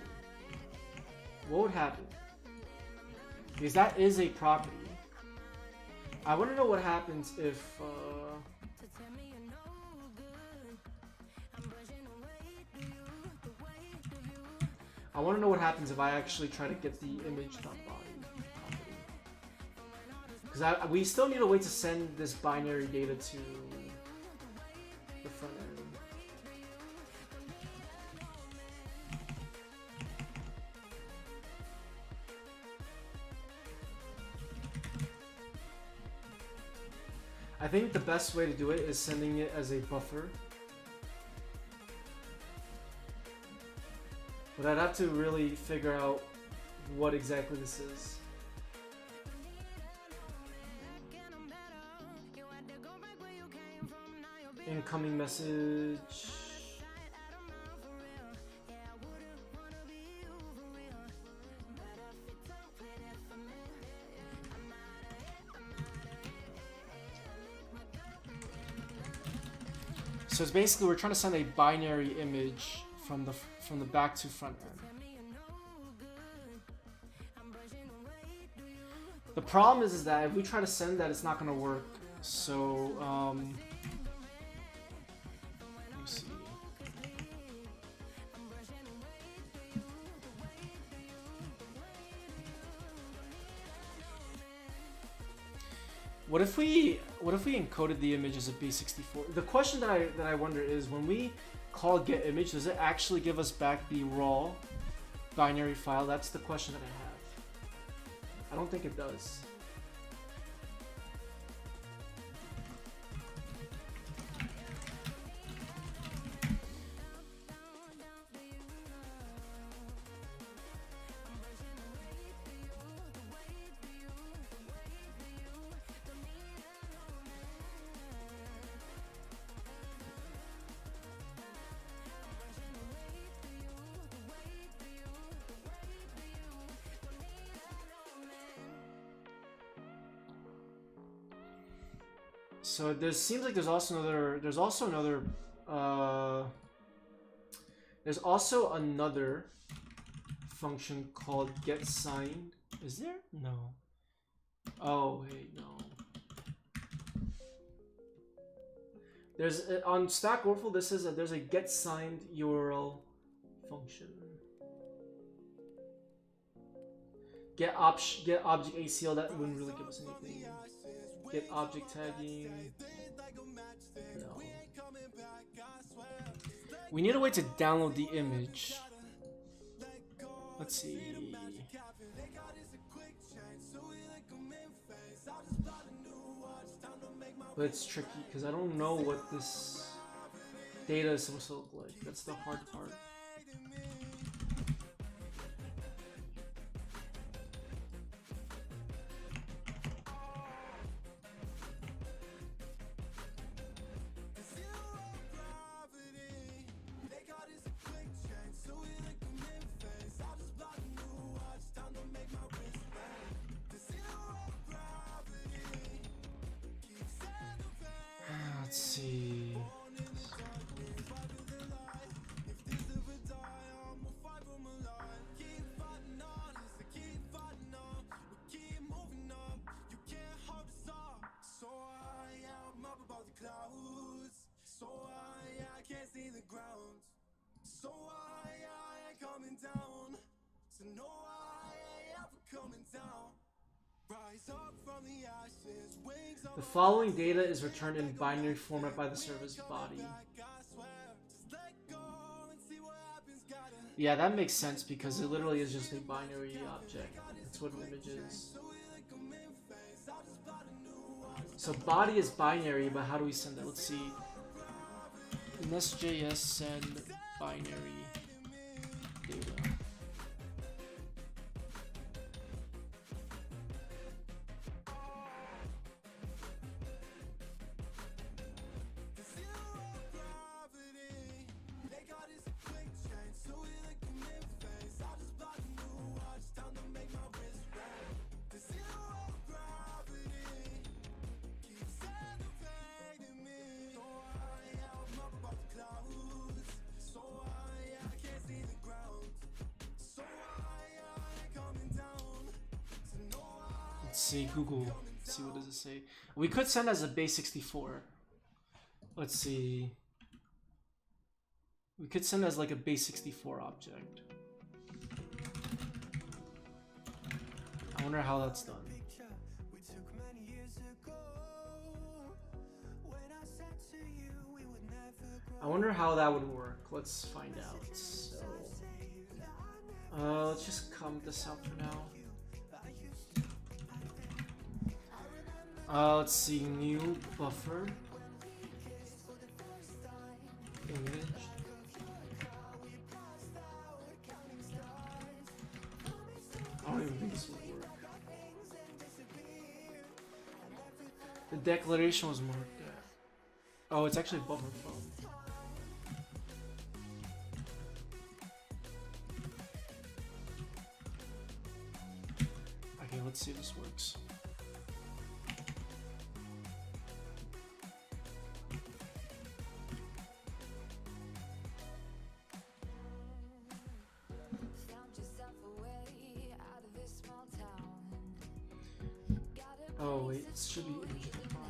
What would happen? Because that is a property. I want to know what happens if I want to know what happens if I actually try to get the image.body property. Because we still need a way to send this binary data to the front end. I think the best way to do it is sending it as a buffer. But I'd have to really figure out what exactly this is. Incoming message. So it's basically we're trying to send a binary image from the back to front end. The problem is that if we try to send that, it's not going to work. So let me see. What if we encoded the image as a base64? The question that I wonder is, when we call get image, does it actually give us back the raw binary file? That's the question that I have. I don't think it does. So there seems like there's also another function called get signed. Is there? No. Oh wait, no. There's on Stack Overflow. This is there's a get signed URL function. Get object ACL, that wouldn't really give us anything. Get object tagging. No. We need a way to download the image. Let's see. But it's tricky because I don't know what this data is supposed to look like. That's the hard part. Let's see. The following data is returned in binary format by the service body. Yeah, that makes sense because it literally is just a binary object. That's what an image is. So body is binary, but how do we send it? Let's see. In SJS send binary data. Let's see, Google. Let's see, what does it say? We could send as a base 64. Let's see. We could send as like a base 64 object. I wonder how that's done. I wonder how that would work. Let's find out. So, let's just comment this out for now. Let's see, new buffer image. I don't even think this would work. The declaration was marked there. Oh, it's actually buffer from. Okay, let's see if this works. Oh wait, it should be image from body.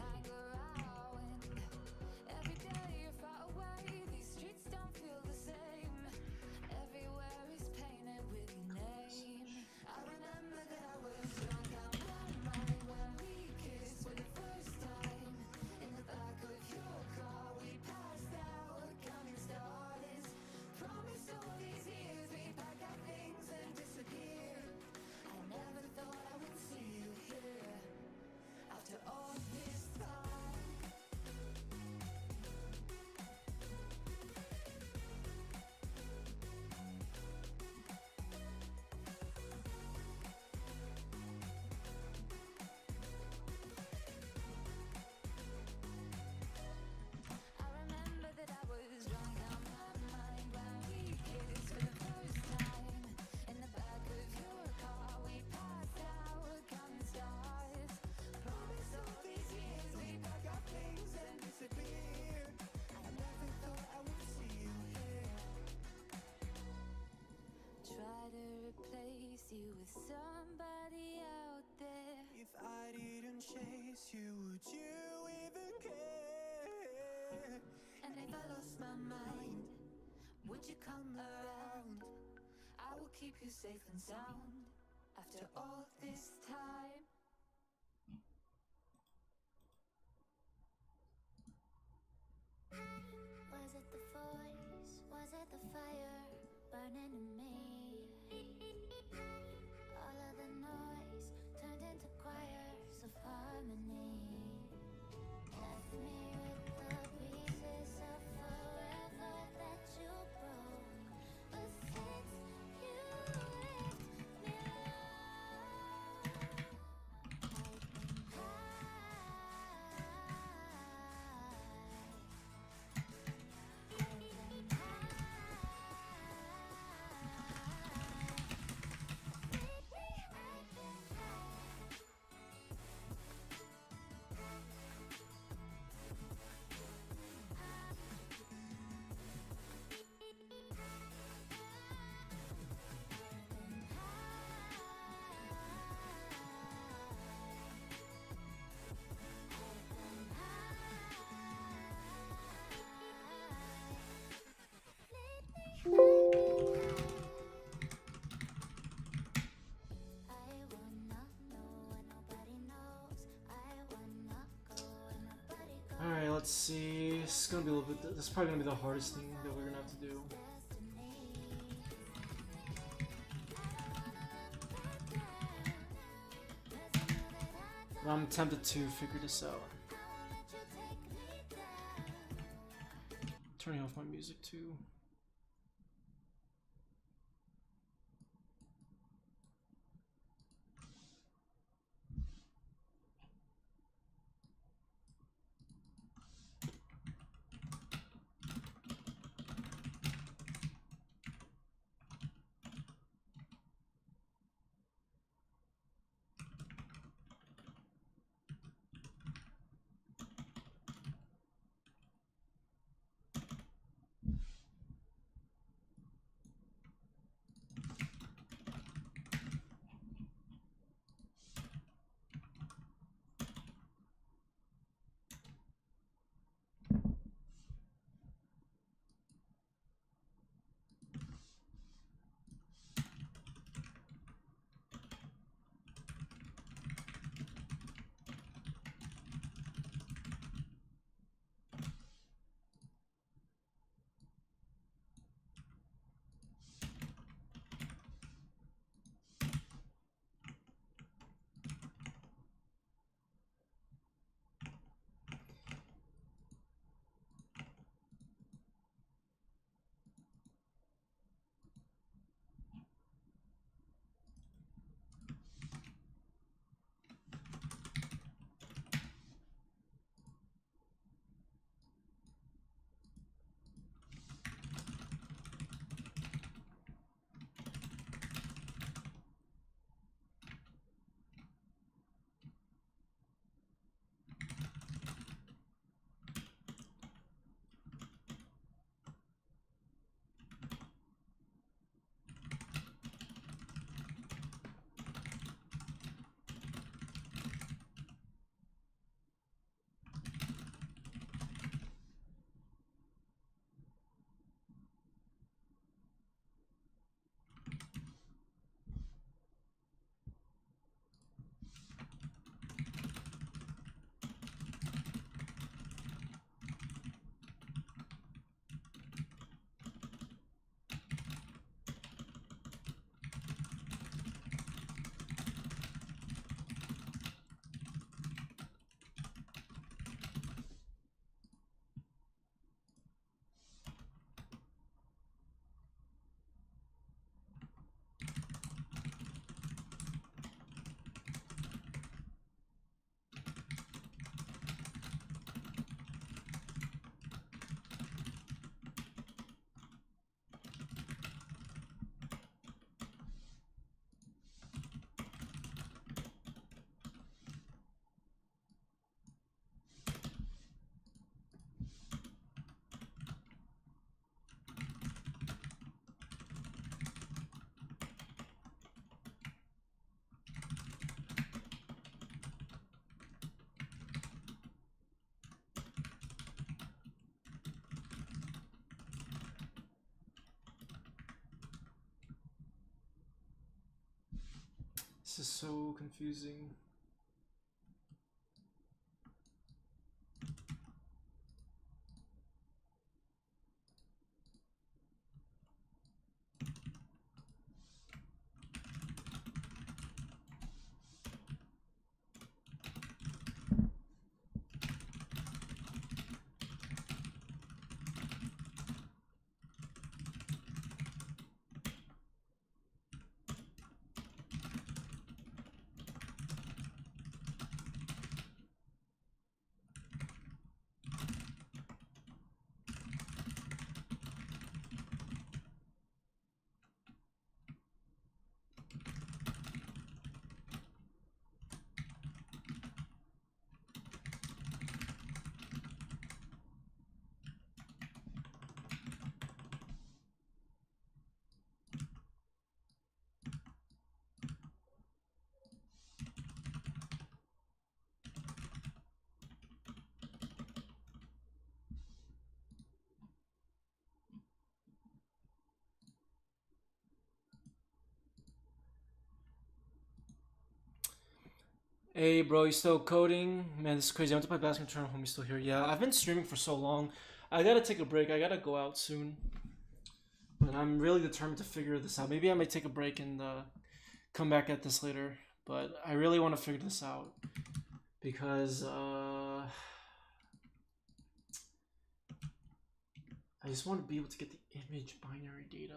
You with somebody out there. If I didn't chase you, would you even care? And if I lost my mind, would you come around? I will keep you safe and sound after all this time. Was it the voice? Was it the fire burning in me? All of the noise turned into choirs of harmony. Left me with the pieces of forever that you broke. But since you left me alone, This is gonna be a little bit. This is probably gonna be the hardest thing that we're gonna have to do. But I'm tempted to figure this out. Turning off my music too. This is so confusing. Hey, bro, you still coding? Man, this is crazy. I went to play basketball, turn home. You still here? Yeah, I've been streaming for so long. I gotta take a break. I gotta go out soon. But I'm really determined to figure this out. Maybe I might take a break and come back at this later. But I really want to figure this out because I just want to be able to get the image binary data.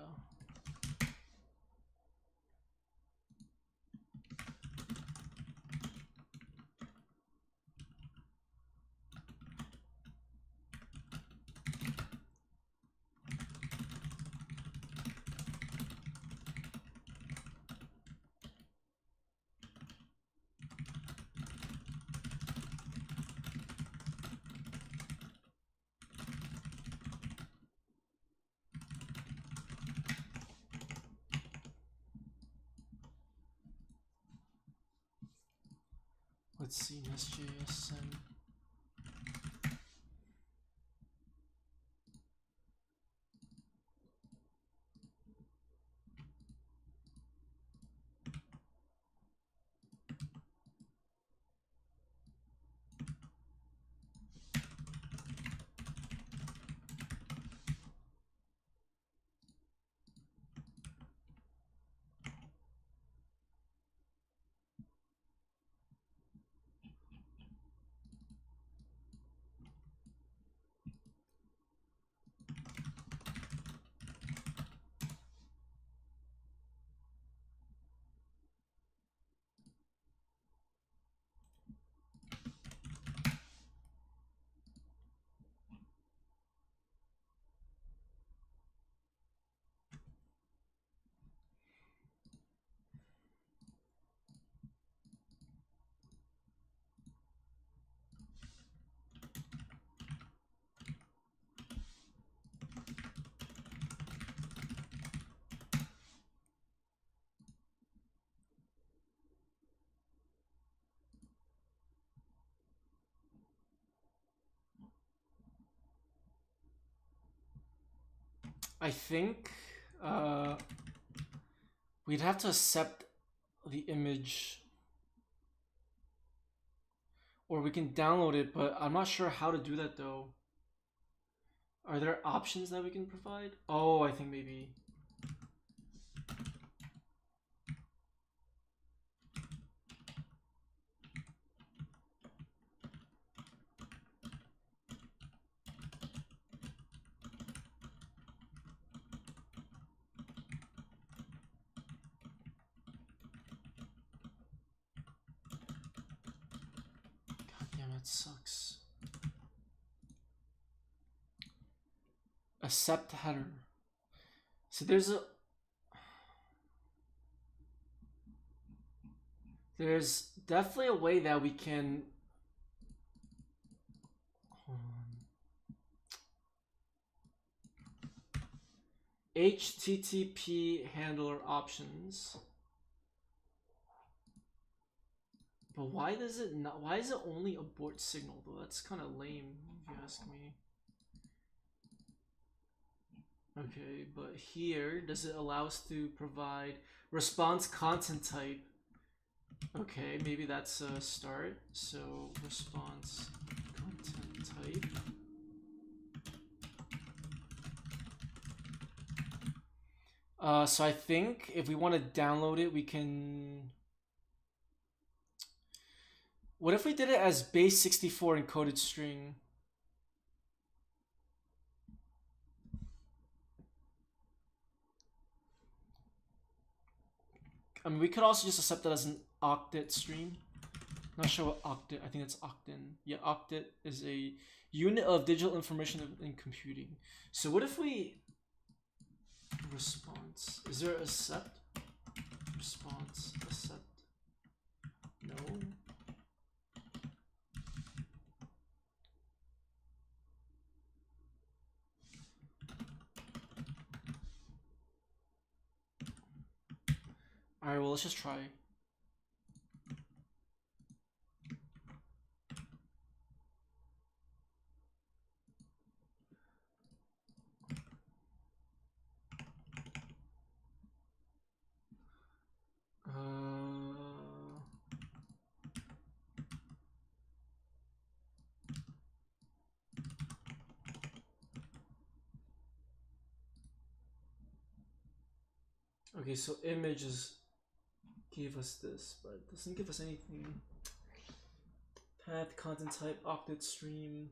Let's see, Nest.js and I think we'd have to accept the image, or we can download it, but I'm not sure how to do that though. Are there options that we can provide? Oh, I think maybe. God damn, it sucks. Accept header. So there's definitely a way that we can. Hold on. HTTP handler options. But why does it not? Why is it only abort signal though? That's kind of lame, if you ask me. Okay, but here, does it allow us to provide response content type? Okay, maybe that's a start. So response content type. So I think if we want to download it, we can. What if we did it as base 64 encoded string? I mean, we could also just accept that as an octet stream. Not sure what octet. I think it's octin. Yeah, octet is a unit of digital information in computing. So what if we response? Is there accept? Response accept? No. All right. Well, let's just try. Okay, so images gave us this, but it doesn't give us anything. Path, content type, octet stream.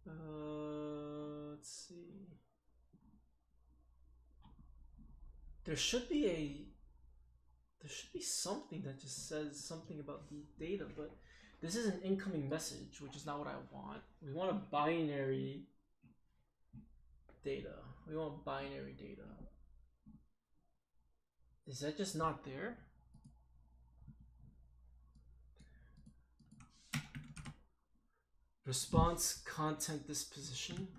Let's see. There should be something that just says something about the data, but this is an incoming message, which is not what I want. We want a binary data. We want binary data. Is that just not there? Response content disposition.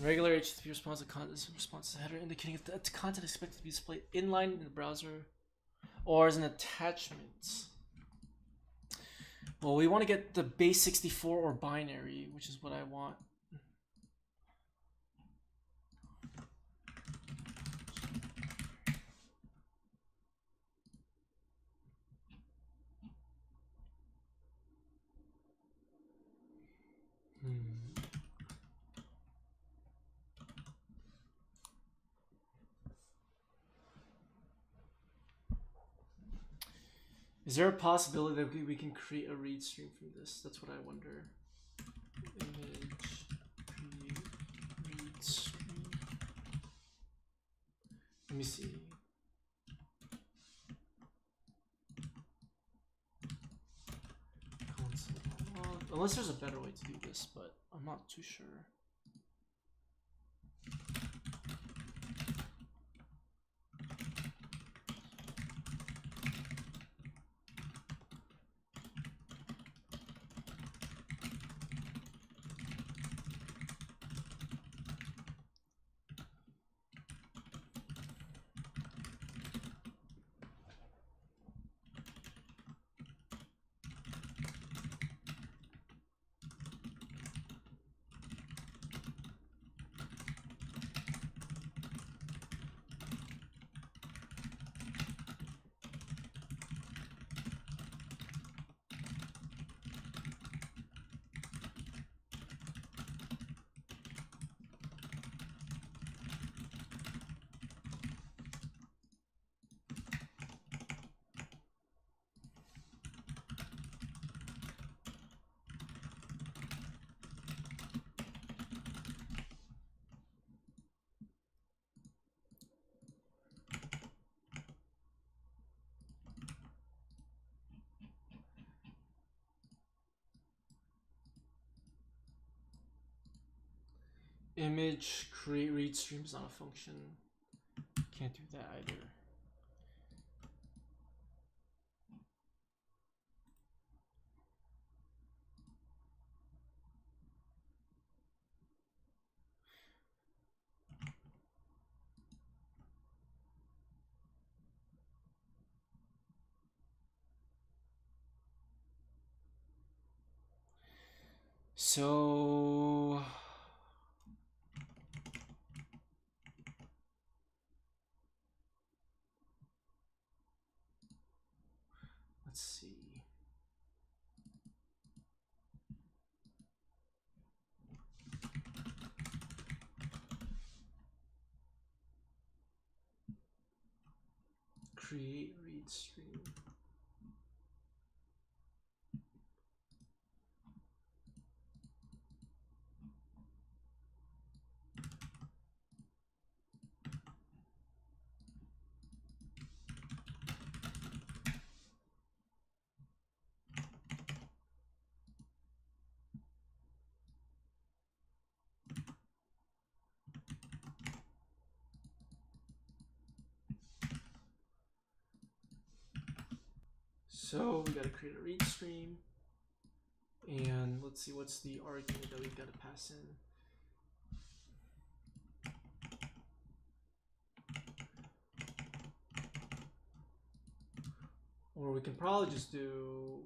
Regular HTTP response to content response to header indicating if the content is expected to be displayed inline in the browser or as an attachment. Well, we want to get the base 64 or binary, which is what I want. Is there a possibility that we can create a read stream from this? That's what I wonder. Image create read stream. Let me see. Console log. Unless there's a better way to do this, but I'm not too sure. Image create read stream is not a function. Can't do that either. So let's see. Create read stream. So we gotta create a read stream, and let's see what's the argument that we gotta pass in. Or we can probably just do...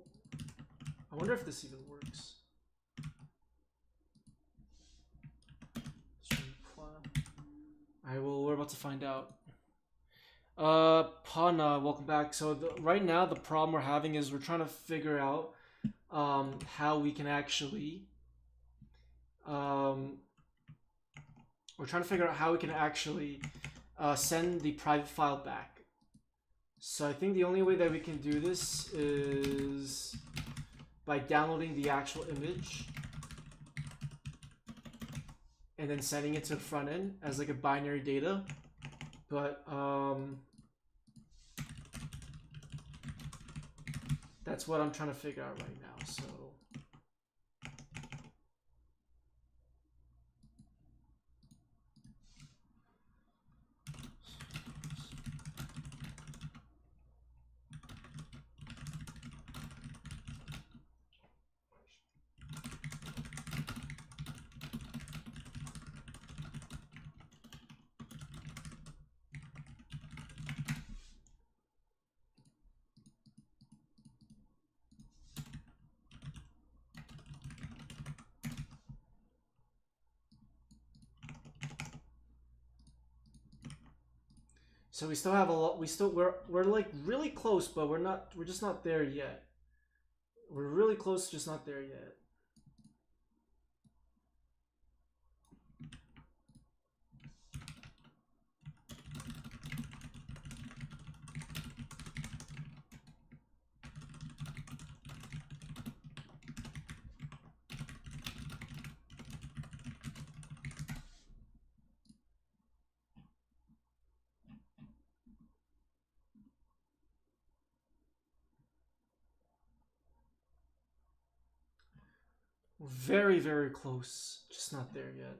I wonder if this even works. Alright, well, we're about to find out. Pana, welcome back. So right now the problem we're having is we're trying to figure out how we can actually send the private file back. So I think the only way that we can do this is by downloading the actual image and then sending it to the front end as like a binary data. But that's what I'm trying to figure out right now. So we still have a lot. We're like really close, but we're just not there yet. We're really close, just not there yet. We're very, very close, just not there yet.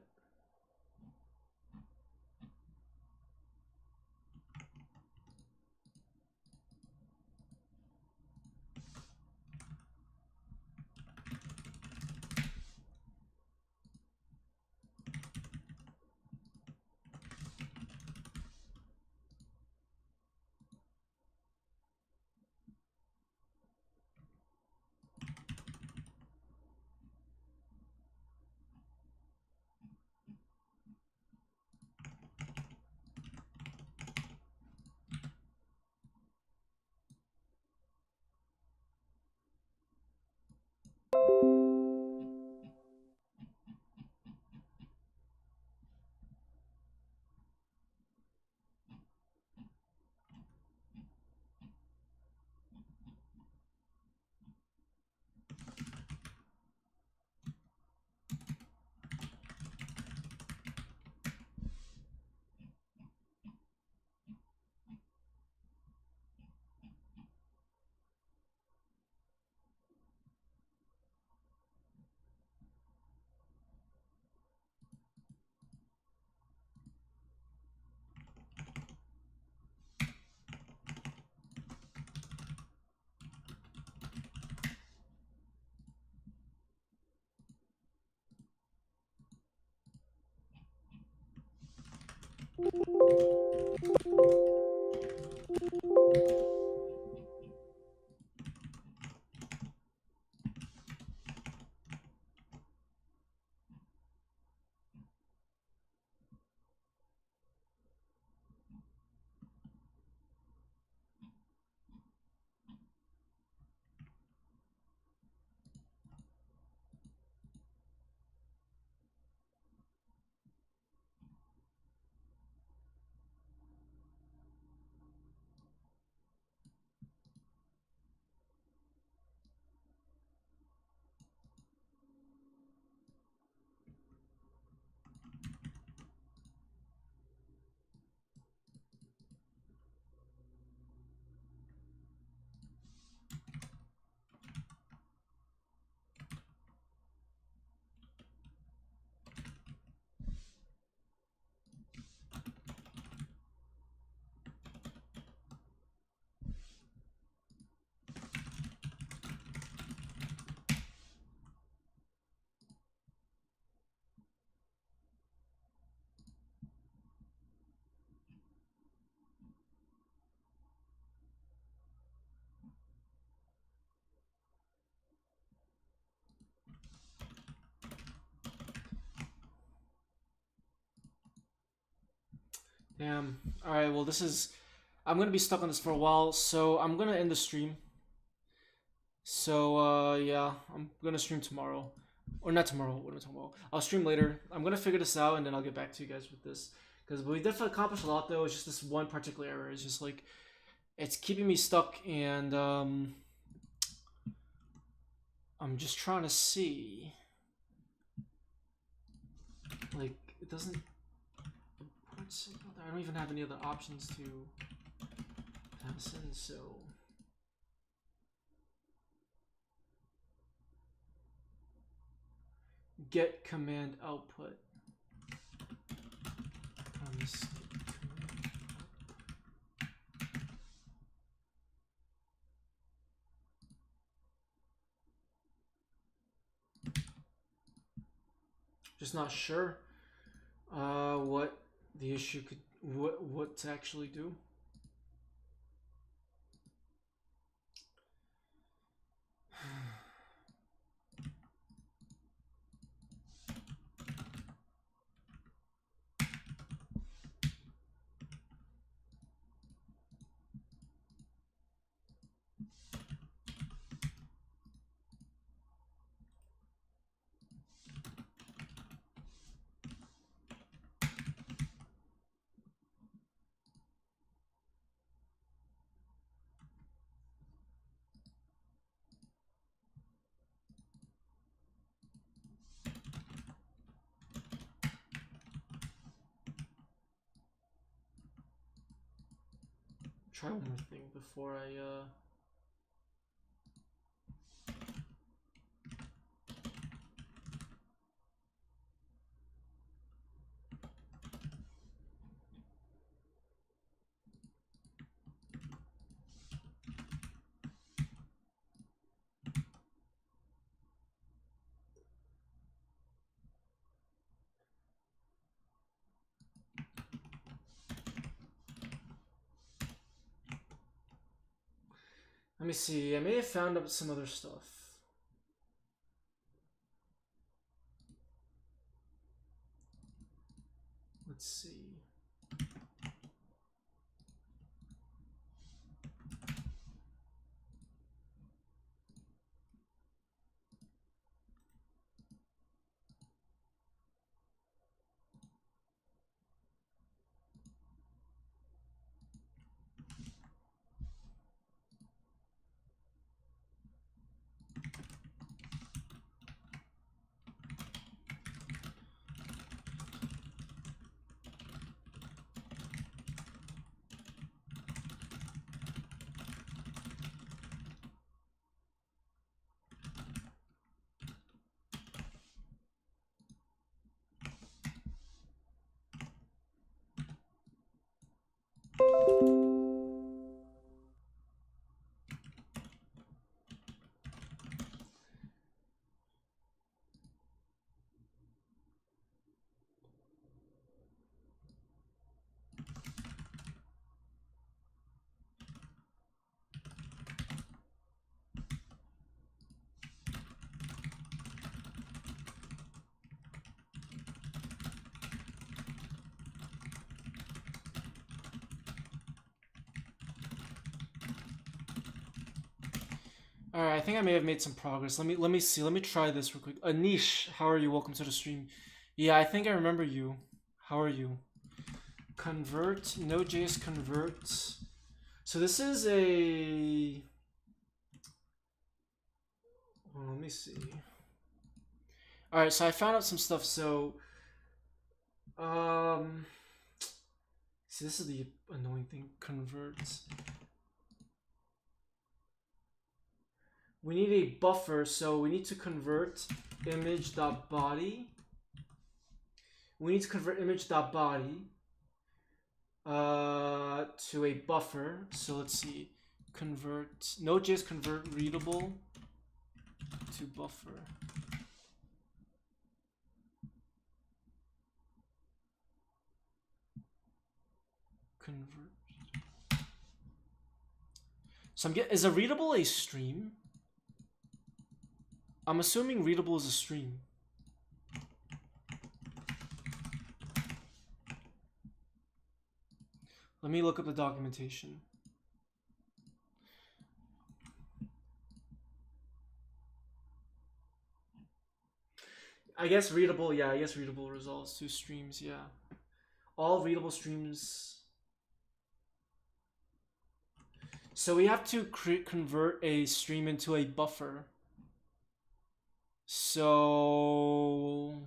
Damn. Alright, well this is... I'm gonna be stuck on this for a while, so I'm gonna end the stream. So, yeah, I'm gonna stream tomorrow. Or not tomorrow, what am I talking about? I'll stream later. I'm gonna figure this out and then I'll get back to you guys with this. Because we definitely accomplished a lot though, it's just this one particular error. It's just like, it's keeping me stuck and, I'm just trying to see. Like, it doesn't... I don't even have any other options to pass in, so... Get command output. Promise get command output. Just not sure what the issue could, what to actually do. Try one more thing before I let me see. I may have found out some other stuff. Let's see. Alright, I think I may have made some progress. Let me see. Let me try this real quick. Anish, how are you? Welcome to the stream. Yeah, I think I remember you. How are you? Convert, Node.js convert. So this is a... Well, let me see. Alright, so I found out some stuff. So, see, this is the annoying thing. Convert. We need a buffer, so we need to convert image.body. We need to convert image.body to a buffer. So let's see. Convert Node.js convert readable to buffer. Convert. So is a readable a stream? I'm assuming readable is a stream. Let me look up the documentation. I guess readable, yeah, I guess readable resolves to streams, yeah. All readable streams. So we have to convert a stream into a buffer. So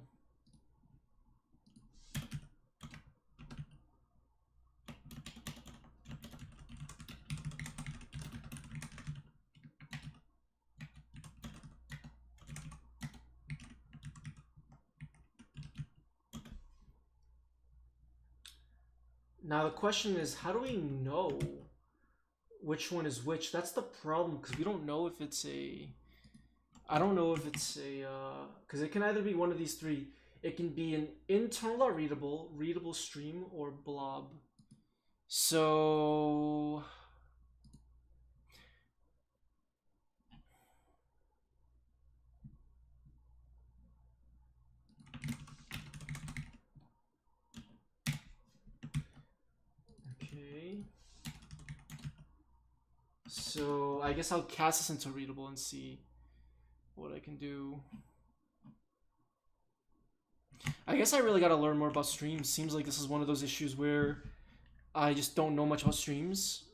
now the question is, how do we know which one is which? That's the problem, because we don't know if it's a... I don't know if it's a... because it can either be one of these three. It can be an internal readable stream, or blob. So... Okay. So I guess I'll cast this into readable and see what I can do. I guess I really gotta learn more about streams. Seems like this is one of those issues where I just don't know much about streams.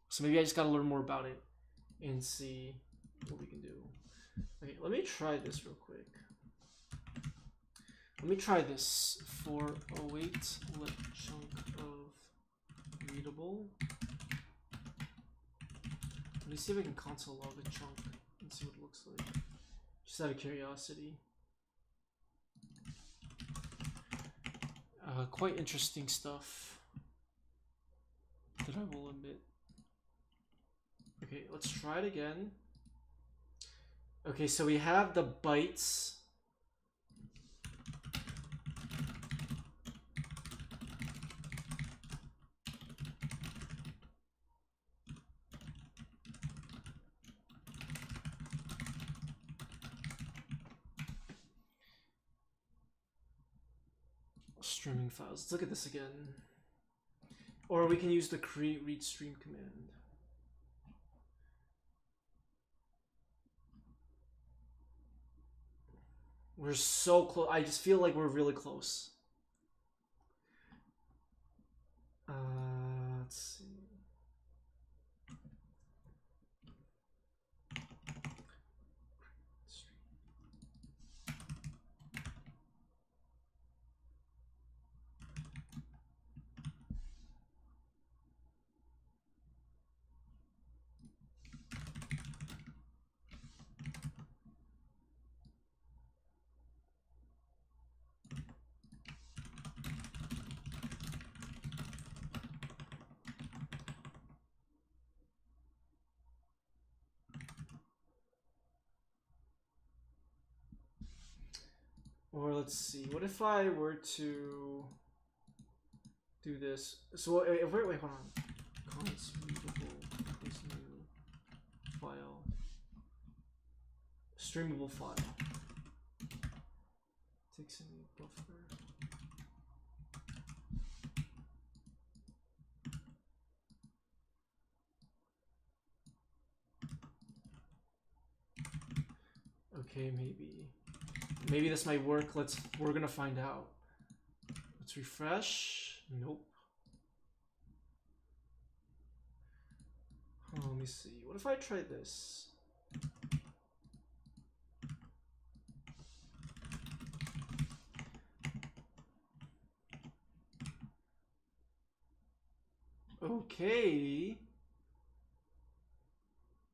So maybe I just gotta learn more about it and see what we can do. Okay, let me try this real quick. Let me try this for await let chunk of readable. Let me see if I can console log a chunk and see what it looks like. Just out of curiosity. Quite interesting stuff, that I will admit. Okay, let's try it again. Okay, so we have the bytes. Streaming files. Let's look at this again. Or we can use the create read stream command. We're so close. I just feel like we're really close. Let's see. Or let's see, what if I were to do this? So wait, hold on. Const readable is new file. Streamable file. Takes a new buffer. Okay, maybe this might work. We're gonna find out. Let's refresh. Nope. Oh, let me see. What if I try this? Okay.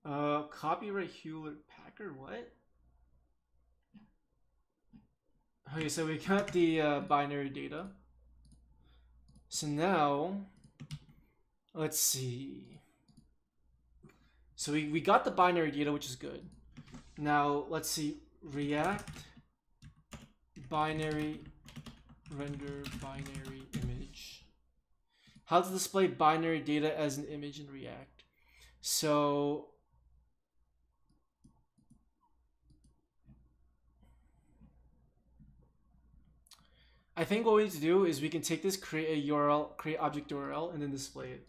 Copyright Hewlett Packard. What? Okay, so we got the binary data. So now, let's see. So we got the binary data, which is good. Now, let's see. React binary render binary image. How to display binary data as an image in React. So I think what we need to do is we can take this, create a URL, create object URL, and then display it.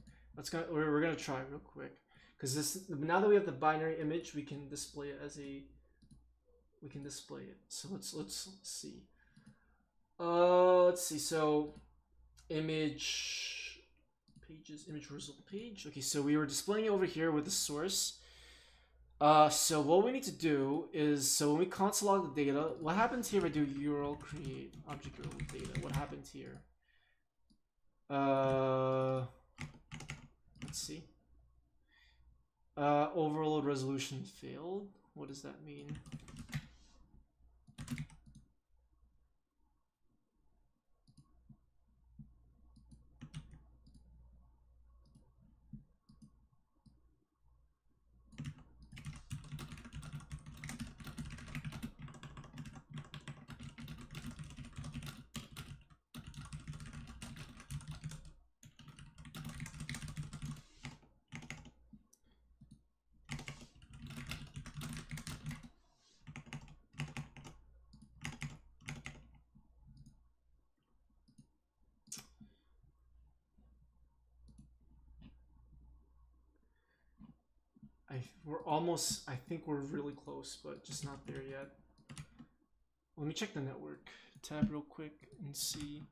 We're gonna try real quick, because this, now that we have the binary image, we can display it as a. We can display it. So let's see. Let's see. So image pages, image result page. Okay, so we were displaying it over here with the source. So what we need to do is, so when we console log the data, what happens here if I do URL create object URL data? What happens here? Let's see. Overload resolution failed. What does that mean? We're almost, I think we're really close, but just not there yet. Let me check the network tab real quick and see.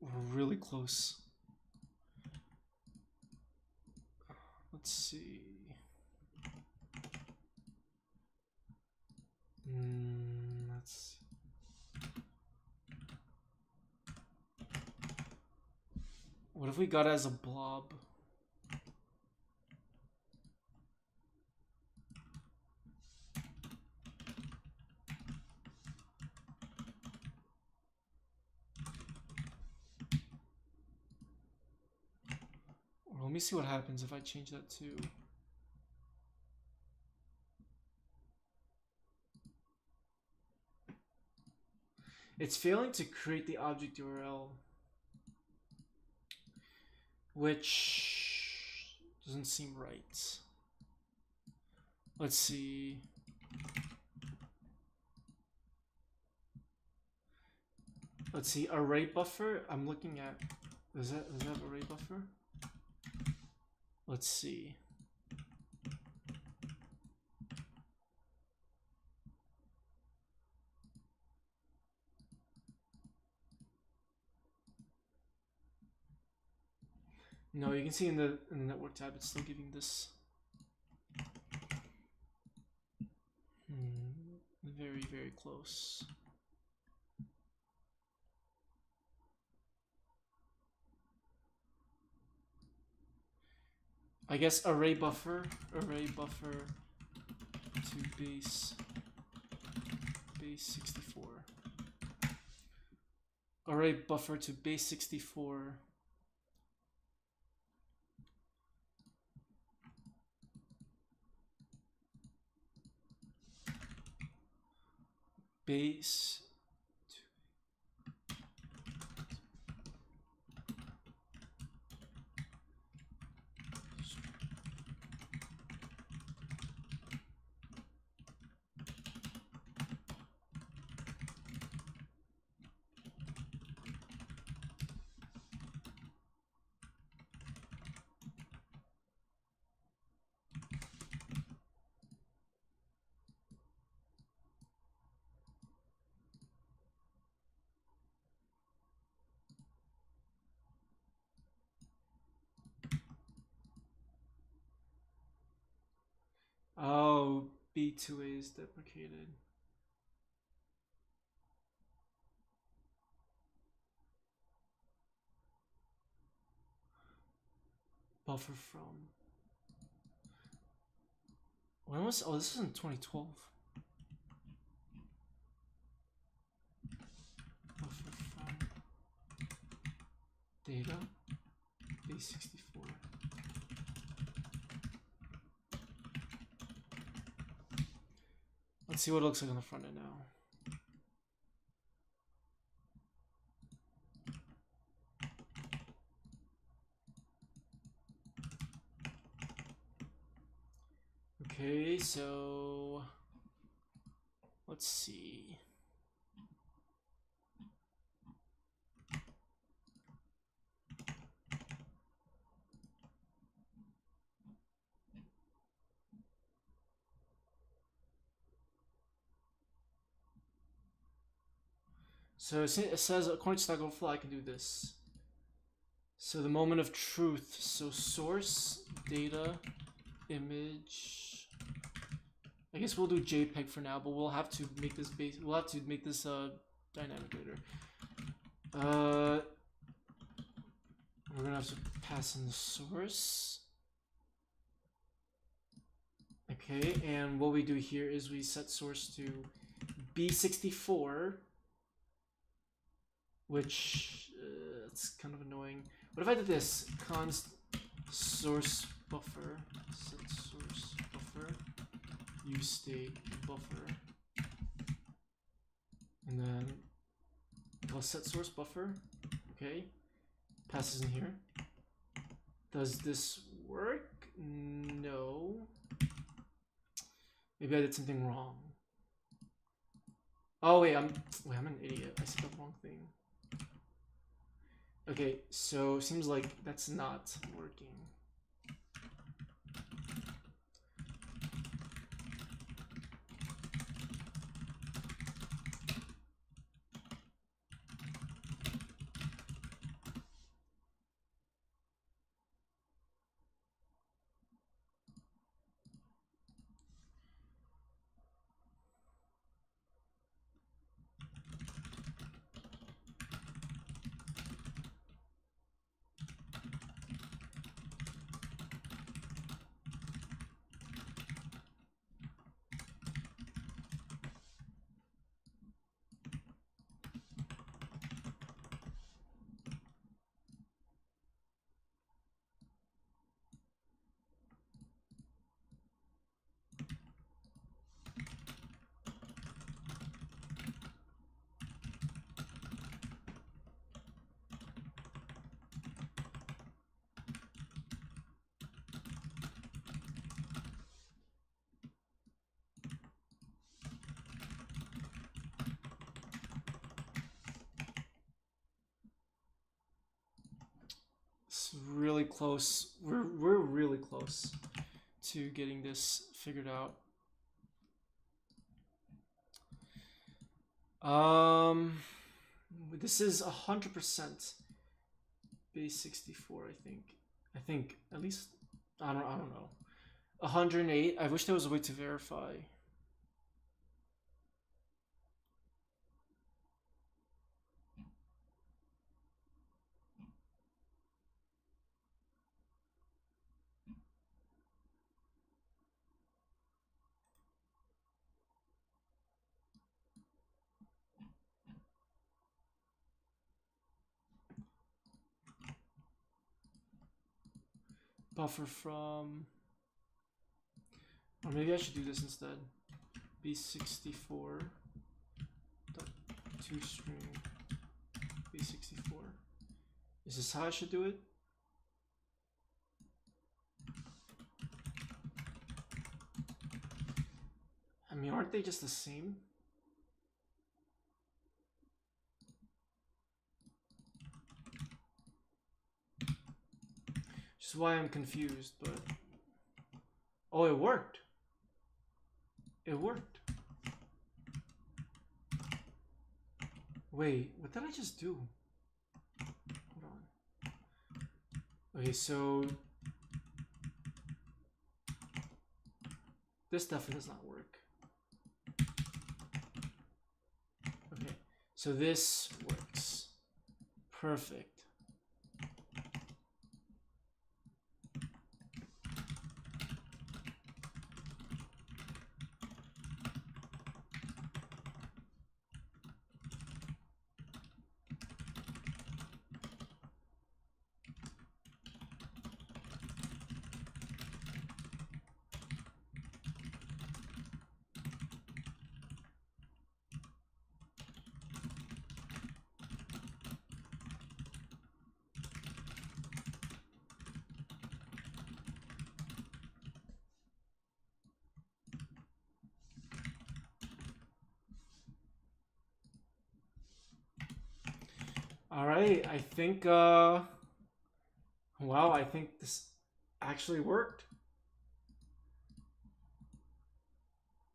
We're really close. Let's see. Let's. What if we got it as a blob? Or let me see what happens if I change that to. It's failing to create the object URL, which doesn't seem right. Let's see. Let's see, array buffer. I'm looking at. Does that have array buffer? Let's see. No, you can see in the network tab, it's still giving this. Very, very close. I guess array buffer to base 64. Array buffer to base 64. Base. Oh, B2A is deprecated. Buffer from. When was? Oh, this is in 2012. Buffer from data B64. Let's see what it looks like on the front end now. Okay, so let's see. So it says, according to Stack Overflow, I can do this. So the moment of truth. So source, data, image. I guess we'll do JPEG for now, but we'll have to make this base. We'll have to make this dynamic later. We're gonna have to pass in the source. Okay, and what we do here is we set source to B64, which it's kind of annoying. What if I did this? Const source buffer, set source buffer, use state buffer, and then I'll set source buffer. Okay, passes in here. Does this work? No. Maybe I did something wrong. Oh wait, I'm an idiot. I said the wrong thing. Okay, so seems like that's not working. It's really close. We're really close to getting this figured out. This is 100% base 64. I think at least I don't know. 108. I wish there was a way to verify. Buffer from, or maybe I should do this instead. B64 dot toString B64. Is this how I should do it? I mean, aren't they just the same? Which is why I'm confused, but oh, it worked. It worked. Wait, what did I just do? Hold on. Okay, so This definitely does not work. Okay, so this works. Perfect. All right, I think wow, I think this actually worked.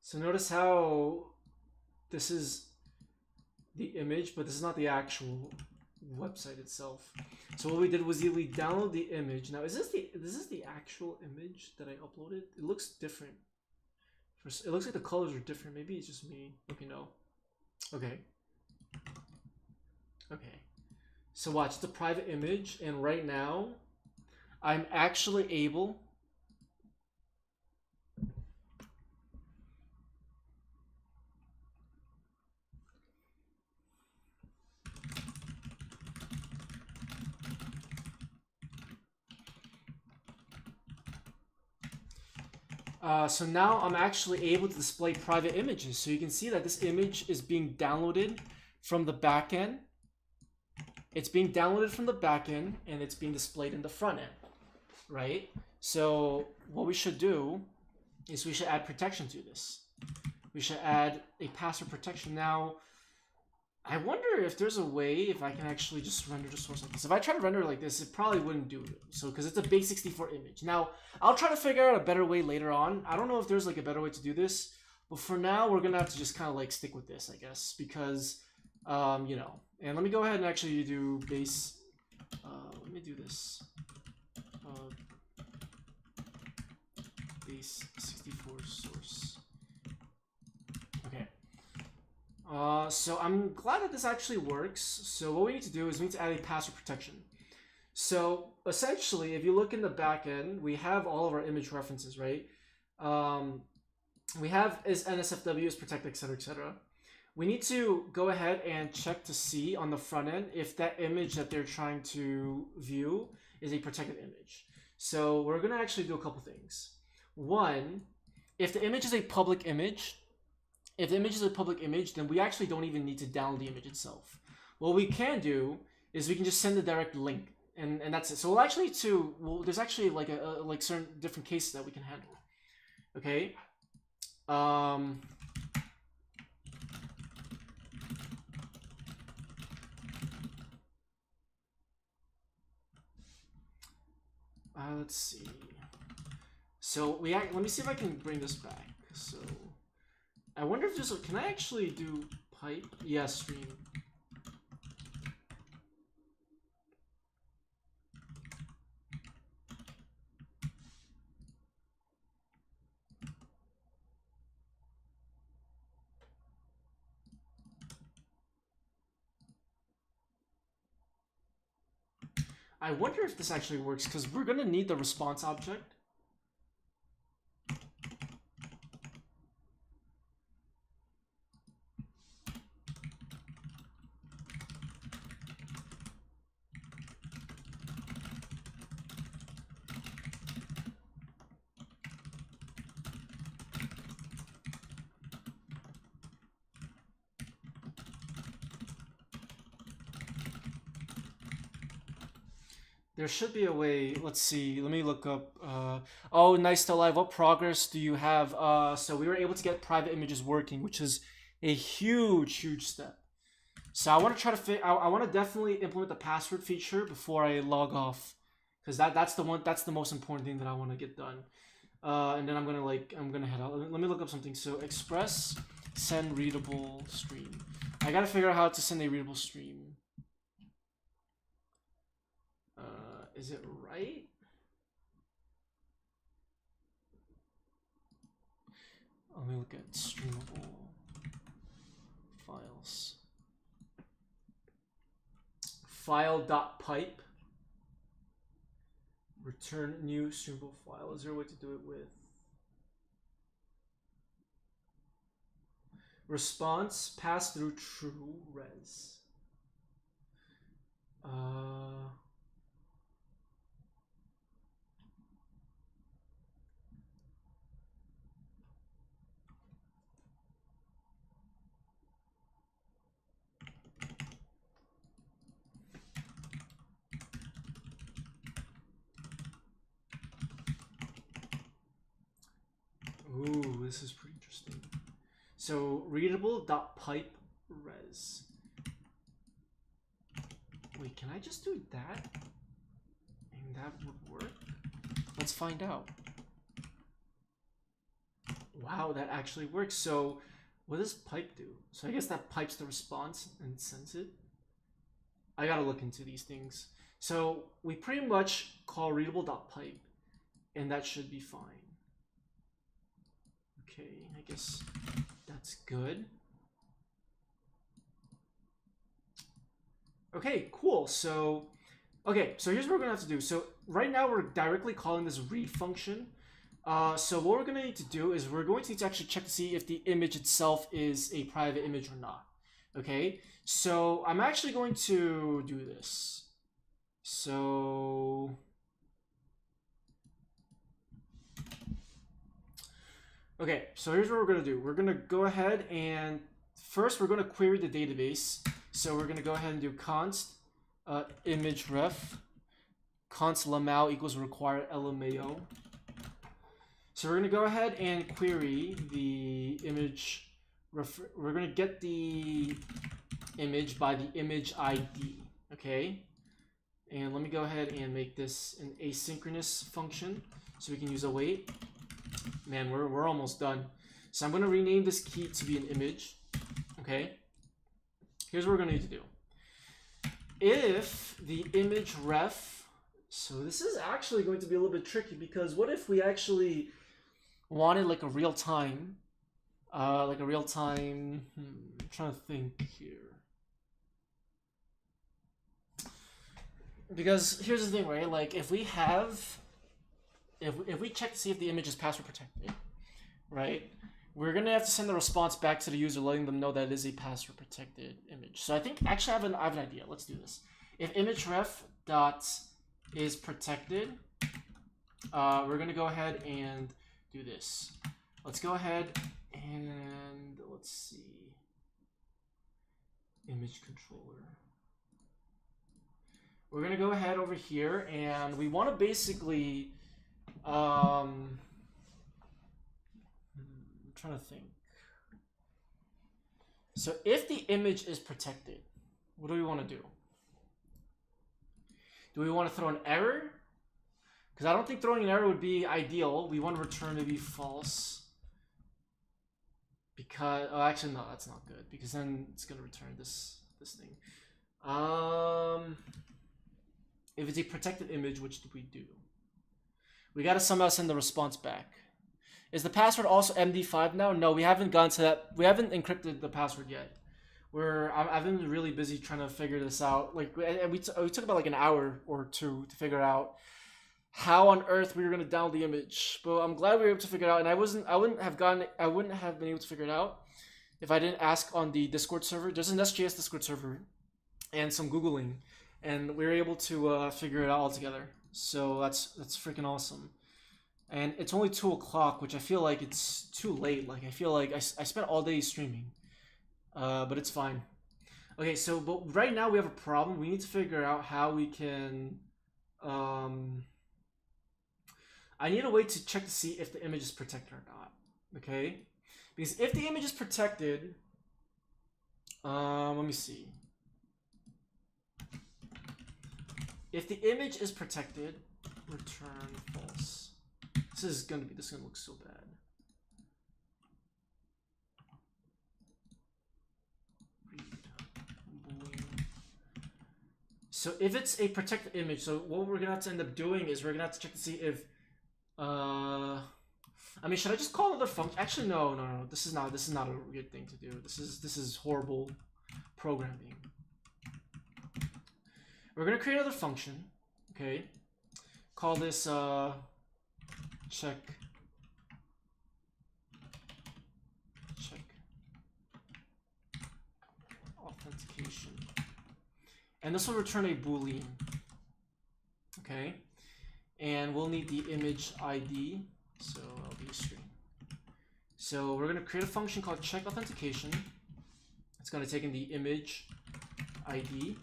So notice how this is the image, but this is not the actual website itself. So what we did was we download the image. Now, is this the actual image that I uploaded? It looks different. It looks like the colors are different. Maybe it's just me. Let me know. Okay. Okay. So watch, it's a private image, and right now, I'm actually able. So now I'm actually able to display private images. So you can see that this image is being downloaded from the backend. It's being downloaded from the backend and it's being displayed in the front end, right? So what we should do is we should add protection to this. We should add a password protection. Now, I wonder if there's a way if I can actually just render the source like this. If I try to render it like this, it probably wouldn't do it. So, because it's a base64 image. Now, I'll try to figure out a better way later on. I don't know if there's like a better way to do this, but for now, we're gonna have to just kind of like stick with this, I guess, because, you know. And let me go ahead and actually do base. Let me do this. Base64 source. Okay. So I'm glad that this actually works. So what we need to do is we need to add a password protection. So essentially, if you look in the backend, we have all of our image references, right? We have is NSFW is protected, etc., etc. We need to go ahead and check to see on the front end if that image that they're trying to view is a protected image. So we're gonna actually do a couple things. One, if the image is a public image, then we actually don't even need to download the image itself. What we can do is we can just send a direct link, and that's it. So we'll actually there's actually like like certain different cases that we can handle. Okay. Let's see. So let me see if I can bring this back. So I wonder if can I actually do pipe? Yeah, stream. I wonder if this actually works because we're gonna need the response object. There should be a way. Let's see. Let me look up. Oh, nice to live. What progress do you have? So we were able to get private images working, which is a huge step. So I want to try to I want to definitely implement the password feature before I log off, because that's the most important thing that I want to get done. And then I'm gonna head out. Let me look up something. So express send readable stream. I gotta figure out how to send a readable stream. Is it right? let me look at streamable files. File.pipe. Return new streamable file. Is there a way to do it with response pass through true res? Ooh, this is pretty interesting. So readable.pipe res. Wait, can I just do that? And that would work? Let's find out. Wow, that actually works. So what does pipe do? So I guess that pipes the response and sends it. I gotta look into these things. So we pretty much call readable.pipe and that should be fine. Okay, I guess that's good. Okay, cool. So, okay, so here's what we're gonna have to do. So right now we're directly calling this read function. So what we're gonna need to do is we're going to need to actually check to see if the image itself is a private image or not. Okay, so I'm actually going to do this. So, okay, so here's what we're gonna do. We're gonna go ahead and first we're gonna query the database. So we're gonna go ahead and do const image ref const lamao equals require LMAO. So we're gonna go ahead and query the image. We're gonna get the image by the image ID. Okay, and let me go ahead and make this an asynchronous function so we can use await. Man, we're almost done. So I'm gonna rename this key to be an image. Okay. Here's what we're gonna need to do. If the image ref, so this is actually going to be a little bit tricky because what if we actually wanted like a real time, I'm trying to think here. Because here's the thing, right? Like if we have, if we check to see if the image is password protected, right? We're gonna have to send the response back to the user, letting them know that it is a password protected image. So I think actually I have an idea. Let's do this. If image ref dot is protected, we're gonna go ahead and do this. Let's go ahead and let's see. Image controller. We're gonna go ahead over here and we want to basically I'm trying to think. So if the image is protected, what do we want to do? Do we want to throw an error? Because I don't think throwing an error would be ideal. We want to return maybe false. Because, oh, actually, no, that's not good. Because then it's going to return this thing. If it's a protected image, which do we do? We got to somehow send the response back. Is the password also MD5 now? No, we haven't gone to that. We haven't encrypted the password yet. I've been really busy trying to figure this out. Like we took about like an hour or two to figure out how on earth we were gonna download the image. But I'm glad we were able to figure it out. And I wouldn't have been able to figure it out if I didn't ask on the Discord server. There's an SJS Discord server and some Googling, and we were able to figure it out all together. So that's freaking awesome. And it's only 2 o'clock, which I feel like it's too late. Like I feel like I spent all day streaming, but it's fine. Okay, so but right now we have a problem. We need to figure out how we can. I need a way to check to see if the image is protected or not. Okay, because if the image is protected, let me see. If the image is protected, return false. This is gonna look so bad. So if it's a protected image, so what we're gonna have to end up doing is we're gonna have to check to see if I mean, should I just call another function? Actually, no. This is not a good thing to do. This is horrible programming. We're gonna create another function. Okay. Call this check authentication, and this will return a boolean. Okay, and we'll need the image ID, so that'll be a string. So we're gonna create a function called check authentication. It's gonna take in the image ID.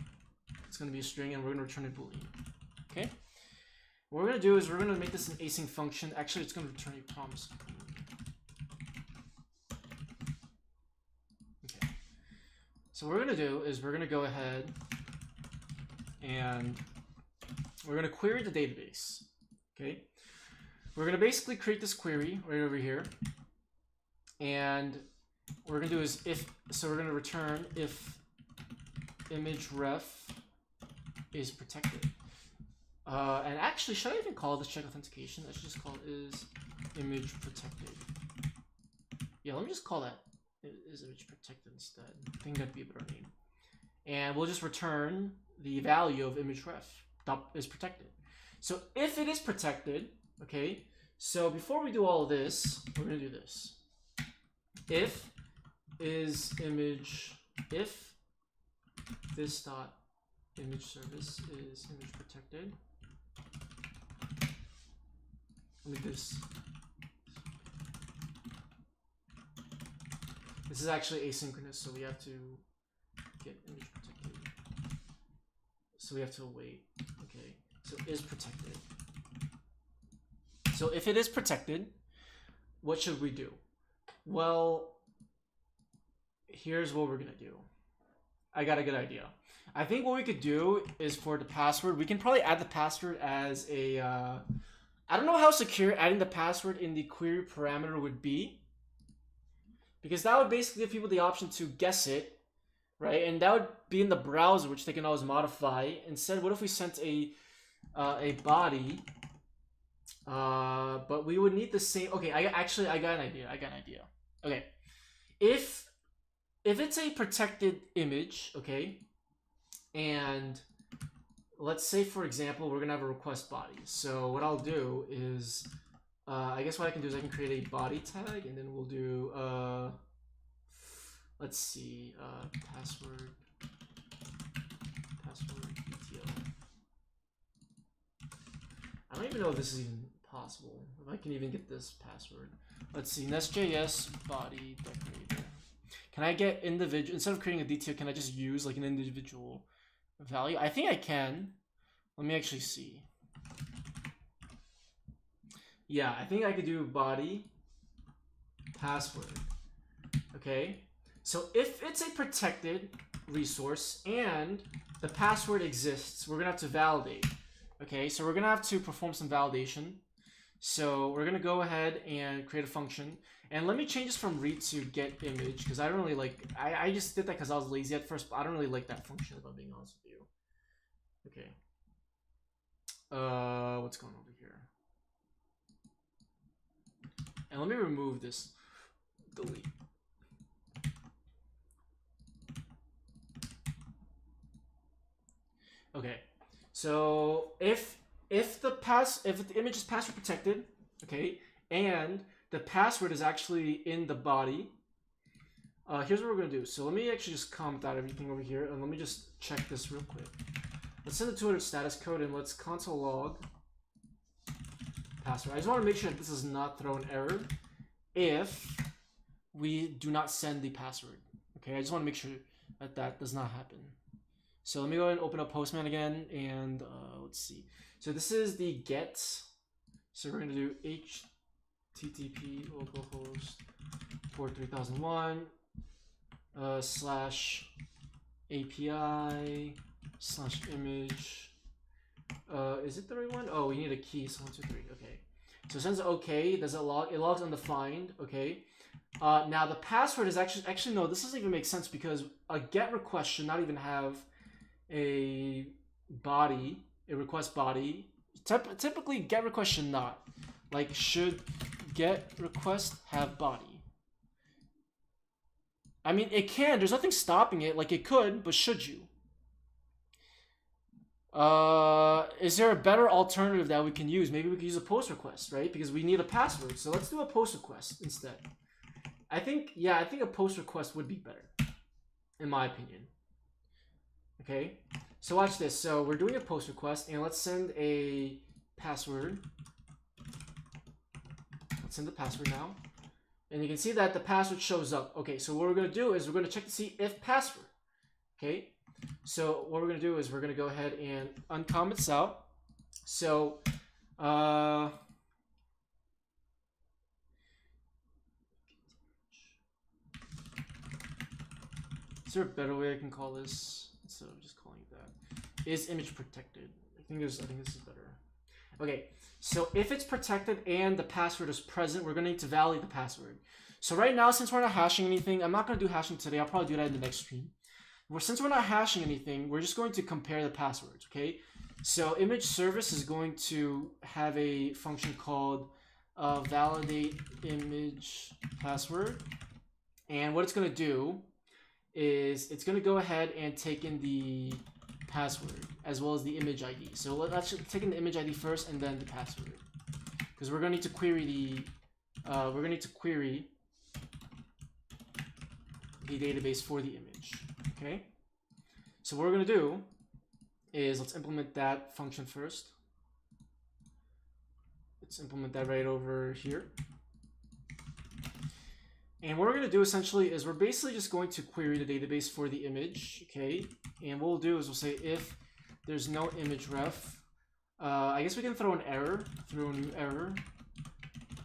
It's gonna be a string, and we're gonna return a boolean. Okay. What we're gonna do is we're gonna make this an async function. Actually, it's gonna return a promise. Okay. So what we're gonna do is we're gonna go ahead and we're gonna query the database. Okay. We're gonna basically create this query right over here, and what we're gonna do is we're gonna return if image ref is protected. And actually, should I even call this check authentication? I should just call it is image protected. Yeah, let me just call that is image protected instead. I think that'd be a better name. And we'll just return the value of image ref is protected. So if it is protected, okay, so before we do all of this, we're gonna do this. If is image, if this dot image service is image protected, let me do this. This is actually asynchronous, so we have to get image protected. So we have to wait. Okay, so is protected. So if it is protected, what should we do? Well, here's what we're gonna do. I got a good idea. I think what we could do is for the password, we can probably add the password as a, I don't know how secure adding the password in the query parameter would be, because that would basically give people the option to guess it, right? And that would be in the browser, which they can always modify. Instead, what if we sent a body, but we would need the same, okay, I got an idea. Okay, if it's a protected image, okay, and let's say, for example, we're gonna have a request body. So what I'll do is, I guess what I can do is I can create a body tag, and then we'll do, let's see, password ETL. I don't even know if this is even possible, if I can even get this password. Let's see, Nest.js body decorator. Can I get individual, instead of creating a detail, can I just use like an individual value? I think I can. Let me actually see. Yeah, I think I could do body password. Okay, so if it's a protected resource and the password exists, we're gonna have to validate. Okay, so we're gonna have to perform some validation. So we're gonna go ahead and create a function, and let me change this from read to get image, because I don't really like, I just did that because I was lazy at first, but I don't really like that function, if I'm being honest with you. Okay. What's going on over here? And let me remove this delete. Okay. So if the image is password protected, okay, and the password is actually in the body, here's what we're gonna do. So let me actually just comment out everything over here, and let me just check this real quick. Let's send the 200 status code, and let's console log password. I just want to make sure that this does not throw an error if we do not send the password. Okay, I just want to make sure that that does not happen. So let me go ahead and open up Postman again, and let's see. So this is the get. So we're gonna do HTTP localhost port 3001 slash API slash image. Is it the right one? Oh, we need a key. So 1, 2, 3. Okay. So it sends okay. Does it log? It logs undefined. Okay. Now the password is actually no. This doesn't even make sense because a GET request should not even have a body, a request body. Typically, GET request should not. Like, should get request have body? I mean, it can. There's nothing stopping it. Like, it could, but should you? Is there a better alternative that we can use? Maybe we could use a post request, right? Because we need a password. So let's do a post request instead. I think a post request would be better, in my opinion. Okay, so watch this. So we're doing a post request, and let's send a password. Let's send the password now. And you can see that the password shows up. Okay, so what we're going to do is we're going to check to see if password. Okay, so what we're going to do is we're going to go ahead and uncomment this out. So, is there a better way I can call this instead of just calling it that? Is image protected? I think this is better. Okay, so if it's protected and the password is present, we're going to need to validate the password. So right now, since we're not hashing anything, I'm not going to do hashing today. I'll probably do that in the next stream. Since we're not hashing anything, we're just going to compare the passwords, okay? So image service is going to have a function called validate image password. And what it's going to do is it's going to go ahead and take in the password as well as the image ID. So let's take in the image ID first and then the password, because we're going to need to query the database for the image. Okay, so what we're going to do is let's implement that function first. Let's implement that right over here. And what we're going to do essentially is we're basically just going to query the database for the image. Okay, and what we'll do is we'll say if there's no image ref, I guess we can throw an error, throw a new error,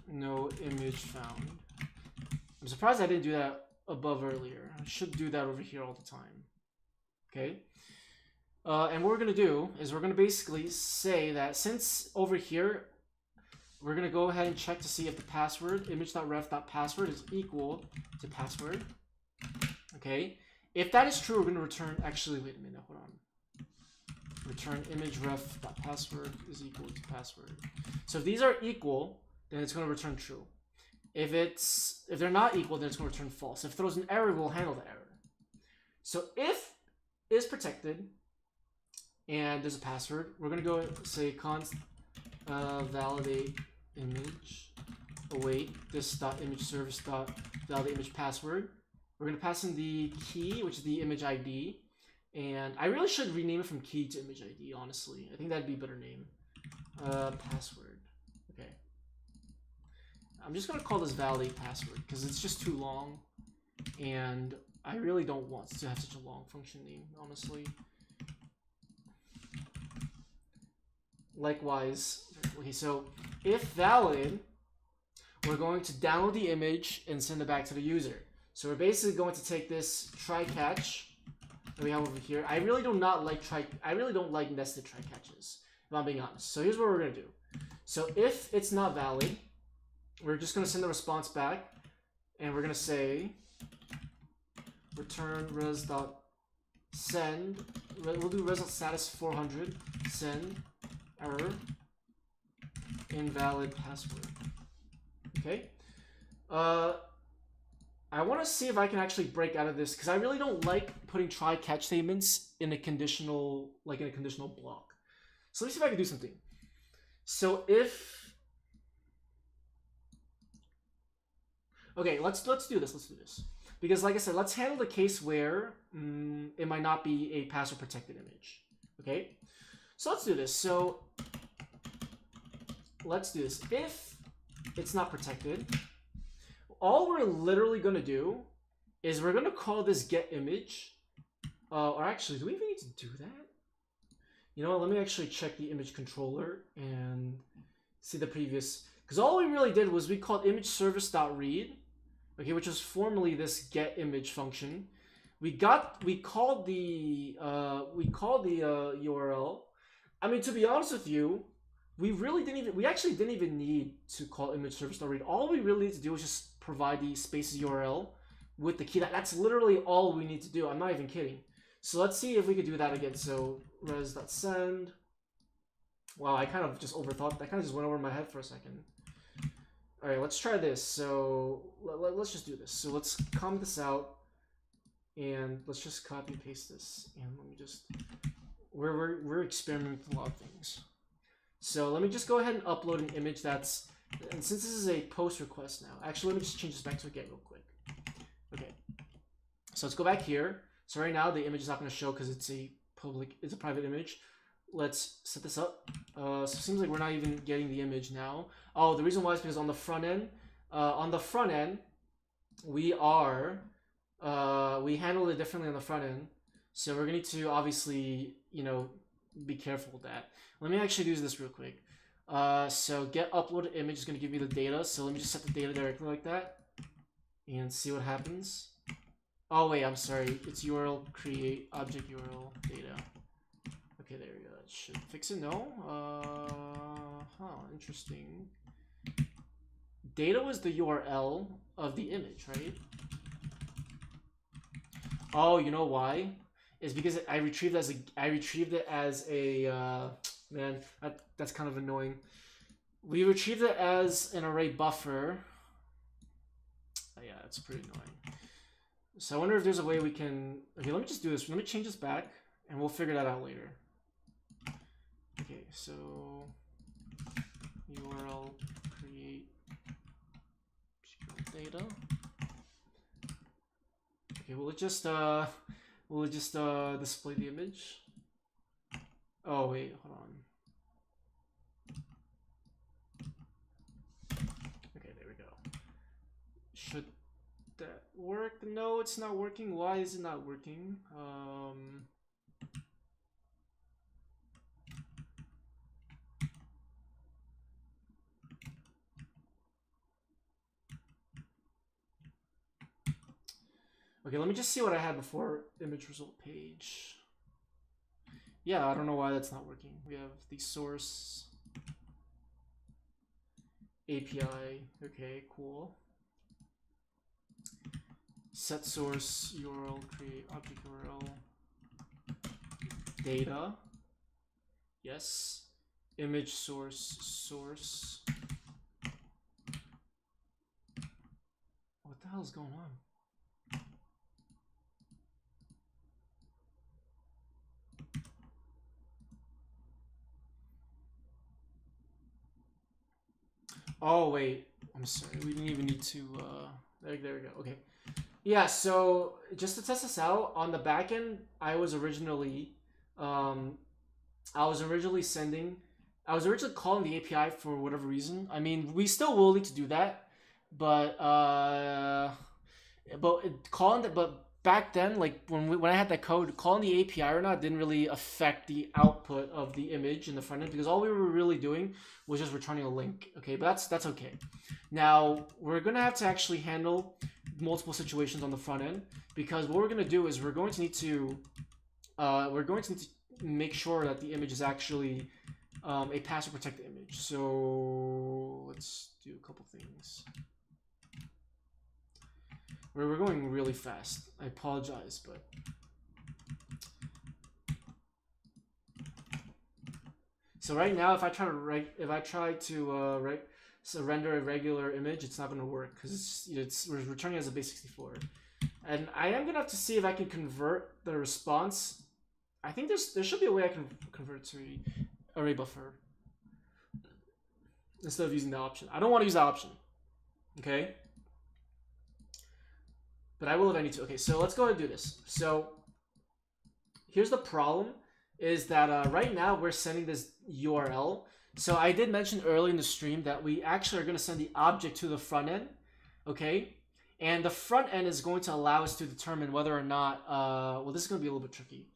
no image found. I'm surprised I didn't do that above earlier. I should do that over here all the time. Okay, and what we're going to do is we're going to basically say that since over here we're going to go ahead and check to see if the password image.ref.password is equal to password. Okay, if that is true, we're going to return, actually wait a minute, hold on, return image ref.password is equal to password. So if these are equal, then it's going to return true. If they're not equal, then it's going to return false. If it throws an error, we'll handle the error. So if is protected and there's a password, we're going to go say const validate image await this dot image service dot validate image password. We're going to pass in the key, which is the image ID, and I really should rename it from key to image ID, honestly. I think that'd be a better name. Password. Okay, I'm just going to call this validate password because it's just too long, and I really don't want to have such a long function name, honestly. Likewise, okay, so if valid, we're going to download the image and send it back to the user. So we're basically going to take this try catch that we have over here. I really don't like nested try catches, if I'm being honest. So here's what we're gonna do. So if it's not valid, we're just gonna send the response back, and we're gonna say return res.send. We'll do res.status 400 send error invalid password. Okay, I want to see if I can actually break out of this, because I really don't like putting try catch statements in a conditional block. So let me see if I can do something. So if okay, let's do this because, like I said, let's handle the case where it might not be a password protected image. Okay, so let's do this. So let's do this. If it's not protected, all we're literally going to do is we're going to call this get image. Or actually, do we even need to do that? You know what? Let me actually check the image controller and see the previous. Because all we really did was we called image service.read, okay, which was formerly this get image function. We called the URL. I mean, to be honest with you, we actually didn't even need to call image service.read. All we really need to do is just provide the spaces URL with the key. That's literally all we need to do. I'm not even kidding. So let's see if we could do that again. So res.send. Wow, I kind of just overthought. That kind of just went over my head for a second. All right, let's try this. So let's just do this. So let's comment this out, and let's just copy and paste this. And let me just we're experimenting with a lot of things. So let me just go ahead and upload an image that's, and since this is a post request now, actually let me just change this back to a get real quick. Okay, so let's go back here. So right now the image is not going to show because it's a private image. Let's set this up. So it seems like we're not even getting the image now. Oh, the reason why is because on the front end, we are we handle it differently on the front end. So we're gonna need to obviously, be careful with that. Let me actually do this real quick. So get uploaded image is gonna give me the data. So let me just set the data directly like that and see what happens. Oh wait, I'm sorry. It's URL create object URL data. Okay, there we go. That should fix it. No. Interesting. Data was the URL of the image, right? Oh, you know why? It's because I retrieved it as a man. That's kind of annoying. We retrieved it as an array buffer. Oh, yeah, that's pretty annoying. So I wonder if there's a way we can. Okay, let me just do this. Let me change this back, and we'll figure that out later. Okay, so URL create data. Okay, will it just display the image? Oh wait, hold on. Okay, there we go. Should that work? No, it's not working. Why is it not working? Okay, let me just see what I had before image result page. Yeah, I don't know why that's not working. We have the source API. Okay, cool. Set source URL create object URL data. Yes. Image source. What the hell is going on? Oh wait, I'm sorry. We didn't even need to. There we go. Okay. Yeah. So just to test this out on the backend, I was originally calling the API for whatever reason. I mean, we still will need to do that, but back then, like when I had that code, calling the API or not didn't really affect the output of the image in the front end because all we were really doing was just returning a link. Okay, but that's okay. Now we're gonna have to actually handle multiple situations on the front end because what we're gonna do is we're going to need to make sure that the image is actually a password protected image. So let's do a couple things. We're going really fast. I apologize, but so right now, if I try to render a regular image, it's not going to work because we're returning as a base64, and I am gonna have to see if I can convert the response. I think there should be a way I can convert it to array buffer instead of using the option. I don't want to use that option. Okay. But I will if I need to. Okay, so let's go ahead and do this. So here's the problem is that right now we're sending this URL. So I did mention early in the stream that we actually are going to send the object to the front end. Okay. And the front end is going to allow us to determine whether or not, well, this is going to be a little bit tricky.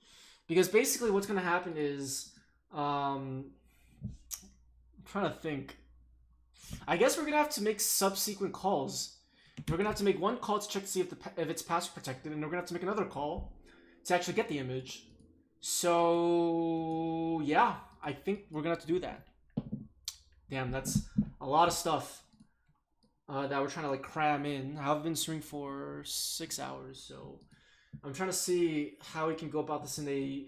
Because basically what's going to happen is, I'm trying to think. I guess we're going to have to make subsequent calls. We're going to have to make one call to check to see if it's password protected, and we're going to have to make another call to actually get the image. So, yeah, I think we're going to have to do that. Damn, that's a lot of stuff that we're trying to like cram in. I've been streaming for 6 hours, so I'm trying to see how we can go about this in a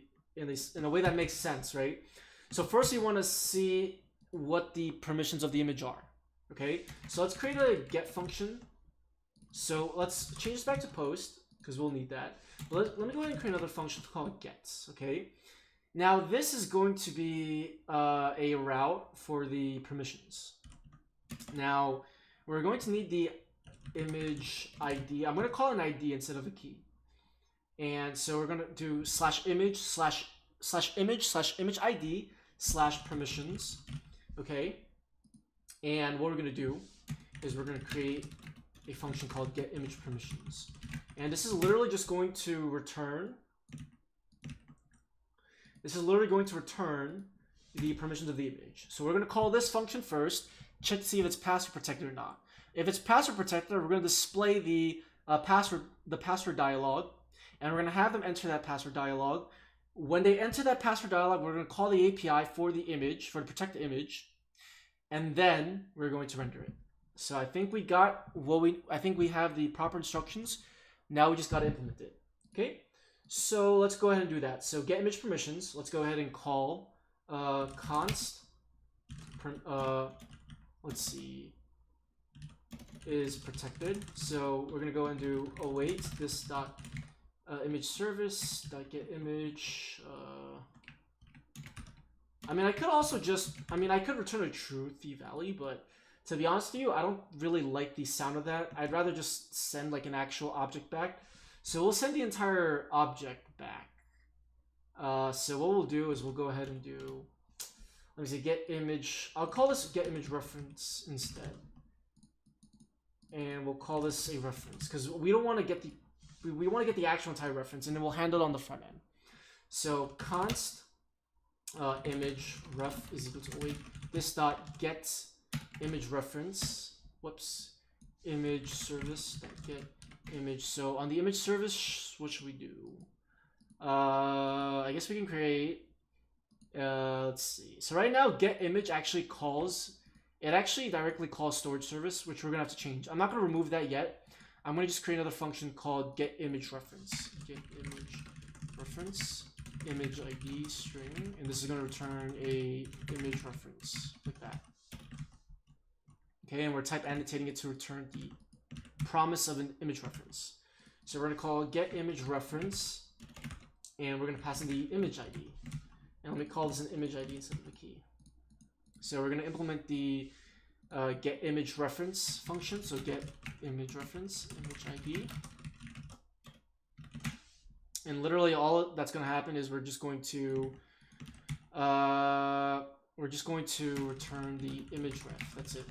way that makes sense, right? So first we want to see what the permissions of the image are. Okay, so let's create a get function. So let's change this back to post because we'll need that. Let me go ahead and create another function called gets. Okay, now this is going to be a route for the permissions. Now we're going to need the image ID. I'm going to call it an ID instead of a key. And so we're going to do /image/image ID /permissions. Okay, and what we're going to do is we're going to create a function called getImagePermissions, and this is literally just going to return. This is literally going to return the permissions of the image. So we're going to call this function first, check to see if it's password protected or not. If it's password protected, we're going to display the password dialog, and we're going to have them enter that password dialog. When they enter that password dialog, we're going to call the API for the image, for the protected image, and then we're going to render it. So I think we got I think we have the proper instructions. Now we just got to implement it. Okay, so let's go ahead and do that. So get image permissions. Let's go ahead and call const. Let's see, is protected. So we're gonna go and do await this dot image service dot get image. I mean, I could also just, I could return a true Thief Valley, but to be honest with you, I don't really like the sound of that. I'd rather just send like an actual object back. So we'll send the entire object back. So what we'll do is we'll go ahead and do, let me see, get image. I'll call this get image reference instead. And we'll call this a reference because we don't want to get we want to get the actual entire reference, and then we'll handle it on the front end. So const image ref is equal to await this dot get image reference. Whoops, image service dot get image. So on the image service, what should we do? I guess we can create. Let's see. So right now, get image actually calls. It actually directly calls storage service, which we're gonna have to change. I'm not gonna remove that yet. I'm gonna just create another function called get image reference. Get image reference, image ID string, and this is gonna return a image reference like that. Okay, and we're type annotating it to return the promise of an image reference. So we're gonna call get image reference, and we're gonna pass in the image ID. And let me call this an image ID instead of a key. So we're gonna implement the get image reference function. So get image reference, image ID. And literally all that's gonna happen is we're just going to return the image ref. That's it.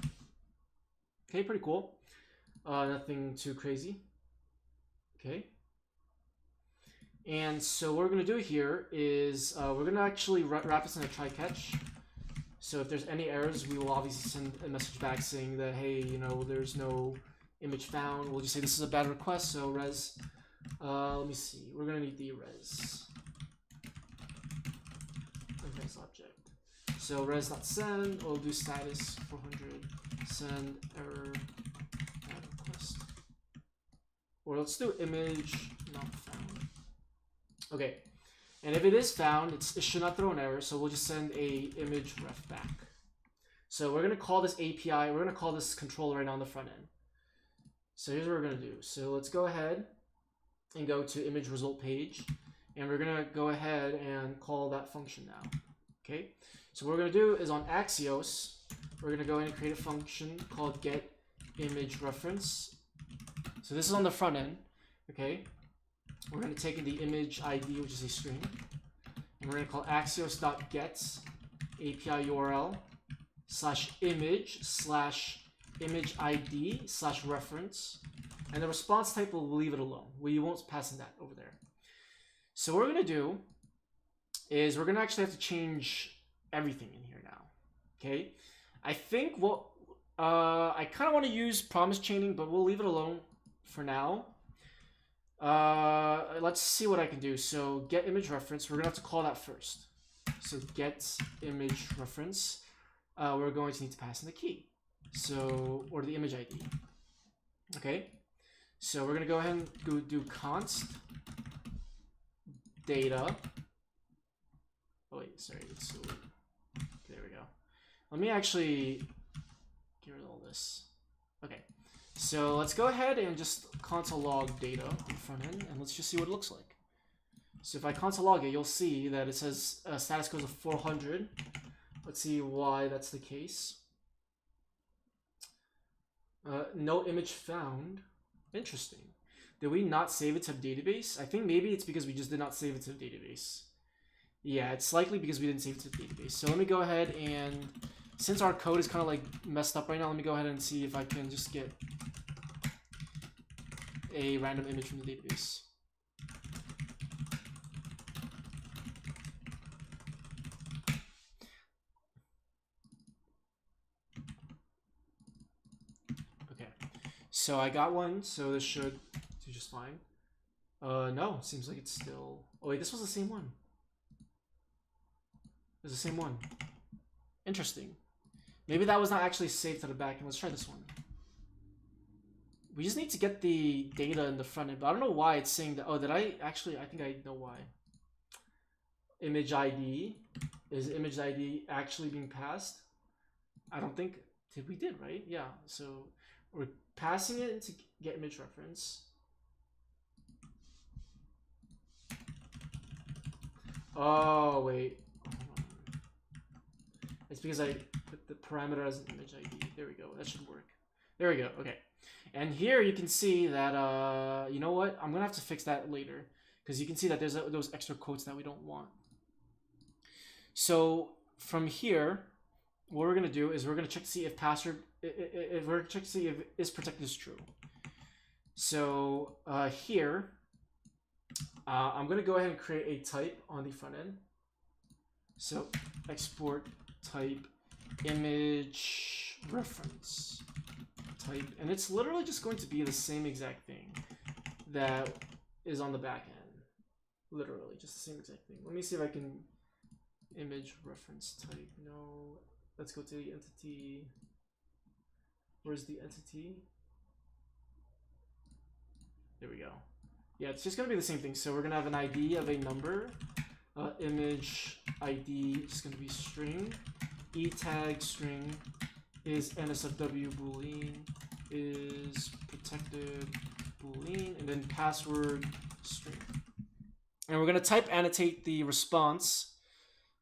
Okay, pretty cool. Nothing too crazy. Okay. And so what we're going to do here is we're going to actually wrap this in a try catch. So if there's any errors, we will obviously send a message back saying that, hey, you know, there's no image found. We'll just say this is a bad request, so res. Let me see. We're going to need the res object. So res.send, we'll do status 400, send error bad request. Or let's do image not found. Okay, and if it is found, it should not throw an error, so we'll just send a image ref back. So we're gonna call this API, we're gonna call this controller right now on the front end. So here's what we're gonna do. So let's go ahead and go to image result page, and we're gonna go ahead and call that function now. Okay, so what we're gonna do is on Axios, we're gonna go ahead and create a function called get image reference. So this is on the front end. Okay, we're going to take in the image ID, which is a string, and we're going to call axios.get API URL /image ID /reference, and the response type will leave it alone. We won't pass in that over there. So what we're going to do is we're going to actually have to change everything in here now. Okay, I think what I kind of want to use promise chaining, but we'll leave it alone for now. Let's see what I can do. So get image reference, we're gonna have to call that first. So get image reference, we're going to need to pass in the key, so, or the image ID. Okay, so we're gonna go ahead and go do const data. Oh wait, sorry, it's so, there we go. Let me actually get get rid of all this. Okay, so let's go ahead and just console log data on the front end, and let's just see what it looks like. So if I console log it, you'll see that it says status code of 400. Let's see why that's the case. No image found. Interesting. Did we not save it to the database? I think maybe it's because we just did not save it to the database. Yeah, it's likely because we didn't save it to the database. So let me go ahead and, since our code is kind of like messed up right now, let me go ahead and see if I can just get a random image from the database. Okay, so I got one, so this should do just fine. No, seems like it's still, oh wait, this was the same one. It's the same one. Interesting. Maybe that was not actually saved to the back end. Let's try this one. We just need to get the data in the front end, but I don't know why it's saying that. Oh, did I actually? I think I know why. Image ID. Is image ID actually being passed? I don't think. We did, right? Yeah. So we're passing it to get image reference. Oh, wait. It's because I put the parameter as an image ID. There we go. That should work. There we go. Okay. And here you can see that, you know what? I'm going to have to fix that later. Because you can see that there's those extra quotes that we don't want. So from here, what we're going to do is we're going to check to see if password, if we're going to check to see if is protected is true. So here, I'm going to go ahead and create a type on the front end. So export type image reference type, and it's literally just going to be the same exact thing that is on the back end. Literally just the same exact thing. Let me see if I can image reference type. No, let's go to the entity. Where's the entity? There we go. Yeah, it's just gonna be the same thing. So we're gonna have an ID of a number. Image ID is going to be string. E tag string is NSFW boolean is protected boolean, and then password string. And we're going to type annotate the response,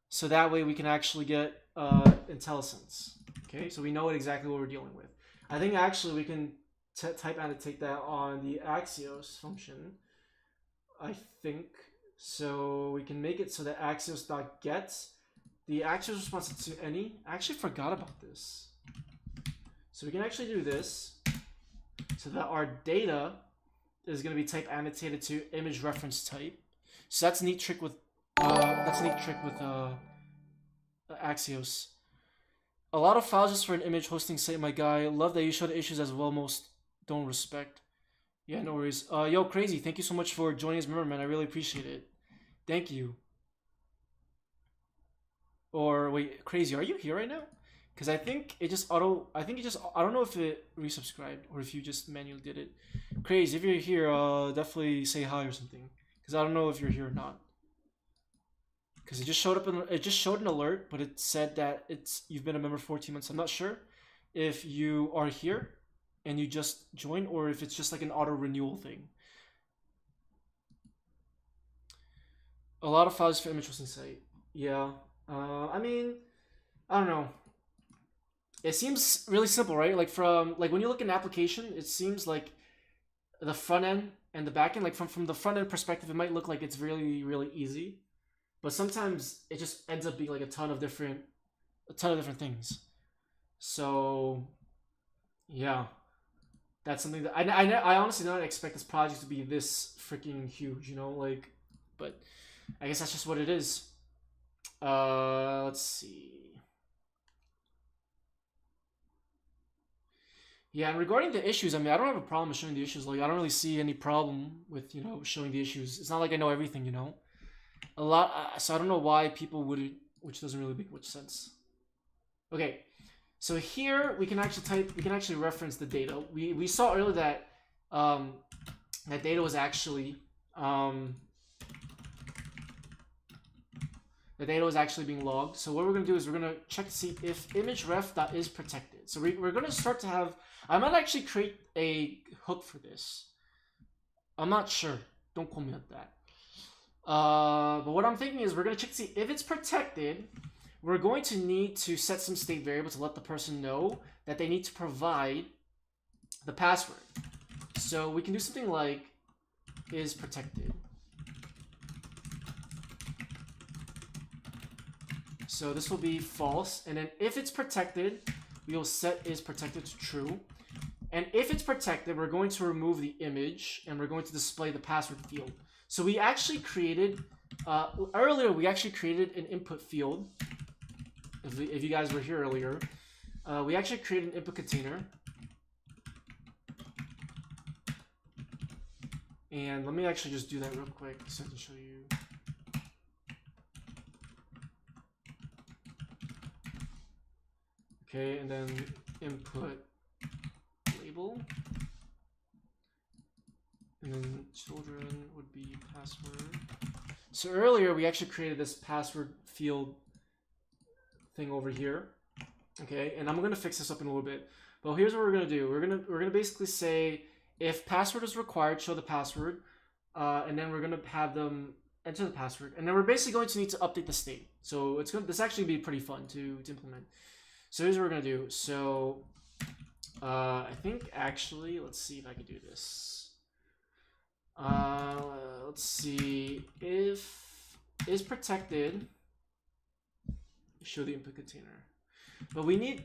so that way we can actually get IntelliSense. Okay, so we know exactly what we're dealing with. I think actually we can type annotate that on the Axios function. I think. So we can make it so that Axios.get the Axios response to any. I actually forgot about this. So we can actually do this so that our data is going to be type annotated to image reference type. So that's a neat trick with Axios. A lot of files just for an image hosting site, my guy. Love that you show the issues as well. Most don't respect. Yeah, no worries. Yo, Crazy, thank you so much for joining us, member, man. I really appreciate it. Thank you. Or wait, Crazy, are you here right now? Because I think it just I don't know if it resubscribed or if you just manually did it. Crazy, if you're here, definitely say hi or something. Because I don't know if you're here or not. Because it just showed up it just showed an alert, but it said that you've been a member for 14 months. I'm not sure if you are here and you just joined or if it's just like an auto renewal thing. A lot of files for image hosting site. Yeah. I mean, I don't know. It seems really simple, right? Like when you look at an application, it seems like the front end and the back end, like from the front end perspective, it might look like it's really, really easy. But sometimes it just ends up being like a ton of different things. So yeah. That's something that I honestly don't expect this project to be this freaking huge, you know, like, but I guess that's just what it is. Let's see. Yeah, and regarding the issues, I mean, I don't have a problem with showing the issues. Like, I don't really see any problem with, you know, showing the issues. It's not like I know everything, you know. So I don't know why people would, which doesn't really make much sense. Okay, so here we can actually reference the data. We saw earlier that that data was actually the data was actually being logged. So what we're going to do is we're going to check to see if image ref.is protected. So we're going to start to have, I might actually create a hook for this. I'm not sure. Don't quote me on that. But what I'm thinking is we're going to check to see if it's protected. We're going to need to set some state variable to let the person know that they need to provide the password. So we can do something like is protected. So this will be false, and then if it's protected, we will set is protected to true. And if it's protected, we're going to remove the image and we're going to display the password field. So we actually created, earlier we actually created an input field. If you guys were here earlier, we actually created an input container. And let me actually just do that real quick so I can show you. Okay, and then input label. And then children would be password. So earlier we actually created this password field thing over here. Okay, and I'm gonna fix this up in a little bit. But here's what we're gonna do. We're gonna basically say if password is required, show the password, and then we're gonna have them enter the password, and then we're basically going to need to update the state. So it's gonna actually be pretty fun to implement. So here's what we're gonna do. So I think actually, let's see if I can do this. Let's see if is protected. Show the input container. But we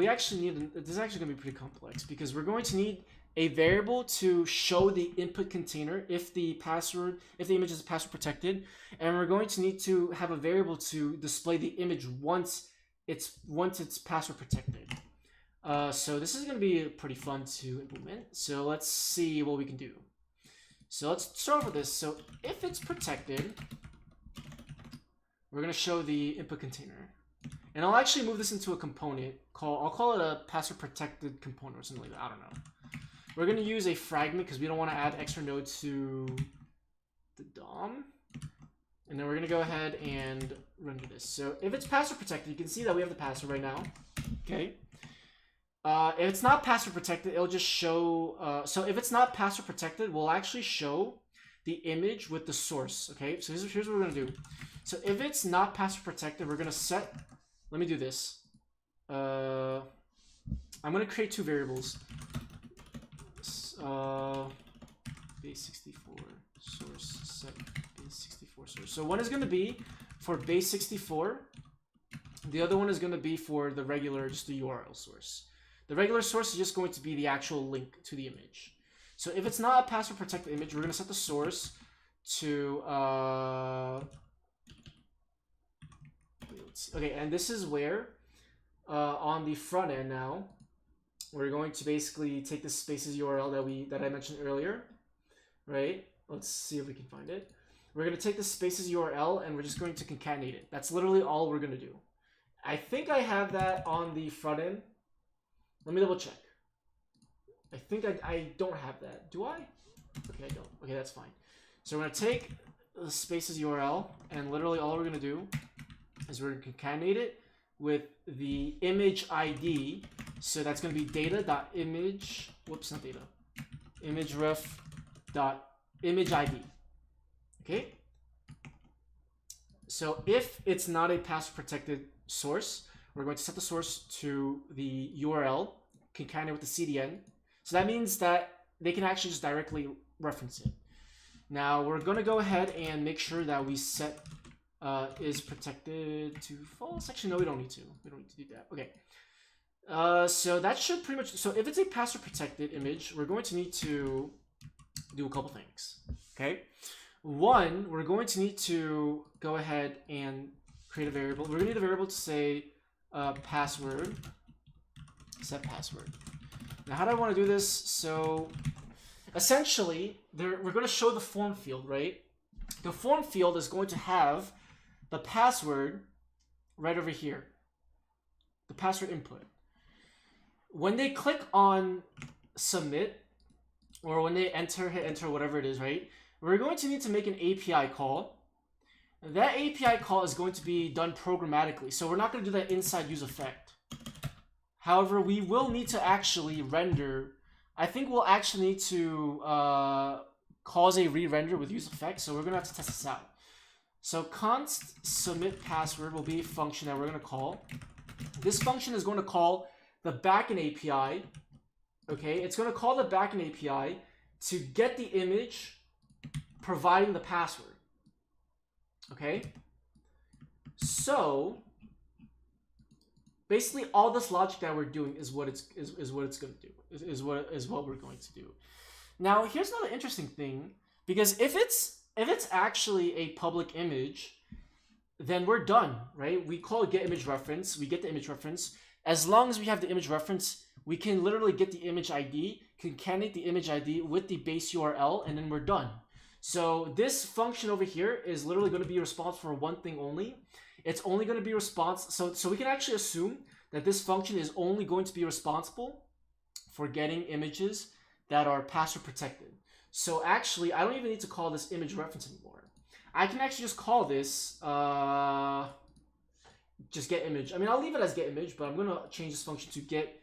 actually need. This is actually gonna be pretty complex because we're going to need a variable to show the input container if the image is password protected, and we're going to need to have a variable to display the image once it's password protected. So this is going to be pretty fun to implement. So let's see what we can do. So let's start with this. So if it's protected, we're going to show the input container. And I'll actually move this into a component I'll call it a password protected component or something like that. I don't know. We're going to use a fragment because we don't want to add extra node to the DOM. And then we're going to go ahead and render this. So if it's password protected, you can see that we have the password right now. Okay. If it's not password protected, it'll just show. So if it's not password protected, we'll actually show the image with the source. Okay. So here's what we're going to do. So if it's not password protected, we're going to set. Let me do this. I'm going to create two variables. Base64 source set base64 source. So one is going to be for base64. The other one is going to be for the regular, just the URL source. The regular source is just going to be the actual link to the image. So if it's not a password protected image, we're going to set the source to okay, and this is where on the front end now we're going to basically take the spaces URL that I mentioned earlier, right? Let's see if we can find it. We're going to take the spaces URL and we're just going to concatenate it. That's literally all we're going to do. I think I have that on the front end. Let me double check. I think I don't have that. Do I? Okay, I don't. Okay, that's fine. So we're going to take the spaces URL and literally all we're going to do is we're going to concatenate it with the image ID. So that's going to be data.image, whoops, not data, image ref dot image ID. Okay. So if it's not a password protected source, we're going to set the source to the URL, concatenate with the CDN. So that means that they can actually just directly reference it. Now we're going to go ahead and make sure that we set is protected to false. Actually, no, we don't need to. We don't need to do that. Okay. So that should pretty much, so if it's a password protected image, we're going to need to do a couple things. Okay. One, we're going to need to go ahead and create a variable. We're going to need a variable to say password, set password. Now, how do I want to do this? So essentially, we're going to show the form field, right? The form field is going to have the password right over here, the password input. When they click on submit, or when they hit enter, whatever it is, right? We're going to need to make an API call. That API call is going to be done programmatically, so we're not going to do that inside use effect. However, we will need to actually render. I think we'll actually need to cause a re-render with use effect. So we're gonna have to test this out. So const submit password will be a function that we're gonna call. This function is going to call the backend API. Okay, it's going to call the backend API to get the image, providing the password. Okay, so basically all this logic that we're doing is what it's going to do. Is what we're going to do. Now here's another interesting thing, because if it's actually a public image, then we're done, right? We call get image reference, we get the image reference. As long as we have the image reference, we can literally get the image ID, concatenate the image ID with the base URL, and then we're done. So this function over here is literally going to be responsible for one thing only. It's only going to be responsible. So we can actually assume that this function is only going to be responsible for getting images that are password protected. So actually, I don't even need to call this image reference anymore. I can actually just call this just get image. I mean, I'll leave it as get image, but I'm going to change this function to get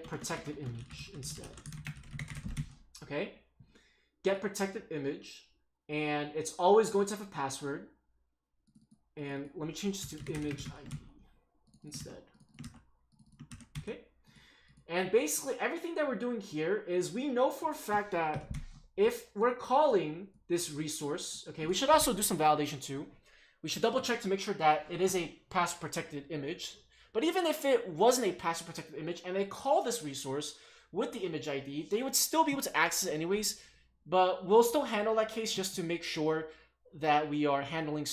protected image instead. Okay, get protected image, and it's always going to have a password. And let me change this to image ID instead. Okay, and basically everything that we're doing here is we know for a fact that if we're calling this resource, okay, we should also do some validation too. We should double check to make sure that it is a password protected image. But even if it wasn't a password protected image and they call this resource with the image ID, they would still be able to access it anyways. But we'll still handle that case just to make sure that we are handling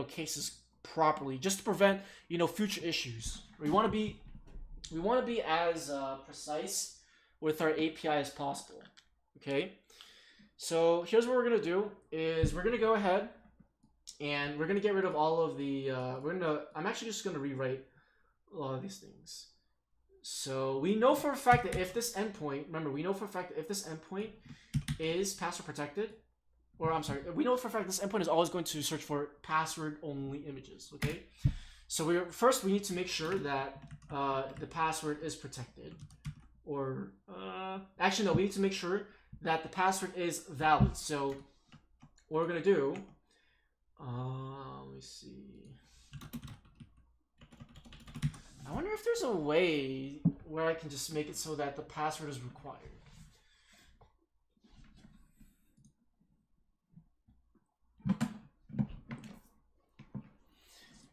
cases properly, just to prevent future issues. We want to be as precise with our API as possible. Okay. So here's what we're gonna do: is we're gonna go ahead and we're gonna get rid of all of the. I'm actually just gonna rewrite a lot of these things. So we know for a fact that if this endpoint, remember, we know for a fact that if this endpoint is password protected, or I'm sorry, we know for a fact this endpoint is always going to search for password only images. Okay. So we need to make sure that the password is protected, or actually no, we need to make sure that the password is valid. So what we're gonna do, let me see. I wonder if there's a way where I can just make it so that the password is required.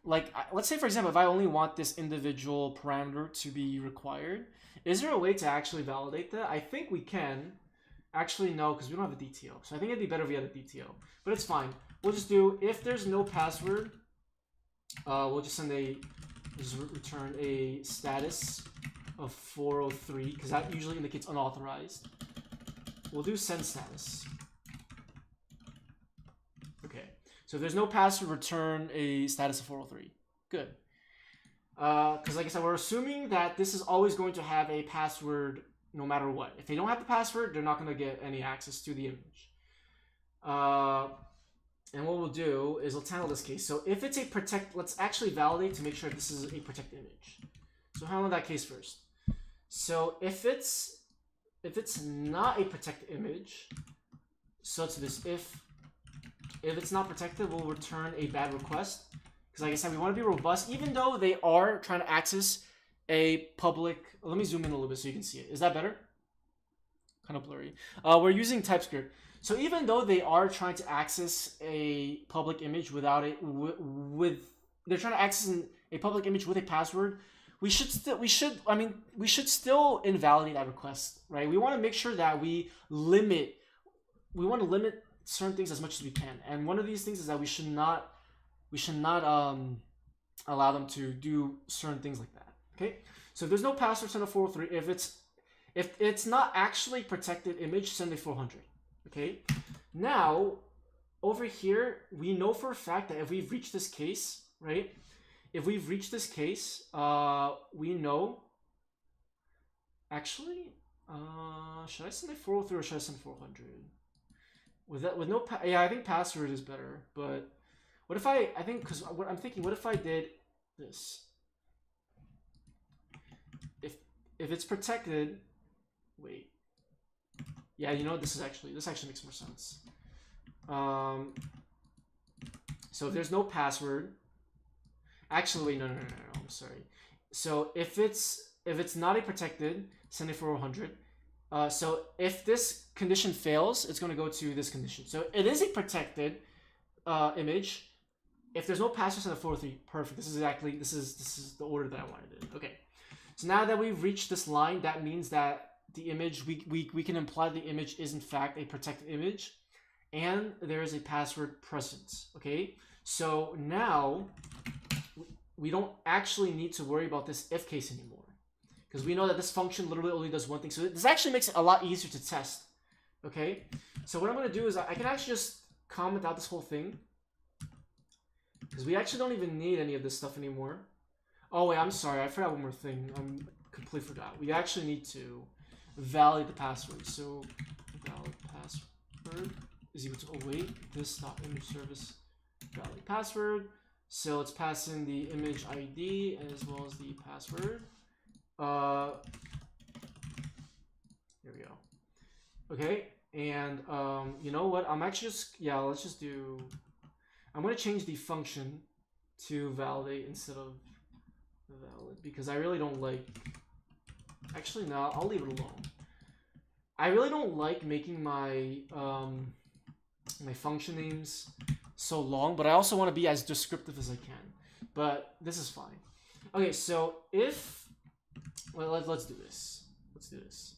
Like, let's say for example, if I only want this individual parameter to be required, is there a way to actually validate that? I think we can. Actually, no, because we don't have a DTO. So I think it'd be better if we had a DTO. But it's fine. We'll just do, if there's no password, we'll just return a status of 403, because that usually indicates unauthorized. We'll do send status. Okay. So if there's no password, return a status of 403. Good. Because like I said, we're assuming that this is always going to have a password no matter what. If they don't have the password, they're not going to get any access to the image. And what we'll do is let's handle this case. So if it's a protect, let's actually validate to make sure this is a protected image. So handle that case first. So if it's not a protected image, so it's this if it's not protected, we'll return a bad request. Because like I said, we want to be robust, even though they are trying to access a public. Let me zoom in a little bit so you can see it. Is that better? Kind of blurry. We're using TypeScript. So even though they are trying to access a public image without it, they're trying to access a public image with a password, we should still invalidate that request, right? We want to make sure that we want to limit certain things as much as we can. And one of these things is that we should not allow them to do certain things like that. Okay, so if there's no password, send a 403. If it's not actually protected image, send a 400. Okay, now over here we know for a fact that if we've reached this case, right? If we've reached this case, we know. Actually, should I send a 403 or should I send 400? With no yeah, I think password is better. But what if what if I did this? if it's protected, wait. Yeah, you know what? This actually makes more sense. So if there's no password, actually wait, no, I'm sorry. So if it's not a protected, send it for 100. So if this condition fails, it's going to go to this condition. So it is a protected image. If there's no password, send a 403. Perfect. This is the order that I wanted it. Okay. So now that we've reached this line, that means that the image, we can imply the image is in fact a protected image, and there is a password present. Okay. So now we don't actually need to worry about this if case anymore, because we know that this function literally only does one thing. So this actually makes it a lot easier to test. Okay. So what I'm going to do is I can actually just comment out this whole thing, because we actually don't even need any of this stuff anymore. Oh wait, I'm sorry, I forgot one more thing. I completely forgot. We actually need to validate the password. So valid password is equal to await this dot image service valid password. So let's pass in the image ID as well as the password. Here we go. Okay, and you know what? I'm actually just let's just do. I'm gonna change the function to validate instead of valid, because I really don't like. Actually, no, I'll leave it alone. I really don't like making my my function names so long, but I also want to be as descriptive as I can. But this is fine. Okay, so if let's do this. Let's do this.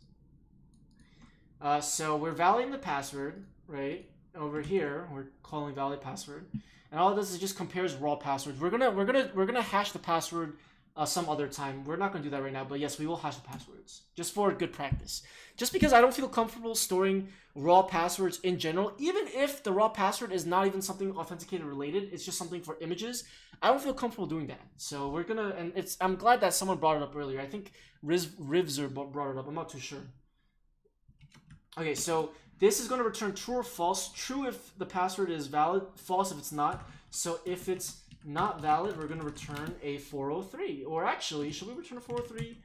So we're validating the password, right? Over here, we're calling valid password, and all it does is just compares raw passwords. We're gonna hash the password some other time. We're not gonna do that right now, but yes, we will hash the passwords just for good practice. Just because I don't feel comfortable storing raw passwords in general, even if the raw password is not even something authenticated related, it's just something for images. I don't feel comfortable doing that. So we're gonna, and I'm glad that someone brought it up earlier. I think Rivzer brought it up. I'm not too sure. Okay, so this is going to return true or false. True if the password is valid, false if it's not. So if it's not valid, we're going to return a 403. Or actually, should we return a 403?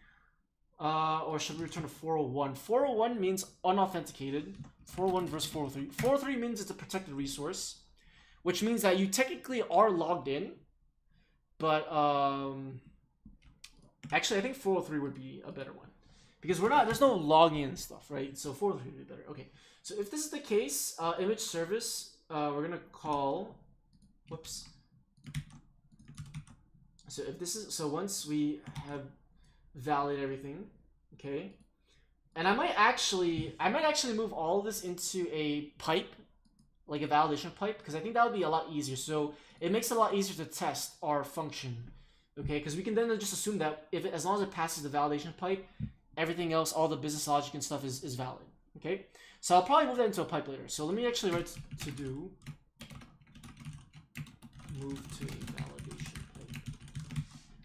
Or should we return a 401? 401 means unauthenticated. 401 versus 403. 403 means it's a protected resource, which means that you technically are logged in. But actually, I think 403 would be a better one, because there's no logging and stuff, right? So 403 would be better. Okay, so if this is the case, image service, we're gonna call, whoops. So if this is, so once we have validated everything, okay, and I might actually move all of this into a pipe, like a validation pipe, because I think that would be a lot easier. So it makes it a lot easier to test our function, okay? Because we can then just assume that as long as it passes the validation pipe, everything else, all the business logic and stuff is valid, okay? So I'll probably move that into a pipe later. So let me actually write to do move to a validation pipe.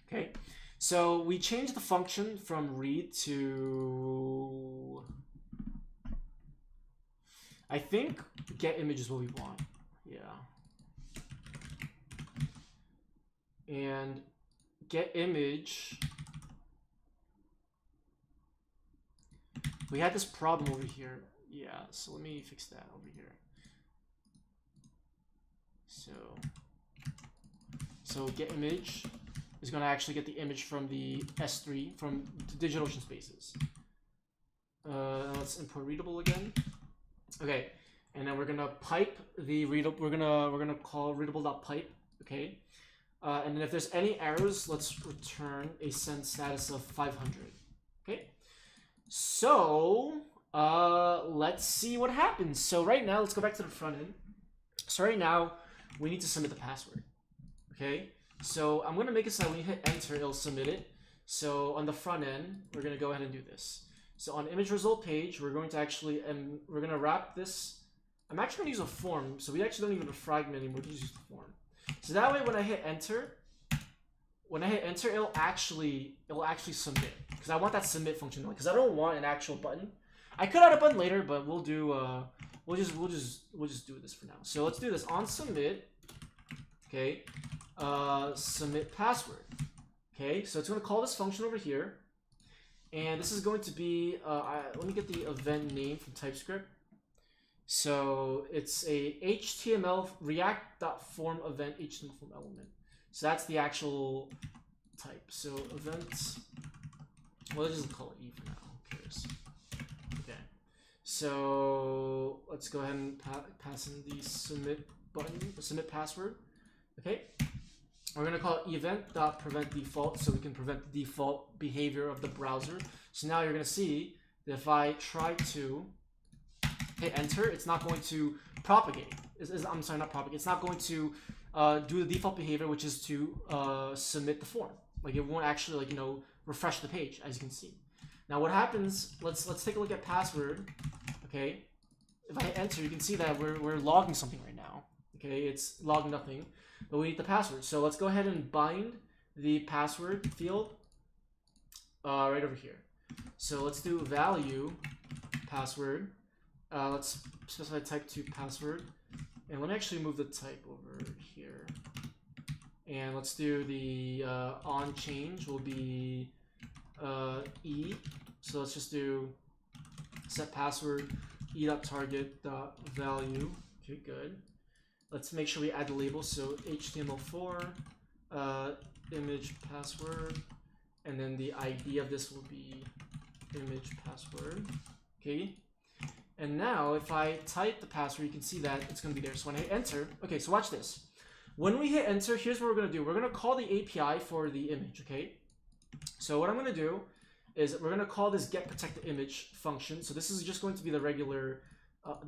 Okay, so we changed the function from read to, I think get image is what we want. Yeah. And get image, we had this problem over here. Yeah, so let me fix that over here. So get image is going to actually get the image from the S3 from DigitalOcean Spaces. Let's import readable again. Okay, and then we're gonna pipe the readable. We're gonna call readable.pipe. Okay, and then if there's any errors, let's return a send status of 500. Okay, so let's see what happens. So right now, let's go back to the front end. So right now, we need to submit the password. Okay, so I'm gonna make it so that when you hit enter, it'll submit it. So on the front end, we're gonna go ahead and do this. So on image result page, we're going to actually, and we're gonna wrap this. I'm actually gonna use a form, so we actually don't even fragment anymore. We just use the form. So that way, when I hit enter, it'll actually submit, because I want that submit function, because I don't want an actual button. I could add a button later, but we'll do we'll just do this for now. So let's do this on submit. Okay, submit password. Okay, so it's gonna call this function over here, And this is going to be, let me get the event name from TypeScript. So it's a HTML react.form event HTML form element. So that's the actual type. So events, well, let's just call it E for now. Who cares? Okay. So let's go ahead and pass in the submit button, submit password. Okay. We're going to call it event.preventDefault so we can prevent the default behavior of the browser. So now you're going to see that if I try to hit enter, it's not going to propagate. I'm sorry, not propagate. It's not going to do the default behavior, which is to submit the form. Like it won't actually, like, you know, refresh the page, as you can see. Now what happens, let's take a look at password. Okay. If I hit enter, you can see that we're logging something right now. Okay, it's logging nothing, but we need the password. So let's go ahead and bind the password field right over here. So let's do value password. Let's specify type to password. And let me actually move the type over here. And let's do the on change will be E. So let's just do set password e.target.value. Okay, good. Let's make sure we add the label. So HTML4 image password, and then the ID of this will be image password. Okay. And now if I type the password, you can see that it's going to be there. So when I hit enter, okay, so watch this. When we hit enter, here's what we're going to do. We're going to call the API for the image, okay? So what I'm going to do is we're going to call this getProtectedImage function. So this is just going to be the regular,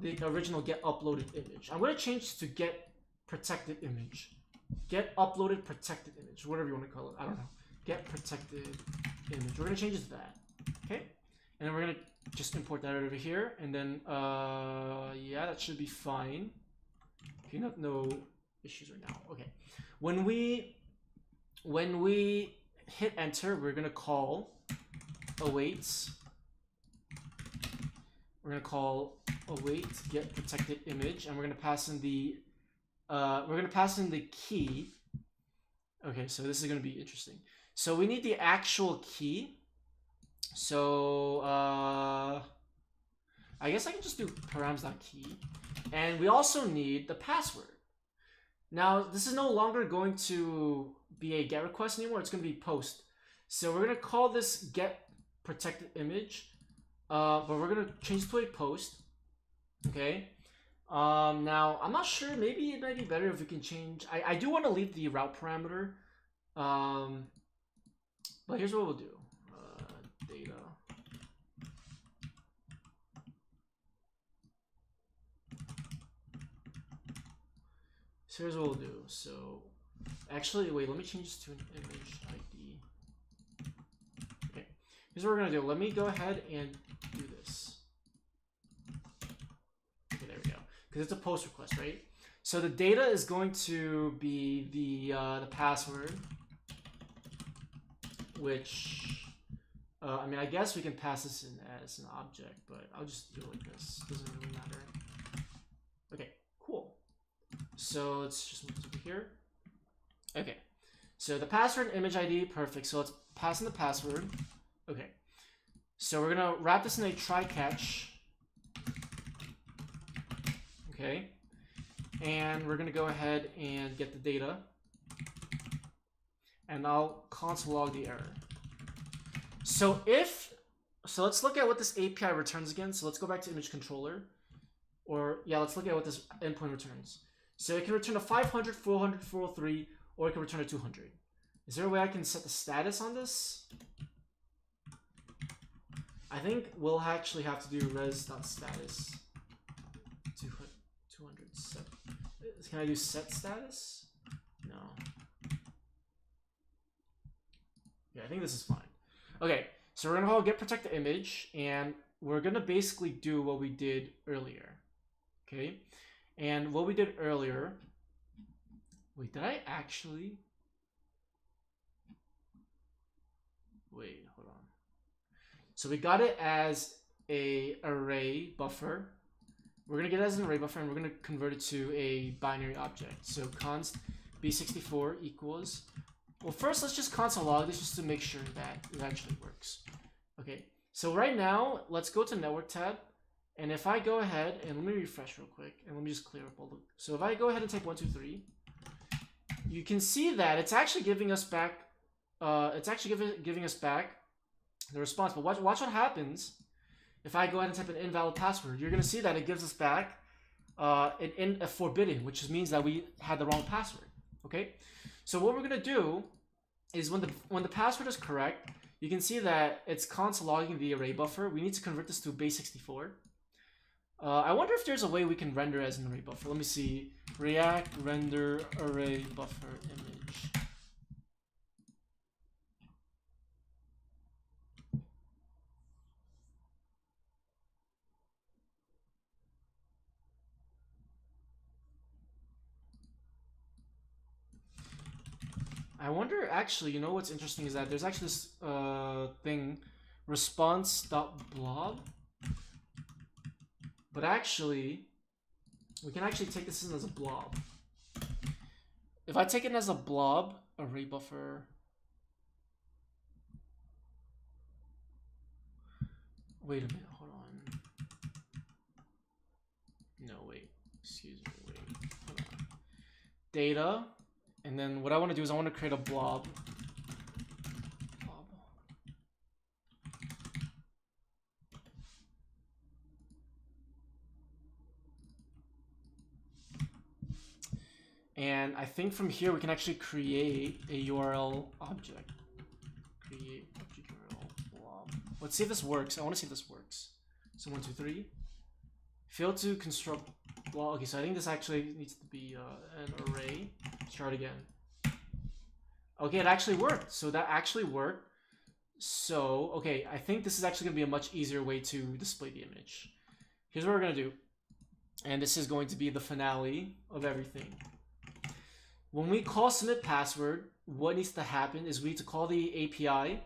the original getUploaded image. I'm going to change to getProtectedImage. GetUploaded protected image, whatever you want to call it. I don't know. GetProtectedImage. We're going to change it to that, okay? And then we're going to just import that over here, and then yeah, that should be fine. Okay, no issues right now. Okay, when we hit enter, we're gonna call awaits. We're gonna call await get protected image, and we're gonna pass in the key. Okay, so this is gonna be interesting. So we need the actual key. So I guess I can just do params.key, and we also need the password. Now this is no longer going to be a get request anymore, it's going to be post. So we're going to call this get protected image, but we're going to change it to a post. Okay. Now I'm not sure, maybe it might be better if we can change, I do want to leave the route parameter, but here's what we'll do. Data. So here's what we'll do. So actually, wait, let me change this to an image ID. Okay, here's what we're gonna do. Let me go ahead and do this. Okay, there we go. Because it's a post request, right? So the data is going to be the password, which I mean, I guess we can pass this in as an object, but I'll just do it like this. Doesn't really matter. Okay, cool. So let's just move this over here. Okay, so the password and image ID, perfect. So let's pass in the password. Okay, so we're gonna wrap this in a try catch. Okay, and we're gonna go ahead and get the data, and I'll console log the error. So let's look at what this API returns again. So let's go back to image controller, or yeah, let's look at what this endpoint returns. So it can return a 500, 400, 403, or it can return a 200. Is there a way I can set the status on this? I think we'll actually have to do res.status 200 set. Can I do set status? No. Yeah, I think this is fine. Okay, so we're gonna call get protect the image, and we're gonna basically do what we did earlier. Okay, and what we did earlier. Wait, did I actually? Wait, hold on. So we got it as a array buffer. We're gonna get it as an array buffer, and we're gonna convert it to a binary object. So const b64 equals. Well, first let's just console log this just to make sure that it actually works. Okay. Okay, so right now, let's go to network tab. And if I go ahead and let me refresh real quick, and let me just clear up all the. So if I go ahead and type 123, you can see that it's actually giving us back. It's actually giving us back the response. But watch what happens if I go ahead and type an invalid password. You're gonna see that it gives us back a forbidden, which means that we had the wrong password. Okay, so what we're gonna do is when the password is correct, you can see that it's console logging the array buffer. We need to convert this to base64. I wonder if there's a way we can render as an array buffer. Let me see. React render array buffer image. I wonder, actually, you know what's interesting is that there's actually this thing, response.blob. But actually, we can actually take this in as a blob. If I take it as a blob, array buffer. Wait a minute, hold on. No, wait, excuse me, wait, hold on. Data, and then what I want to do is I want to create a blob. And I think from here we can actually create a URL object. Create object URL blob. Let's see if this works. I want to see if this works. So 1, 2, 3. Fail to construct blob. Okay, so I think this actually needs to be an array. Let's try it again. Okay, it actually worked. So that actually worked. So, okay, I think this is actually going to be a much easier way to display the image. Here's what we're going to do. And this is going to be the finale of everything. When we call submit password, what needs to happen is we need to call the API,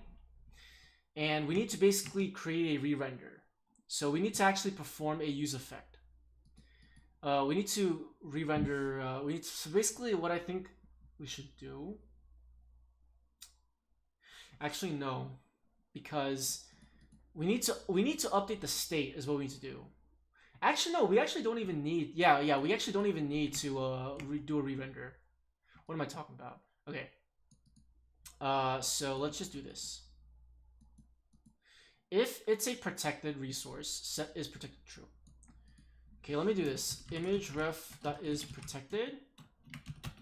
and we need to basically create a re-render. So we need to actually perform a use effect. We need to re-render. So basically, what I think we should do. Actually, no, because we need to update the state is what we need to do. Actually, no, we actually don't even need. Yeah, we actually don't even need to do a re-render. What am I talking about? Okay. So let's just do this. If it's a protected resource, set is protected true. Okay, let me do this. Image ref that is protected.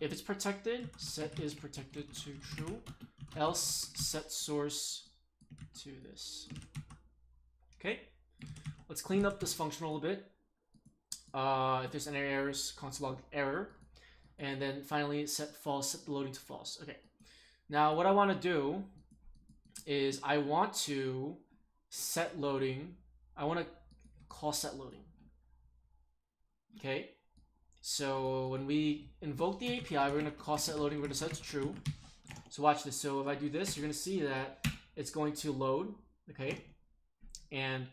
If it's protected, set is protected to true. Else set source to this. Okay. Let's clean up this function a little bit. If there's any errors, console log error. And then finally set false, set the loading to false. Okay. Now what I want to do is I want to set loading. I want to call set loading. Okay. So when we invoke the API, we're going to call set loading. We're going to set it to true. So watch this. So if I do this, you're going to see that it's going to load. Okay. And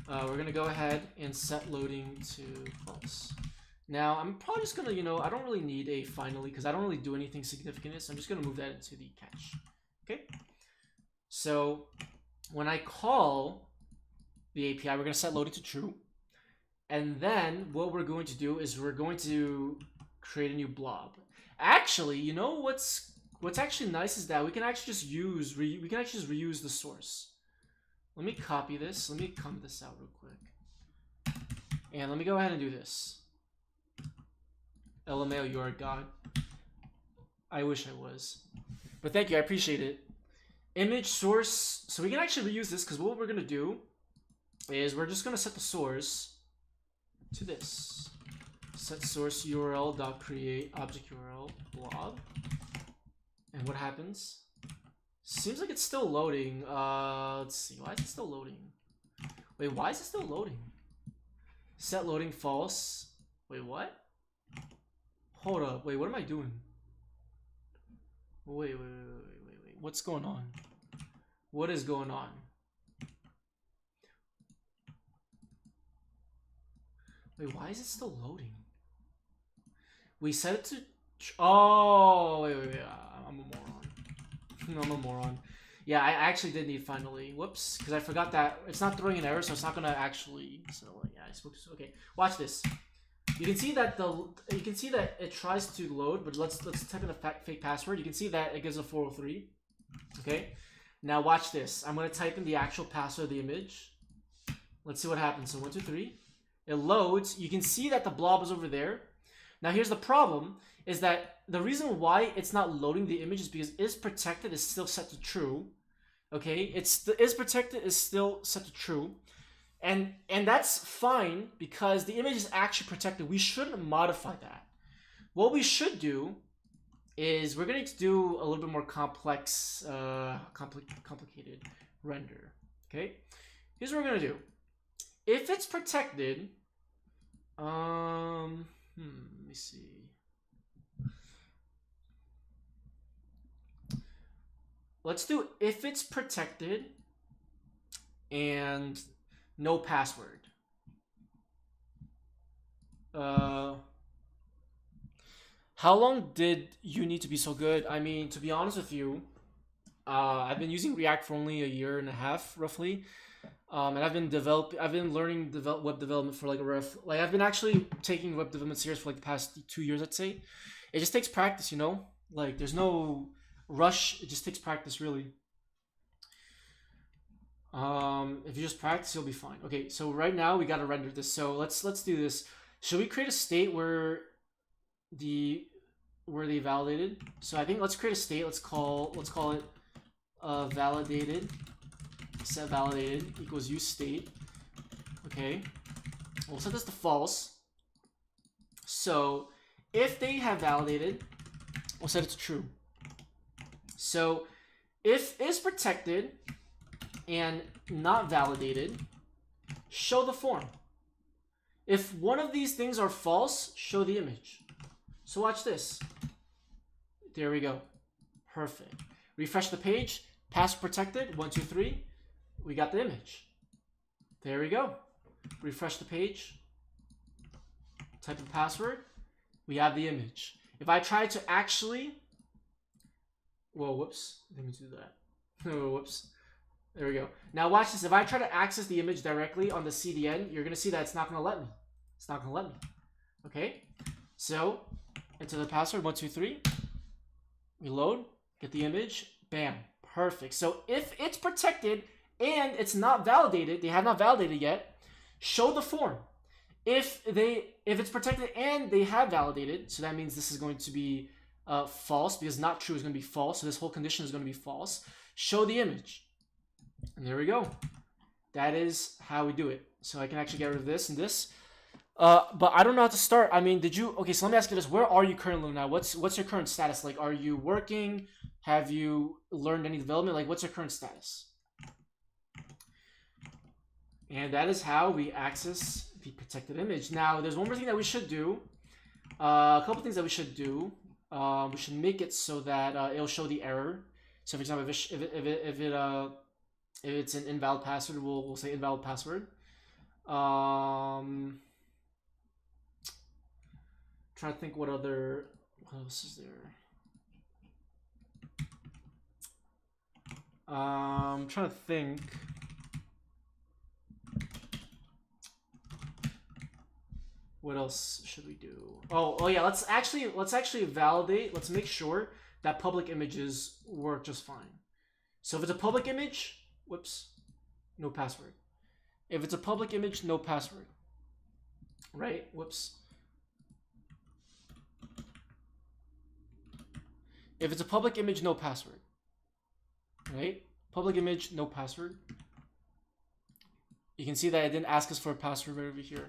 we're going to go ahead and set loading to false. Now, I'm probably just going to, I don't really need a finally because I don't really do anything significant in this. I'm just going to move that into the cache. Okay. So when I call the API, we're going to set loading to true. And then what we're going to do is we're going to create a new blob. Actually, you know what's actually nice is that we can actually just reuse the source. Let me copy this. Let me comment this out real quick. And let me go ahead and do this. LMAO, you are a god. I wish I was. But thank you, I appreciate it. Image source. So we can actually reuse this because what we're going to do is we're just going to set the source to this. Set source URL dot create object URL blob. And what happens? Seems like it's still loading. Let's see. Why is it still loading? Wait, why is it still loading? Set loading false. Wait, what? Hold up. Wait, what am I doing? Wait. What's going on? What is going on? Wait, why is it still loading? We set it to... Oh, wait. I'm a moron. I'm a moron. Yeah, I actually did need finally. Whoops, because I forgot that it's not throwing an error, so it's not gonna actually. So yeah, I spoke to. Okay, watch this. You can see that it tries to load, but let's type in a fake password. You can see that it gives a 403. Okay, now watch this. I'm gonna type in the actual password of the image. Let's see what happens. So 1, 2, 3. It loads. You can see that the blob is over there. Now here's the problem: is that the reason why it's not loading the image is because isProtected is still set to true. Okay, it's the isProtected is still set to true. And that's fine because the image is actually protected. We shouldn't modify that. What we should do is we're going to do a little bit more complex, complicated render. Okay, here's what we're going to do. If it's protected, let me see. Let's do if it's protected and no password. How long did you need to be so good? I mean, to be honest with you, I've been using React for only a year and a half, roughly. And I've been learning web development for like I've been actually taking web development serious for like the past 2 years, I'd say. It just takes practice, you know? Like there's no rush, it just takes practice really. If you just practice, you'll be fine. Okay, so right now we gotta render this. So let's do this. Should we create a state where they validated? So I think let's create a state. Let's call it validated. Set validated equals use state. Okay, we'll set this to false. So if they have validated, we'll set it to true. So if is protected and not validated, show the form. If one of these things are false, show the image. So watch this. There we go. Perfect. Refresh the page. Password protected. 1, 2, 3. We got the image. There we go. Refresh the page. Type in password. We have the image. If I try to actually... Whoa, whoops. Let me do that. Oh, whoops. There we go. Now watch this. If I try to access the image directly on the CDN, you're going to see that it's not going to let me. It's not going to let me. Okay? So, enter the password, 1, 2, 3. Reload. Get the image. Bam. Perfect. So if it's protected and it's not validated, they have not validated yet, show the form. If it's protected and they have validated, so that means this is going to be false, because not true is going to be false. So this whole condition is going to be false. Show the image. And there we go. That is how we do it. So I can actually get rid of this and this. But I don't know how to start. I mean, okay, so let me ask you this. Where are you currently now? What's your current status? Like, are you working? Have you learned any development? Like, what's your current status? And that is how we access the protected image. Now, there's one more thing that we should do. A couple things that we should do. We should make it so that it'll show the error. So, for example, if it's an invalid password, we'll say invalid password. Trying to think what else is there. Trying to think. What else should we do? Oh yeah, let's actually validate. Let's make sure that public images work just fine. So if it's a public image, whoops, no password. If it's a public image, no password. Right? Whoops. If it's a public image, no password. Right? Public image, no password. You can see that it didn't ask us for a password right over here.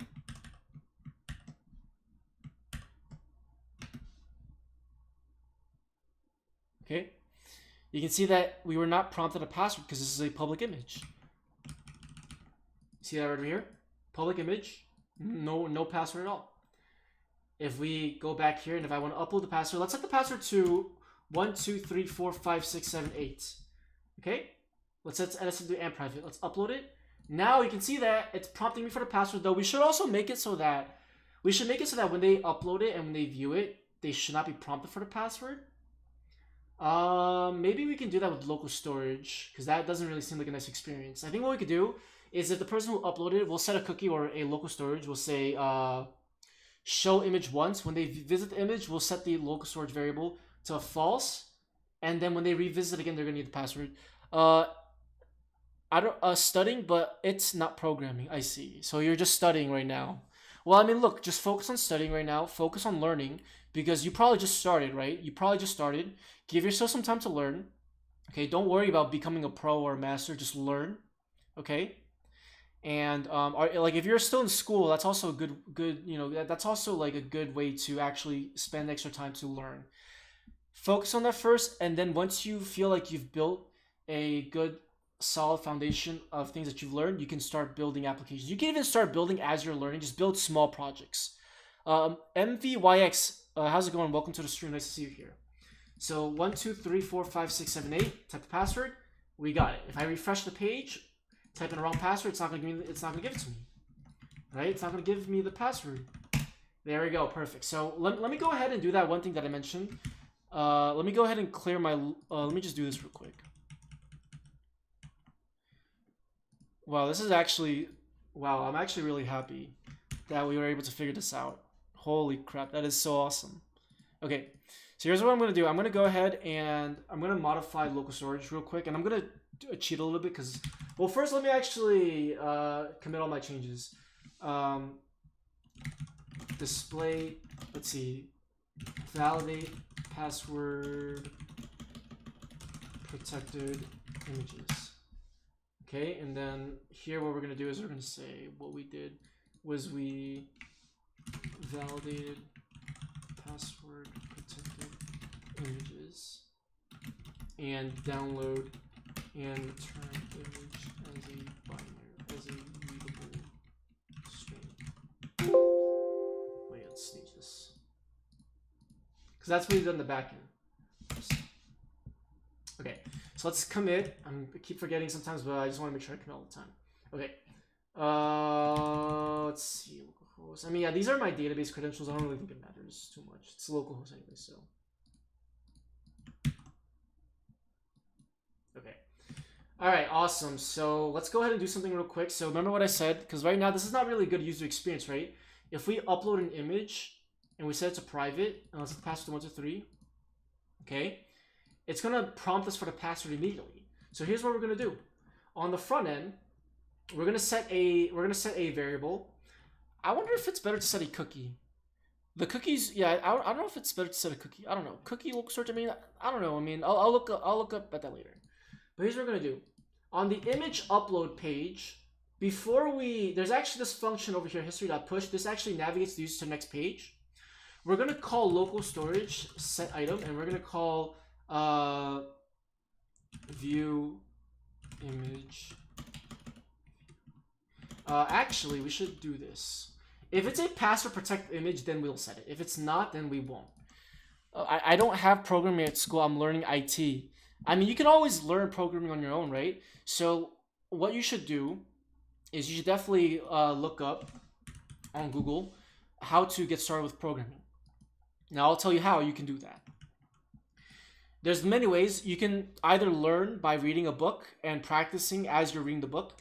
Okay? You can see that we were not prompted a password because this is a public image. See that right over here? Public image, no password at all. If we go back here and if I want to upload the password, let's set the password to 1, 2, 3, 4, 5, 6, 7, 8. Okay? Let's set NSFW and private. Let's upload it. Now you can see that it's prompting me for the password, though. We should also make it so that when they upload it and when they view it, they should not be prompted for the password. Maybe we can do that with local storage because that doesn't really seem like a nice experience. I think what we could do is if the person who uploaded it, we'll set a cookie or a local storage. We'll say show image once. When they visit the image, we'll set the local storage variable to false, and then when they revisit again, they're gonna need the password. I don't studying, but it's not programming. I see. So you're just studying right now. Well, I mean, look, just focus on studying right now. Focus on learning because you probably just started, right? You probably just started. Give yourself some time to learn. Okay, don't worry about becoming a pro or a master. Just learn. Okay, and like if you're still in school, that's also a good that's also like a good way to actually spend extra time to learn. Focus on that first, and then once you feel like you've built a good solid foundation of things that you've learned, you can start building applications. You can even start building as you're learning. Just build small projects. MVYX, how's it going? Welcome to the stream. Nice to see you here. So 1, 2, 3, 4, 5, 6, 7, 8. Type the password. We got it. If I refresh the page, type in the wrong password, it's not gonna give it to me. Right? It's not gonna give me the password. There we go. Perfect. So let me go ahead and do that one thing that I mentioned. Let me go ahead and clear my. Let me just do this real quick. Wow, this is actually. Wow, I'm actually really happy that we were able to figure this out. Holy crap, that is so awesome. Okay, so here's what I'm gonna do. I'm gonna go ahead and I'm gonna modify local storage real quick, and I'm gonna cheat a little bit because. Well, first let me actually commit all my changes. Display. Let's see. Validate password protected images. Okay, and then here what we're gonna do is we're gonna say what we did was we validated password protected images and download and return image as a binary, as a readable string. Wait, let's sneeze this. Because that's what we did in the backend. Okay, so let's commit. I keep forgetting sometimes, but I just want to make sure I commit all the time. Okay. Let's see. Localhost. I mean, yeah, these are my database credentials. I don't really think it matters too much. It's localhost anyway, so. Okay. All right, awesome. So let's go ahead and do something real quick. So remember what I said, because right now this is not really a good user experience, right? If we upload an image and we set it to private, and let's set the password to 1, 2, 3, okay, it's gonna prompt us for the password immediately. So here's what we're gonna do. On the front end, we're gonna set a variable. I wonder if it's better to set a cookie. The cookies, yeah, I don't know if it's better to set a cookie. I don't know. Cookie local storage. I mean, I don't know. I mean, I'll look up at that later. But here's what we're gonna do. On the image upload page, there's actually this function over here, history.push. This actually navigates the user to the next page. We're gonna call local storage set item, and we're gonna call view image. Actually, we should do this. If it's a password protected image, then we'll set it. If it's not, then we won't. I don't have programming at school. I'm learning IT. I mean, you can always learn programming on your own, right? So what you should do is you should definitely look up on Google how to get started with programming. Now, I'll tell you how you can do that. There's many ways. You can either learn by reading a book and practicing as you're reading the book.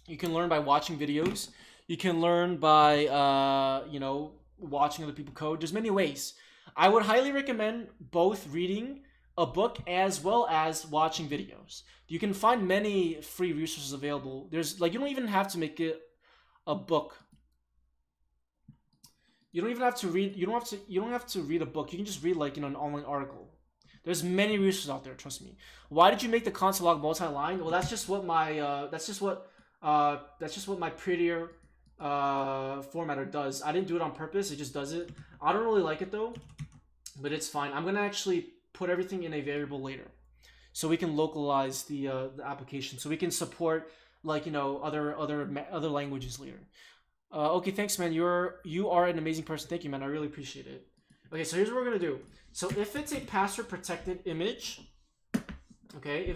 You can learn by watching videos. You can learn by, watching other people code. There's many ways. I would highly recommend both reading a book as well as watching videos. You can find many free resources available. There's you don't even have to make it a book. You don't even have to read. You don't have to read a book. You can just read an online article. There's many resources out there. Trust me. Why did you make the console log multi-line? Well, that's just what my prettier formatter does. I didn't do it on purpose. It just does it. I don't really like it though, but it's fine. I'm gonna actually put everything in a variable later, so we can localize the application, so we can support other languages later. Okay, thanks, man. You are an amazing person. Thank you, man. I really appreciate it. Okay, so here's what we're gonna do. So if it's a password protected image, okay,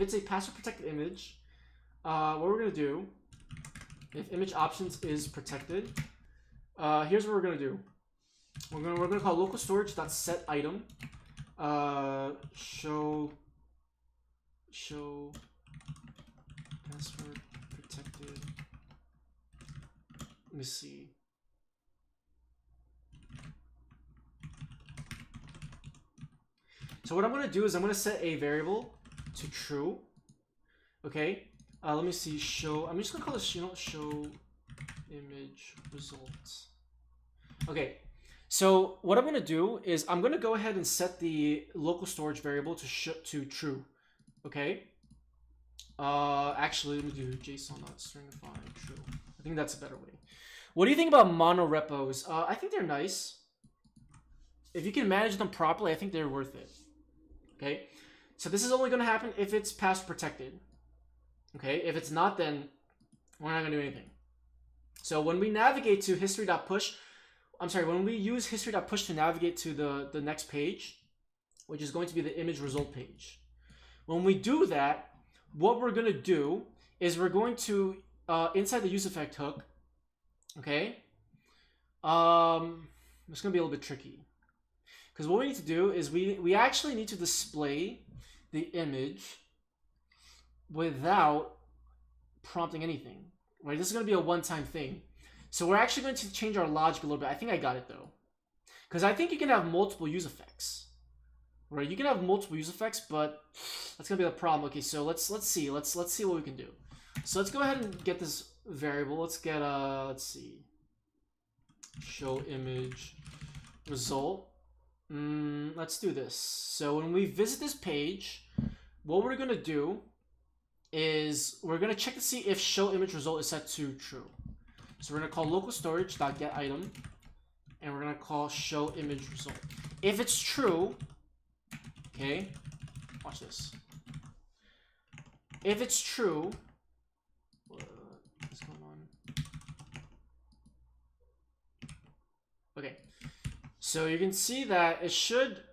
what we're gonna do, if image options is protected, here's what we're gonna do. We're gonna call local storage.set item. show password protected. Let me see. So what I'm going to do is I'm going to set a variable to true. Okay. Let me see. Show. I'm just going to call this, show image results. Okay. So what I'm going to do is I'm going to go ahead and set the local storage variable to true. Okay. Actually, let me do JSON.stringify true. I think that's a better way. What do you think about mono repos? I think they're nice. If you can manage them properly, I think they're worth it. Okay, so this is only going to happen if it's password protected. Okay, if it's not, then we're not going to do anything. So when we navigate to history.push, when we use history.push to navigate to the next page, which is going to be the image result page. When we do that, what we're going to do is we're going to, inside the useEffect hook, okay, it's going to be a little bit tricky. Because what we need to do is we actually need to display the image without prompting anything, right? This is going to be a one-time thing. So we're actually going to change our logic a little bit. I think I got it though. Because I think you can have multiple use effects, right? You can have multiple use effects, but that's going to be the problem. Okay, so let's see. Let's see what we can do. So let's go ahead and get this variable. Let's get let's see. Show image result. Let's do this. So when we visit this page, what we're going to do is we're going to check to see if show image result is set to true. So we're going to call local storage.getItem, and we're going to call show image result. If it's true, okay, watch this. If it's true, what's going on? Okay. So you can see that it should,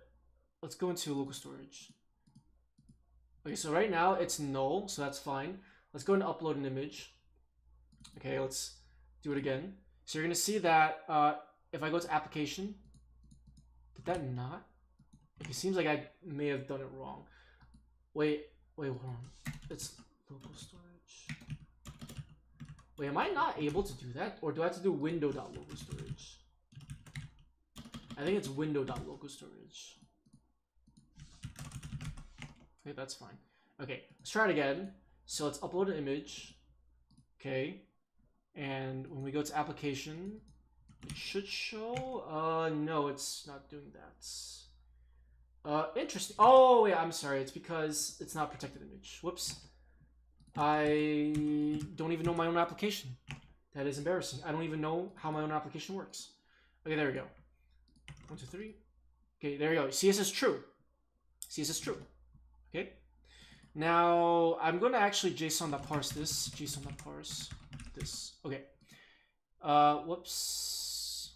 let's go into local storage. Okay, so right now it's null, so that's fine. Let's go and upload an image. Okay, let's do it again. So you're gonna see that if I go to application, did that not? It seems like I may have done it wrong. Wait, hold on. It's local storage. Wait, am I not able to do that? Or do I have to do window.local storage? I think it's window.local storage. Okay, that's fine. Okay, let's try it again. So let's upload an image. Okay. And when we go to application, it should show. No, it's not doing that. Interesting. Oh, yeah, I'm sorry. It's because it's not protected image. Whoops. I don't even know my own application. That is embarrassing. I don't even know how my own application works. Okay, there we go. 1, 2, 3. Okay, there we go. CSS true. CSS true. Okay. Now I'm going to actually JSON.parse this. JSON.parse this. Okay. Whoops.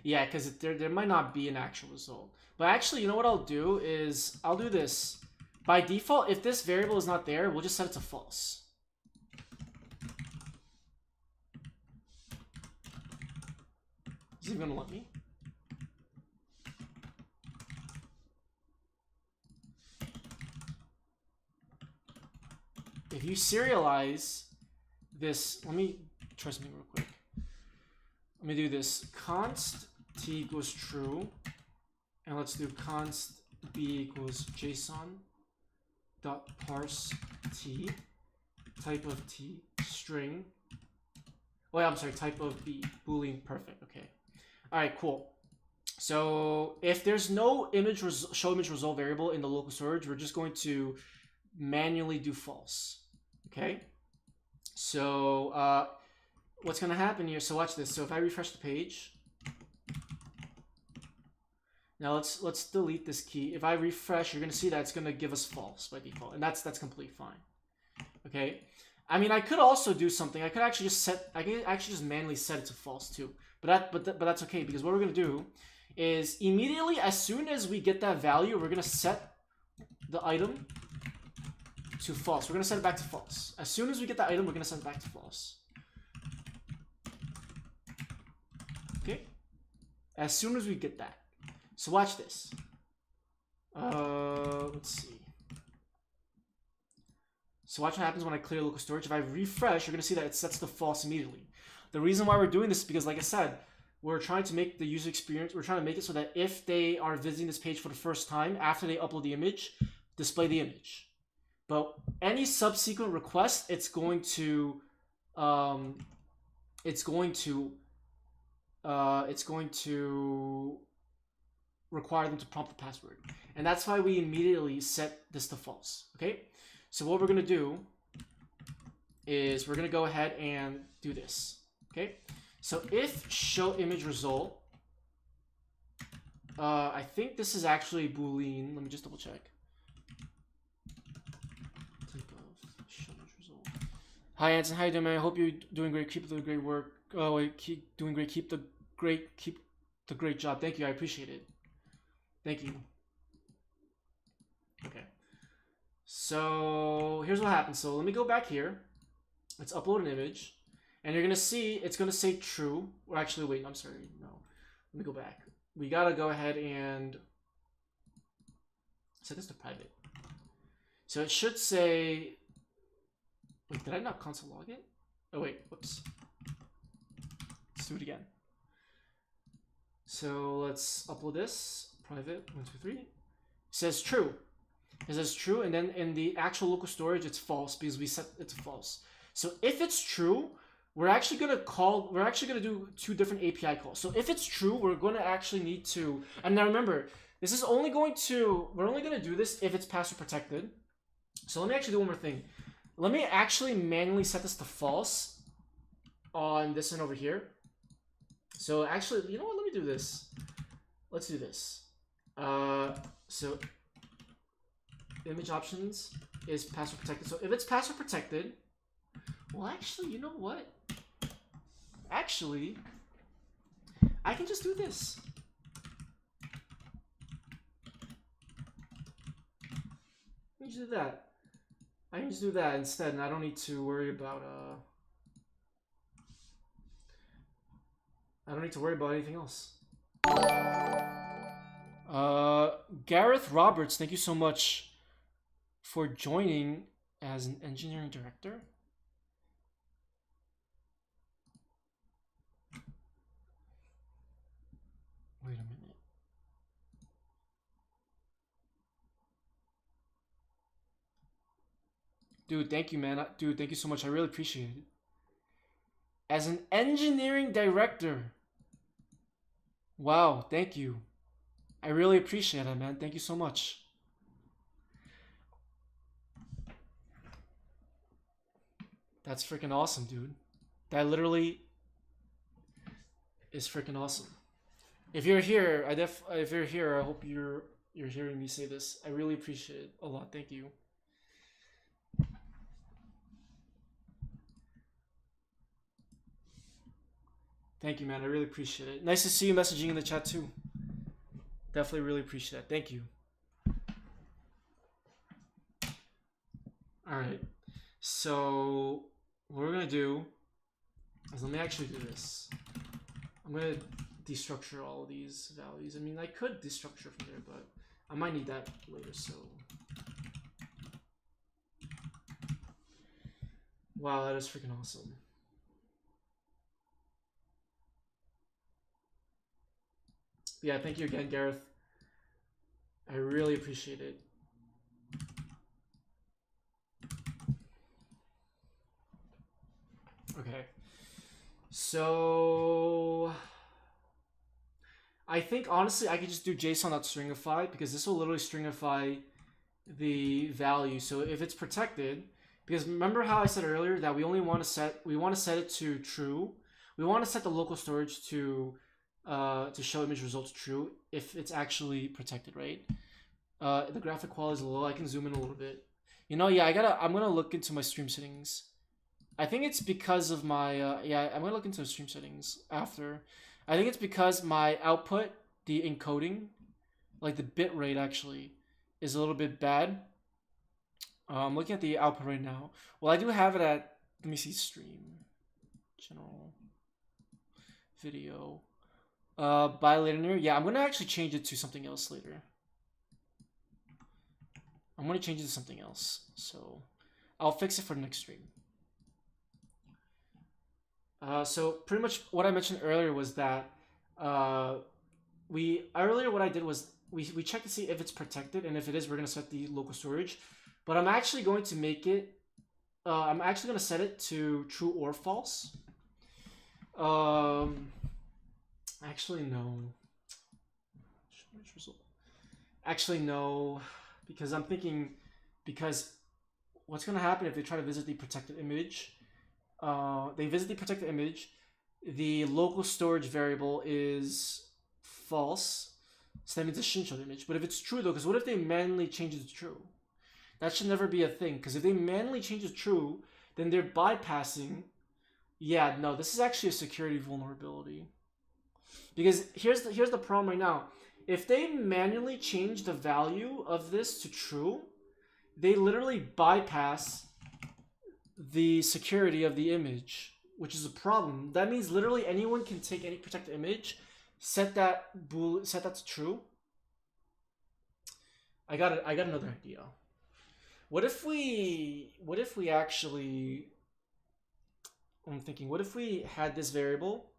Yeah, because there might not be an actual result. But actually, you know what I'll do is I'll do this. By default, if this variable is not there, we'll just set it to false. Is he gonna let me? If you serialize this, let me try something real quick. Let me do this. Const t equals true, and let's do const b equals JSON dot parse t, type of t, string. Oh yeah, I'm sorry, type of b, boolean, perfect. Okay. All right, cool. So if there's no show image result variable in the local storage, we're just going to manually do false. Okay. So what's going to happen here? So watch this. So if I refresh the page, now let's delete this key. If I refresh, you're going to see that it's going to give us false by default, and that's completely fine. Okay. I mean, I could also do something. I could actually just manually set it to false too. But that's okay, because what we're gonna do is immediately as soon as we get that value, we're gonna set the item to false. We're gonna set it back to false. As soon as we get that item, we're gonna set it back to false. as soon as we get that. So watch this. Let's see. So watch what happens when I clear local storage. If I refresh, you're going to see that it sets the false immediately. The reason why we're doing this is because, like I said, we're trying to make the user experience, we're trying to make it so that if they are visiting this page for the first time, after they upload the image, display the image. But any subsequent request, it's going to require them to prompt the password. And that's why we immediately set this to false, okay? So what we're gonna do is we're gonna go ahead and do this, okay? So if show image result, I think this is actually Boolean. Let me just double check. Type of show image result. Hi Anson, how you doing, man? I hope you're doing great. Keep the great work. Oh wait, keep doing great. Keep the great job. Thank you. I appreciate it. Thank you. Okay. So here's what happens. So let me go back here. Let's upload an image. And you're going to see, it's going to say true. Or actually, wait, I'm sorry. No. Let me go back. We got to go ahead and set this to private. So it should say, wait, did I not console log it? Oh, wait, whoops. Let's do it again. So let's upload this. Private, 1, 2, 3. It says true. It says true, and then in the actual local storage, it's false because we set it to false. So if it's true, we're actually gonna do 2 different API calls. So if it's true, we're gonna actually need to, and now remember, this is only going to, we're only gonna do this if it's password protected. So let me actually do one more thing. Let me actually manually set this to false on this one over here. So actually, you know what? Let me do this. Let's do this. So image options is password protected. So if it's password protected, well, actually, you know what? Actually, I can just do this. I can just do that. I can just do that instead, and I don't need to worry about I don't need to worry about anything else. Gareth Roberts, thank you so much for joining as an engineering director. Wait a minute. Dude, thank you, man. Dude, thank you so much. I really appreciate it. As an engineering director. Wow, thank you. I really appreciate it, man. Thank you so much. That's freaking awesome, dude. That literally is freaking awesome. If you're here, if you're here, I hope you're hearing me say this. I really appreciate it a lot. Thank you. Thank you, man. I really appreciate it. Nice to see you messaging in the chat too. Definitely really appreciate it. Thank you. All right. So what we're gonna do is, let me actually do this. I'm gonna destructure all of these values. I mean, I could destructure from there, but I might need that later. So wow, that is freaking awesome. Yeah, thank you again, Gareth. I really appreciate it. Okay. So I think honestly I could just do JSON.stringify, because this will literally stringify the value. So if it's protected, because remember how I said earlier that we want to set it to true. We want to set the local storage to show image results true if it's actually protected, right? The graphic quality is low. I can zoom in a little bit. You know, yeah, I'm gonna look into my stream settings. I think it's because of my yeah, I'm gonna look into the stream settings after. I think it's because my output, the encoding, like the bit rate actually, is a little bit bad. I'm looking at the output right now. Well, I do have it at, let me see, stream, general, video. Bilinear. Yeah, I'm gonna actually change it to something else later. I'm gonna change it to something else. So I'll fix it for the next stream. So pretty much what I mentioned earlier was that what I did was we checked to see if it's protected, and if it is, we're gonna set the local storage. But I'm actually going to make it. I'm actually gonna set it to true or false. Actually no. Actually no, because I'm thinking because what's gonna happen if they try to visit the protected image? They visit the protected image. The local storage variable is false, so that means it shouldn't show the image. But if it's true though, because what if they manually change it to true? That should never be a thing, because if they manually change it to true, then they're bypassing. Yeah, no, this is actually a security vulnerability. Because here's the problem right now. If they manually change the value of this to true, they literally bypass the security of the image, which is a problem. That means literally anyone can take any protected image, set that to true. I got another idea. What if we actually, I'm thinking, what if we had this variable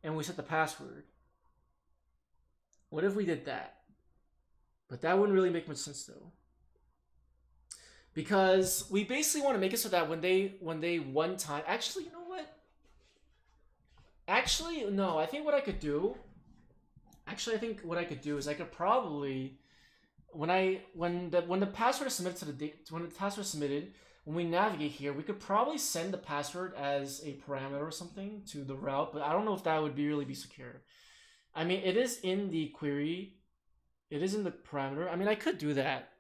and we set the password? What if we did that? But that wouldn't really make much sense though. Because we basically want to make it so that when they one time, actually, you know what? Actually, no, I think what I could do is I could probably when the password is submitted to when we navigate here, we could probably send the password as a parameter or something to the route, but I don't know if that would really be secure. I mean, it is in the query, it is in the parameter. I mean, I could do that.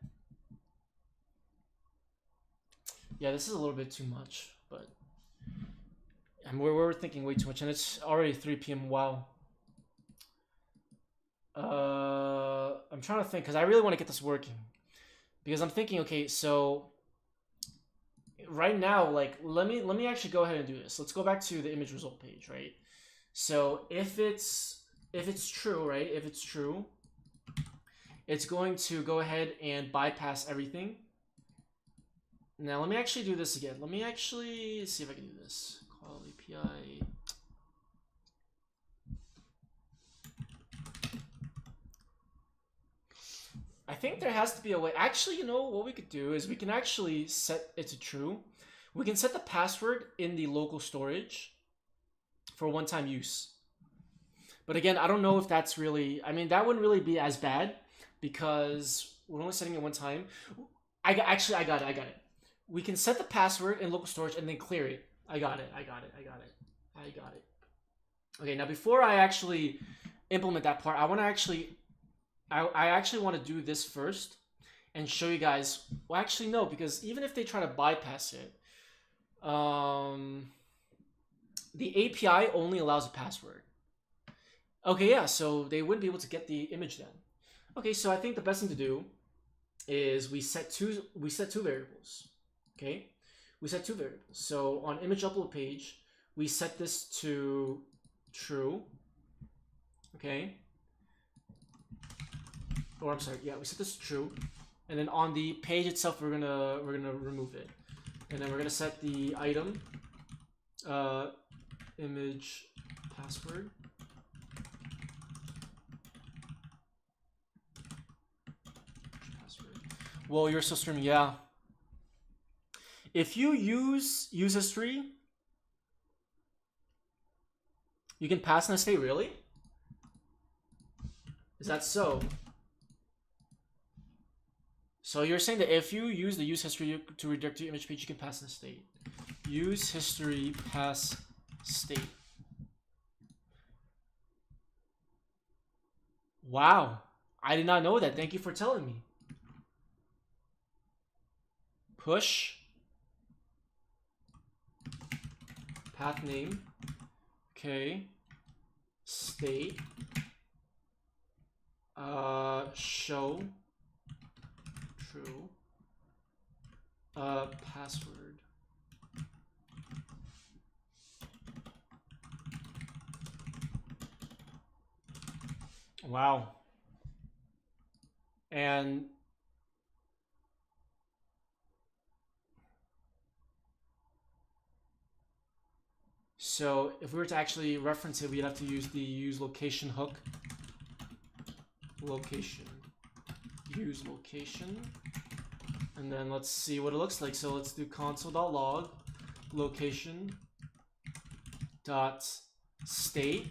Yeah, this is a little bit too much, but we're thinking way too much, and it's already 3 p.m. Wow. I'm trying to think because I really want to get this working. Because I'm thinking, okay, so right now, like let me actually go ahead and do this. Let's go back to the image result page, right? So if it's true, right? If it's true, it's going to go ahead and bypass everything. Now let me actually do this again. Let me actually see if I can do this. Call API. I think there has to be a way. Actually, you know what we could do is we can actually set it to true. We can set the password in the local storage for one-time use. But again, I don't know if that's really, I mean, that wouldn't really be as bad because we're only setting it one time. I got it. We can set the password in local storage and then clear it. I got it. Okay, now before I actually implement that part, I actually want to do this first and show you guys. Well, actually no, because even if they try to bypass it, the API only allows a password. Okay, yeah, so they wouldn't be able to get the image then. Okay, so I think the best thing to do is we set two variables. Okay, we set two variables. So on image upload page, we set this to true. Okay. Or I'm sorry, yeah, we set this to true. And then on the page itself, we're gonna remove it. And then we're gonna set the item image password. Well, you're still streaming, yeah. If you use history, you can pass in a state, really? Is that so? So you're saying that if you use the use history to redirect your image page, you can pass in a state. Use history pass state. Wow. I did not know that. Thank you for telling me. Push path name. Okay. State. Show true. Password. Wow. And so if we were to actually reference it, we'd have to use the use location hook. Location. Use location. And then let's see what it looks like. So let's do console.log location dot state.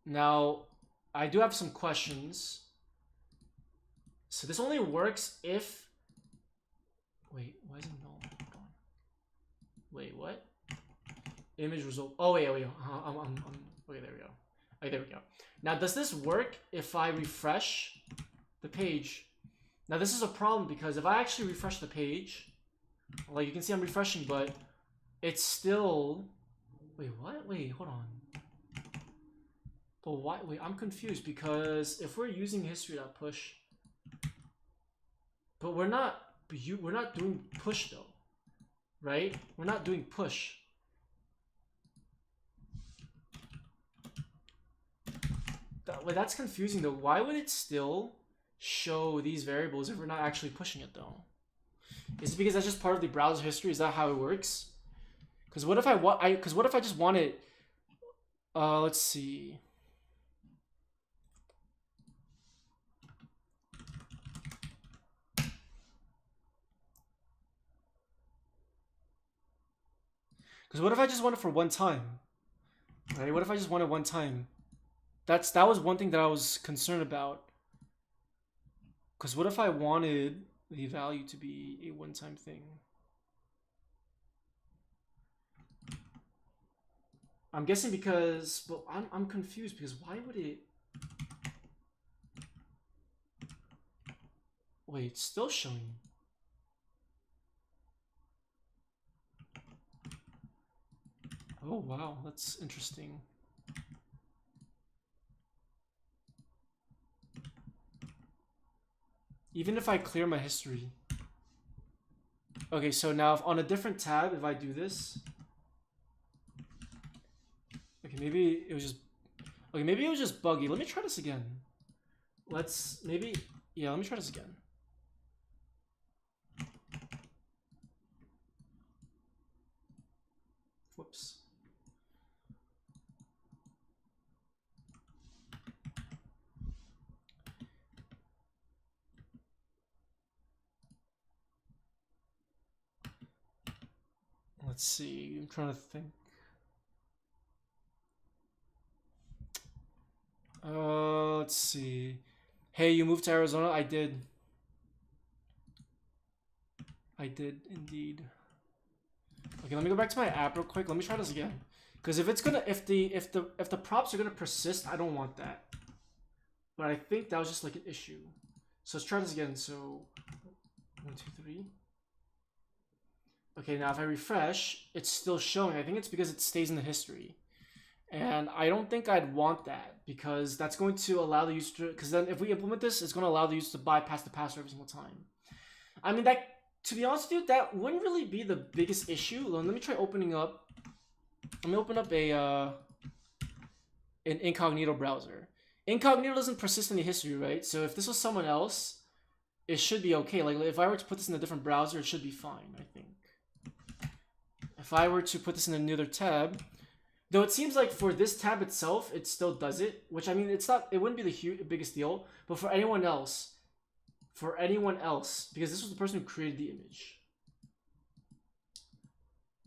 Now, I do have some questions. So this only works if... Wait, why is it null? Hold on. Wait, what? Image result. Oh, wait. Okay, there we go. Okay, there we go. Now, does this work if I refresh the page? Now, this is a problem because if I actually refresh the page, like you can see I'm refreshing, but it's still... Wait, what? Wait, hold on. But why? Wait, I'm confused because if we're using history.push, but we're not doing push though, right? We're not doing push. Wait, that's confusing though. Why would it still show these variables if we're not actually pushing it though? Is it because that's just part of the browser history? Is that how it works? Because what if what if I just want it? Let's see. Because what if I just want it for one time? Right? What if I just want it one time? That was one thing that I was concerned about. Because what if I wanted the value to be a one-time thing? I'm guessing because, well, I'm confused because why would it? Wait, it's still showing. Oh wow, that's interesting. Even if I clear my history. Okay, so now if on a different tab, if I do this. Okay, maybe it was just buggy. Let me try this again. Let me try this again. Whoops. Let's see. I'm trying to think. Let's see. Hey, you moved to Arizona? I did. I did indeed. Okay, let me go back to my app real quick. Let me try this again. Because if the props are gonna persist, I don't want that. But I think that was just like an issue. So let's try this again. So 1, 2, 3. Okay, now if I refresh, it's still showing. I think it's because it stays in the history. And I don't think I'd want that because that's going to allow the user to, because then if we implement this, it's going to allow the user to bypass the password every single time. I mean, that, to be honest with you, that wouldn't really be the biggest issue. Let me try opening up. Let me open up an incognito browser. Incognito doesn't persist in the history, right? So if this was someone else, it should be okay. Like if I were to put this in a different browser, it should be fine, I think. If I were to put this in another tab, though it seems like for this tab itself, it still does it, which I mean, it wouldn't be the biggest deal, but for anyone else, because this was the person who created the image.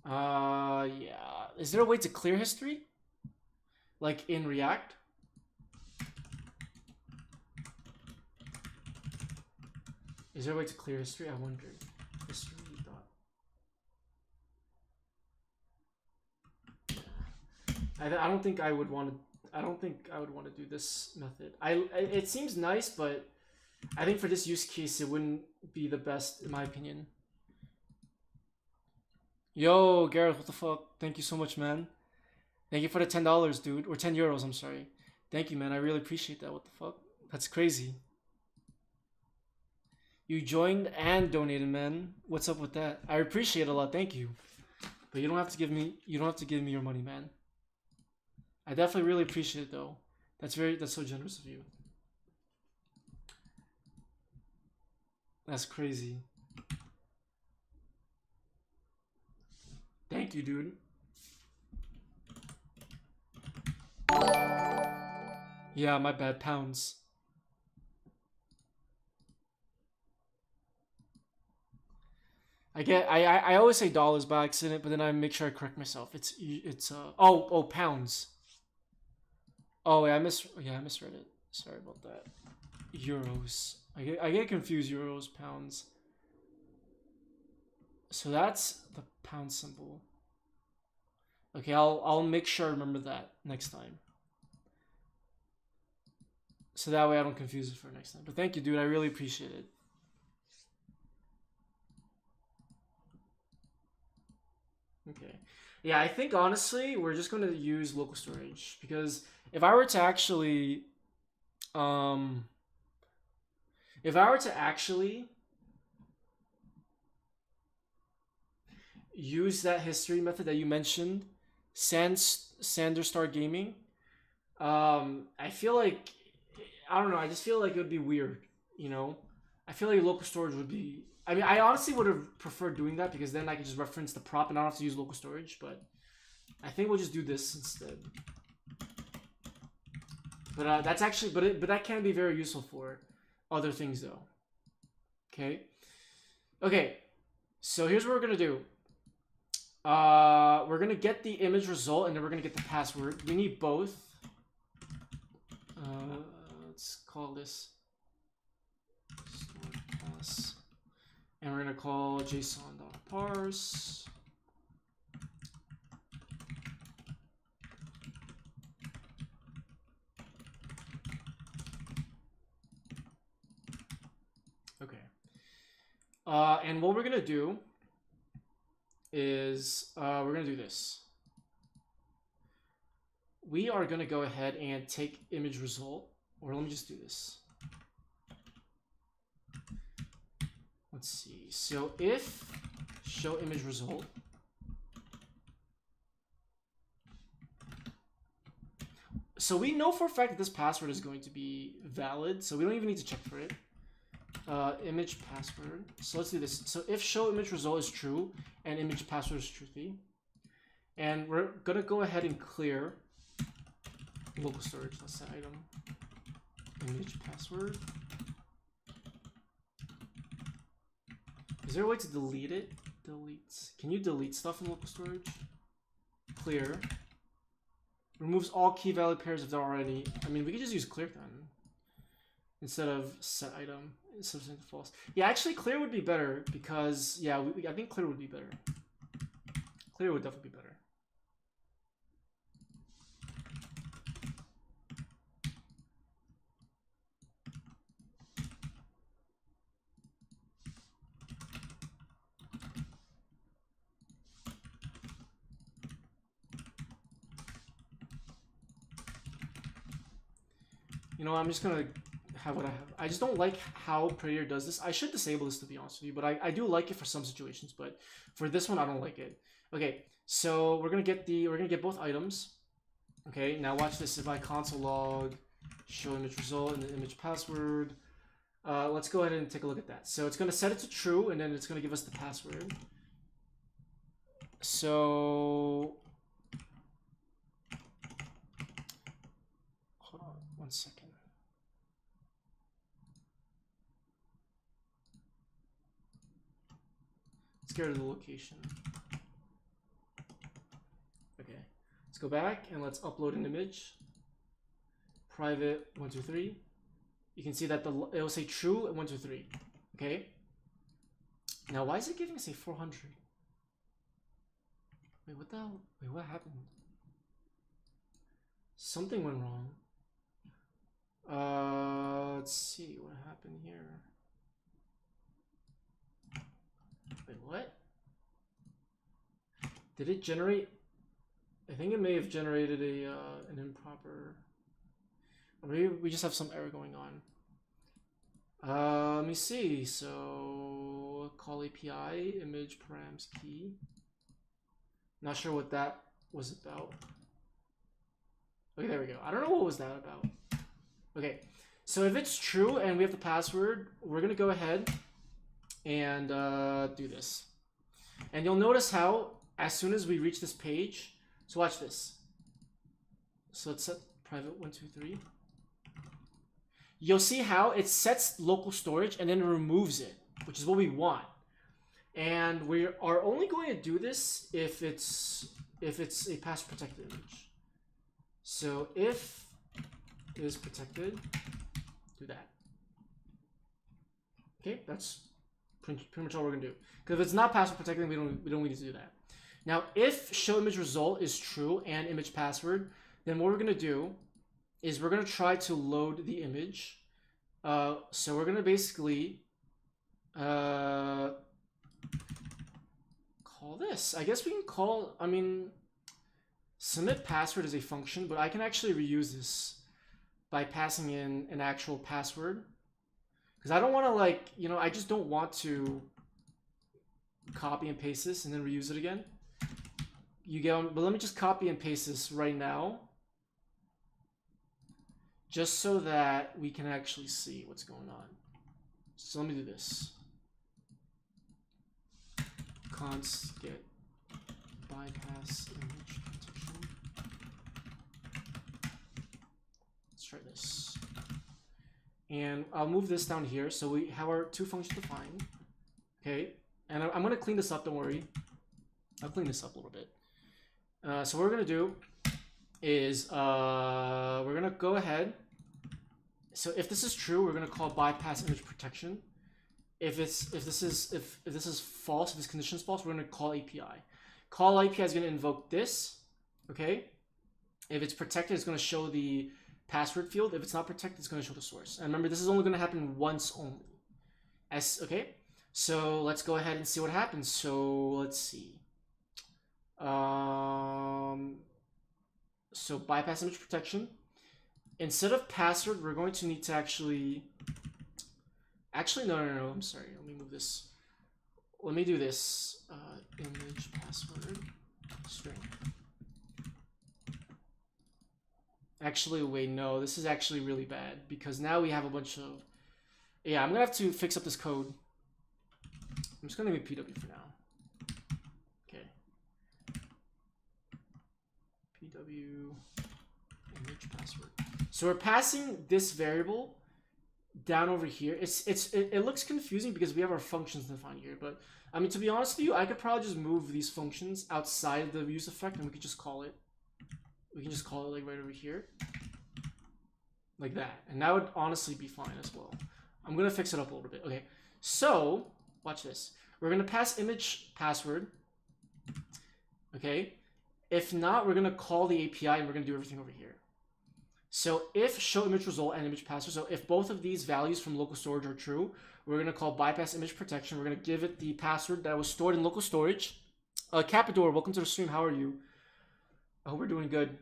Yeah. Is there a way to clear history? Like in React? Is there a way to clear history? I wonder. History dot. I don't think I would want to. I don't think I would want to do this method. It seems nice, but I think for this use case, it wouldn't be the best in my opinion. Yo, Gareth, what the fuck? Thank you so much, man. Thank you for the $10, dude, or 10 euros. I'm sorry. Thank you, man. I really appreciate that. What the fuck? That's crazy. You joined and donated, man. What's up with that? I appreciate it a lot. Thank you. But you don't have to give me. You don't have to give me your money, man. I definitely really appreciate it though. That's so generous of you. That's crazy. Thank you, dude. Yeah, my bad. Pounds. I always say dollars by accident, but then I make sure I correct myself. It's oh pounds. Oh yeah, I misread it. Sorry about that. Euros. I get confused. Euros, pounds. So that's the pound symbol. Okay, I'll make sure I remember that next time. So that way I don't confuse it for next time. But thank you, dude. I really appreciate it. Okay. Yeah, I think honestly we're just going to use local storage because if I were to actually use that history method that you mentioned, Sanderstar Gaming, I feel like I don't know. I just feel like it would be weird. You know, I feel like local storage would be. I mean, I honestly would have preferred doing that because then I could just reference the prop and I don't have to use local storage. But I think we'll just do this instead. But that's actually, but that can be very useful for other things though. Okay. Okay. So here's what we're gonna do. We're gonna get the image result and then we're gonna get the password. We need both. Let's call this stored pass, and we're gonna call json.parse. Okay. And what we're gonna do is we're gonna do this. We are gonna go ahead and take image result, or let me just do this. Let's see. So if show image result, so we know for a fact that this password is going to be valid, so we don't even need to check for it. Image password. So let's do this. So if show image result is true and image password is truthy, and we're gonna go ahead and clear local storage. Let's set item image password. Is there a way to delete it? Delete. Can you delete stuff in local storage? Clear. Removes all key value pairs if there are any. I mean, we could just use clear then instead of set item. Instead of something false. Yeah, actually, clear would be better because yeah, I think clear would be better. Clear would definitely be better. You know, I'm just gonna have what I have. I just don't like how Prettier does this. I should disable this to be honest with you, but I do like it for some situations, but for this one I don't like it. Okay, so we're gonna get both items. Okay, now watch this. If I console log show image result and the image password, let's go ahead and take a look at that. So it's gonna set it to true, and then it's gonna give us the password. So hold on 1 second. Let's get rid of the location. Okay, let's go back and let's upload an image. Private 123. You can see that it will say true and 123. Okay. Now why is it giving us a 400? Wait, what the hell? Wait, what happened? Something went wrong. Let's see what happened here. Wait, what? Did it generate? I think it may have generated an improper. Or maybe we just have some error going on. Let me see. So call API image params key. Not sure what that was about. Okay, there we go. I don't know what was that about. Okay, so if it's true and we have the password, we're gonna go ahead and do this. And you'll notice how as soon as we reach this page, so watch this. So let's set private 123. You'll see how it sets local storage and then it removes it, which is what we want. And we are only going to do this if it's a password protected image. So if is protected, do that. Okay, that's pretty much all we're gonna do. Because if it's not password protected, we don't need to do that. Now, if show image result is true and image password, then what we're gonna do is we're gonna try to load the image. So we're gonna basically call this. I guess we can call. I mean, submit password is a function, but I can actually reuse this by passing in an actual password. Because I don't want to, like, you know, I just don't want to copy and paste this and then reuse it again. You get, but let me just copy and paste this right now, just so that we can actually see what's going on. So let me do this. Const get bypass image protection. Let's try this. And I'll move this down here so we have our two functions defined. Okay, and I'm going to clean this up, don't worry. I'll clean this up a little bit. So what we're going to do is we're going to go ahead. So if this is true, we're going to call bypass image protection. If this is false, if this condition is false, we're going to call API. Call API is going to invoke this. Okay. If it's protected, it's going to show the password field. If it's not protected, it's going to show the source. And remember, this is only going to happen once only. Okay. So let's go ahead and see what happens. So let's see. So bypass image protection. Instead of password, we're going to need to actually no, I'm sorry. Let me move this. Let me do this. Image password string. Actually, wait, no, this is actually really bad because now we have a bunch of. Yeah, I'm gonna have to fix up this code. I'm just gonna leave it PW for now. Okay. PW image password. So we're passing this variable down over here. It looks confusing because we have our functions defined here, but I mean, to be honest with you, I could probably just move these functions outside the use effect and we could just call it. We can just call it like right over here, like that, and that would honestly be fine as well. I'm gonna fix it up a little bit. Okay, so watch this. We're gonna pass image password. Okay, if not, we're gonna call the API and we're gonna do everything over here. So if show image result and image password, so if both of these values from local storage are true, we're gonna call bypass image protection. We're gonna give it the password that was stored in local storage. Capador, welcome to the stream. How are you? I hope we're doing good.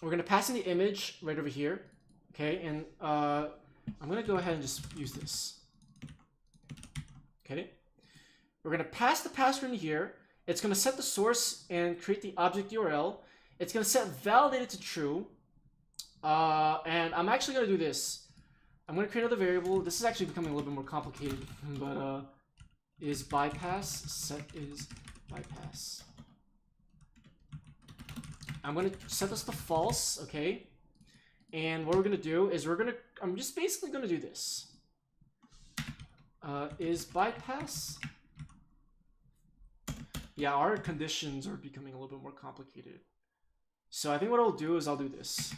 We're gonna pass in the image right over here. Okay, and I'm gonna go ahead and just use this. Okay, we're gonna pass the password in here. It's gonna set the source and create the object URL. It's gonna set validated to true. And I'm actually gonna do this. I'm gonna create another variable. This is actually becoming a little bit more complicated, but is bypass set is bypass. I'm gonna set this to false, okay? And what we're gonna do is I'm just basically gonna do this. Is bypass. Yeah, our conditions are becoming a little bit more complicated. So I think what I'll do is I'll do this.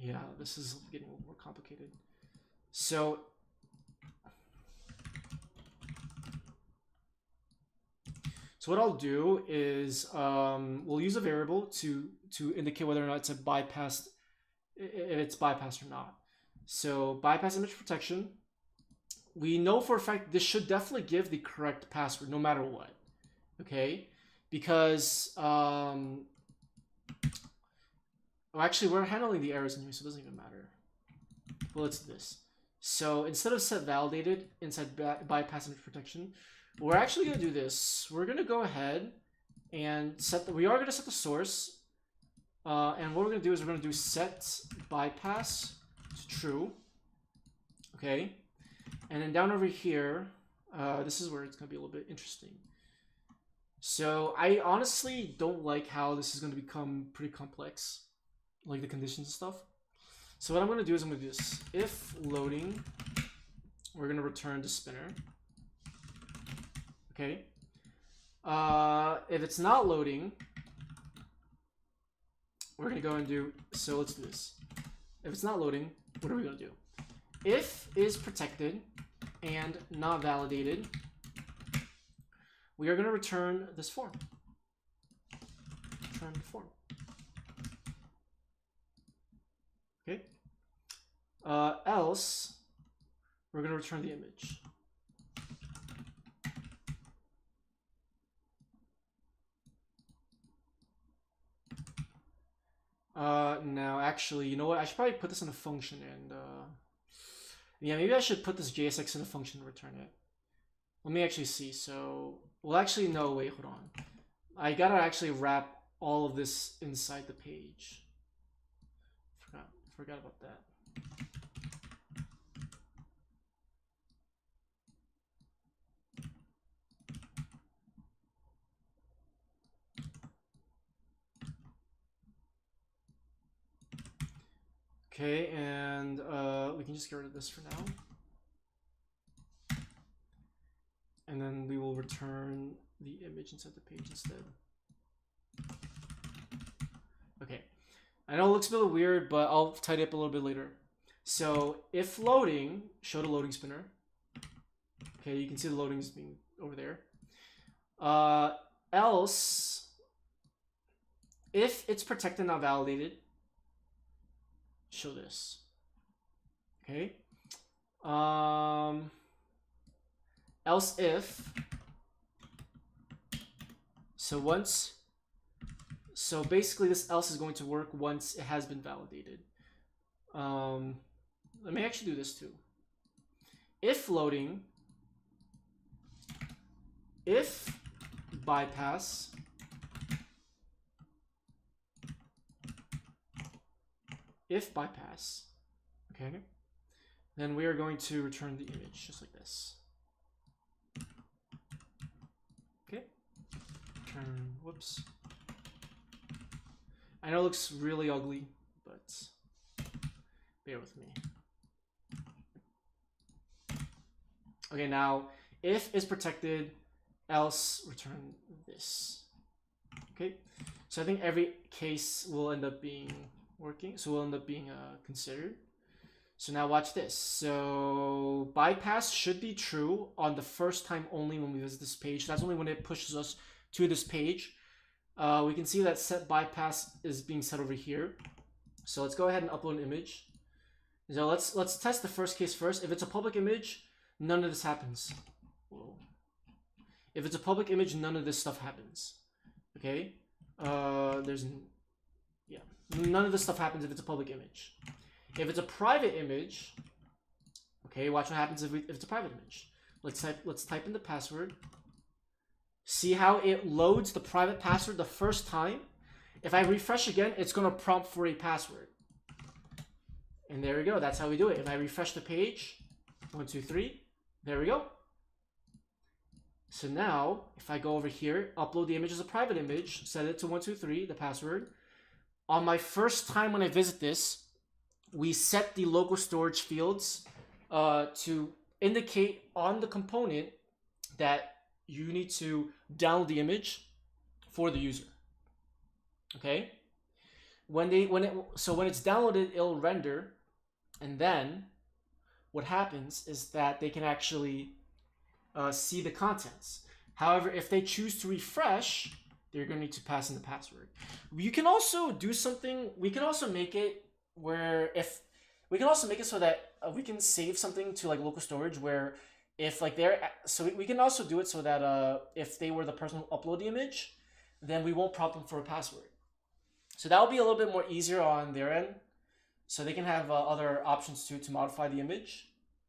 Yeah, this is getting a little more complicated. So what I'll do is we'll use a variable to indicate whether or not it's bypassed, if it's bypassed or not. So bypass image protection. We know for a fact this should definitely give the correct password no matter what. Okay, because well, actually we're handling the errors anyway, so it doesn't even matter. Well, it's this. So instead of set validated inside bypass image protection, we're actually gonna do this. We're gonna go ahead and we are gonna set the source. And what we're gonna do is we're gonna do set bypass to true. Okay. And then down over here, this is where it's gonna be a little bit interesting. So I honestly don't like how this is gonna become pretty complex, like the conditions and stuff. So what I'm gonna do is I'm gonna do this. If loading, we're gonna return the spinner. Okay. If it's not loading, we're gonna go and do, so let's do this. If it's not loading, what are we gonna do? If is protected and not validated, we are gonna return this form. Return the form. Okay. Else, we're gonna return the image. Now actually, you know what? I should probably put this in a function and, yeah, maybe I should put this JSX in a function and return it. Let me actually see. So, well, actually, no, wait, hold on. I gotta actually wrap all of this inside the page. Forgot about that. Okay, and we can just get rid of this for now. And then we will return the image inside the page instead. Okay, I know it looks a little weird, but I'll tidy up a little bit later. So if loading, show the loading spinner. Okay, you can see the loading is being over there. Else, if it's protected not validated, show this. Okay. Else if, so basically this else is going to work once it has been validated. Let me actually do this too. If loading, if bypass, if bypass, okay, then we are going to return the image just like this. Okay, return, whoops. I know it looks really ugly, but bear with me. Okay, now if is protected, else return this. Okay, so I think every case will end up being working, so will end up being considered. So now watch this. So bypass should be true on the first time only when we visit this page. That's only when it pushes us to this page. We can see that set bypass is being set over here. So let's go ahead and upload an image. So let's test the first case first. If it's a public image, none of this happens. Whoa. If it's a public image, none of this stuff happens. Okay. None of this stuff happens if it's a public image. If it's a private image, okay, watch what happens if it's a private image. Let's type in the password. See how it loads the private password the first time? If I refresh again, it's gonna prompt for a password. And there we go, that's how we do it. If I refresh the page, 1, 2, 3, there we go. So now, if I go over here, upload the image as a private image, set it to 1, 2, 3, the password. On my first time when I visit this, we set the local storage fields to indicate on the component that you need to download the image for the user. Okay? When it's downloaded, it'll render, and then what happens is that they can actually see the contents. However, if they choose to refresh, they're going to need to pass in the password. You can also do something. We can also make it where we can also make it so that we can save something to like local storage where if like we can also do it so that if they were the person who uploaded the image, then we won't prompt them for a password. So that will be a little bit more easier on their end. So they can have other options too to modify the image,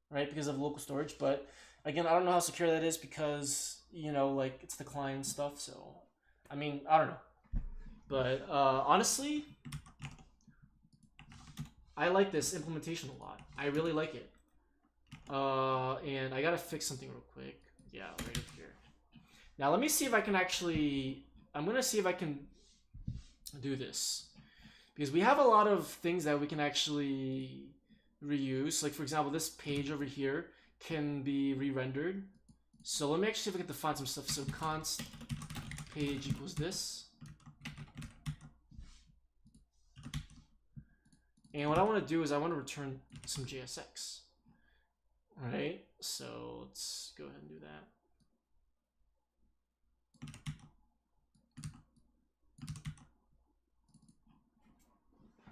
right? Because of local storage. But again, I don't know how secure that is because you know, like it's the client stuff. So, I mean, I don't know. But honestly, I like this implementation a lot. I really like it. And I gotta fix something real quick. Yeah, right up here. Now let me see if I can actually, I'm gonna see if I can do this. Because we have a lot of things that we can actually reuse. Like for example, this page over here can be re-rendered. So let me actually see if I can define some stuff. So const page equals this. And what I want to do is I want to return some JSX. Alright, so let's go ahead and do that.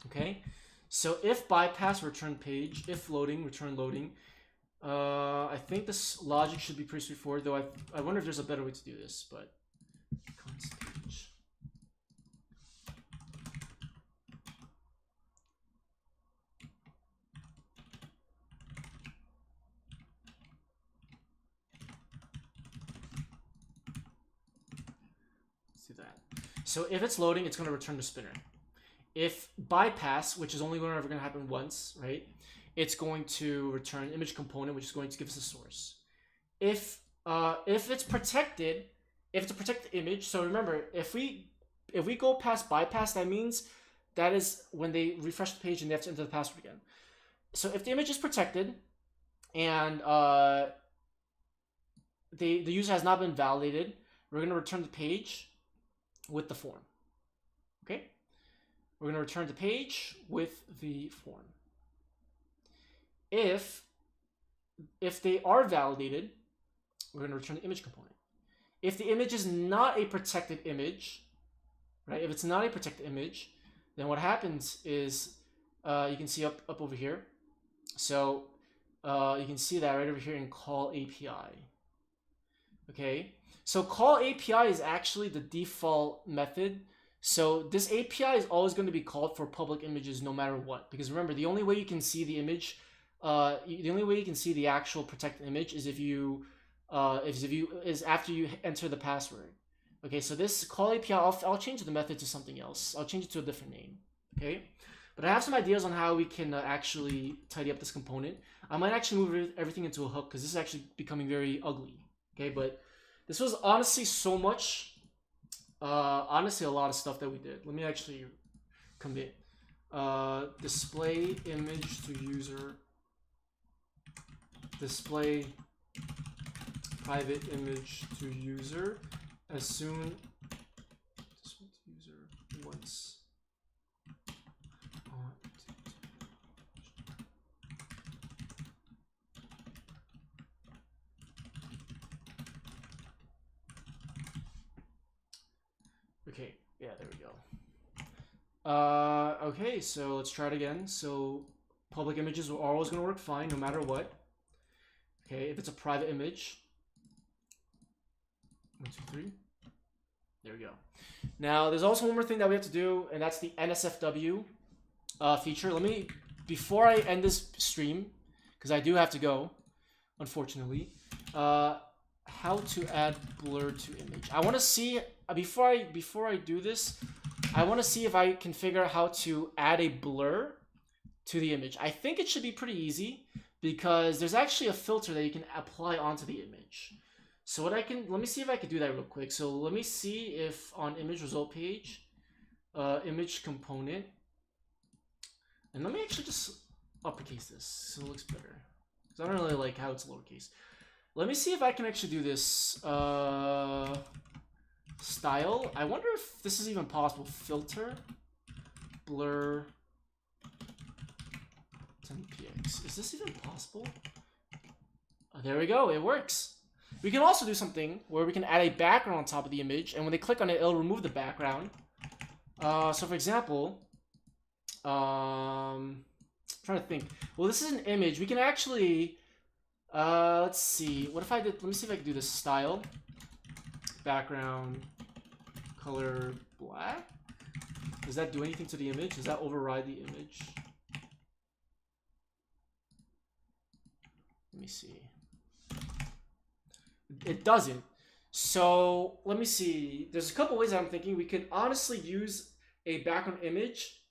Okay, so if bypass, return page, if loading, return loading. I think this logic should be pretty straightforward, though I wonder if there's a better way to do this, but const page. Let's do that. So if it's loading, it's going to return the spinner. If bypass, which is only ever going to happen once, right? It's going to return image component, which is going to give us a source. If it's protected, if it's a protected image, so remember, if we go past bypass, that means that is when they refresh the page and they have to enter the password again. So if the image is protected and the user has not been validated, we're going to return the page with the form. Okay? We're going to return the page with the form. If they are validated, we're going to return the image component. If the image is not a protected image, right? If it's not a protected image, then what happens is you can see up over here. So you can see that right over here in call API. Okay, so call API is actually the default method. So this API is always going to be called for public images no matter what. Because remember, the only way you can see the image, the only way you can see the actual protected image is is after you enter the password. Okay, so this call API, I'll change the method to something else. I'll change it to a different name. Okay, but I have some ideas on how we can actually tidy up this component. I might actually move everything into a hook because this is actually becoming very ugly. Okay, but this was honestly so much. Honestly, a lot of stuff that we did. Let me actually commit. Display image to user. Display private image to user as soon display to user once. Okay, yeah, there we go. Okay, so let's try it again. So public images are always going to work fine no matter what. Okay, if it's a private image. 1, 2, 3. There we go. Now, there's also one more thing that we have to do, and that's the NSFW feature. Let me, before I end this stream, because I do have to go, unfortunately, how to add blur to image. I want to see, before I do this, I want to see if I can figure out how to add a blur to the image. I think it should be pretty easy because there's actually a filter that you can apply onto the image. So let me see if I can do that real quick. So let me see if on image result page, image component, and let me actually just uppercase this so it looks better. Because I don't really like how it's lowercase. Let me see if I can actually do this style. I wonder if this is even possible. Filter, blur, 10px. Is this even possible? Oh, there we go. It works. We can also do something where we can add a background on top of the image, and when they click on it, it'll remove the background. So for example, I'm trying to think. Well, this is an image. We can actually, let's see. What if I did? Let me see if I can do this style. Background color black. Does that do anything to the image? Does that override the image? Let me see. It doesn't. So let me see. There's a couple ways I'm thinking. We could honestly use a background image,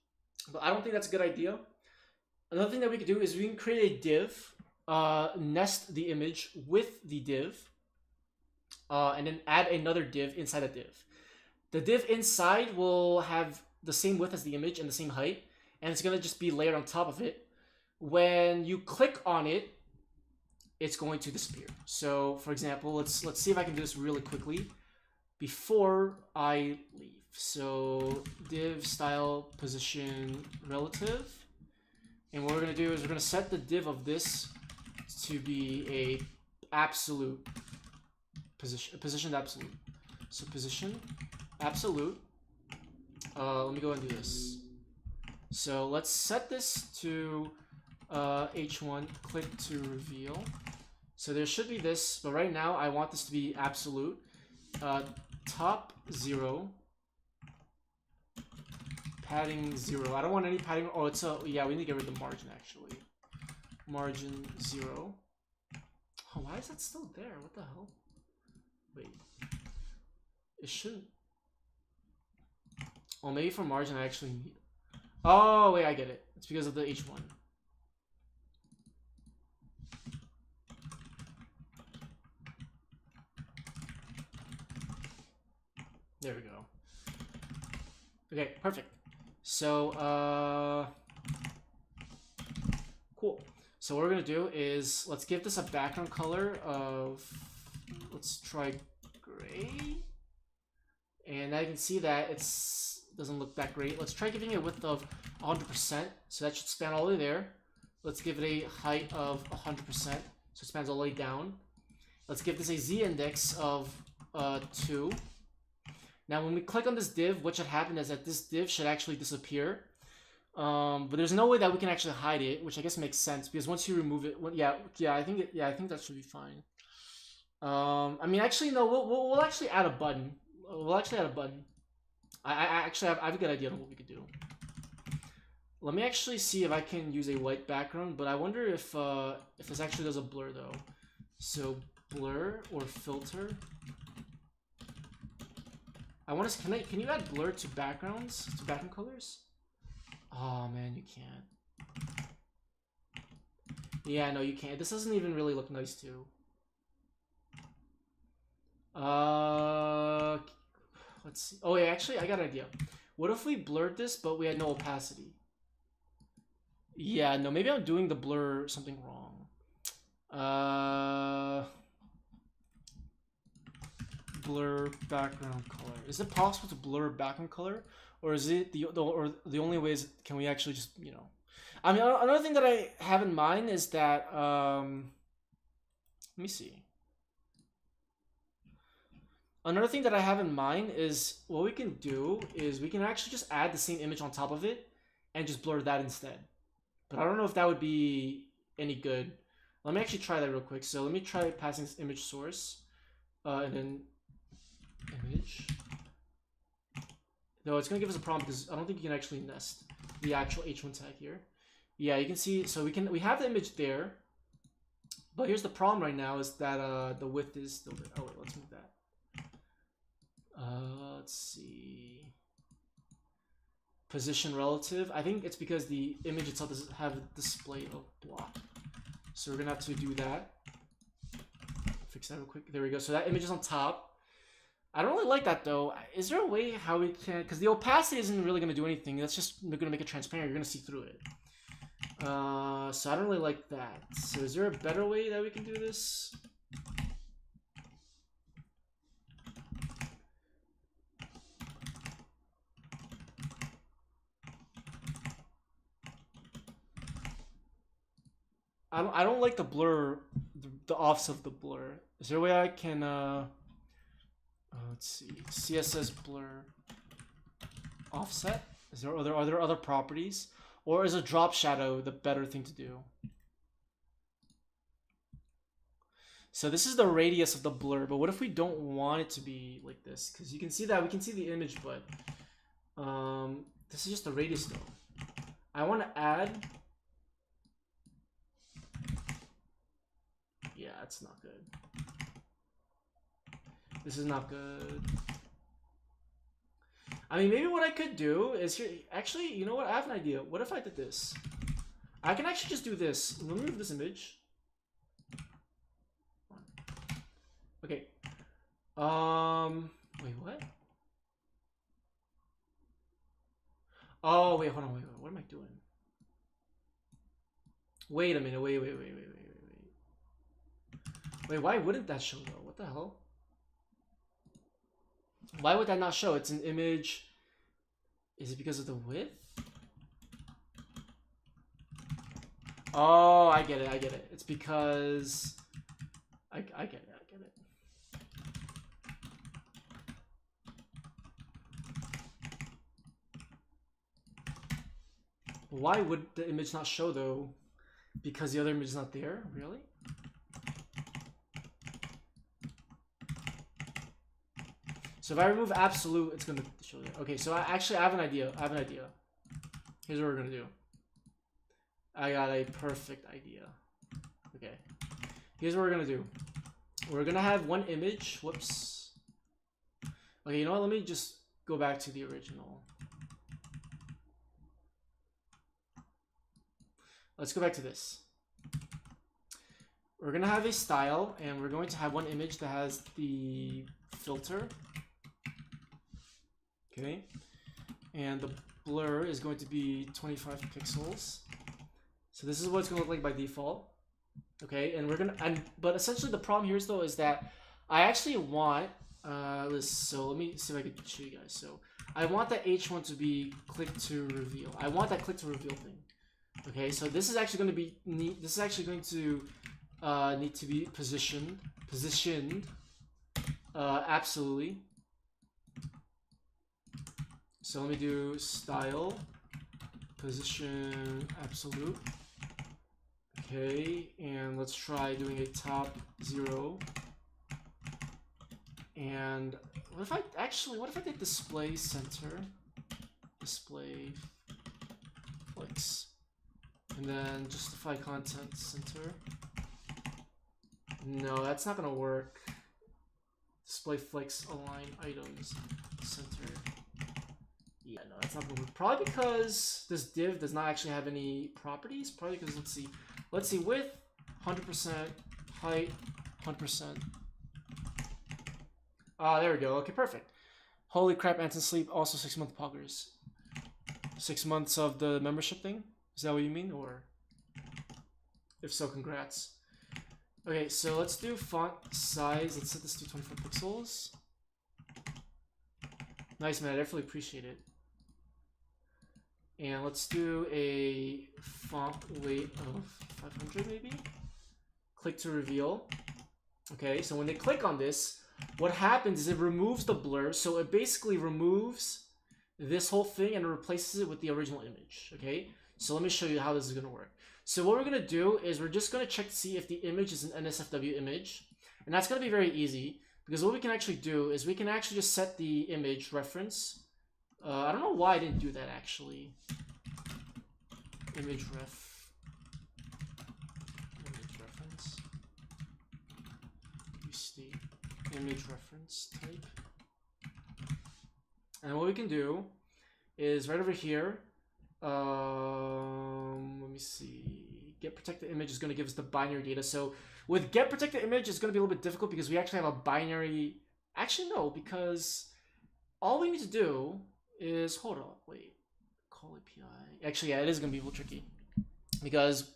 but I don't think that's a good idea. Another thing that we could do is we can create a div, nest the image with the div, and then add another div inside a div. The div inside will have the same width as the image and the same height, and it's gonna just be layered on top of it. When you click on it, it's going to disappear. So, for example, let's see if I can do this really quickly before I leave. So, div style position relative, and what we're gonna do is we're gonna set the div of this to be a absolute position absolute. So position absolute. Let me go and do this. So let's set this to H1, click to reveal. So there should be this, but right now I want this to be absolute. Top 0, padding 0. I don't want any padding. Oh, it's a, yeah, we need to get rid of the margin actually. Margin 0. Oh, why is that still there? What the hell? Wait. It shouldn't. Oh, maybe for margin I actually need. Oh, wait, I get it. It's because of the H1. There we go. Okay, perfect. So, cool. So what we're gonna do is let's give this a background color of, let's try gray. And I can see that it's doesn't look that great. Let's try giving it a width of 100%. So that should span all the way there. Let's give it a height of 100%. So it spans all the way down. Let's give this a z index of 2. Now when we click on this div, what should happen is that this div should actually disappear. But there's no way that we can actually hide it, which I guess makes sense because once you remove it, I think that should be fine. I mean, actually, no, we'll actually add a button. We'll actually add a button. I have a good idea on what we could do. Let me actually see if I can use a white background, but I wonder if this actually does a blur though. So blur or filter. I want to. Can you add blur to backgrounds, to background colors? Oh man, you can't. Yeah, no, you can't. This doesn't even really look nice too. Let's see. Oh yeah, actually, I got an idea. What if we blurred this, but we had no opacity? Yeah, no, maybe I'm doing the blur something wrong. Blur background color. Is it possible to blur background color, or is it the only way is can we actually just, you know? I mean, another thing that I have in mind is that let me see. Another thing that I have in mind is what we can do is we can actually just add the same image on top of it and just blur that instead. But I don't know if that would be any good. Let me actually try that real quick. So let me try passing this image source and then image. No, it's gonna give us a problem because I don't think you can actually nest the actual H1 tag here. Yeah, you can see. So we have the image there, but here's the problem right now is that the width is still there. Oh wait, let's move that. Let's see. Position relative. I think it's because the image itself doesn't have a display of block. So we're gonna have to do that. Fix that real quick. There we go. So that image is on top. I don't really like that though. Is there a way how we can, because the opacity isn't really gonna do anything. That's just gonna make it transparent. You're gonna see through it. So I don't really like that. So is there a better way that we can do this? I don't like the blur, the offset of the blur. Is there a way I can let's see, CSS blur offset? Are there other properties, or is a drop shadow the better thing to do? So this is the radius of the blur, but what if we don't want it to be like this? Because you can see that we can see the image, but this is just the radius though. I want to add. Yeah, that's not good. This is not good. I mean, maybe what I could do is here. Actually, you know what? I have an idea. What if I did this? I can actually just do this. Remove this image. Okay. Wait, what? Oh, wait, hold on, wait. What am I doing? Wait a minute. Wait. Wait, why wouldn't that show though? What the hell? Why would that not show? It's an image. Is it because of the width? Oh, I get it. It's because I get it. Why would the image not show though? Because the other image is not there? Really? So if I remove absolute, it's gonna show there. Okay, so I have an idea. Here's what we're gonna do. I got a perfect idea. Okay. Here's what we're gonna do. We're gonna have one image. Whoops. Okay, you know what? Let me just go back to the original. Let's go back to this. We're gonna have a style, and we're going to have one image that has the filter. Okay. And the blur is going to be 25 pixels. So this is what it's gonna look like by default. Okay, and we're gonna but essentially the problem here is though is that I actually want so let me see if I can show you guys. So I want that H1 to be click to reveal. I want that click to reveal thing. Okay, so this is actually going to be need to be positioned absolutely. So let me do style position absolute. Okay, and let's try doing a top 0. And what if I did display center, display flex, and then justify content center? No, that's not gonna work. Display flex align items center. Yeah, no, that's not gonna work. Probably because this div does not actually have any properties. Probably because let's see, width 100%, height 100%. Ah, there we go. Okay, perfect. Holy crap, Anton Sleep also 6-month poggers. 6 months of the membership thing? Is that what you mean? Or if so, congrats. Okay, so let's do font size. Let's set this to 24 pixels. Nice, man. I definitely appreciate it. And let's do a font weight of 500 maybe. Click to reveal. Okay, so when they click on this, what happens is it removes the blur. So it basically removes this whole thing and replaces it with the original image. Okay, so let me show you how this is going to work. So what we're going to do is we're just going to check to see if the image is an NSFW image. And that's going to be very easy because what we can actually do is we can actually just set the image reference. I don't know why I didn't do that actually. Image reference. Use the image reference type. And what we can do is right over here. Let me see. Get protected image is going to give us the binary data. So with get protected image, it's going to be a little bit difficult because we actually have a binary. Actually, no, because all we need to do is hold on. Wait, call API. Actually, yeah, it is going to be a little tricky because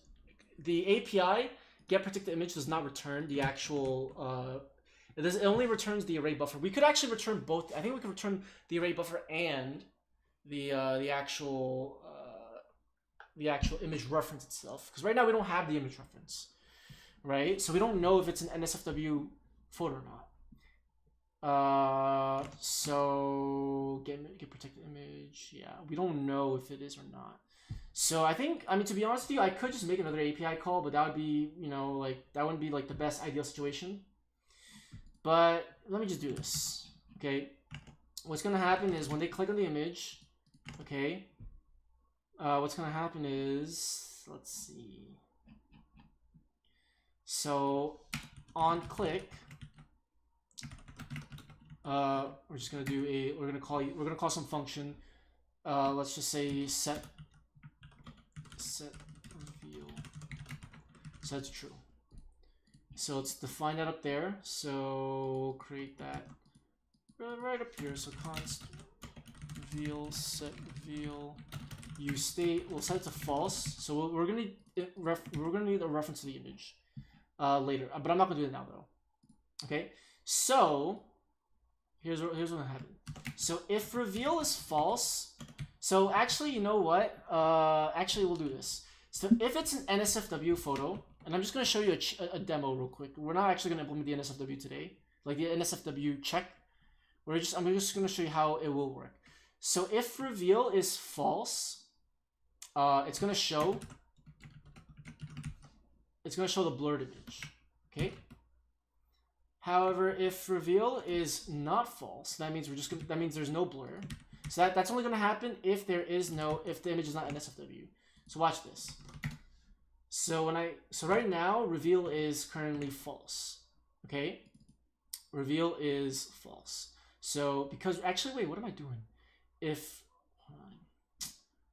the API get protected image does not return the actual. It only returns the array buffer. We could actually return both. I think we could return the array buffer and the actual image reference itself, because right now we don't have the image reference, right? So we don't know if it's an NSFW photo or not. So get protected image, yeah, we don't know if it is or not. So I think, I mean, to be honest with you, I could just make another API call, but that would be, you know, like that wouldn't be like the best ideal situation. But let me just do this. Okay, what's gonna happen is when they click on the image, okay, what's gonna happen is, let's see. So on click, we're just gonna do a we're gonna call some function. Let's just say set reveal set to true. So let's define that up there. So create that right up here. So const reveal set reveal use state. We'll set it to false. So we're gonna need a reference to the image later, but I'm not gonna do it now though. Okay. So here's what happened. So if reveal is false, so actually, you know what? Actually, we'll do this. So if it's an NSFW photo, and I'm just going to show you a demo real quick. We're not actually going to implement the NSFW today, like the NSFW check. I'm just going to show you how it will work. So if reveal is false, it's going to show the blurred image. Okay. However, if reveal is not false, that means there's no blur. So that's only going to happen if the image is not NSFW. So watch this. So right now reveal is currently false. Okay? Reveal is false. So because actually wait, what am I doing? Hold on.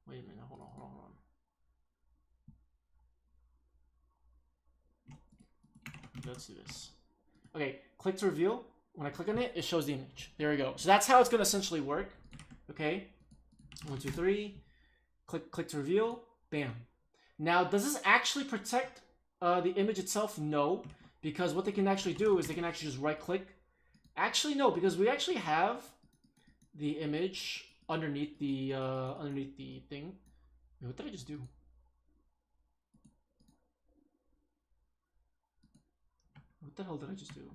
Wait a minute, hold on. Let's do this. Okay, click to reveal. When I click on it, it shows the image. There we go. So that's how it's gonna essentially work. Okay. 1, 2, 3. Click to reveal. Bam. Now, does this actually protect the image itself? No, because what they can actually do is they can actually just right click. Actually, no, because we actually have the image underneath the thing. Wait, what did I just do? What the hell did I just do?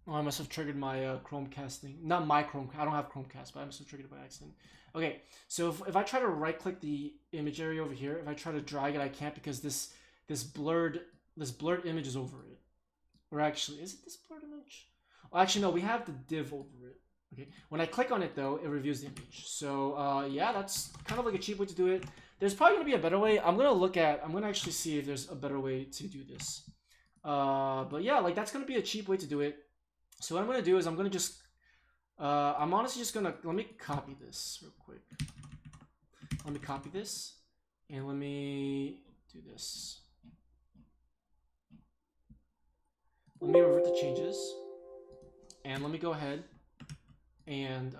Oh, I must have triggered my Chromecast thing. Not my Chromecast. I don't have Chromecast, but I must have triggered it by accident. Okay, so if I try to right-click the image area over here, if I try to drag it, I can't because this blurred image is over it. Or actually, is it this blurred image? Well, actually, no, we have the div over it. Okay, when I click on it though, it reviews the image. So yeah, that's kind of like a cheap way to do it. There's probably gonna be a better way. I'm gonna actually see if there's a better way to do this. But yeah, like that's gonna be a cheap way to do it. So what I'm gonna do is I'm gonna just I'm honestly just gonna let me copy this real quick. Let me copy this and let me do this. Let me revert the changes and let me go ahead and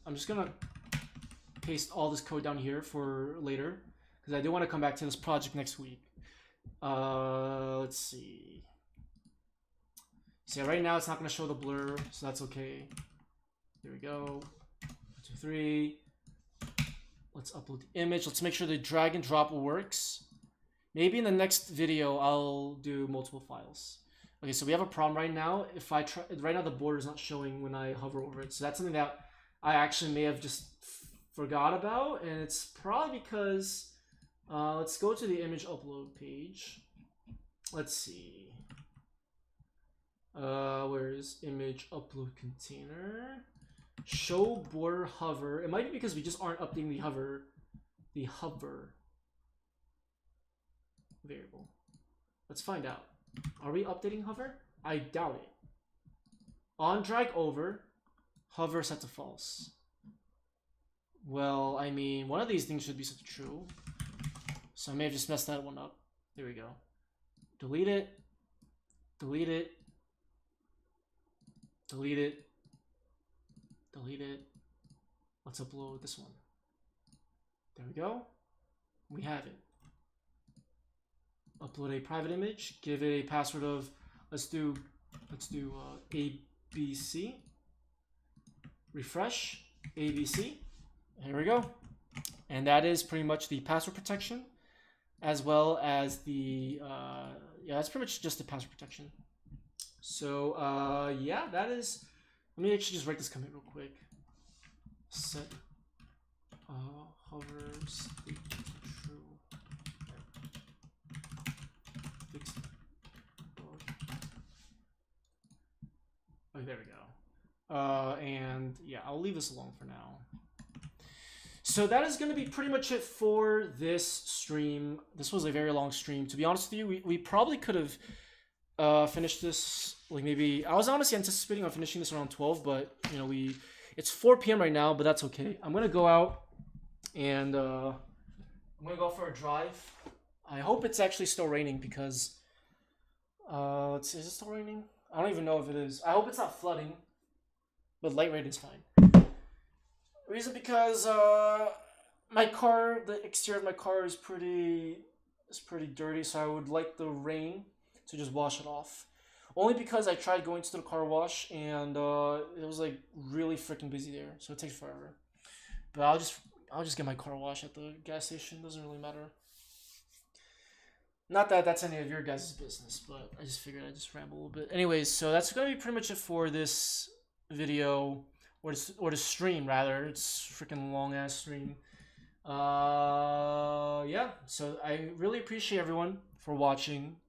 I'm just gonna paste all this code down here for later because I do want to come back to this project next week. Let's see. So yeah, right now it's not going to show the blur, so that's okay. There we go. 1, 2, 3. Let's upload the image. Let's make sure the drag and drop works. Maybe in the next video I'll do multiple files. Okay, so we have a problem right now. If I try, right now the border is not showing when I hover over it. So that's something that I actually may have just forgot about, and it's probably because let's go to the image upload page. Let's see. Where's image upload container? Show border hover. It might be because we just aren't updating the hover variable. Let's find out. Are we updating hover? I doubt it. On drag over, hover set to false. Well, I mean, one of these things should be set to true. So I may have just messed that one up. There we go. Delete it. Delete it. Delete it. Delete it. Let's upload this one. There we go. We have it. Upload a private image. Give it a password of let's do ABC. Refresh ABC. Here we go. And that is pretty much the password protection, as well as the yeah, that's pretty much just the password protection. So yeah, that is. Let me actually just write this commit real quick. Set hover state to true. Fix oh, there we go. And yeah, I'll leave this alone for now. So that is going to be pretty much it for this stream. This was a very long stream. To be honest with you, we probably could have finished this, like maybe, I was honestly anticipating on finishing this around 12, but you know, it's 4 p.m. right now, but that's okay. I'm going to go out and I'm going to go for a drive. I hope it's actually still raining because, let's see, is it still raining? I don't even know if it is. I hope it's not flooding, but light rain is fine. Reason because my car, the exterior of my car is pretty dirty, so I would like the rain to just wash it off. Only because I tried going to the car wash and it was like really freaking busy there, so it takes forever. But I'll just get my car washed at the gas station. Doesn't really matter. Not that that's any of your guys' business, but I just figured I'd just ramble a little bit. Anyways, so that's gonna be pretty much it for this video. Or the stream rather. It's freaking long ass stream. Yeah. So I really appreciate everyone for watching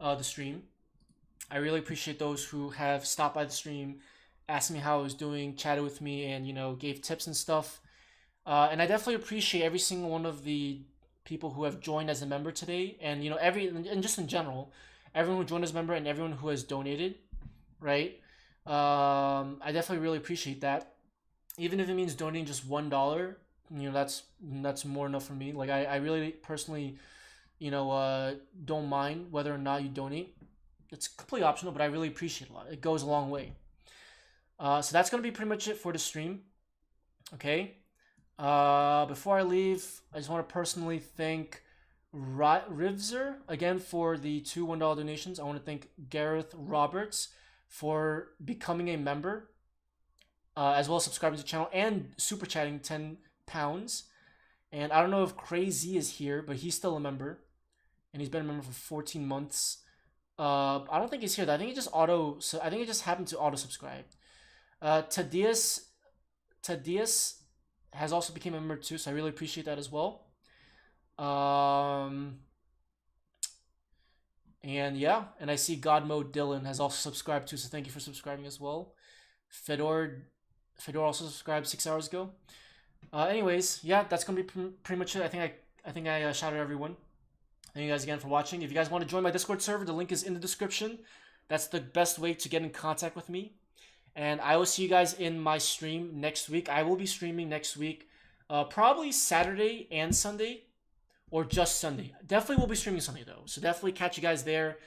the stream. I really appreciate those who have stopped by the stream, asked me how I was doing, chatted with me, and you know, gave tips and stuff. And I definitely appreciate every single one of the people who have joined as a member today, and you know, and just in general, everyone who joined as a member and everyone who has donated, right? I definitely really appreciate that. Even if it means donating just $1, you know, that's more enough for me. Like I really personally, you know, don't mind whether or not you donate. It's completely optional, but I really appreciate it a lot. It goes a long way. So that's gonna be pretty much it for the stream. Okay. Before I leave, I just want to personally thank Rivzer again for the 2 $1 donations. I want to thank Gareth Roberts for becoming a member, as well as subscribing to the channel and super chatting £10. And I don't know if Crazy is here, but he's still a member, and he's been a member for 14 months. I don't think he's here. I think it just happened to auto subscribe. Tadius has also become a member too, so I really appreciate that as well. And yeah, and I see God Mode Dylan has also subscribed too, so thank you for subscribing as well. Fedor also subscribed 6 hours ago. Anyways, yeah, that's gonna be pretty much it. I think I shouted everyone. Thank you guys again for watching. If you guys want to join my Discord server, the link is in the description. That's the best way to get in contact with me. And I will see you guys in my stream next week. I will be streaming next week, probably Saturday and Sunday, or just Sunday. Definitely will be streaming Sunday though, so definitely catch you guys there.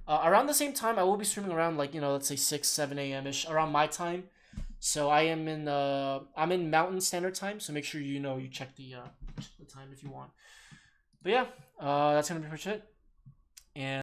Around the same time, I will be streaming around, like, you know, let's say 6, 7 a.m. ish, around my time. So I'm in Mountain Standard Time, so make sure you check the time if you want. But yeah, that's gonna be pretty much it.